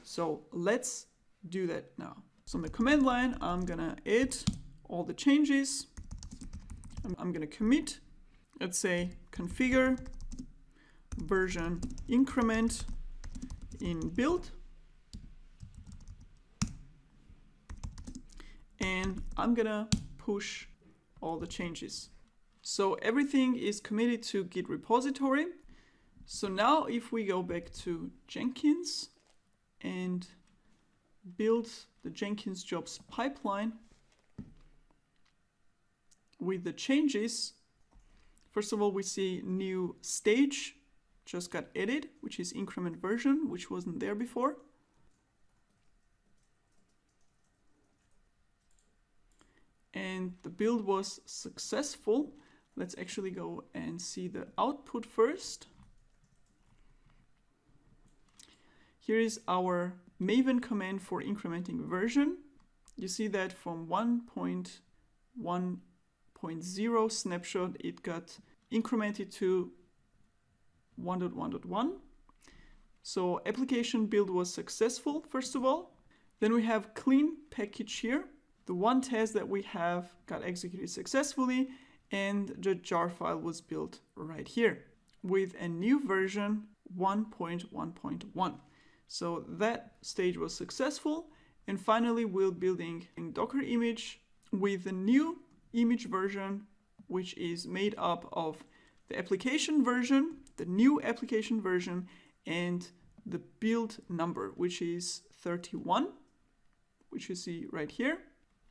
So let's do that now. So on the command line, I'm gonna add all the changes. I'm gonna commit, let's say configure version increment in build. And I'm gonna push all the changes. So everything is committed to Git repository. So now if we go back to Jenkins and build the Jenkins jobs pipeline with the changes, first of all, we see new stage just got added, which is increment version, which wasn't there before. And the build was successful. Let's actually go and see the output first. Here is our Maven command for incrementing version. You see that from 1.1.0 snapshot, it got incremented to 1.1.1. So application build was successful, first of all. Then we have clean package here. The one test that we have got executed successfully, and the jar file was built right here with a new version 1.1.1. So that stage was successful. And finally, we're building a Docker image with the new image version, which is made up of the application version, the new application version, and the build number, which is 31, which you see right here.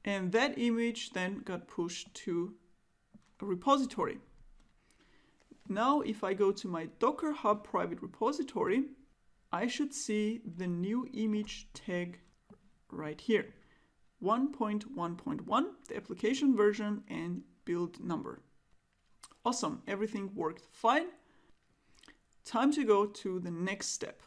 And that image then got pushed to repository. Now, if I go to my Docker Hub private repository, I should see the new image tag right here. 1.1.1, the application version and build number. Awesome, everything worked fine. Time to go to the next step.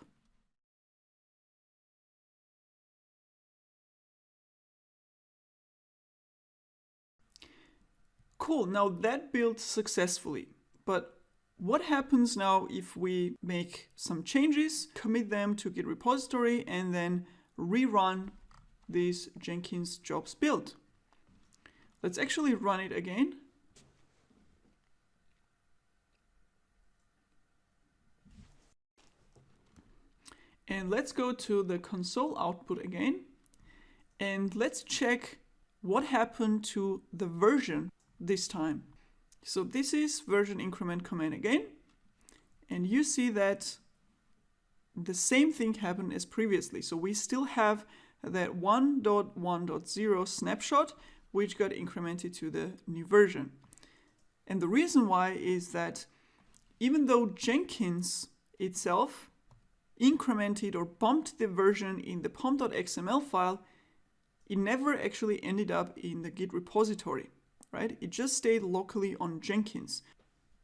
Cool, now that built successfully, but what happens now if we make some changes, commit them to Git repository, and then rerun this Jenkins jobs build? Let's actually run it again. And let's go to the console output again. And let's check what happened to the version this time. So this is version increment command again. And you see that the same thing happened as previously. So we still have that 1.1.0 snapshot, which got incremented to the new version. And the reason why is that even though Jenkins itself incremented or bumped the version in the pom.xml file, it never actually ended up in the Git repository, right? It just stayed locally on Jenkins.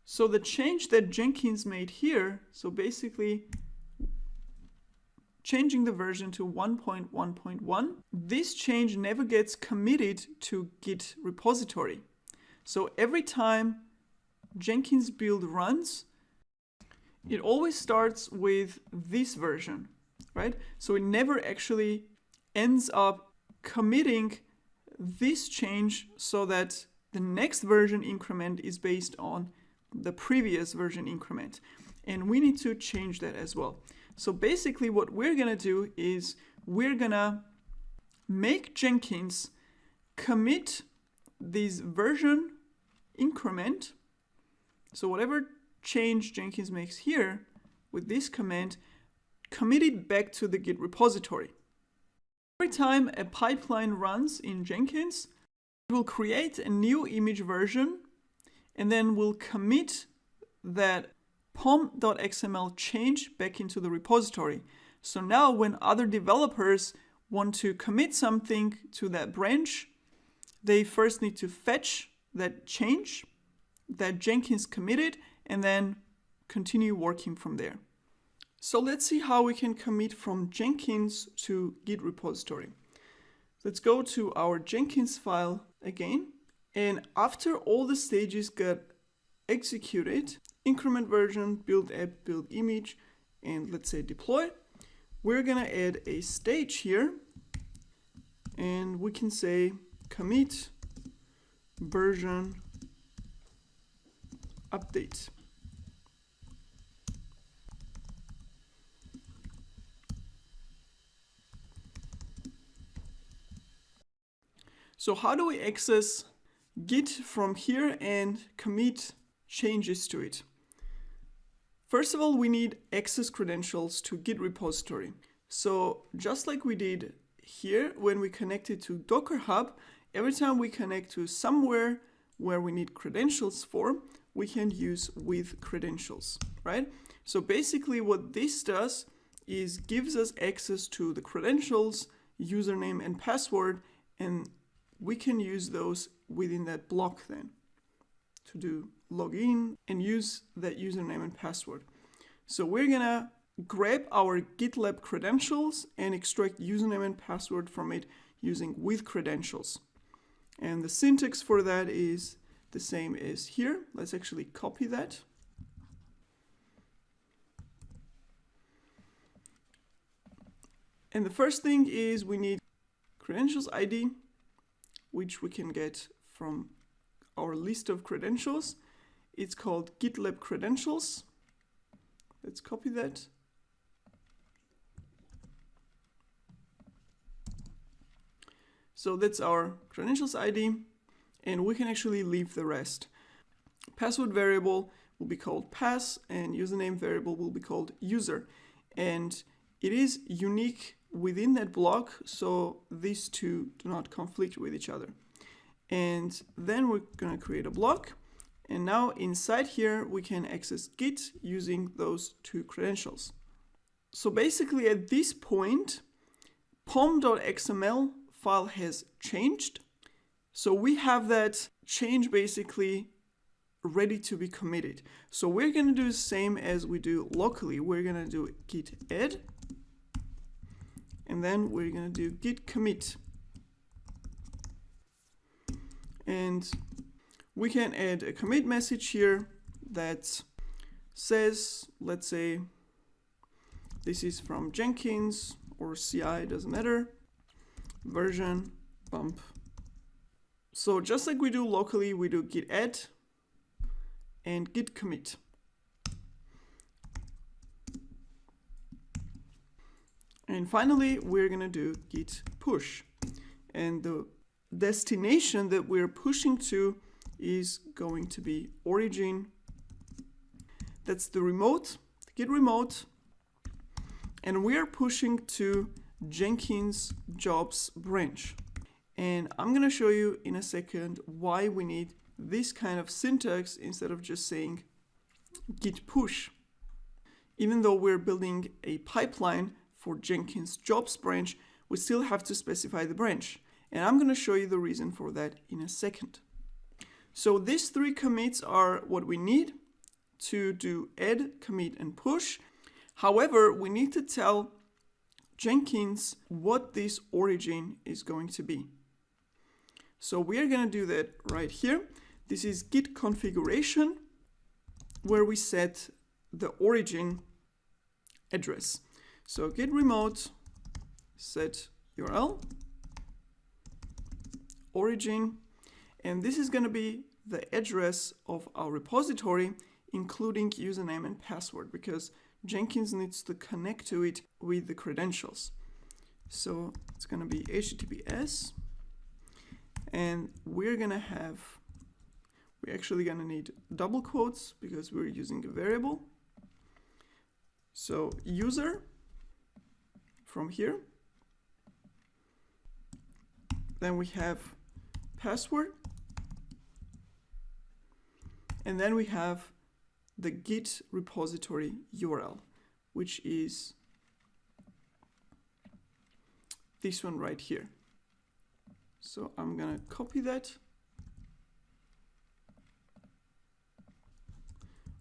So the change that Jenkins made here, so basically changing the version to 1.1.1, this change never gets committed to Git repository. So every time Jenkins build runs, it always starts with this version, right? So it never actually ends up committing this change so that the next version increment is based on the previous version increment. And we need to change that as well. So basically what we're gonna do is we're gonna make Jenkins commit this version increment. So whatever change Jenkins makes here with this command, commit it back to the Git repository. Every time a pipeline runs in Jenkins, it will create a new image version and then we'll commit that pom.xml change back into the repository. So now when other developers want to commit something to that branch, they first need to fetch that change that Jenkins committed and then continue working from there. So let's see how we can commit from Jenkins to Git repository. Let's go to our Jenkins file again. And after all the stages got executed, increment version, build app, build image, and let's say deploy, we're gonna add a stage here. And we can say commit version update. So how do we access Git from here and commit changes to it? First of all, we need access credentials to Git repository. So just like we did here when we connected to Docker Hub, every time we connect to somewhere where we need credentials for, we can use with credentials, right? So basically what this does is gives us access to the credentials, username and password, and we can use those within that block then to do login and use that username and password. So we're gonna grab our GitLab credentials and extract username and password from it using with credentials. And the syntax for that is the same as here. Let's actually copy that. And the first thing is we need credentials ID, which we can get from our list of credentials. It's called GitLab credentials. Let's copy that. So that's our credentials ID, and we can actually leave the rest. Password variable will be called pass, and username variable will be called user. And it is unique within that block, so these two do not conflict with each other. And then we're going to create a block And now inside here, we can access Git using those two credentials. So basically at this point, pom.xml file has changed. So we have that change basically ready to be committed. So we're going to do the same as we do locally. We're going to do git add, and then we're going to do git commit. And we can add a commit message here that says, let's say, this is from Jenkins or CI, doesn't matter, version bump. So just like we do locally, we do git add and git commit. And finally, we're going to do git push. And the destination that we're pushing to is going to be origin. That's the remote, git remote. And we are pushing to Jenkins jobs branch. And I'm going to show you in a second why we need this kind of syntax instead of just saying git push. Even though we're building a pipeline for Jenkins jobs branch, we still have to specify the branch. And I'm going to show you the reason for that in a second. So these three commits are what we need to do add, commit, and push. However, we need to tell Jenkins what this origin is going to be. So we are going to do that right here. This is git configuration, where we set the origin address. So git remote set URL origin, and this is going to be the address of our repository, including username and password, because Jenkins needs to connect to it with the credentials. So it's going to be HTTPS, and we're actually going to need double quotes because we're using a variable. So user from here, then we have password, and then we have the Git repository URL, which is this one right here. So I'm gonna copy that,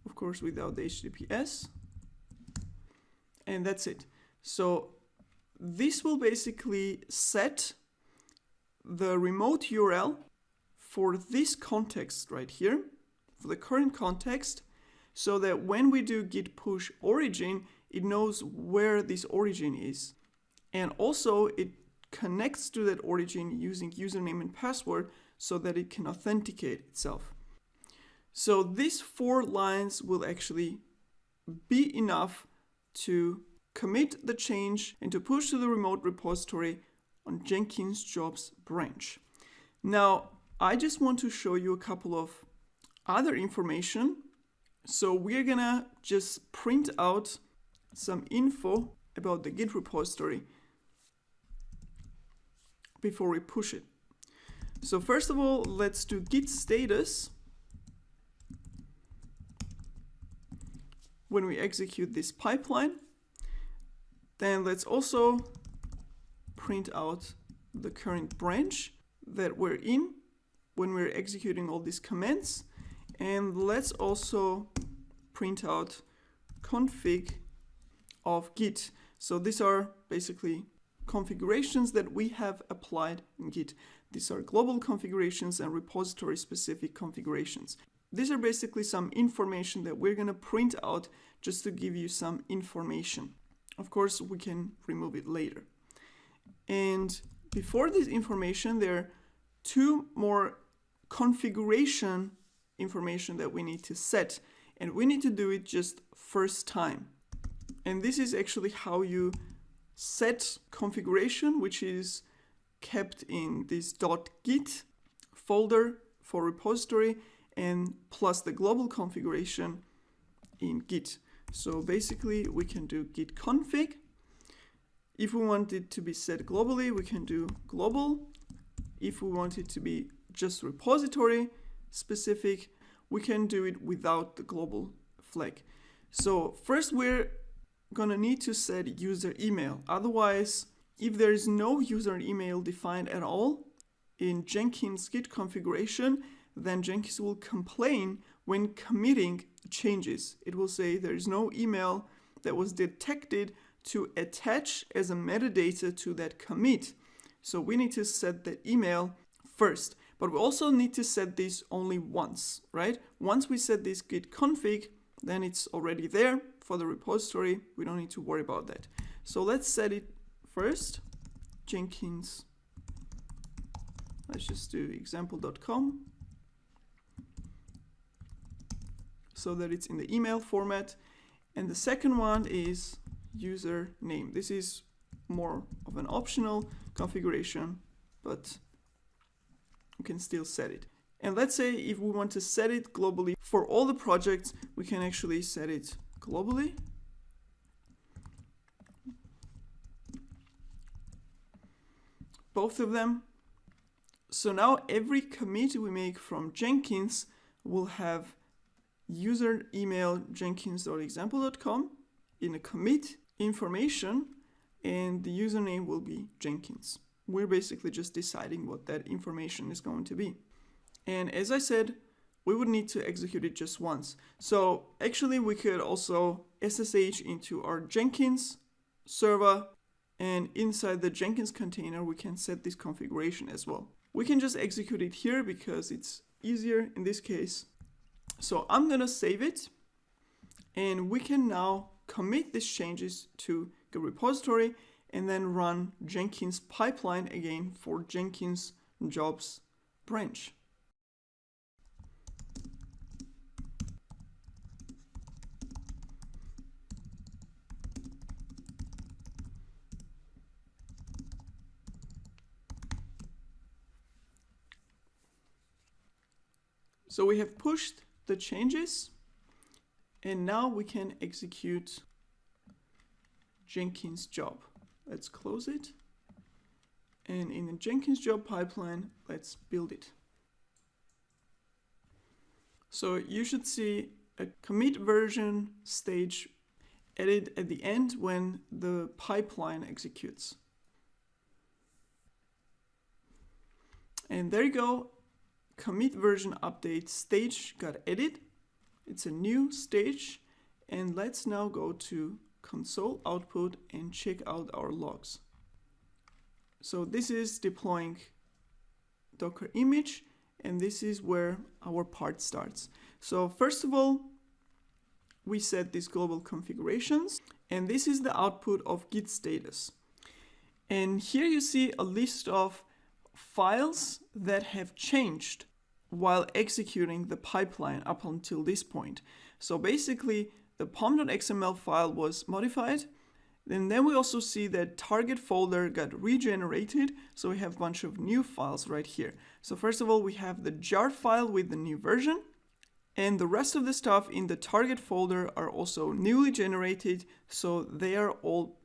of course without the HTTPS, and that's it. So this will basically set the remote URL for this context right here, for the current context, so that when we do git push origin, it knows where this origin is. And also it connects to that origin using username and password so that it can authenticate itself. So these 4 lines will actually be enough to commit the change and to push to the remote repository on Jenkins jobs branch. Now, I just want to show you a couple of other information. So we're gonna just print out some info about the Git repository before we push it. So first of all, let's do git status when we execute this pipeline. Then let's also print out the current branch that we're in when we're executing all these commands. And let's also print out config of Git. So these are basically configurations that we have applied in Git. These are global configurations and repository specific configurations. These are basically some information that we're going to print out just to give you some information. Of course, we can remove it later. And before this information, there are 2 more configuration information that we need to set, and we need to do it just first time. And this is actually how you set configuration, which is kept in this .git folder for repository, and plus the global configuration in Git. So basically we can do git config. If we want it to be set globally, we can do global. If we want it to be just repository specific, we can do it without the global flag. So first we're gonna need to set user email. Otherwise, if there is no user email defined at all in Jenkins Git configuration, then Jenkins will complain when committing changes. It will say there is no email that was detected to attach as a metadata to that commit. So we need to set the email first, but we also need to set this only once, right? Once we set this git config, then it's already there for the repository. We don't need to worry about that. So let's set it first, Jenkins. Let's just do example.com so that it's in the email format. And the second one is username. This is more of an optional configuration, but we can still set it. And let's say if we want to set it globally for all the projects, we can actually set it globally. Both of them. So now every commit we make from Jenkins will have user email jenkins.example.com in a commit information, and the username will be Jenkins. We're basically just deciding what that information is going to be. And as I said, we would need to execute it just once. So actually we could also SSH into our Jenkins server, and inside the Jenkins container we can set this configuration as well. We can just execute it here because it's easier in this case. So I'm gonna save it, and we can now commit these changes to the repository and then run Jenkins pipeline again for Jenkins jobs branch. So we have pushed the changes, and now we can execute Jenkins job. Let's close it. And in the Jenkins job pipeline, let's build it. So you should see a commit version stage added at the end when the pipeline executes. And there you go. Commit version update stage got added. It's a new stage, and let's now go to console output and check out our logs. So this is deploying Docker image, and this is where our part starts. So first of all, we set these global configurations, and this is the output of git status. And here you see a list of files that have changed while executing the pipeline up until this point. So basically the pom.xml file was modified, and then we also see that target folder got regenerated, so we have a bunch of new files right here. So first of all, we have the jar file with the new version, and the rest of the stuff in the target folder are also newly generated, so they are all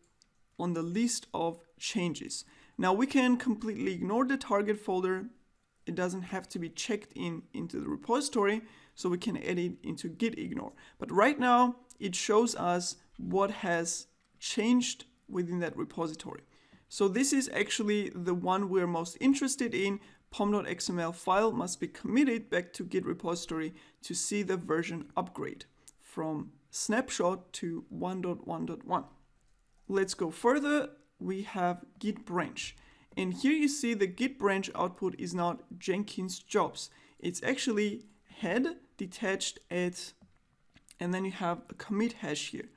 on the list of changes. Now we can completely ignore the target folder. It doesn't have to be checked into the repository, so we can add it into git ignore. But right now it shows us what has changed within that repository. So this is actually the one we're most interested in. pom.xml file must be committed back to git repository to see the version upgrade from snapshot to 1.1.1. Let's go further. We have git branch. And here you see the git branch output is not Jenkins jobs. It's actually head detached at, and then you have a commit hash here.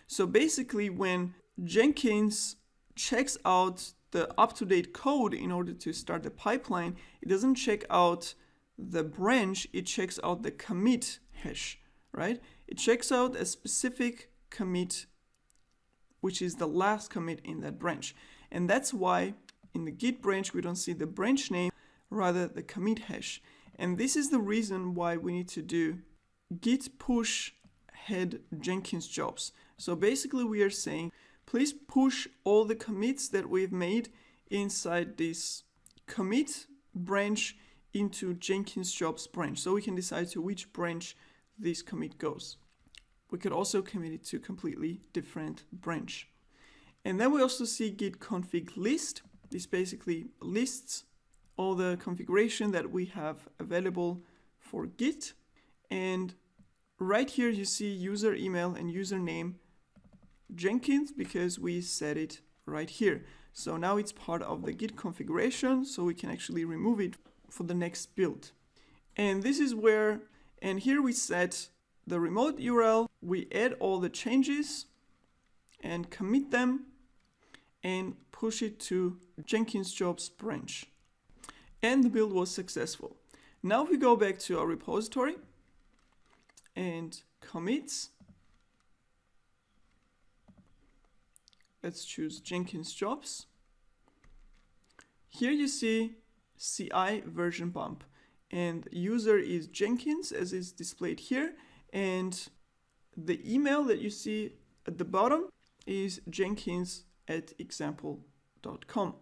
So basically when Jenkins checks out the up-to-date code in order to start the pipeline, it doesn't check out the branch, it checks out the commit hash, right? It checks out a specific commit, which is the last commit in that branch. And that's why in the git branch, we don't see the branch name, rather the commit hash. And this is the reason why we need to do git push head Jenkins jobs. So basically we are saying, please push all the commits that we've made inside this commit branch into Jenkins jobs branch. So we can decide to which branch this commit goes. We could also commit it to completely different branch. And then we also see git config list. This basically lists all the configuration that we have available for Git. And right here you see user email and username Jenkins because we set it right here. So now it's part of the Git configuration, so we can actually remove it for the next build. And this is where, and here we set the remote URL, we add all the changes and commit them and push it to Jenkins jobs branch. And the build was successful. Now if we go back to our repository and commits, let's choose Jenkins jobs. Here you see CI version bump, and user is Jenkins as is displayed here, and the email that you see at the bottom is jenkins@example.com.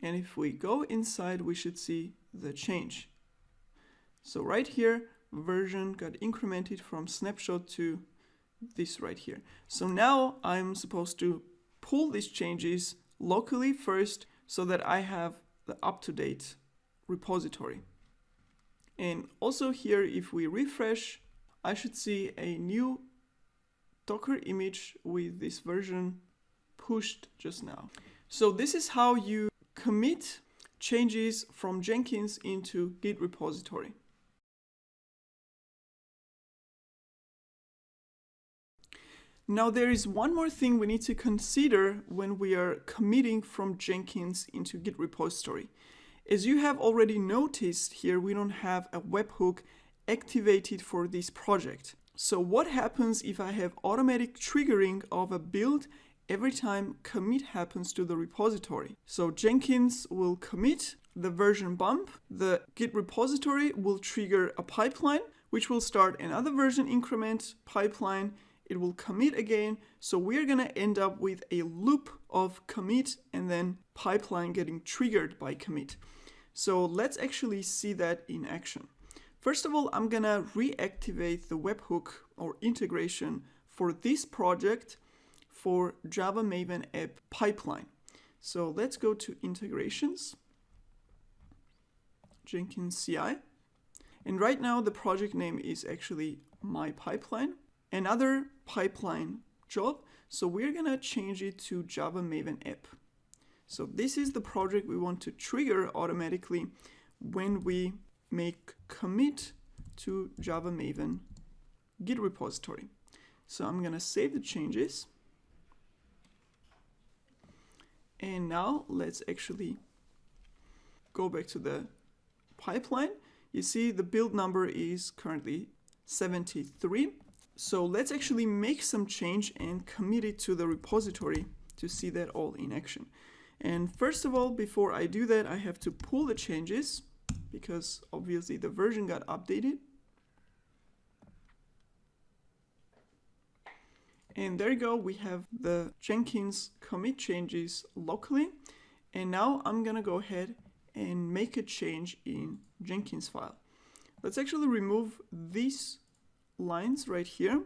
And if we go inside, we should see the change. So right here, version got incremented from snapshot to this right here. So now I'm supposed to pull these changes locally first so that I have the up-to-date repository. And also here, if we refresh, I should see a new Docker image with this version pushed just now. So this is how you commit changes from Jenkins into Git repository. Now there is one more thing we need to consider when we are committing from Jenkins into Git repository. As you have already noticed here, we don't have a webhook activated for this project. So what happens if I have automatic triggering of a build every time commit happens to the repository? So Jenkins will commit the version bump, the Git repository will trigger a pipeline, which will start another version increment pipeline. It will commit again. So we're going to end up with a loop of commit and then pipeline getting triggered by commit. So let's actually see that in action. First of all, I'm going to reactivate the webhook or integration for this project for Java Maven app pipeline. So let's go to integrations, Jenkins CI. And right now the project name is actually my pipeline, another pipeline job. So we're going to change it to Java Maven app. So this is the project we want to trigger automatically when we make commit to Java Maven Git repository. So I'm going to save the changes. And now let's actually go back to the pipeline. You see the build number is currently 73. So let's actually make some change and commit it to the repository to see that all in action. And first of all, before I do that, I have to pull the changes because obviously the version got updated. And there you go, we have the Jenkins commit changes locally. And now I'm gonna go ahead and make a change in Jenkins file. Let's actually remove these lines right here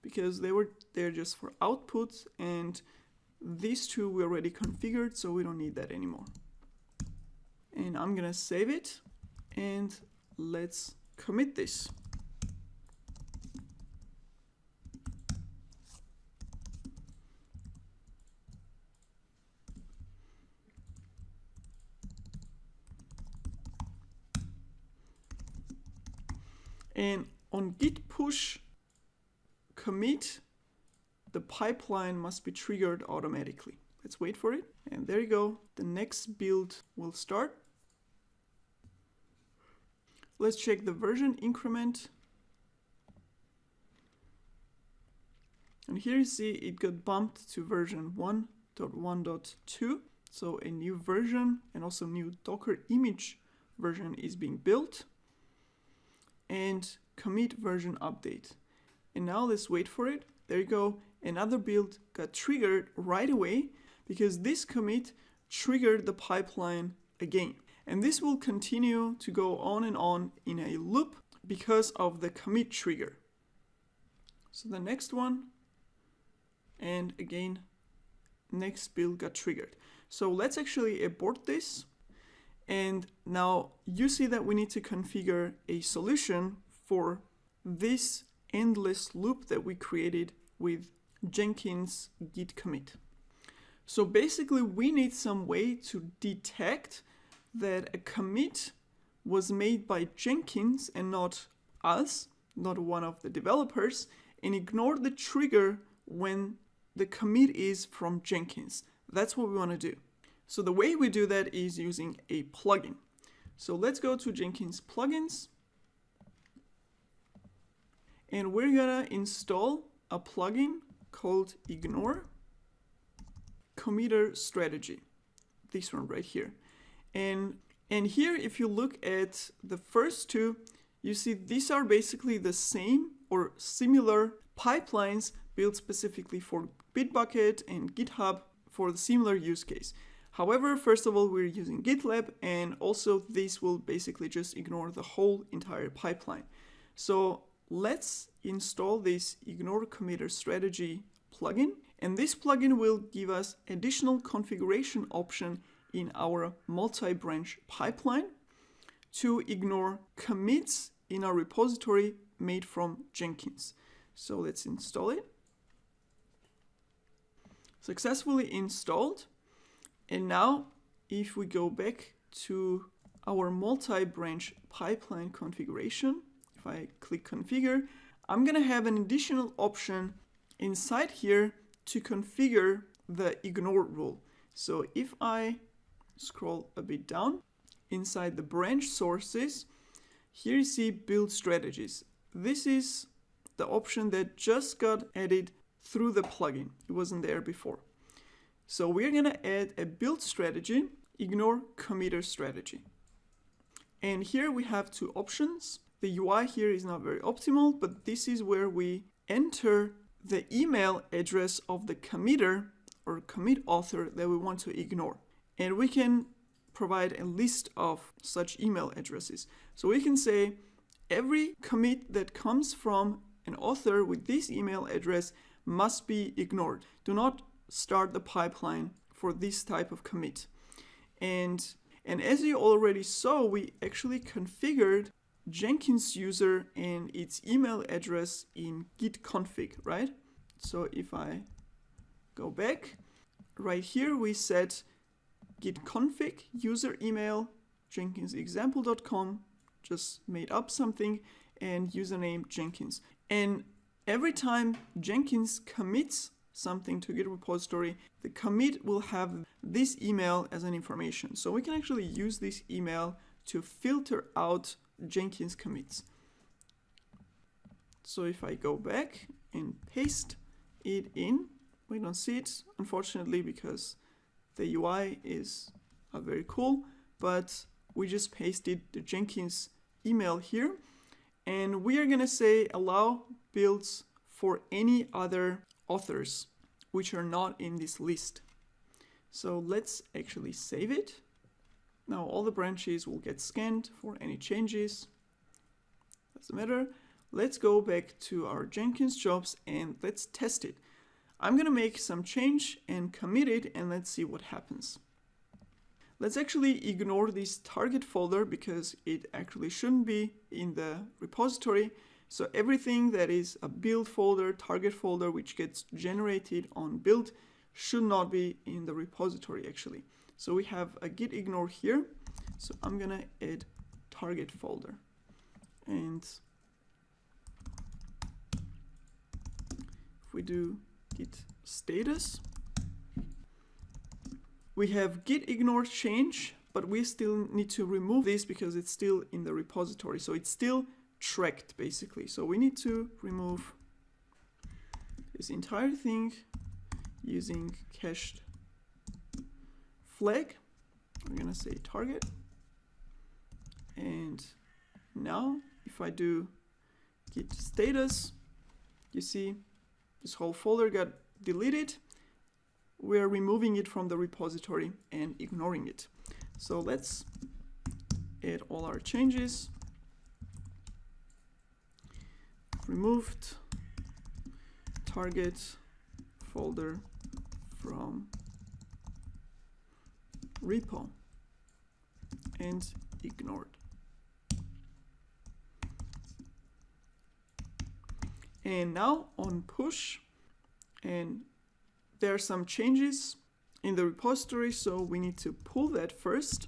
because they're just for output, and these two we already configured, so we don't need that anymore. And I'm gonna save it and let's commit this. And on git push commit, the pipeline must be triggered automatically. Let's wait for it. And there you go. The next build will start. Let's check the version increment. And here you see it got bumped to version 1.1.2. So a new version and also new Docker image version is being built. And commit version update. And now let's wait for it. There you go. Another build got triggered right away because this commit triggered the pipeline again. And this will continue to go on and on in a loop because of the commit trigger. So the next one, and again, next build got triggered. So let's actually abort this. And now you see that we need to configure a solution for this endless loop that we created with Jenkins git commit. So basically we need some way to detect that a commit was made by Jenkins and not us, not one of the developers, and ignore the trigger when the commit is from Jenkins. That's what we want to do. So the way we do that is using a plugin. So let's go to Jenkins plugins. And we're gonna install a plugin called Ignore Committer Strategy. This one right here. And here, if you look at the first two, you see these are basically the same or similar pipelines built specifically for Bitbucket and GitHub for the similar use case. However, first of all, we're using GitLab, and also this will basically just ignore the whole entire pipeline. So let's install this Ignore Committer Strategy plugin, and this plugin will give us additional configuration option in our multi-branch pipeline to ignore commits in our repository made from Jenkins. So let's install it. Successfully installed. And now if we go back to our multi-branch pipeline configuration, if I click configure, I'm gonna have an additional option inside here to configure the ignore rule. So if I scroll a bit down inside the branch sources, here you see build strategies. This is the option that just got added through the plugin. It wasn't there before. So we're gonna add a build strategy, ignore committer strategy. And here we have two options. The UI here is not very optimal, but this is where we enter the email address of the committer or commit author that we want to ignore. And we can provide a list of such email addresses. So we can say every commit that comes from an author with this email address must be ignored. Do not start the pipeline for this type of commit. And as you already saw, we actually configured Jenkins user and its email address in git config, right? So if I go back, right here we set git config user email jenkinsexample.com, just made up something, and username Jenkins. And every time Jenkins commits something to Git repository, the commit will have this email as an information. So we can actually use this email to filter out Jenkins commits. So if I go back and paste it in, we don't see it, unfortunately, because the UI is not very cool, but we just pasted the Jenkins email here. And we are gonna say allow builds for any other authors which are not in this list. So let's actually save it. Now all the branches will get scanned for any changes. Doesn't matter. Let's go back to our Jenkins jobs and let's test it. I'm gonna make some change and commit it, and let's see what happens. Let's actually ignore this target folder because it actually shouldn't be in the repository. So everything that is a build folder, target folder, which gets generated on build should not be in the repository actually. So we have a git ignore here. So I'm gonna add target folder. And if we do git status, we have git ignore change, but we still need to remove this because it's still in the repository. So it's still tracked basically. So we need to remove this entire thing using cached flag. We're gonna say target. And now if I do git status, you see this whole folder got deleted. We're removing it from the repository and ignoring it. So let's add all our changes. Removed target folder from repo and ignored. And now on push, and there are some changes in the repository, so we need to pull that first.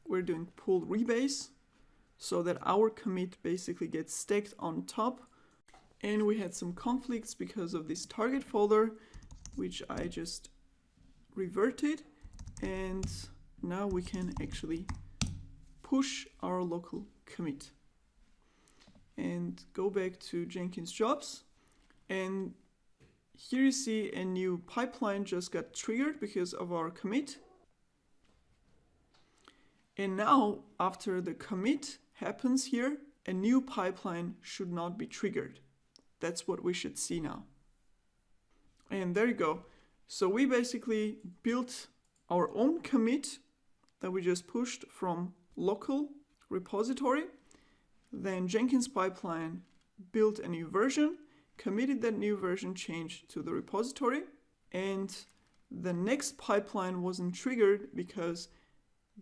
We're doing pull rebase so that our commit basically gets stacked on top. And we had some conflicts because of this target folder, which I just reverted. And now we can actually push our local commit. And go back to Jenkins jobs. And here you see a new pipeline just got triggered because of our commit. And now, after the commit happens here, a new pipeline should not be triggered. That's what we should see now. And there you go. So we basically built our own commit that we just pushed from local repository. Then Jenkins pipeline built a new version, committed that new version change to the repository, and the next pipeline wasn't triggered because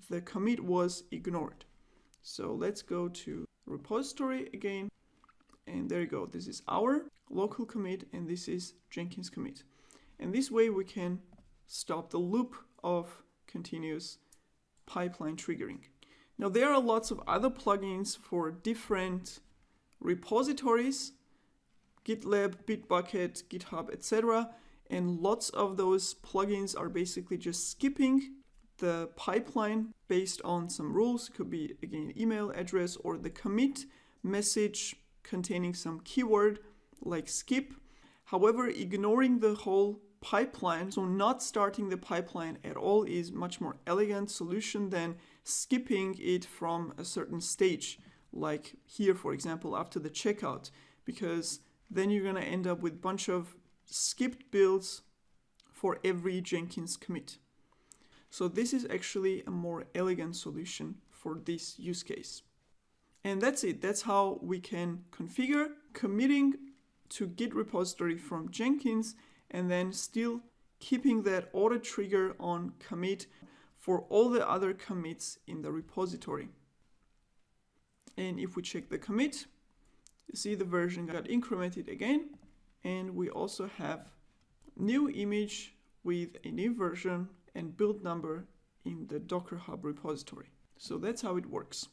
the commit was ignored. So let's go to repository again, and there you go. This is our local commit, and this is Jenkins commit. And this way we can stop the loop of continuous pipeline triggering. Now there are lots of other plugins for different repositories, GitLab, Bitbucket, GitHub, etc. And lots of those plugins are basically just skipping the pipeline based on some rules. It could be, again, email address or the commit message containing some keyword like skip. However, ignoring the whole pipeline, so not starting the pipeline at all, is much more elegant solution than skipping it from a certain stage, like here, for example, after the checkout, because then you're going to end up with a bunch of skipped builds for every Jenkins commit. So this is actually a more elegant solution for this use case. And that's it. That's how we can configure committing to Git repository from Jenkins and then still keeping that auto trigger on commit for all the other commits in the repository. And if we check the commit, you see the version got incremented again. And we also have new image with a new version and build number in the Docker Hub repository. So that's how it works.